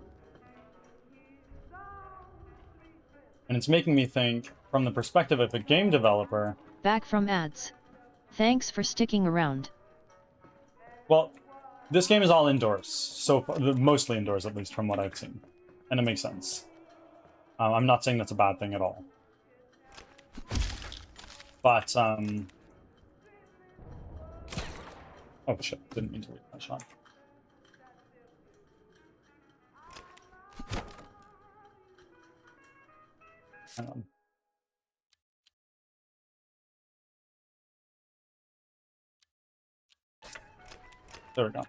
And it's making me think, from the perspective of a game developer... Back from ads. Thanks for sticking around. Well, this game is all indoors, so mostly indoors, at least from what I've seen, and it makes sense. I'm not saying that's a bad thing at all, but oh shit! Didn't mean to leave that shot. Hang on. There we go.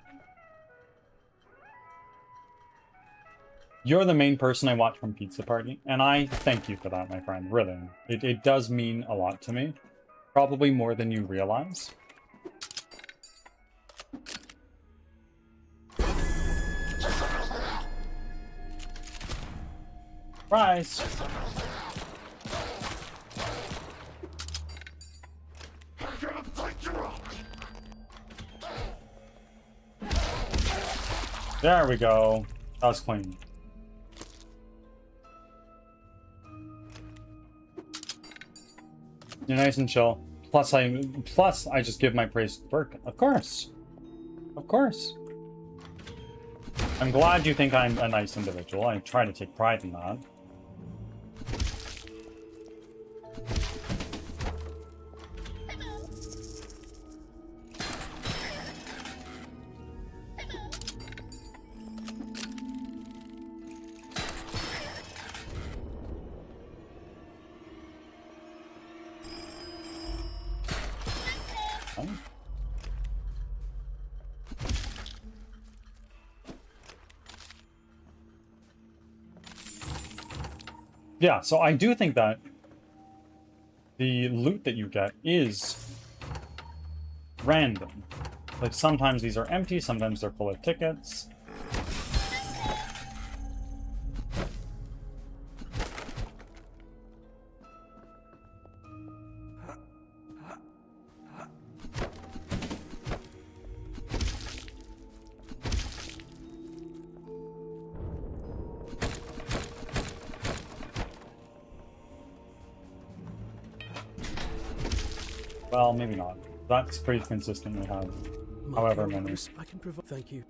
You're the main person I watch from Pizza Party, and I thank you for that, my friend, really. It does mean a lot to me. Probably more than you realize. Surprise! There we go. That was clean. You're nice and chill. Plus I just give my praise to work. Of course. Of course. I'm glad you think I'm a nice individual. I try to take pride in that. Yeah, so I do think that the loot that you get is random. Like, sometimes these are empty, sometimes they're full of tickets. Well, maybe not. That's pretty consistently had. However many. I can provide. Thank you.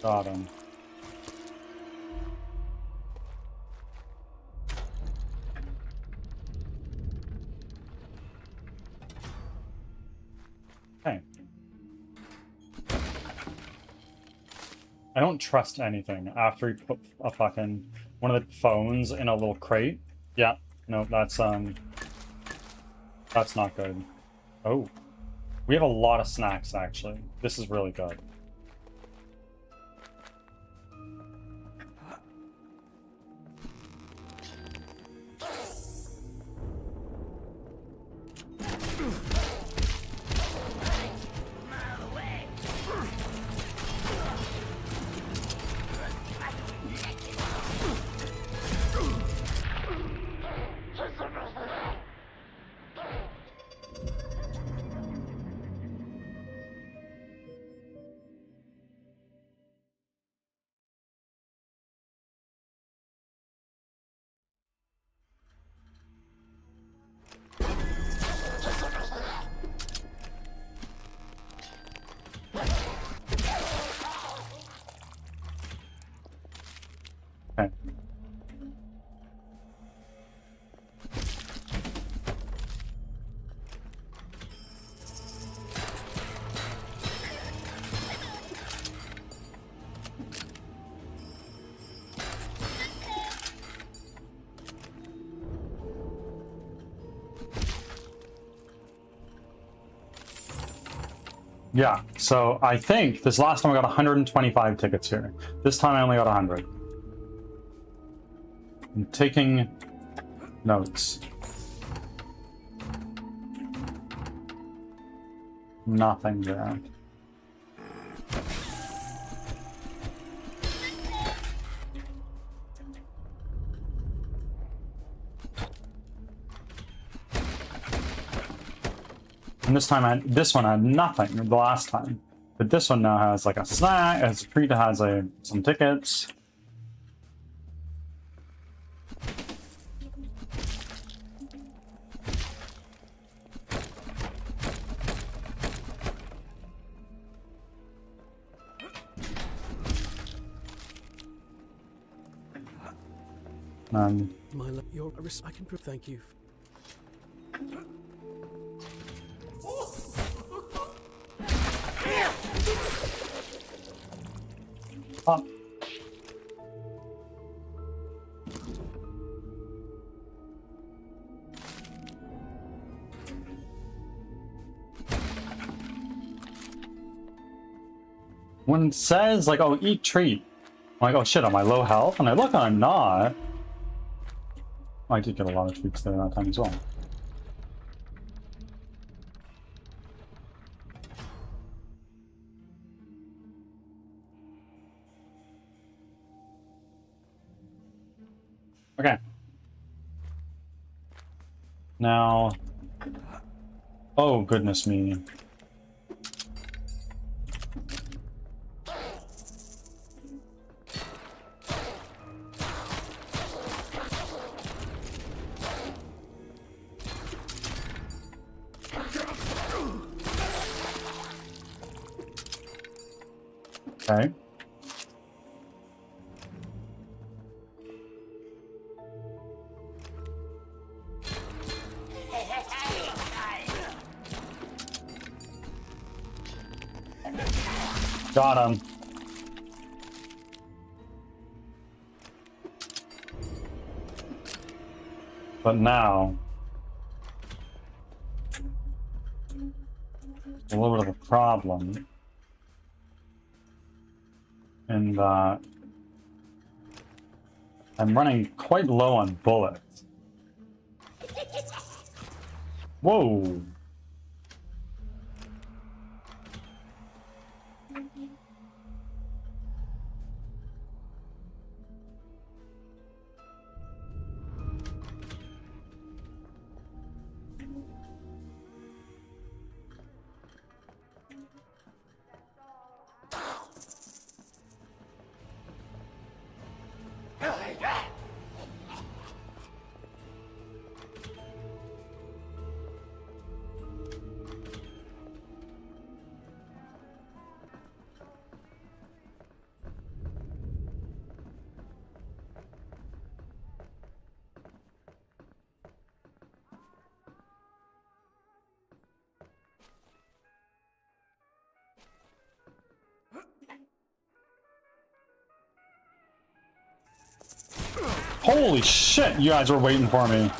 Got him. Okay. I don't trust anything after he put a fucking one of the phones in a little crate. Yeah, no, that's not good. Oh, we have a lot of snacks actually. This is really good. Okay. Yeah, so I think this last time I got 125 tickets here. This time I only got 100. I'm taking notes. Nothing there. And this time this one had nothing the last time. But this one now has like a snack, has a treat that has some tickets. My love, I can thank you. Oh. When it says like, oh, eat treat, I'm like, oh shit, am I low health? And I look, I'm not. I did get a lot of treats there that time as well. Okay. Now, oh goodness me. Okay. Got him. But now, a little bit of a problem in that I'm running quite low on bullets. Whoa! Holy shit, you guys were waiting for me.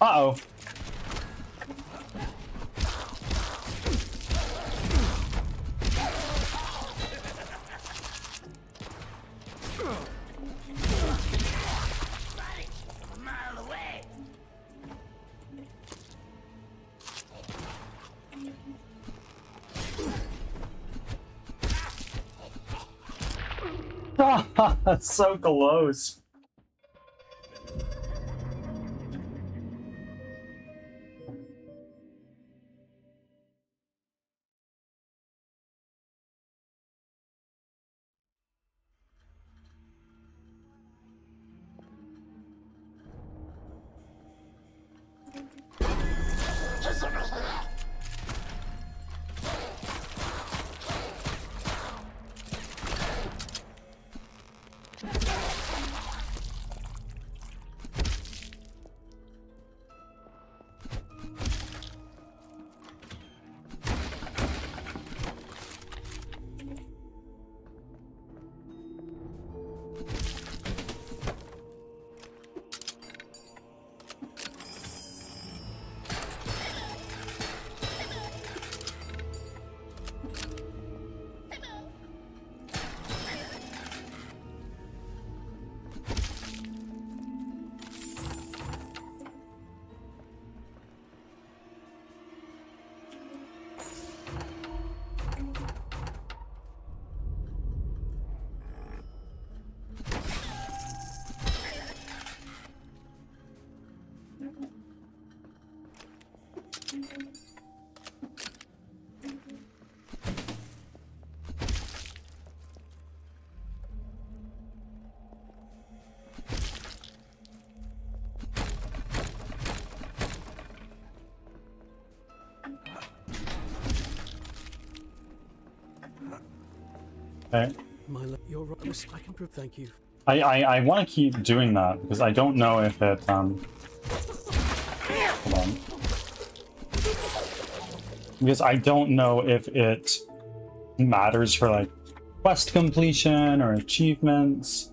Uh-oh. That's so close. Okay. You're right. I can prove. Thank you. I want to keep doing that because I don't know if it hold on. Because I don't know if it matters for like quest completion or achievements.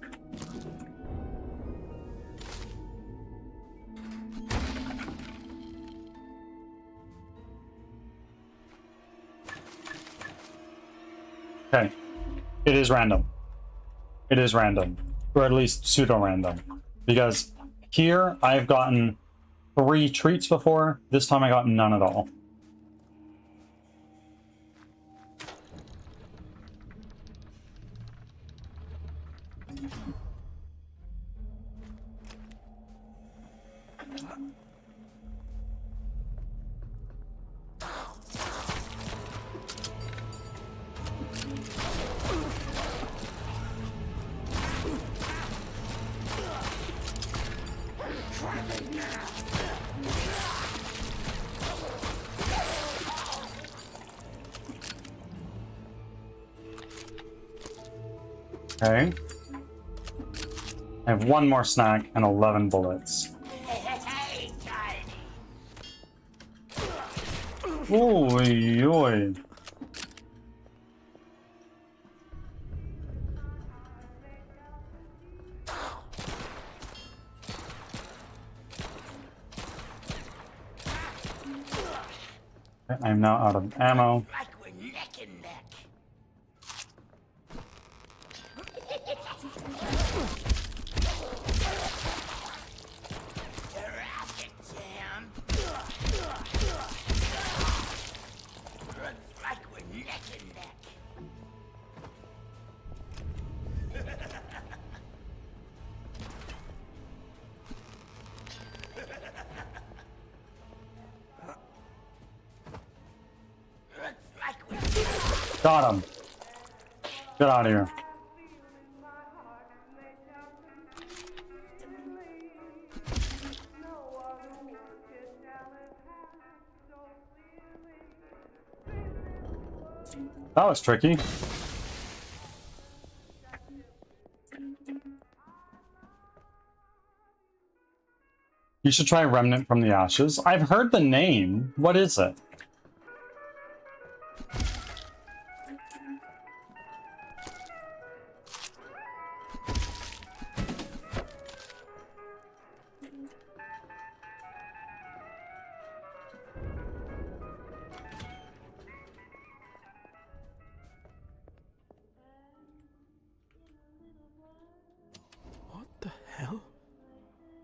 Okay. It is random. It is random. Or at least pseudo-random. Because here I've gotten 3 treats before. This time I got none at all. Okay. I have 1 more snack and 11 bullets. Oy, oy. Okay, I'm now out of ammo. Got him. Get out of here. That was tricky. You should try Remnant from the Ashes. I've heard the name. What is it? What the hell?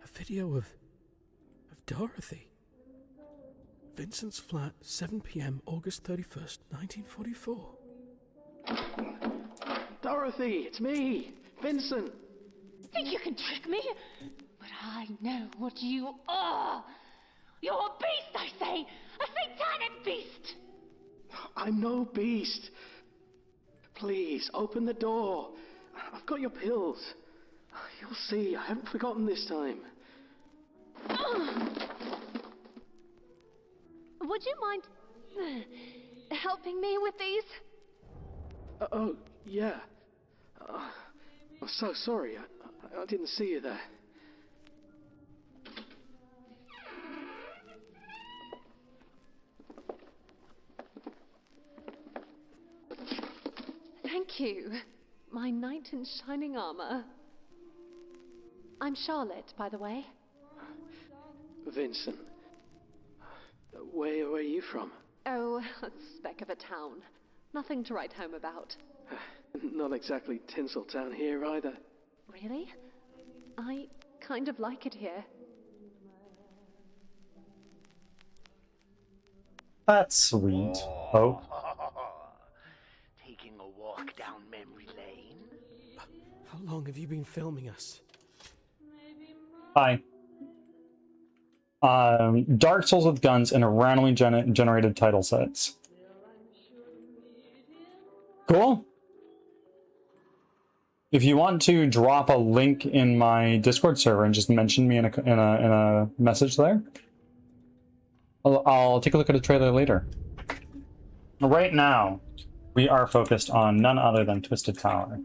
A video of Dorothy. Vincent's flat, 7 p.m., August 31st, 1944. Dorothy, it's me, Vincent. Think you can trick me? But I know what you are. You're a beast, I say! A satanic beast! I'm no beast. Please, open the door. I've got your pills. You'll see, I haven't forgotten this time. Would you mind helping me with these? Oh, yeah. I'm so sorry. I didn't see you there. Thank you, my knight in shining armor. I'm Charlotte, by the way. Vincent. Where are you from? Oh, a speck of a town. Nothing to write home about. Not exactly Tinseltown here either. Really? I kind of like it here. That's sweet. Oh. Taking a walk down memory lane? How long have you been filming us? Hi. Dark Souls with guns and a randomly generated title sets. Cool. If you want to drop a link in my Discord server and just mention me in a message there, I'll take a look at the trailer later. Right now, We are focused on none other than Twisted Tower.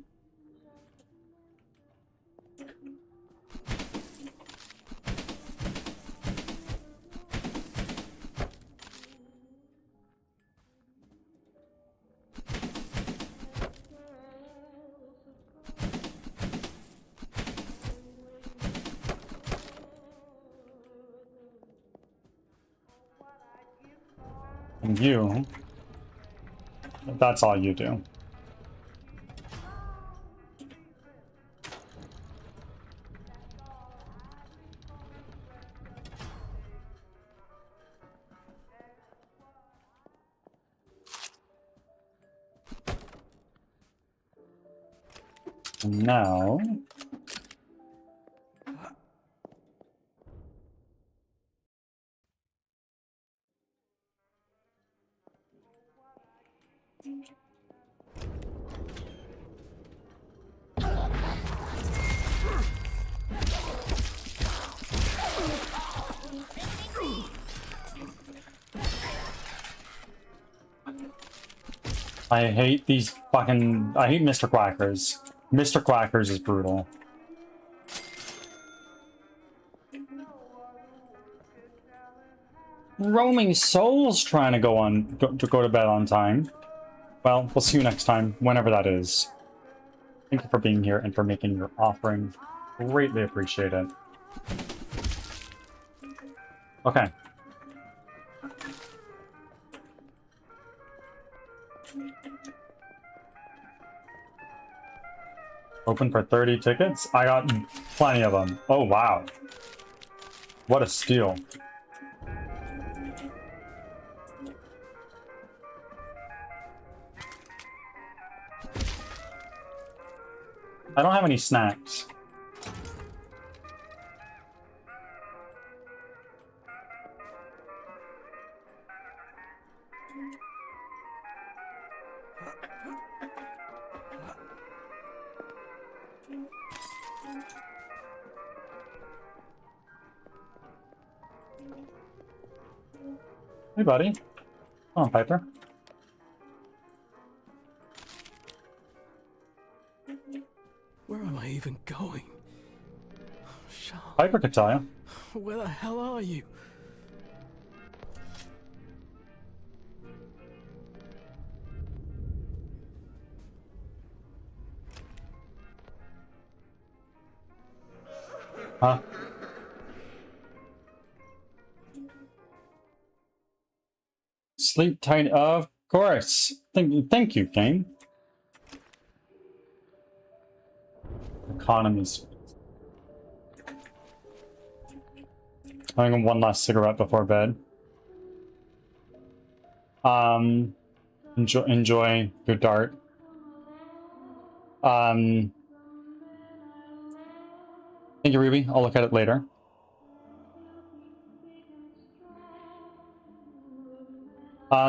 And you, that's all you do. Now, I hate these fucking... I hate Mr. Quackers. Mr. Quackers is brutal. Roaming Souls trying to go to bed on time. Well, we'll see you next time, whenever that is. Thank you for being here and for making your offering. Greatly appreciate it. Okay. Open for 30 tickets? I got plenty of them. Oh, wow. What a steal. I don't have any snacks. Hey, buddy. Come on, Piper. Where am I even going? Piper could tell you. Where the hell are you? Huh? Sleep tight, of course. Thank you, game. Economies. Having one last cigarette before bed. Enjoy your dart. Thank you, Ruby. I'll look at it later.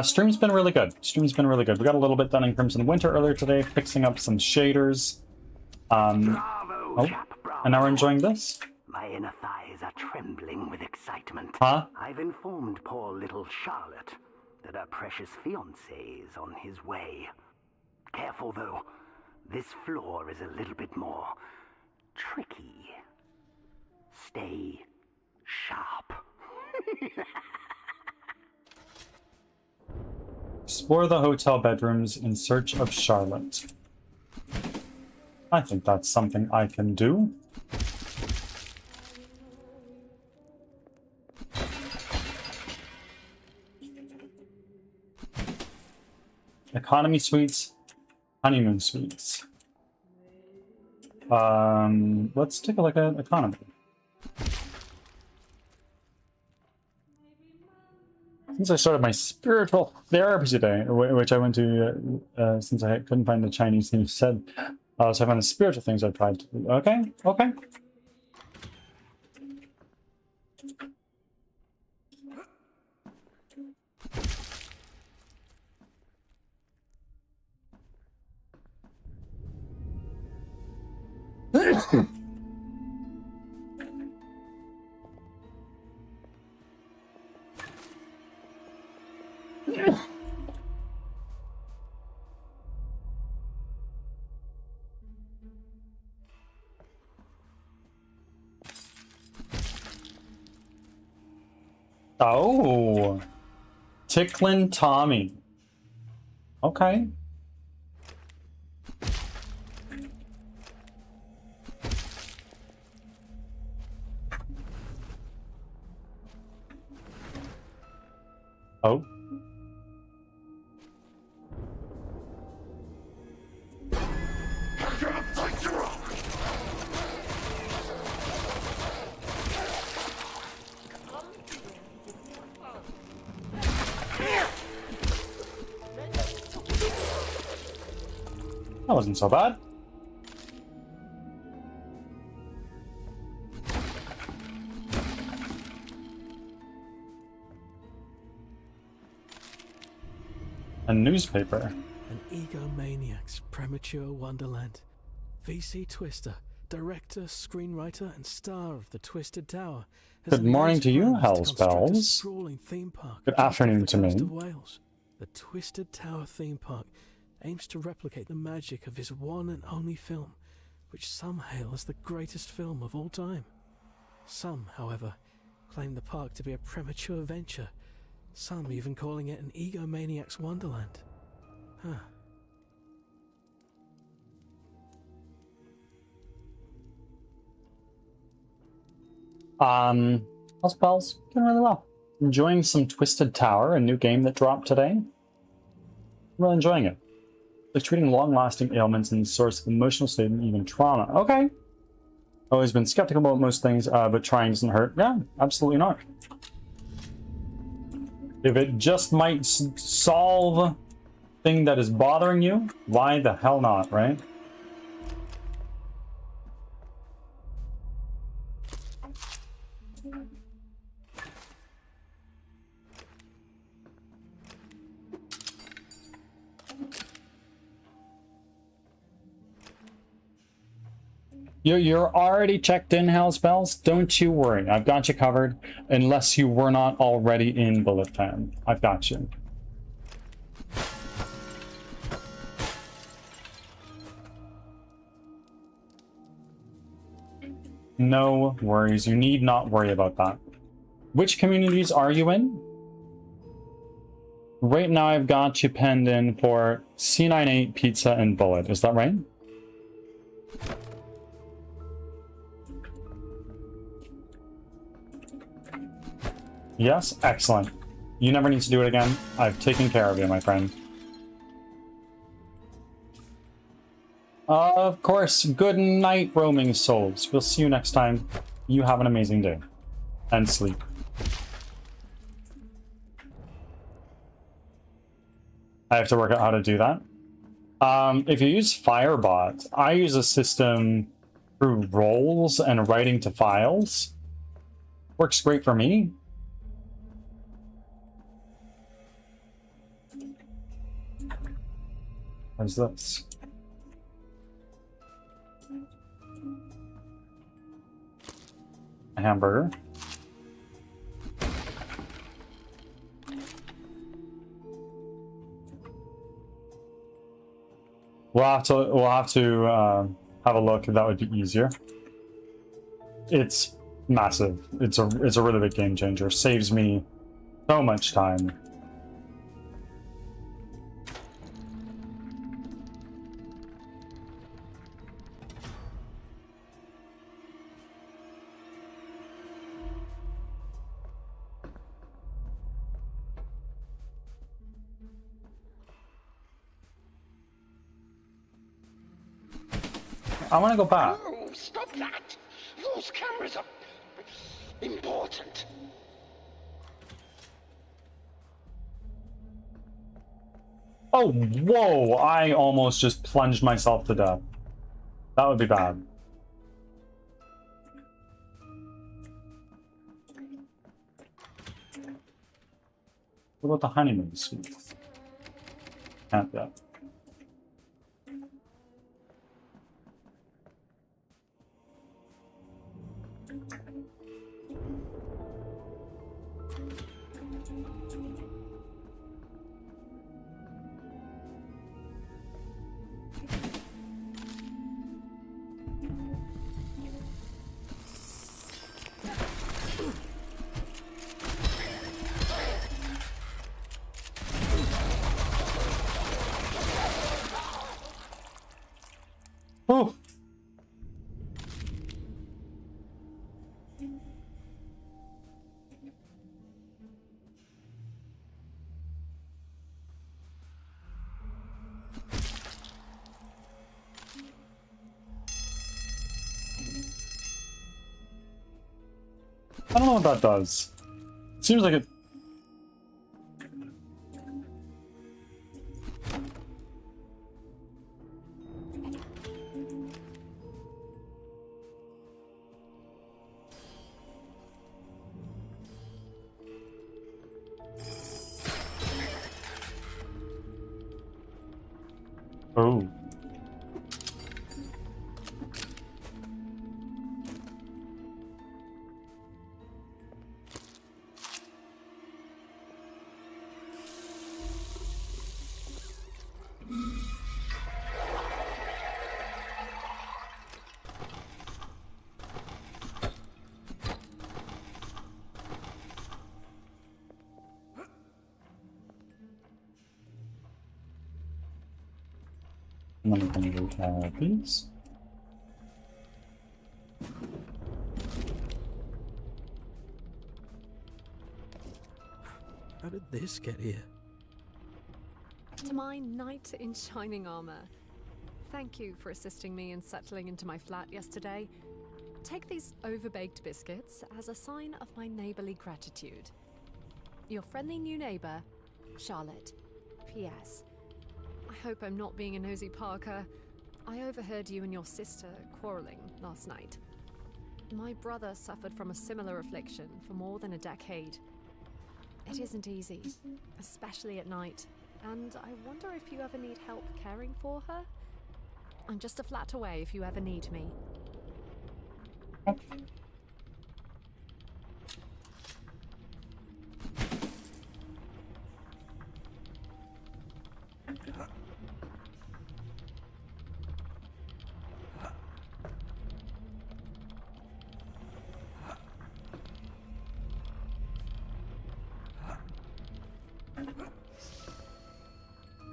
Stream's been really good. Stream's been really good. We got a little bit done in Crimson Winter earlier today, fixing up some shaders. Bravo, chap, bravo. And now we're enjoying this. My inner thighs are trembling with excitement. Huh? I've informed poor little Charlotte that her precious fiancé is on his way. Careful, though. This floor is a little bit more tricky. Stay sharp. Explore the hotel bedrooms in search of Charlotte. I think that's something I can do. Economy suites, honeymoon suites. Let's take a look at economy. Since I started my spiritual therapy today, which I went to since I couldn't find the Chinese thing you said, so I found the spiritual things I tried to do. Okay, okay. Oh, Ticklin' Tommy. Okay. Oh. That wasn't so bad. A newspaper. An egomaniac's premature wonderland. VC Twister, director, screenwriter, and star of The Twisted Tower. Good morning to you, Hellspells. Good afternoon to me. Wales. The Twisted Tower theme park aims to replicate the magic of his one and only film, which some hail as the greatest film of all time. Some, however, claim the park to be a premature venture, some even calling it an egomaniac's wonderland. Huh. Hellspells, doing really well. Enjoying some Twisted Tower, a new game that dropped today. Really enjoying it. Like treating long-lasting ailments and the source of emotional state and even trauma. Okay. Always been skeptical about most things, but trying doesn't hurt. Yeah, absolutely not. If it just might solve thing that is bothering you, why the hell not, right? You're already checked in, Hellspells. Don't you worry. I've got you covered. Unless you were not already in Bullet Time. I've got you. No worries. You need not worry about that. Which communities are you in? Right now I've got you penned in for C98, Pizza, and Bullet. Is that right? Yes? Excellent. You never need to do it again. I've taken care of you, my friend. Of course. Good night, roaming souls. We'll see you next time. You have an amazing day. And sleep. I have to work out how to do that. If you use Firebot, I use a system through roles and writing to files. Works great for me. What is this? A hamburger. We'll have to have a look. That would be easier. It's massive. It's a really big game changer. Saves me so much time. I want to go back. Oh, stop that! Those cameras are important. Oh, whoa! I almost just plunged myself to death. That would be bad. What about the honeymoon suite? Can't yet. Oh. I don't know what that does. Seems like it. Oh. I'm gonna go these. How did this get here? To my knight in shining armor, thank you for assisting me in settling into my flat yesterday. Take these overbaked biscuits as a sign of my neighborly gratitude. Your friendly new neighbor, Charlotte. P.S. I hope I'm not being a nosy Parker. I overheard you and your sister quarreling last night. My brother suffered from a similar affliction for more than a decade. It isn't easy, especially at night, and I wonder if you ever need help caring for her? I'm just a flat away if you ever need me.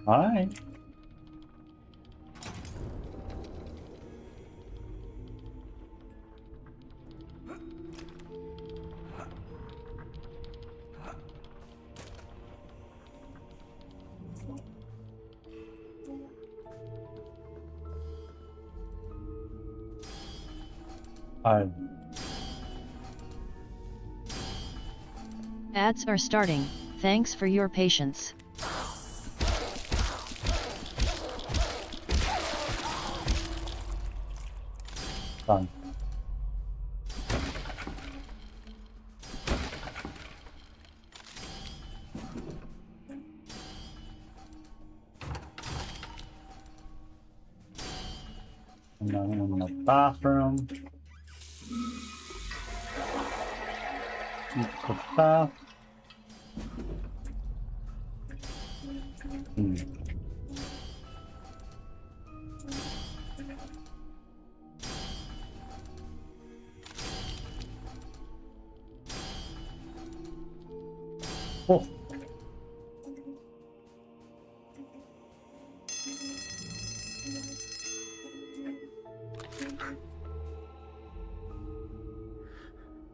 Hi. Hi. Ads are starting. Thanks for your patience. Done. And now I'm in the bathroom. Quick bath. Oh.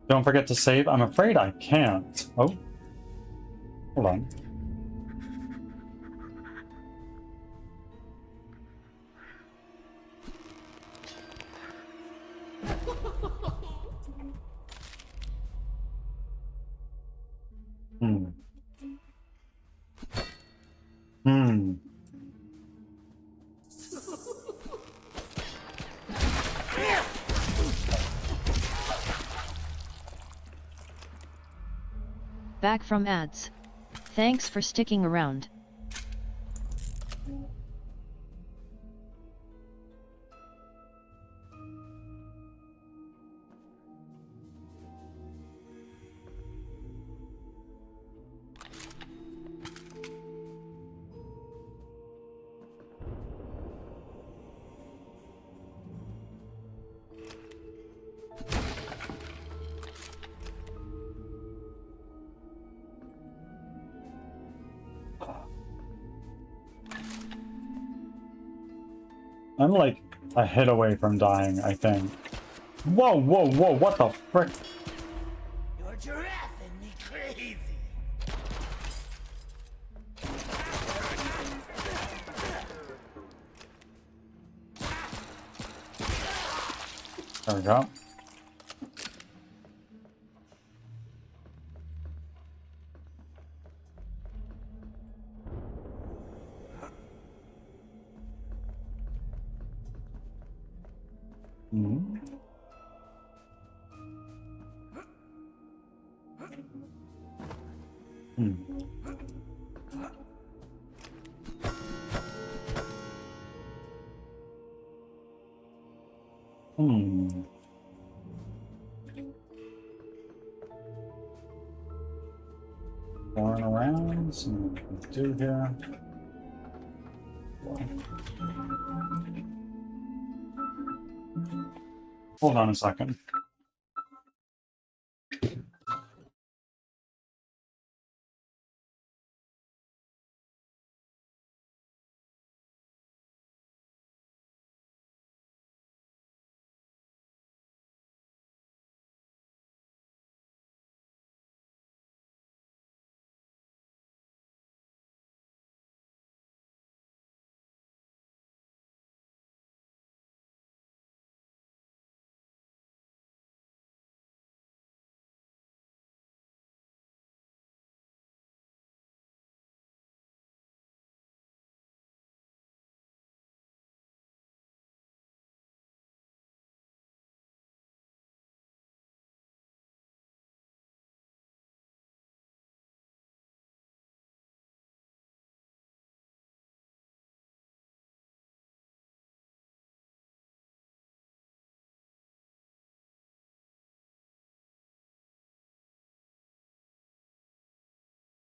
Don't forget to save. I'm afraid I can't. Oh. Hold on. Back from ads. Thanks for sticking around. I'm like a hit away from dying, I think. Whoa, whoa, whoa, what the frick? You're giraffing me crazy. There we go. Hmm. Hmm. Hmm. Going around, see what we can do here. Hold on a second.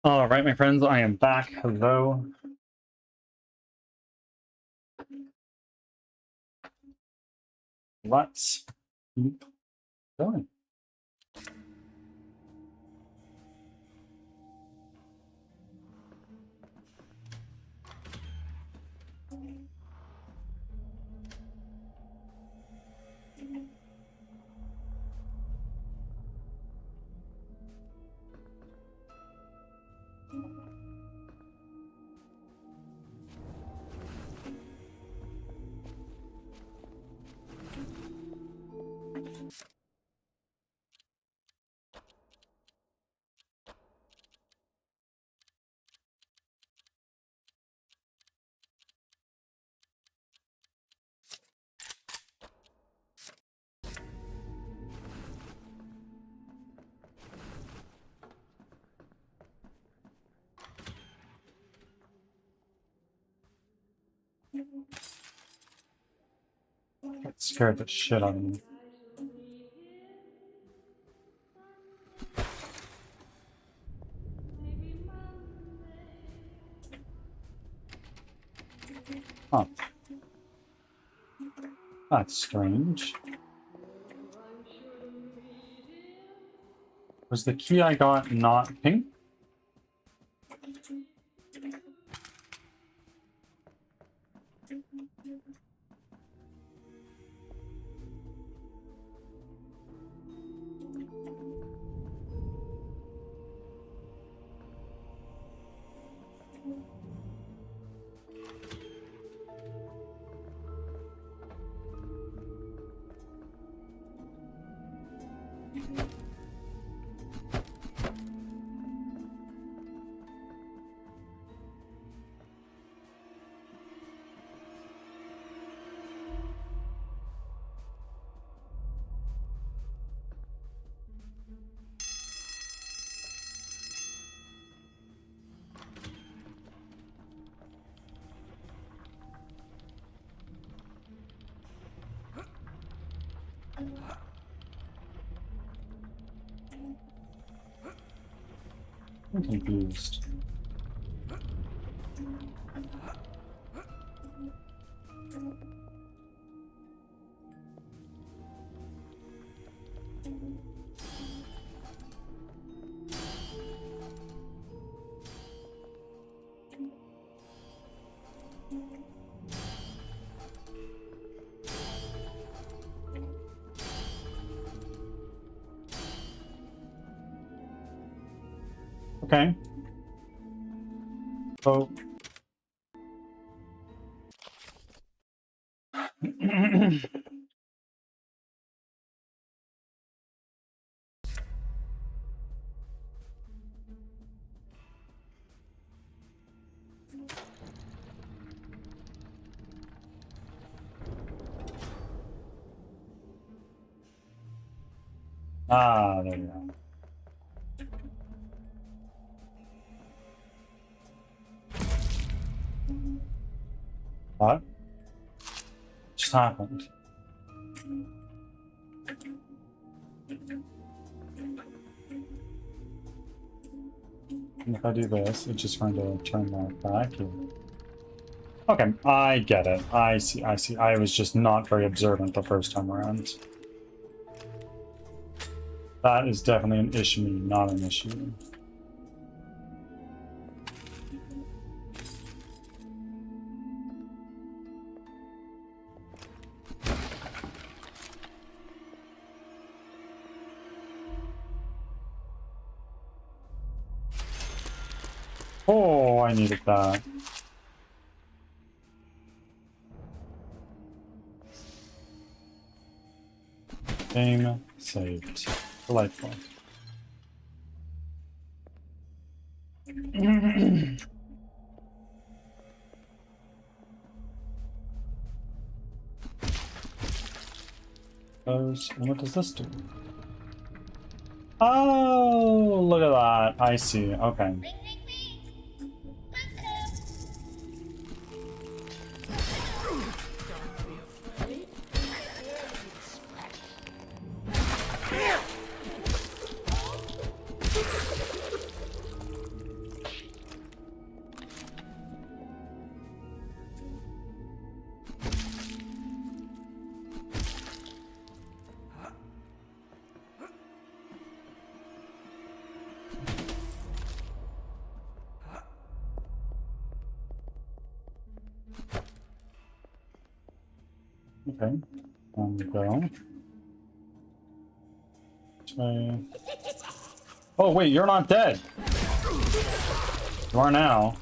All right, my friends, I am back. Hello. Let's keep going. That scared the shit out of me. Huh. That's strange. Was the key I got not pink? I'm confused. Okay. So. Ah, there you go. What just happened? And if I do this, it's just going to turn that back here. Okay, I get it. I see, I see. I was just not very observant the first time around. That is definitely an issue, not an issue. Oh, I needed that. Game saved. Delightful. And what does this do? Oh, look at that. I see. Okay. Okay, on we go. Oh wait, you're not dead. You are now.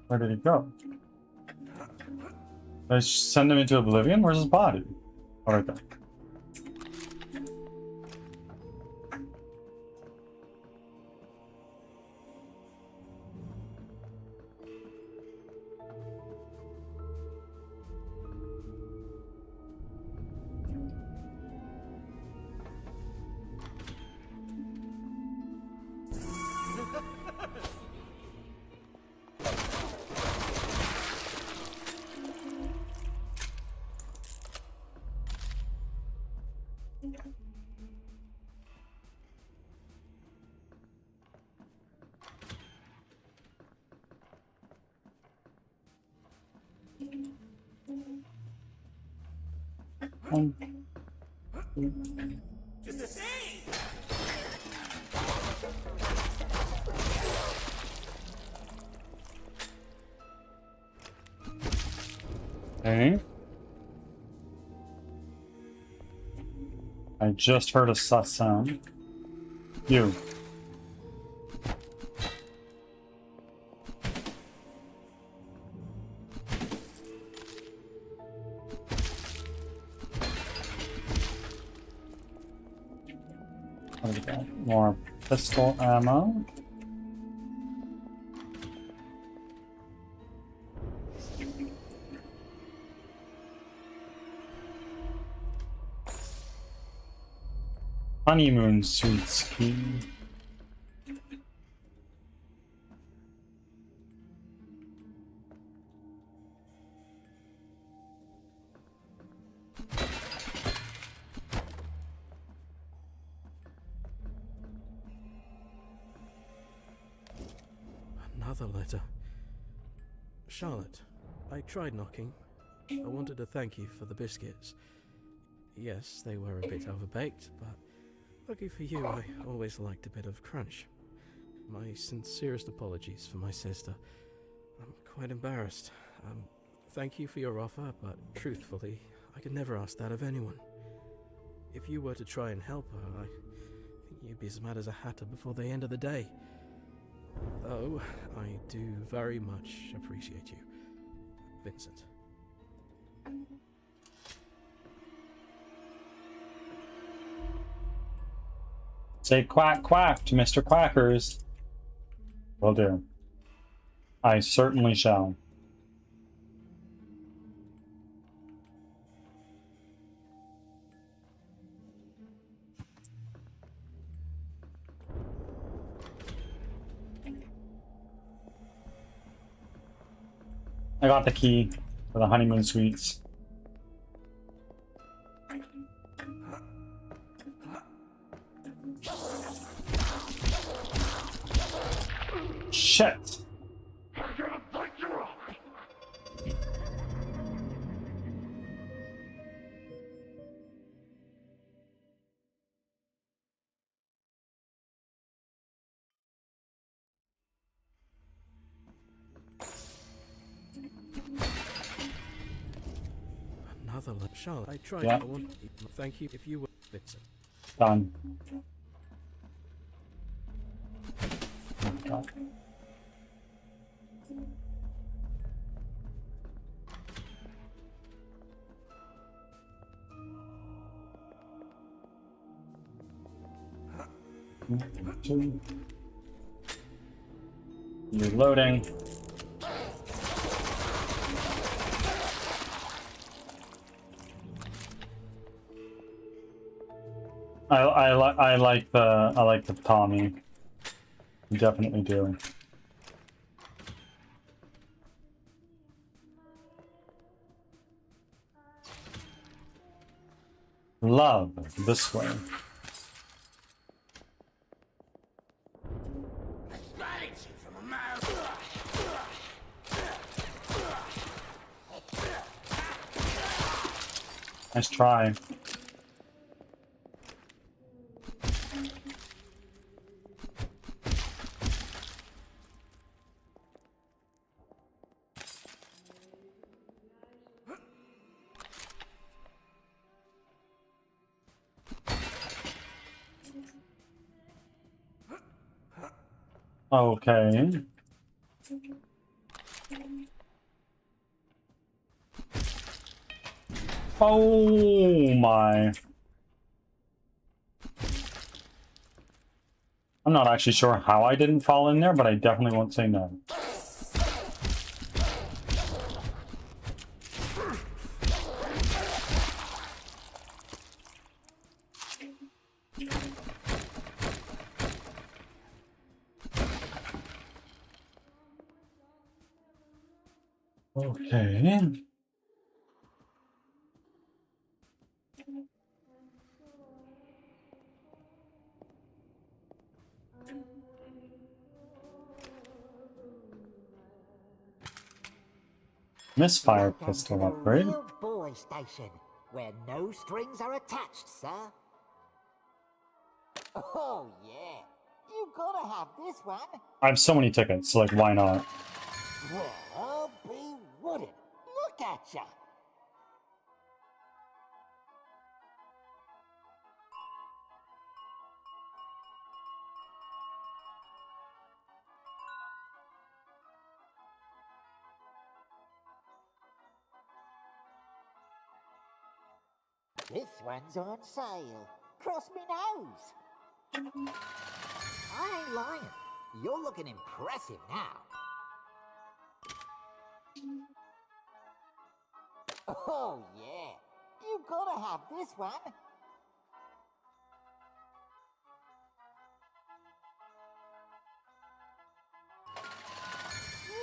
Where did he go? Did I send him into oblivion? Where's his body? Oh, right there. Okay. I just heard a sus sound. You. What do we got? More pistol ammo. Honeymoon suite scheme. Another letter. Charlotte, I tried knocking. I wanted to thank you for the biscuits. Yes, they were a bit overbaked, but lucky for you, I always liked a bit of crunch. My sincerest apologies for my sister. I'm quite embarrassed. Thank you for your offer, but truthfully, I could never ask that of anyone. If you were to try and help her, I think you'd be as mad as a hatter before the end of the day. Though, I do very much appreciate you, Vincent. Say quack quack to Mr. Quackers. Will do. I certainly shall. I got the key for the honeymoon suites. Shit! Another Charlotte, I tried. Yeah. I want. Thank you if you were Vincent. Done. Oh, God. Two. You're loading. I like the Tommy. Definitely do. Love this way. Nice try. Okay. Oh my. I'm not actually sure how I didn't fall in there, but I definitely won't say no. Okay. Misfire pistol upgrade. Real boy station, where no strings are attached, sir. Oh yeah, you gotta have this one. I have so many tickets, like why not? Well, I'll be wooden. Look at ya. This one's on sale. Cross me nose. I ain't lying. You're looking impressive now. Oh yeah, you gotta have this one.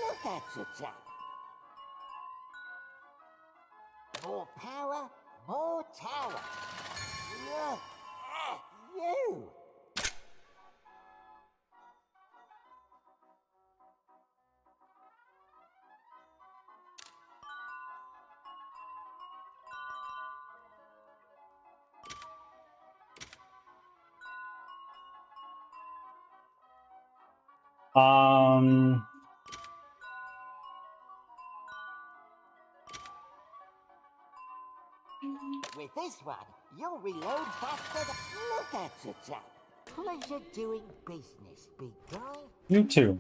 Look at you, Jack. More power, more tower. Look at you. this one, you'll reload faster than... Look at you, chap. Pleasure doing business, big guy. You too.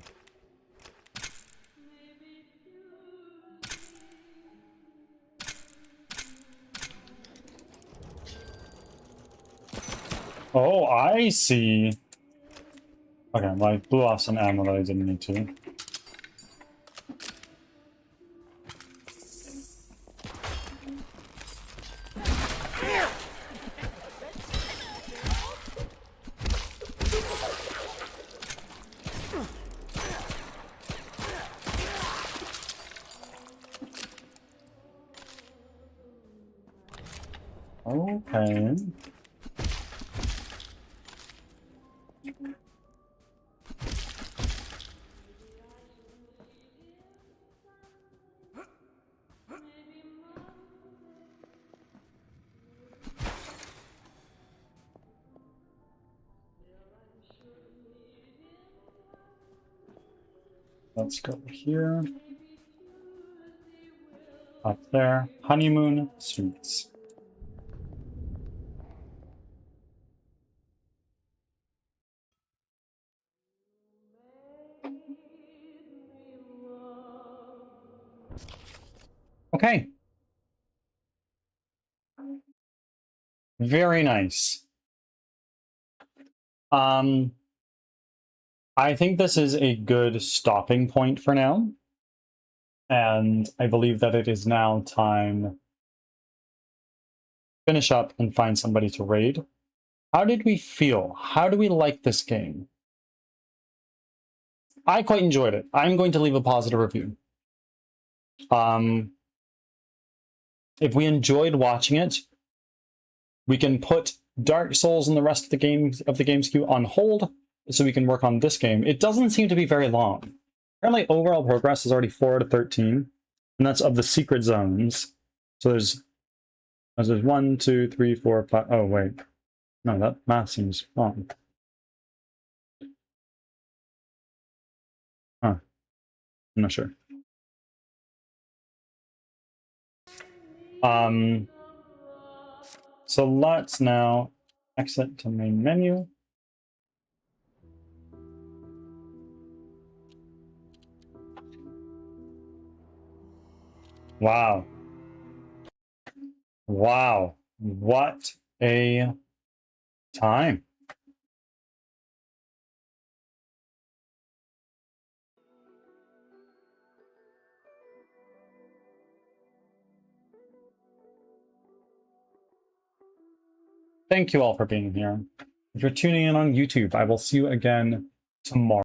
Oh, I see. Okay, well, I blew off some ammo that I didn't need to. Okay. Let's go here. Up there. Honeymoon Suites. Okay. Very nice. I think this is a good stopping point for now. And I believe that it is now time to finish up and find somebody to raid. How did we feel? How do we like this game? I quite enjoyed it. I'm going to leave a positive review. If we enjoyed watching it, we can put Dark Souls and the rest of the games queue on hold so we can work on this game. It doesn't seem to be very long. Apparently overall progress is already 4 out of 13, and that's of the secret zones. So there's 1, 2, 3, 4, 5. Oh wait. No, that math seems wrong. Huh. I'm not sure. So let's now exit to main menu. Wow. Wow. What a time. Thank you all for being here. If you're tuning in on YouTube, I will see you again tomorrow.